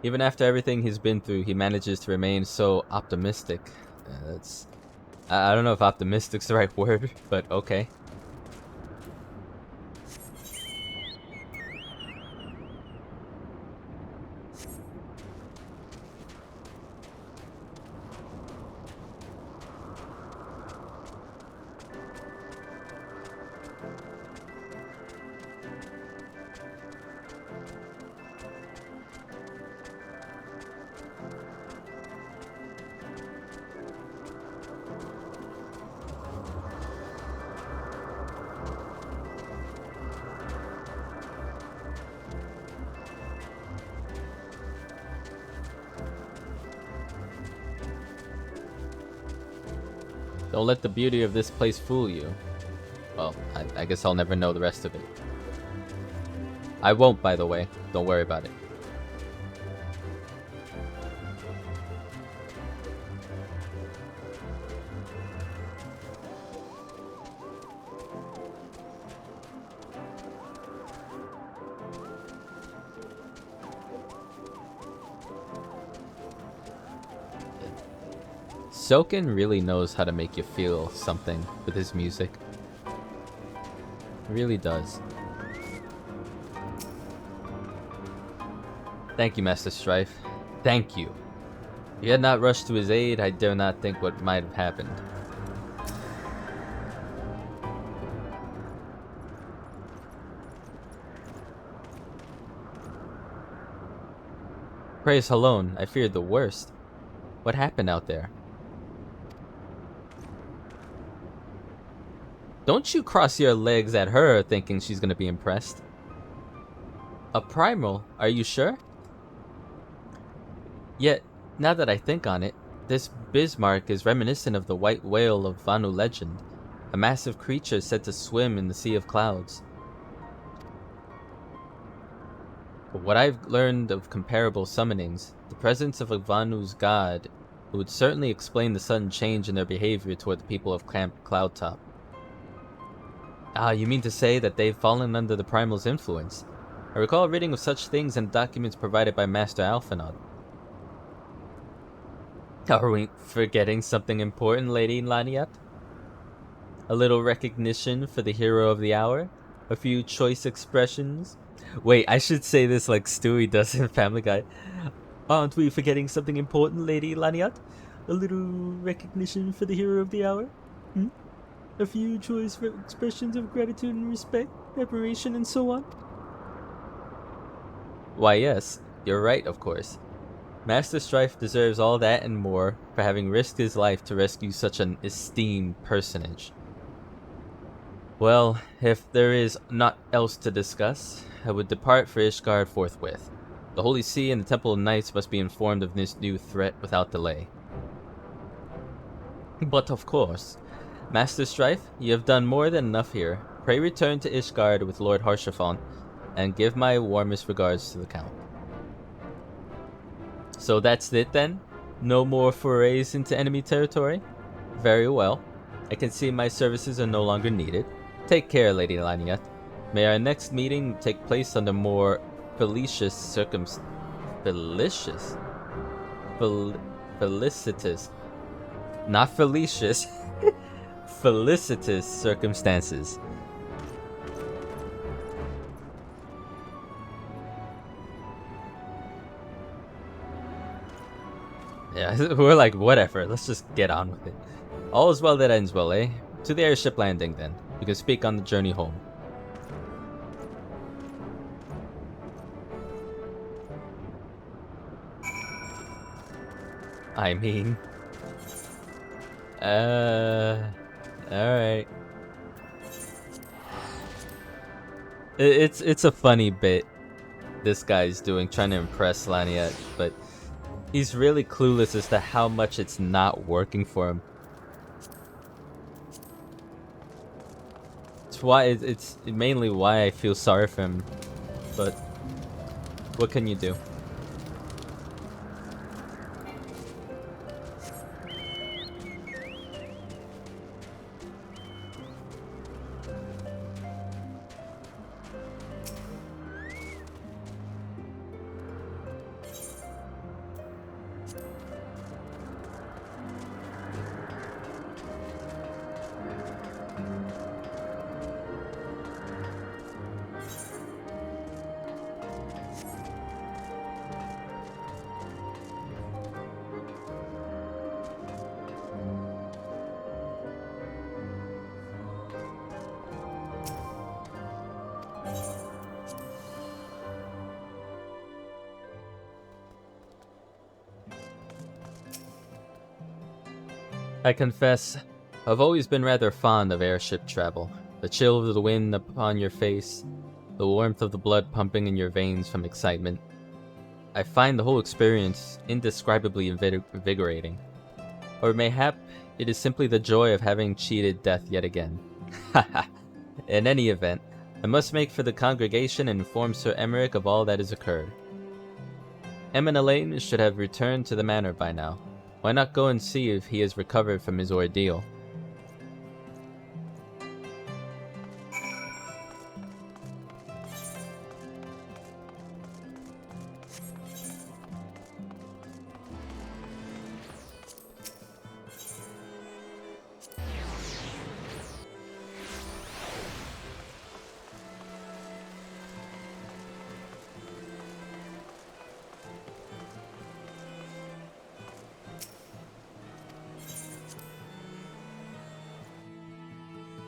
Even after everything he's been through, he manages to remain so optimistic. I don't know if optimistic's the right word, but okay. Don't let the beauty of this place fool you. Well, I guess I'll never know the rest of it. I won't, by the way. Don't worry about it. Soken really knows how to make you feel something with his music. He really does. Thank you, Master Strife. Thank you. If you had not rushed to his aid, I dare not think what might have happened. Praise Halone, I feared the worst. What happened out there? Don't you cross your legs at her thinking she's gonna be impressed. A primal, are you sure? Yet, now that I think on it, this Bismarck is reminiscent of the white whale of Vanu legend, a massive creature said to swim in the sea of clouds. But what I've learned of comparable summonings, the presence of a Vanu's god would certainly explain the sudden change in their behavior toward the people of Camp Cloudtop. Ah, you mean to say that they've fallen under the Primal's influence? I recall reading of such things in documents provided by Master Alphinaud. Are we forgetting something important, Lady Laniat? A little recognition for the hero of the hour? A few choice expressions? Wait, I should say this like Stewie does in Family Guy. Aren't we forgetting something important, Lady Laniat? A little recognition for the hero of the hour? A few choice expressions of gratitude and respect, admiration, and so on? Why yes, you're right, of course. Master Strife deserves all that and more for having risked his life to rescue such an esteemed personage. Well, if there is naught else to discuss, I would depart for Ishgard forthwith. The Holy See and the Temple of Knights must be informed of this new threat without delay. But of course, Master Strife, you have done more than enough here. Pray return to Ishgard with Lord Harshaphon, and give my warmest regards to the Count. So that's it then? No more forays into enemy territory? Very well. I can see my services are no longer needed. Take care, Lady Laniat. May our next meeting take place under more felicitous not felicious, felicitous circumstances. Yeah, we're like, whatever, let's just get on with it. All is well that ends well, eh? To the airship landing, then. You can speak on the journey home. I mean... Alright. It's a funny bit this guy's doing, trying to impress Laniat, but he's really clueless as to how much it's not working for him. It's mainly why I feel sorry for him, but what can you do? I confess, I've always been rather fond of airship travel. The chill of the wind upon your face, the warmth of the blood pumping in your veins from excitement. I find the whole experience indescribably invigorating. Or mayhap It is simply the joy of having cheated death yet again. Haha. In any event, I must make for the congregation and inform Sir Emmerich of all that has occurred. Elaine should have returned to the manor by now. Why not go and see if he has recovered from his ordeal?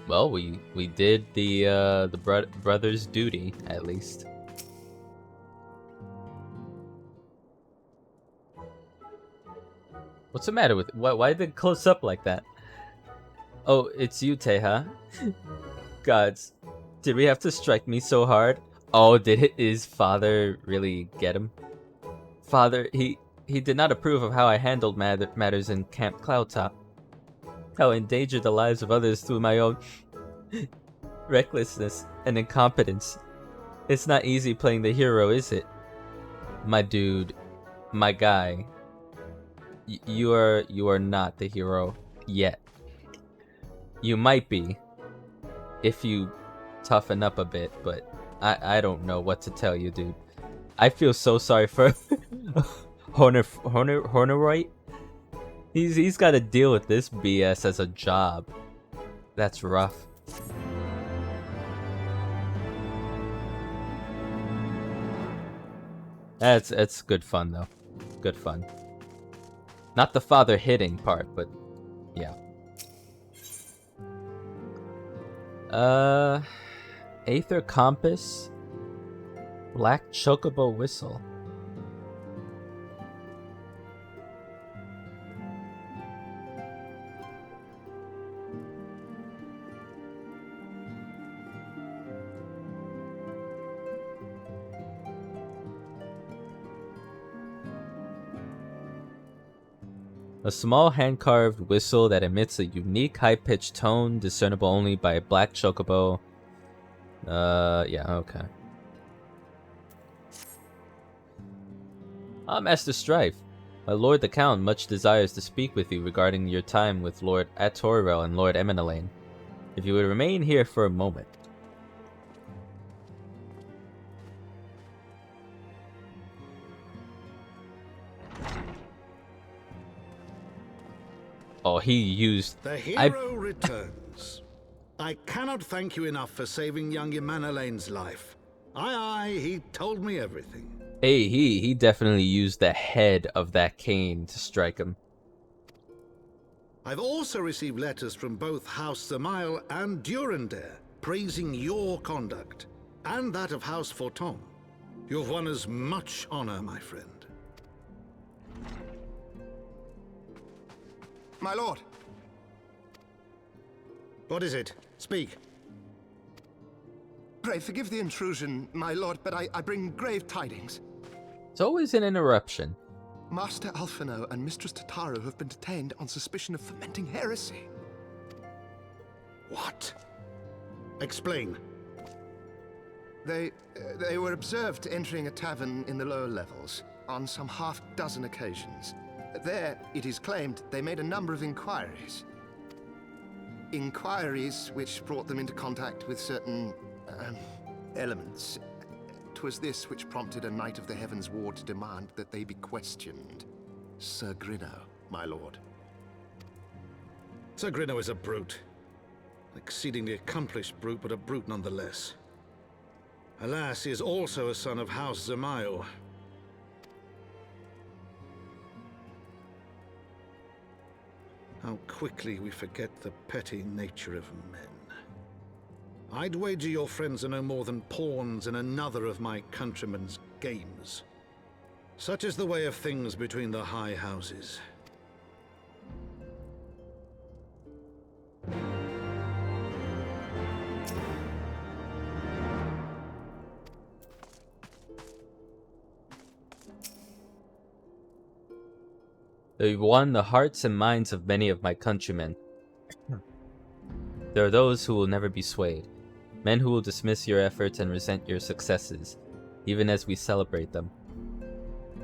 Well, we did the brother's duty, at least. What's the matter with it? Why did it close up like that? Oh, it's you, Teha. Gods, did we have to strike me so hard? Oh, did his father really get him? Father, he did not approve of how I handled matters in Camp Cloudtop. How I endangered the lives of others through my own recklessness and incompetence. It's not easy playing the hero, is it? My dude, my guy. You are not the hero yet. You might be, if you toughen up a bit, but I don't know what to tell you, dude. I feel so sorry for Horneroid. He's got to deal with this BS as a job. That's rough. That's good fun though. Good fun. Not the father hitting part, but yeah. Aether Compass, Black Chocobo Whistle. A small hand-carved whistle that emits a unique high-pitched tone discernible only by a black chocobo. Yeah, okay. Ah, Master Strife. My Lord the Count much desires to speak with you regarding your time with Lord Atorrel and Lord Eminelaine. If you would remain here for a moment. Oh, he used... The hero returns. I cannot thank you enough for saving young Eminelaine's life. Aye, he told me everything. Hey, he definitely used the head of that cane to strike him. I've also received letters from both House Zamail and Durandare praising your conduct, and that of House Forton. You've won us much honor, my friend. My lord. What is it? Speak. Pray forgive the intrusion, my lord, but I bring grave tidings. It's always an interruption. Master Alphino and Mistress Tataru have been detained on suspicion of fomenting heresy. What? Explain. They were observed entering a tavern in the lower levels on some half-dozen occasions. There, it is claimed, they made a number of inquiries. Inquiries which brought them into contact with certain elements. 'Twas this which prompted a Knight of the Heavensward to demand that they be questioned. Sir Grinno, my lord. Sir Grinno is a brute. An exceedingly accomplished brute, but a brute nonetheless. Alas, he is also a son of House Zamail. How quickly we forget the petty nature of men. I'd wager your friends are no more than pawns in another of my countrymen's games. Such is the way of things between the high houses. They won the hearts and minds of many of my countrymen. There are those who will never be swayed, men who will dismiss your efforts and resent your successes, even as we celebrate them.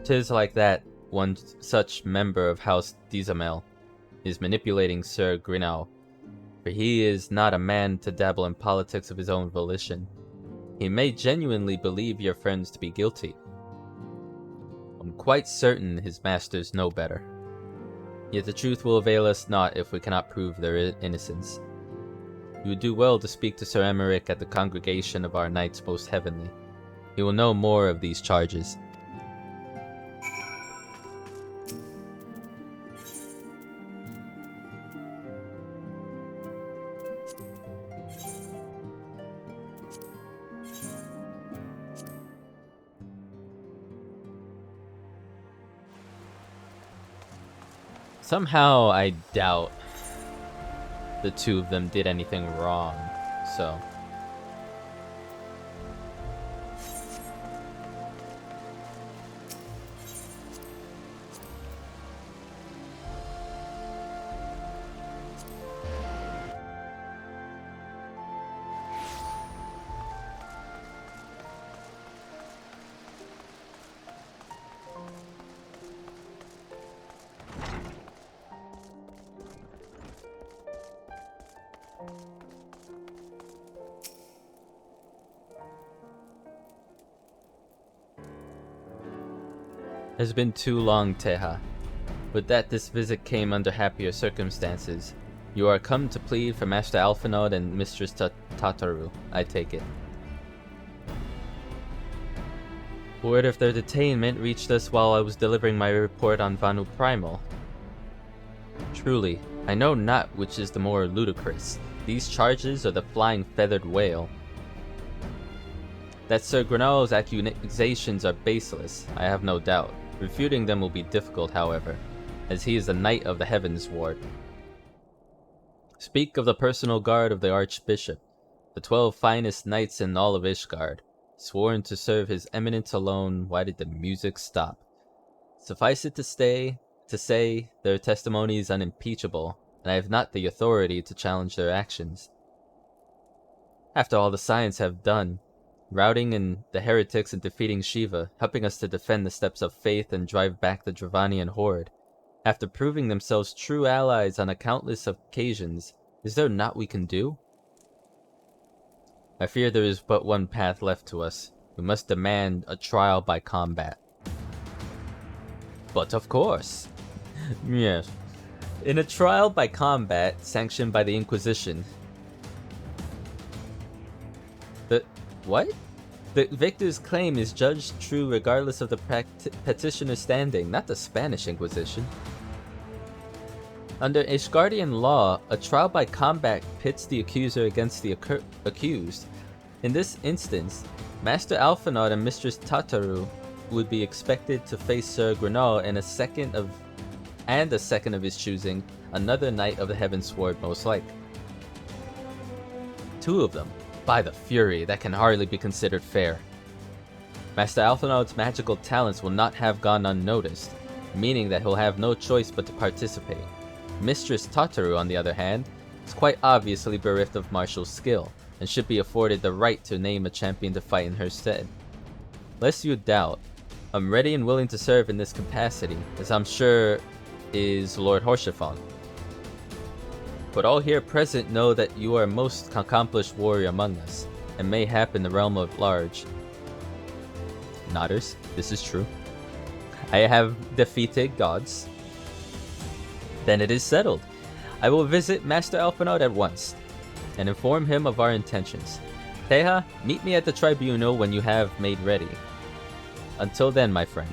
'Tis like that one such member of House Dizamel is manipulating Sir Grinnell, for he is not a man to dabble in politics of his own volition. He may genuinely believe your friends to be guilty. I'm quite certain his masters know better. Yet the truth will avail us not if we cannot prove their innocence. You would do well to speak to Sir Emmerich at the congregation of our Knights Most Heavenly. He will know more of these charges. Somehow I doubt the two of them did anything wrong, so... It has been too long, Teha. Would that this visit came under happier circumstances. You are come to plead for Master Alphinaud and Mistress Tataru, I take it. Word of their detainment reached us while I was delivering my report on Vanu Primal. Truly, I know not which is the more ludicrous, these charges or the flying feathered whale. That Sir Grinnell's accusations are baseless, I have no doubt. Refuting them will be difficult, however, as he is a knight of the Heavensward. Speak of the personal guard of the Archbishop, the 12 finest knights in all of Ishgard, sworn to serve his eminence alone. Why did the music stop? Suffice it to say, their testimony is unimpeachable, and I have not the authority to challenge their actions. After all the Scions have done, routing in the heretics and defeating Shiva, helping us to defend the steps of faith and drive back the Dravanian horde. After proving themselves true allies on a countless occasions, is there naught we can do? I fear there is but one path left to us. We must demand a trial by combat. But of course. Yes. In a trial by combat sanctioned by the Inquisition, what? The victor's claim is judged true regardless of the petitioner's standing, not the Spanish Inquisition. Under Ishgardian law, a trial by combat pits the accuser against the accused. In this instance, Master Alphinaud and Mistress Tataru would be expected to face Sir Grinnell and a second of his choosing, another knight of the Heavensward most like. Two of them. By the Fury, that can hardly be considered fair. Master Alphinaud's magical talents will not have gone unnoticed, meaning that he'll have no choice but to participate. Mistress Tataru, on the other hand, is quite obviously bereft of martial skill, and should be afforded the right to name a champion to fight in her stead. Lest you doubt, I'm ready and willing to serve in this capacity, as I'm sure is Lord Horshafon. But all here present know that you are a most accomplished warrior among us, and mayhap in the realm of large. Nodders, this is true. I have defeated gods. Then it is settled. I will visit Master Alphinaud at once, and inform him of our intentions. Teha, meet me at the tribunal when you have made ready. Until then, my friend.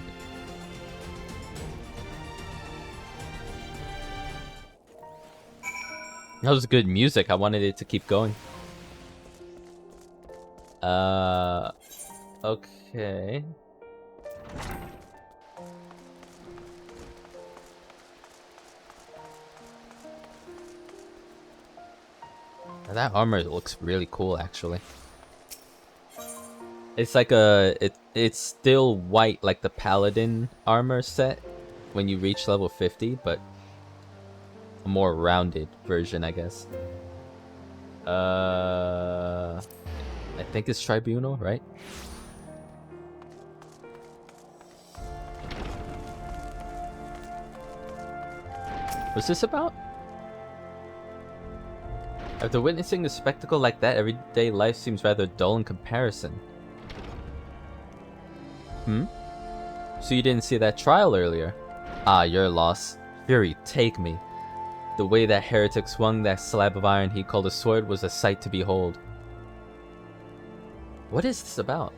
That was good music. I wanted it to keep going. Okay. That armor looks really cool, actually. It's like it's still white like the paladin armor set, when you reach level 50, but a more rounded version, I guess. I think it's Tribunal, right? What's this about? After witnessing a spectacle like that, everyday life seems rather dull in comparison. So you didn't see that trial earlier? Ah, your loss. Fury, take me. The way that heretic swung that slab of iron he called a sword was a sight to behold. What is this about?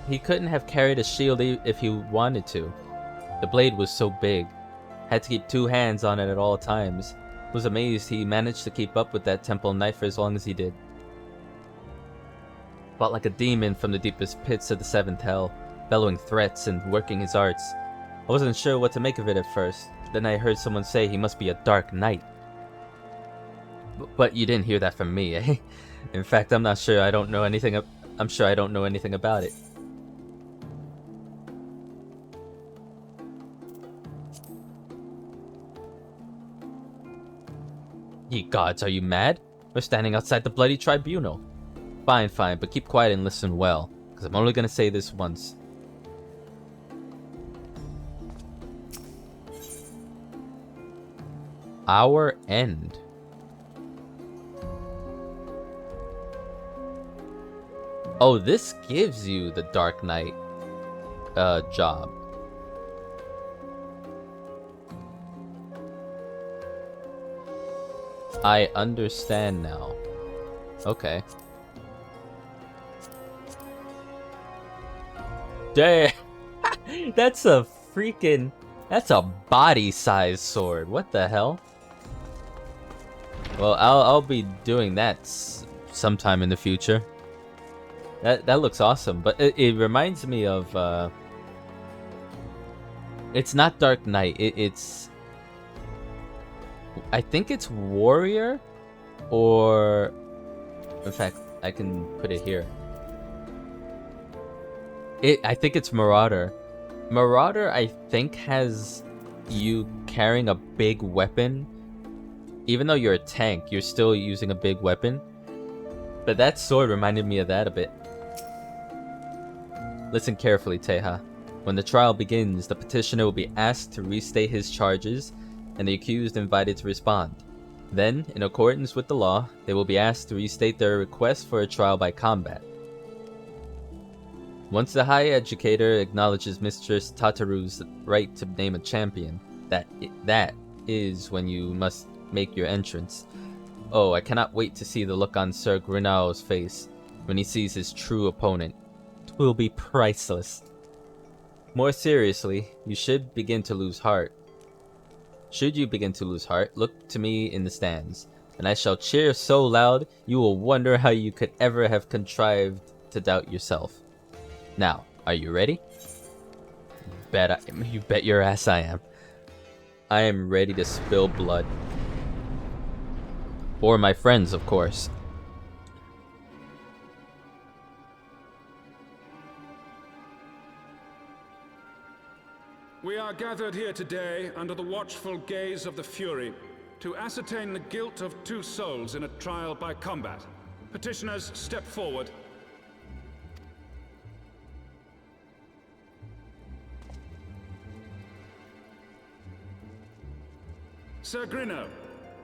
He couldn't have carried a shield if he wanted to. The blade was so big. Had to keep 2 hands on it at all times. Was amazed he managed to keep up with that temple knife for as long as he did. Fought like a demon from the deepest pits of the 7th hell, bellowing threats and working his arts. I wasn't sure what to make of it at first. Then I heard someone say he must be a dark knight. But you didn't hear that from me, eh? In fact, I'm sure I don't know anything about it. Ye gods, are you mad? We're standing outside the bloody tribunal. Fine, fine, but keep quiet and listen well, because I'm only gonna say this once. Our end. Oh, this gives you the Dark Knight job. I understand now. Okay. Damn. That's a body-sized sword. What the hell? Well, I'll be doing that sometime in the future. That looks awesome, but it reminds me of it's not Dark Knight. It's I think it's Warrior, or in fact, I can put it here. I think it's Marauder. Marauder, I think, has you carrying a big weapon. Even though you're a tank, you're still using a big weapon. But that sword reminded me of that a bit. Listen carefully, Teja. When the trial begins, the petitioner will be asked to restate his charges, and the accused invited to respond. Then, in accordance with the law, they will be asked to restate their request for a trial by combat. Once the High Educator acknowledges Mistress Tataru's right to name a champion, that is when you must make your entrance. Oh, I cannot wait to see the look on Sir Grinao's face when he sees his true opponent. It will be priceless. More seriously, you should begin to lose heart. Should you begin to lose heart, look to me in the stands, and I shall cheer so loud you will wonder how you could ever have contrived to doubt yourself. Now, are you ready? You bet your ass I am. I am ready to spill blood. Or my friends, of course. We are gathered here today under the watchful gaze of the Fury to ascertain the guilt of 2 souls in a trial by combat. Petitioners, step forward. Sir Grino,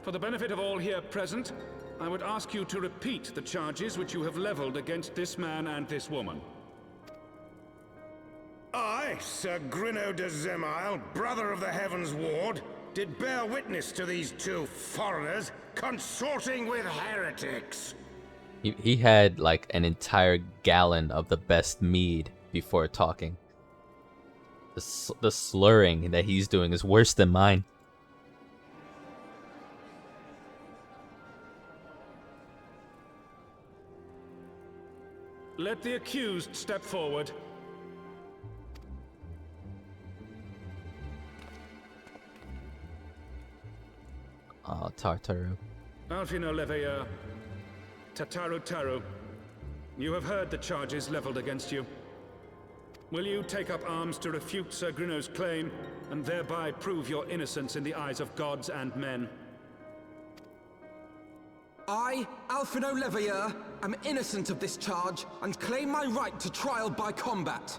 for the benefit of all here present, I would ask you to repeat the charges which you have leveled against this man and this woman. I, Sir Grino de Zemile, brother of the Heavensward, did bear witness to these 2 foreigners consorting with heretics. He had like an entire gallon of the best mead before talking. The slurring that he's doing is worse than mine. Let the accused step forward. Oh, Tartaru. Alfino Leveilleur, Tataru Taru, you have heard the charges leveled against you. Will you take up arms to refute Sir Grino's claim, and thereby prove your innocence in the eyes of gods and men? I, Alphino Leveilleur, am innocent of this charge and claim my right to trial by combat.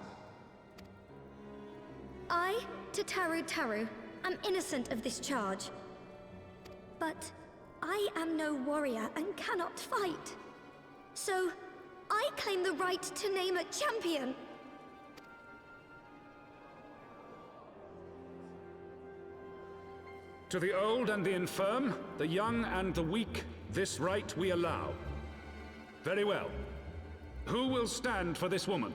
I, Tataru Taru, am innocent of this charge. But I am no warrior and cannot fight. So, I claim the right to name a champion. To the old and the infirm, the young and the weak, this right we allow. Very well. Who will stand for this woman?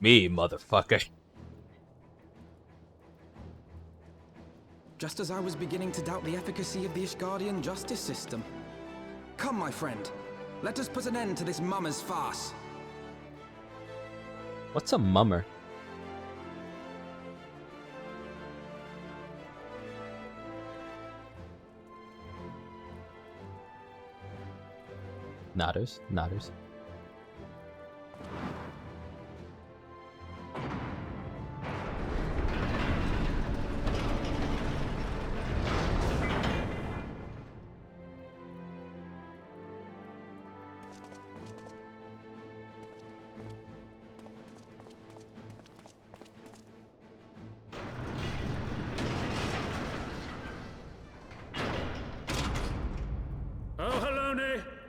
Me, motherfucker. Just as I was beginning to doubt the efficacy of the Ishgardian justice system. Come, my friend. Let us put an end to this mummer's farce. What's a mummer? Nodders, nodders.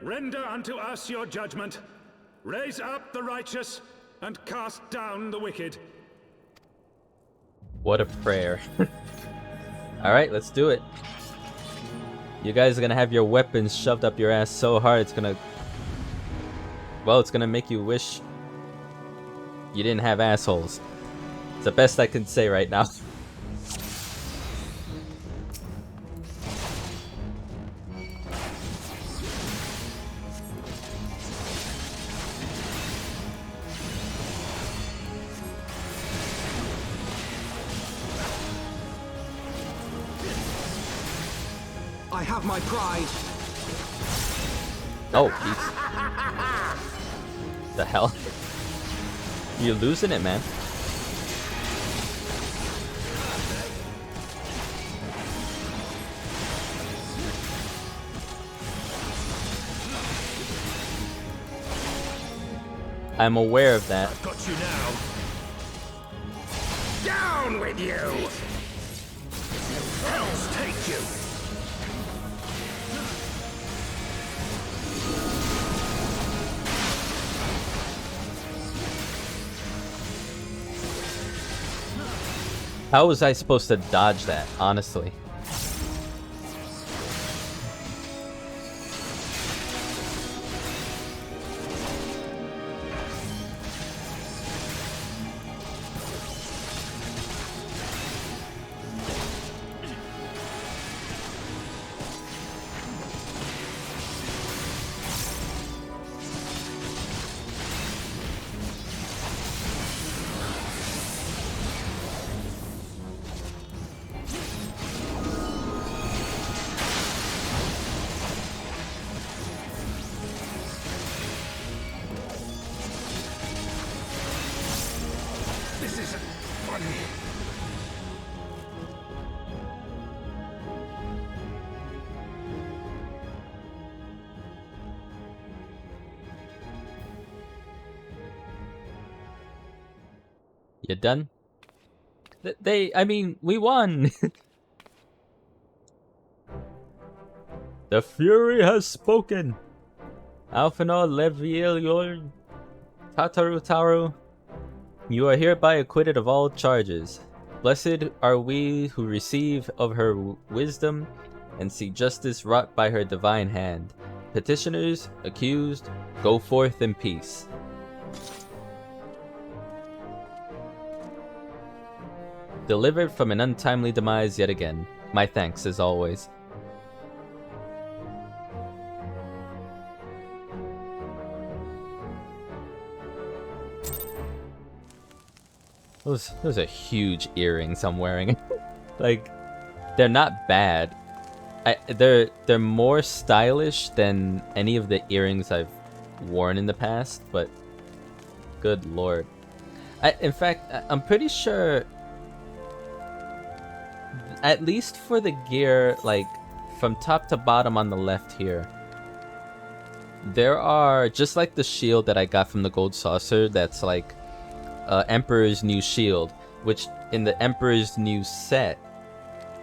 Render unto us your judgment. Raise up the righteous, and cast down the wicked. What a prayer. Alright, let's do it. You guys are gonna have your weapons shoved up your ass so hard it's gonna... Well, it's gonna make you wish you didn't have assholes. It's the best I can say right now. I have my pride. Oh, peace. The hell? You're losing it, man. I'm aware of that. I've got you now. Down with you! Hells take you! How was I supposed to dodge that, honestly? You done? I mean, we won! The Fury has spoken! Alphino Leveilleur Tataru Taru, you are hereby acquitted of all charges. Blessed are we who receive of her wisdom and see justice wrought by her divine hand. Petitioners, accused, go forth in peace. Delivered from an untimely demise yet again. My thanks as always. Those are huge earrings I'm wearing. Like, they're not bad. They're more stylish than any of the earrings I've worn in the past, but good lord. In fact, I'm pretty sure, at least for the gear, like from top to bottom on the left here, there are, just like the shield that I got from the Gold Saucer, that's like Emperor's New Shield, which in the Emperor's New set,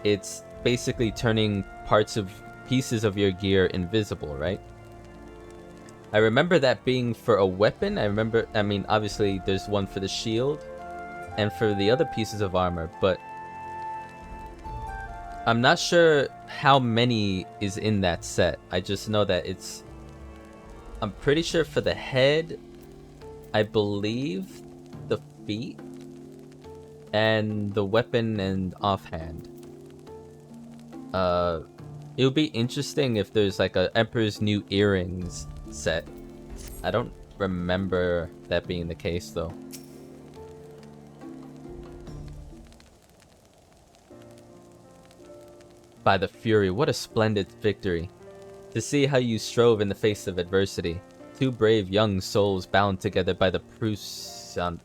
it's basically turning pieces of your gear invisible, right? I remember that being for a weapon. I mean, obviously there's one for the shield and for the other pieces of armor, but I'm not sure how many is in that set. I just know that I'm pretty sure for the head, I believe the feet, and the weapon and offhand. It would be interesting if there's like a Emperor's New Earrings set. I don't remember that being the case though. By the Fury, what a splendid victory. To see how you strove in the face of adversity. Two brave young souls bound together by the puissant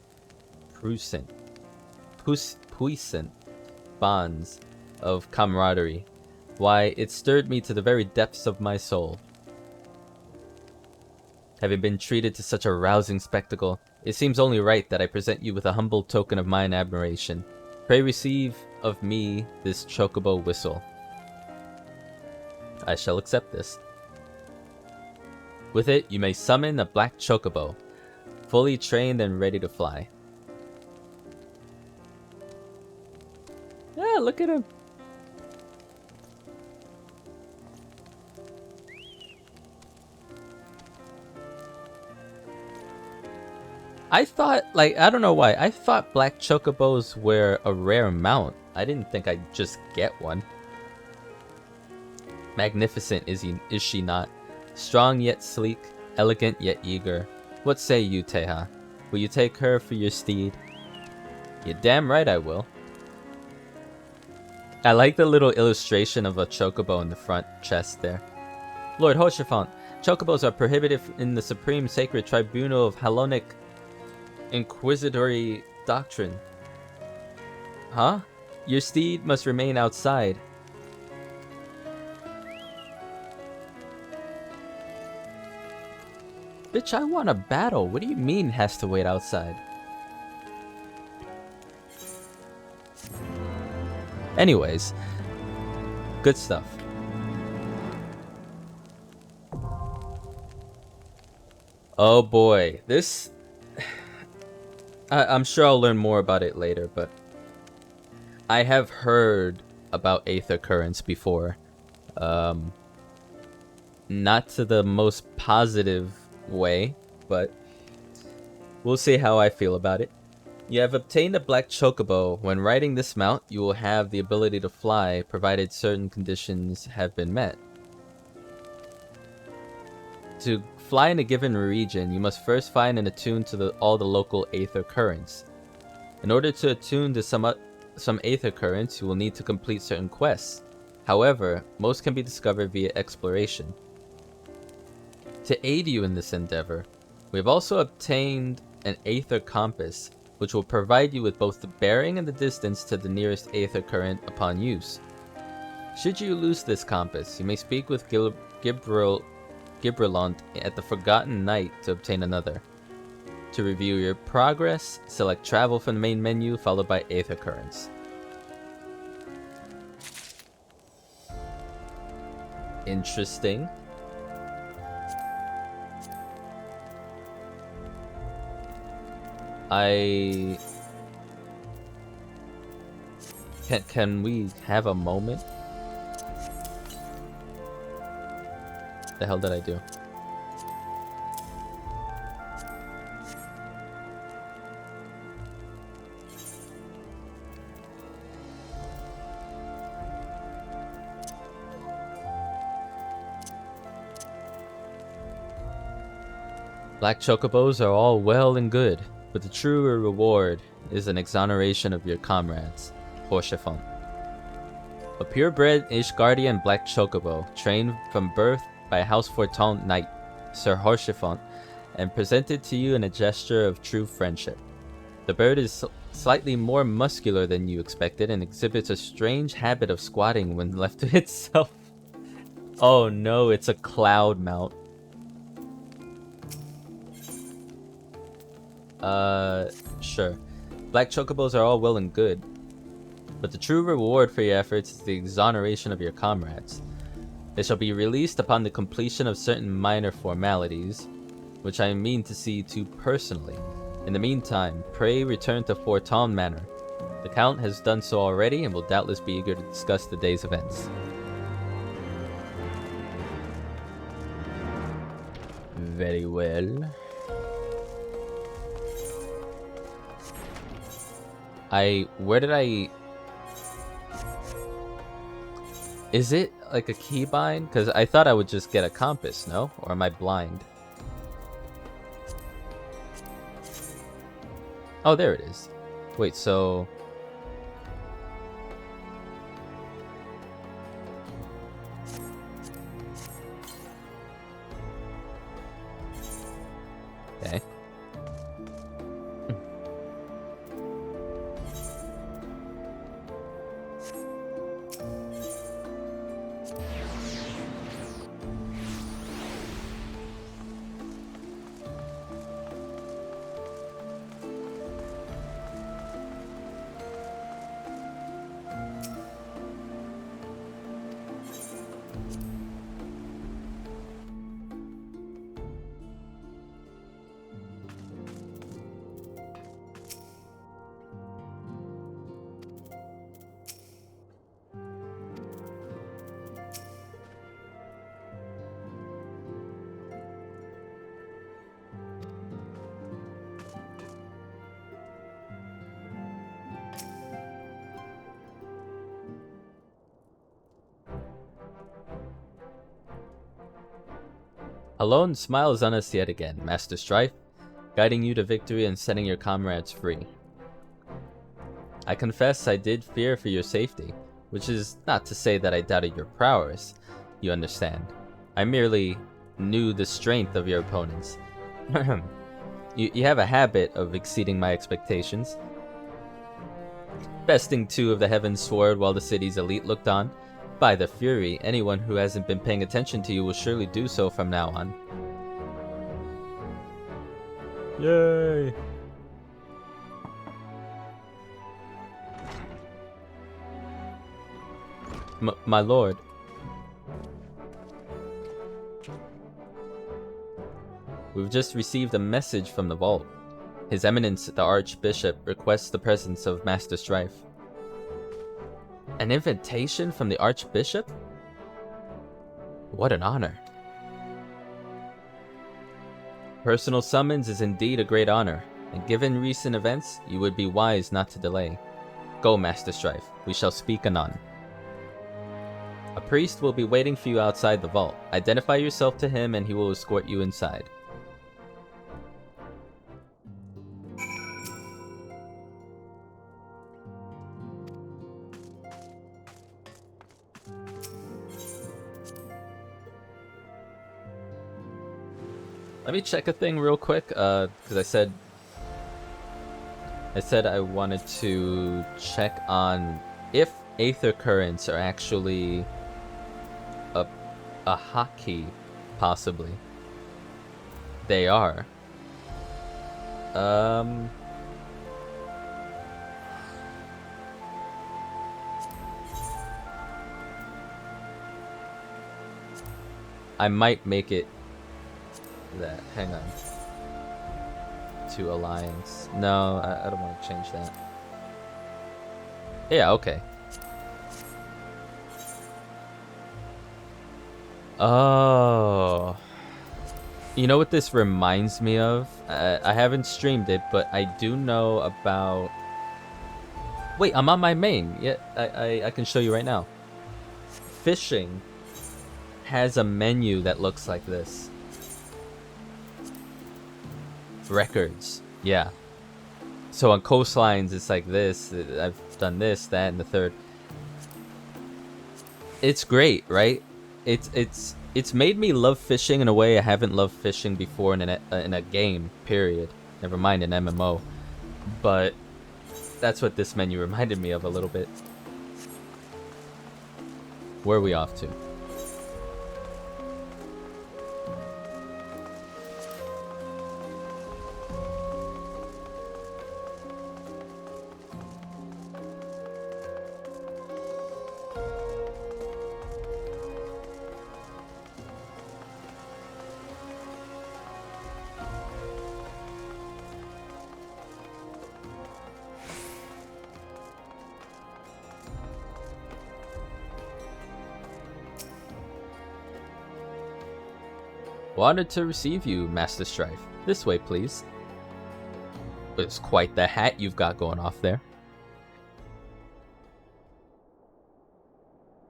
bonds of camaraderie. Why, it stirred me to the very depths of my soul. Having been treated to such a rousing spectacle, it seems only right that I present you with a humble token of mine admiration. Pray receive of me this chocobo whistle. I shall accept this. With it, you may summon a black chocobo, fully trained and ready to fly. Yeah, look at him. I thought, like, I don't know why, I thought black chocobos were a rare mount. I didn't think I'd just get one. Magnificent is she not? Strong yet sleek, elegant yet eager. What say you, Teha? Will you take her for your steed? You're damn right I will. I like the little illustration of a chocobo in the front chest there. Lord Hoshifant, chocobos are prohibited in the Supreme Sacred Tribunal of Halonic Inquisitory Doctrine. Huh? Your steed must remain outside. Bitch, I want a battle. What do you mean has to wait outside? Anyways, good stuff. Oh boy, this... I'm sure I'll learn more about it later, but I have heard about Aether Currents before. Not to the most positive way, but we'll see how I feel about it. You have obtained a black chocobo. When riding this mount, you will have the ability to fly, provided certain conditions have been met. To fly in a given region, you must first find and attune to all the local Aether Currents. In order to attune to some Aether Currents, you will need to complete certain quests. However, most can be discovered via exploration. To aid you in this endeavor, we have also obtained an Aether Compass, which will provide you with both the bearing and the distance to the nearest Aether Current upon use. Should you lose this compass, you may speak with Gibralont at the Forgotten Night to obtain another. To review your progress, select Travel from the main menu, followed by Aether Currents. Interesting. Can we have a moment? The hell did I do? Black chocobos are all well and good, but the truer reward is an exoneration of your comrades, Hoshifant. A purebred Ishgardian black chocobo, trained from birth by House Forton Knight, Sir Horshifont, and presented to you in a gesture of true friendship. The bird is slightly more muscular than you expected and exhibits a strange habit of squatting when left to itself. Oh no, it's a cloud mount. Sure. Black chocobos are all well and good, but the true reward for your efforts is the exoneration of your comrades. They shall be released upon the completion of certain minor formalities, which I mean to see to personally. In the meantime, pray return to Forton Manor. The Count has done so already and will doubtless be eager to discuss the day's events. Very well. Where did I... Is it like a keybind? Because I thought I would just get a compass, no? Or am I blind? Oh, there it is. Wait, so... Okay. Alone smiles on us yet again, Master Strife, guiding you to victory and setting your comrades free. I confess I did fear for your safety, which is not to say that I doubted your prowess, you understand. I merely knew the strength of your opponents. you have a habit of exceeding my expectations. Besting 2 of the Heavensward while the city's elite looked on. By the Fury, anyone who hasn't been paying attention to you will surely do so from now on. Yay! My lord. We've just received a message from the vault. His Eminence, the Archbishop, requests the presence of Master Strife. An invitation from the Archbishop? What an honor. Personal summons is indeed a great honor, and given recent events, you would be wise not to delay. Go, Master Strife. We shall speak anon. A priest will be waiting for you outside the vault. Identify yourself to him and he will escort you inside. Let me check a thing real quick, because I said I wanted to check on if Aether Currents are actually a hotkey, possibly. They are. I might make it that. Hang on. To Alliance. No, I don't want to change that. Yeah, okay. Oh. You know what this reminds me of? I haven't streamed it, but I do know about... Wait, I'm on my main. Yeah, I can show you right now. Fishing has a menu that looks like this. Records. Yeah. So on coastlines, it's like this. I've done this, that, and the third. it's great, right? It's made me love fishing in a way I haven't loved fishing before in a game. Period. Never mind an MMO. But that's what this menu reminded me of a little bit. Where are we off to? Honored to receive you, Master Strife. This way, please. It's quite the hat you've got going off there.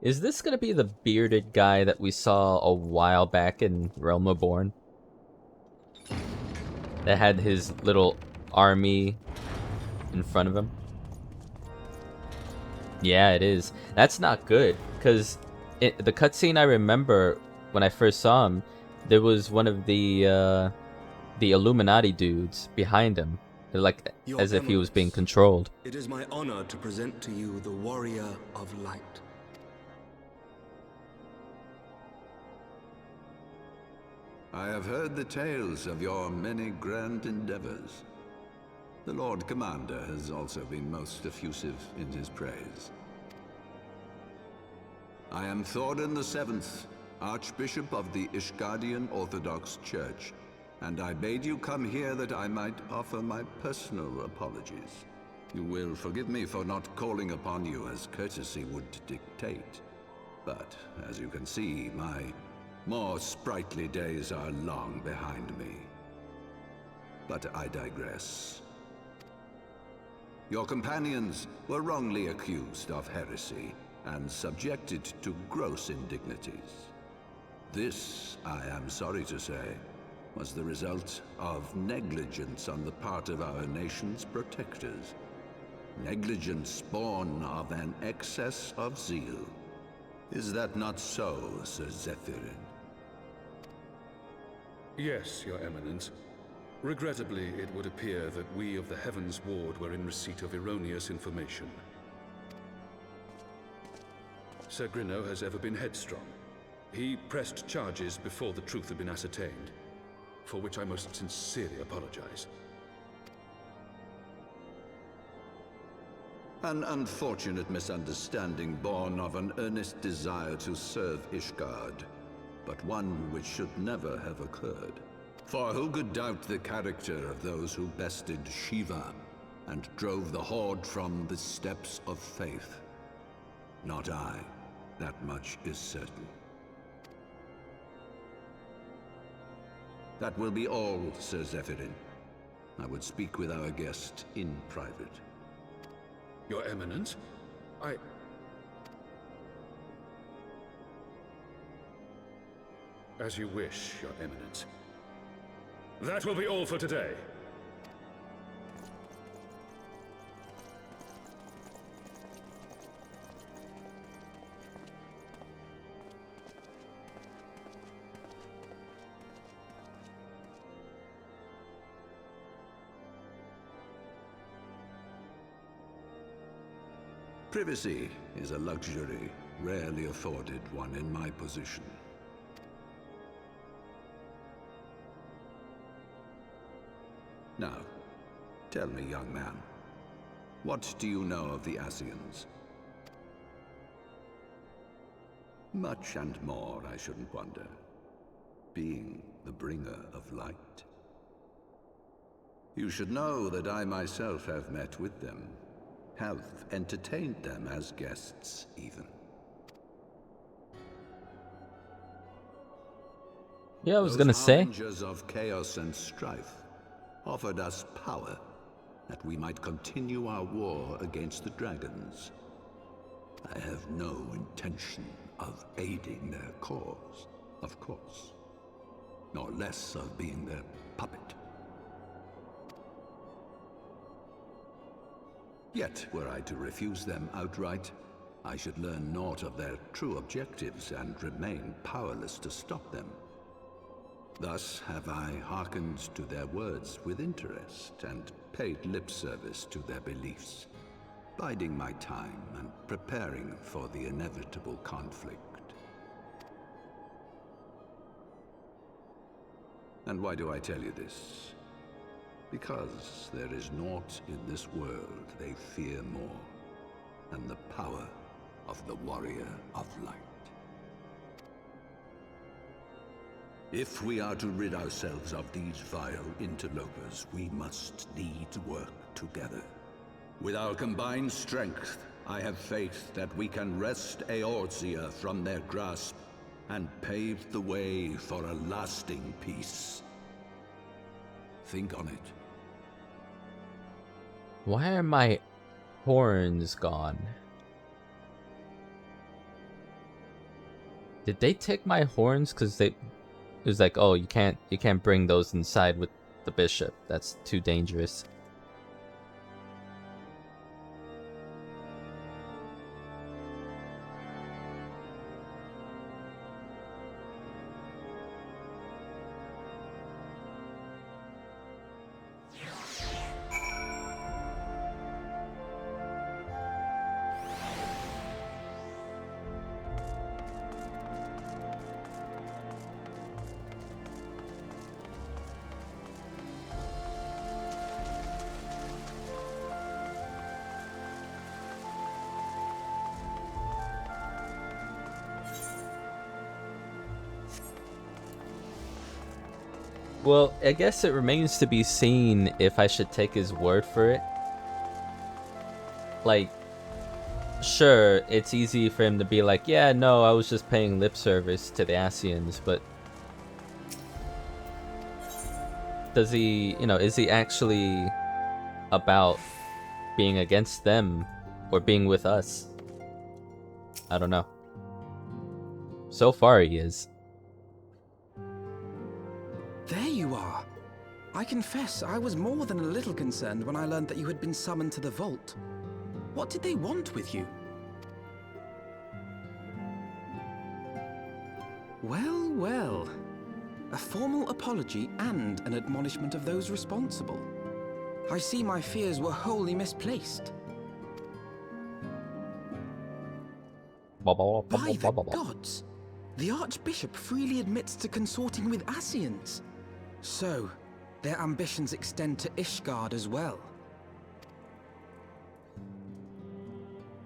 Is this gonna be the bearded guy that we saw a while back in Realm Reborn? That had his little army in front of him? Yeah, it is. That's not good, because the cutscene I remember when I first saw him, there was one of the Illuminati dudes behind him, like as if he was being controlled. It is my honor to present to you the Warrior of Light. I have heard the tales of your many grand endeavors. The Lord Commander has also been most effusive in his praise. I am Thorin VII, Archbishop of the Ishgardian Orthodox Church, and I bade you come here that I might offer my personal apologies. You will forgive me for not calling upon you as courtesy would dictate, but as you can see, my more sprightly days are long behind me. But I digress. Your companions were wrongly accused of heresy and subjected to gross indignities. This, I am sorry to say, was the result of negligence on the part of our nation's protectors. Negligence born of an excess of zeal. Is that not so, Sir Zephyrin? Yes, Your Eminence. Regrettably, it would appear that we of the Heavensward were in receipt of erroneous information. Sir Grinno has ever been headstrong. He pressed charges before the truth had been ascertained, for which I most sincerely apologize. An unfortunate misunderstanding born of an earnest desire to serve Ishgard, but one which should never have occurred. For who could doubt the character of those who bested Shiva and drove the Horde from the steps of faith? Not I. That much is certain. That will be all, Sir Zephyrin. I would speak with our guest in private. Your Eminence, As you wish, Your Eminence. That will be all for today. Privacy is a luxury rarely afforded one in my position. Now, tell me, young man, what do you know of the Ascians? Much and more, I shouldn't wonder, being the bringer of light. You should know that I myself have met with them, have entertained them as guests, even. Yeah, I was gonna say. Those harbingers of chaos and strife offered us power that we might continue our war against the dragons. I have no intention of aiding their cause, of course, nor less of being their puppet. Yet, were I to refuse them outright, I should learn naught of their true objectives and remain powerless to stop them. Thus have I hearkened to their words with interest and paid lip service to their beliefs, biding my time and preparing for the inevitable conflict. And why do I tell you this? Because there is naught in this world they fear more than the power of the Warrior of Light. If we are to rid ourselves of these vile interlopers, we must needs work together. With our combined strength, I have faith that we can wrest Eorzea from their grasp and pave the way for a lasting peace. Think on it. Why are my horns gone? Did they take my horns? Because it was like, oh, you can't bring those inside with the bishop. That's too dangerous. Well, I guess it remains to be seen if I should take his word for it. Like, sure, it's easy for him to be like, yeah, no, I was just paying lip service to the Ascians, but does he, you know, is he actually about being against them or being with us? I don't know. So far he is. There you are. I confess, I was more than a little concerned when I learned that you had been summoned to the vault. What did they want with you? Well, well. A formal apology and an admonishment of those responsible. I see my fears were wholly misplaced. By the gods! The Archbishop freely admits to consorting with Ascians. So, their ambitions extend to Ishgard as well.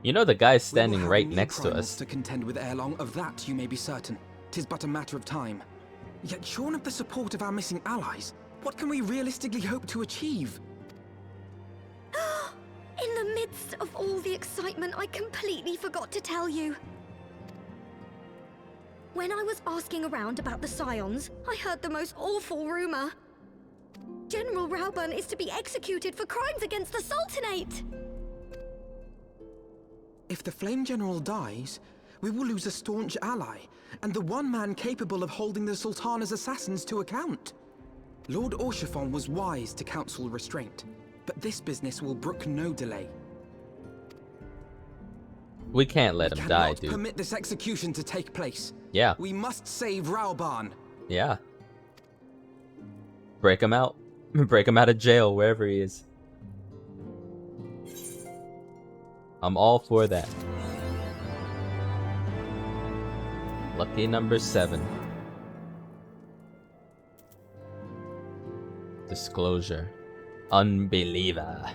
You know the guy's standing right next to us. To contend with ere long, of that you may be certain. 'Tis but a matter of time. Yet shorn of the support of our missing allies, what can we realistically hope to achieve? In the midst of all the excitement, I completely forgot to tell you. When I was asking around about the Scions, I heard the most awful rumor. General Rauburn is to be executed for crimes against the Sultanate! If the Flame General dies, we will lose a staunch ally, and the one man capable of holding the Sultana's assassins to account. Lord Orchiphon was wise to counsel restraint, but this business will brook no delay. We can't let him die, dude. We cannot permit this execution to take place. Yeah. We must save Rauburn. Yeah. Break him out. Break him out of jail, wherever he is. I'm all for that. Lucky number 7. Disclosure. Unbeliever.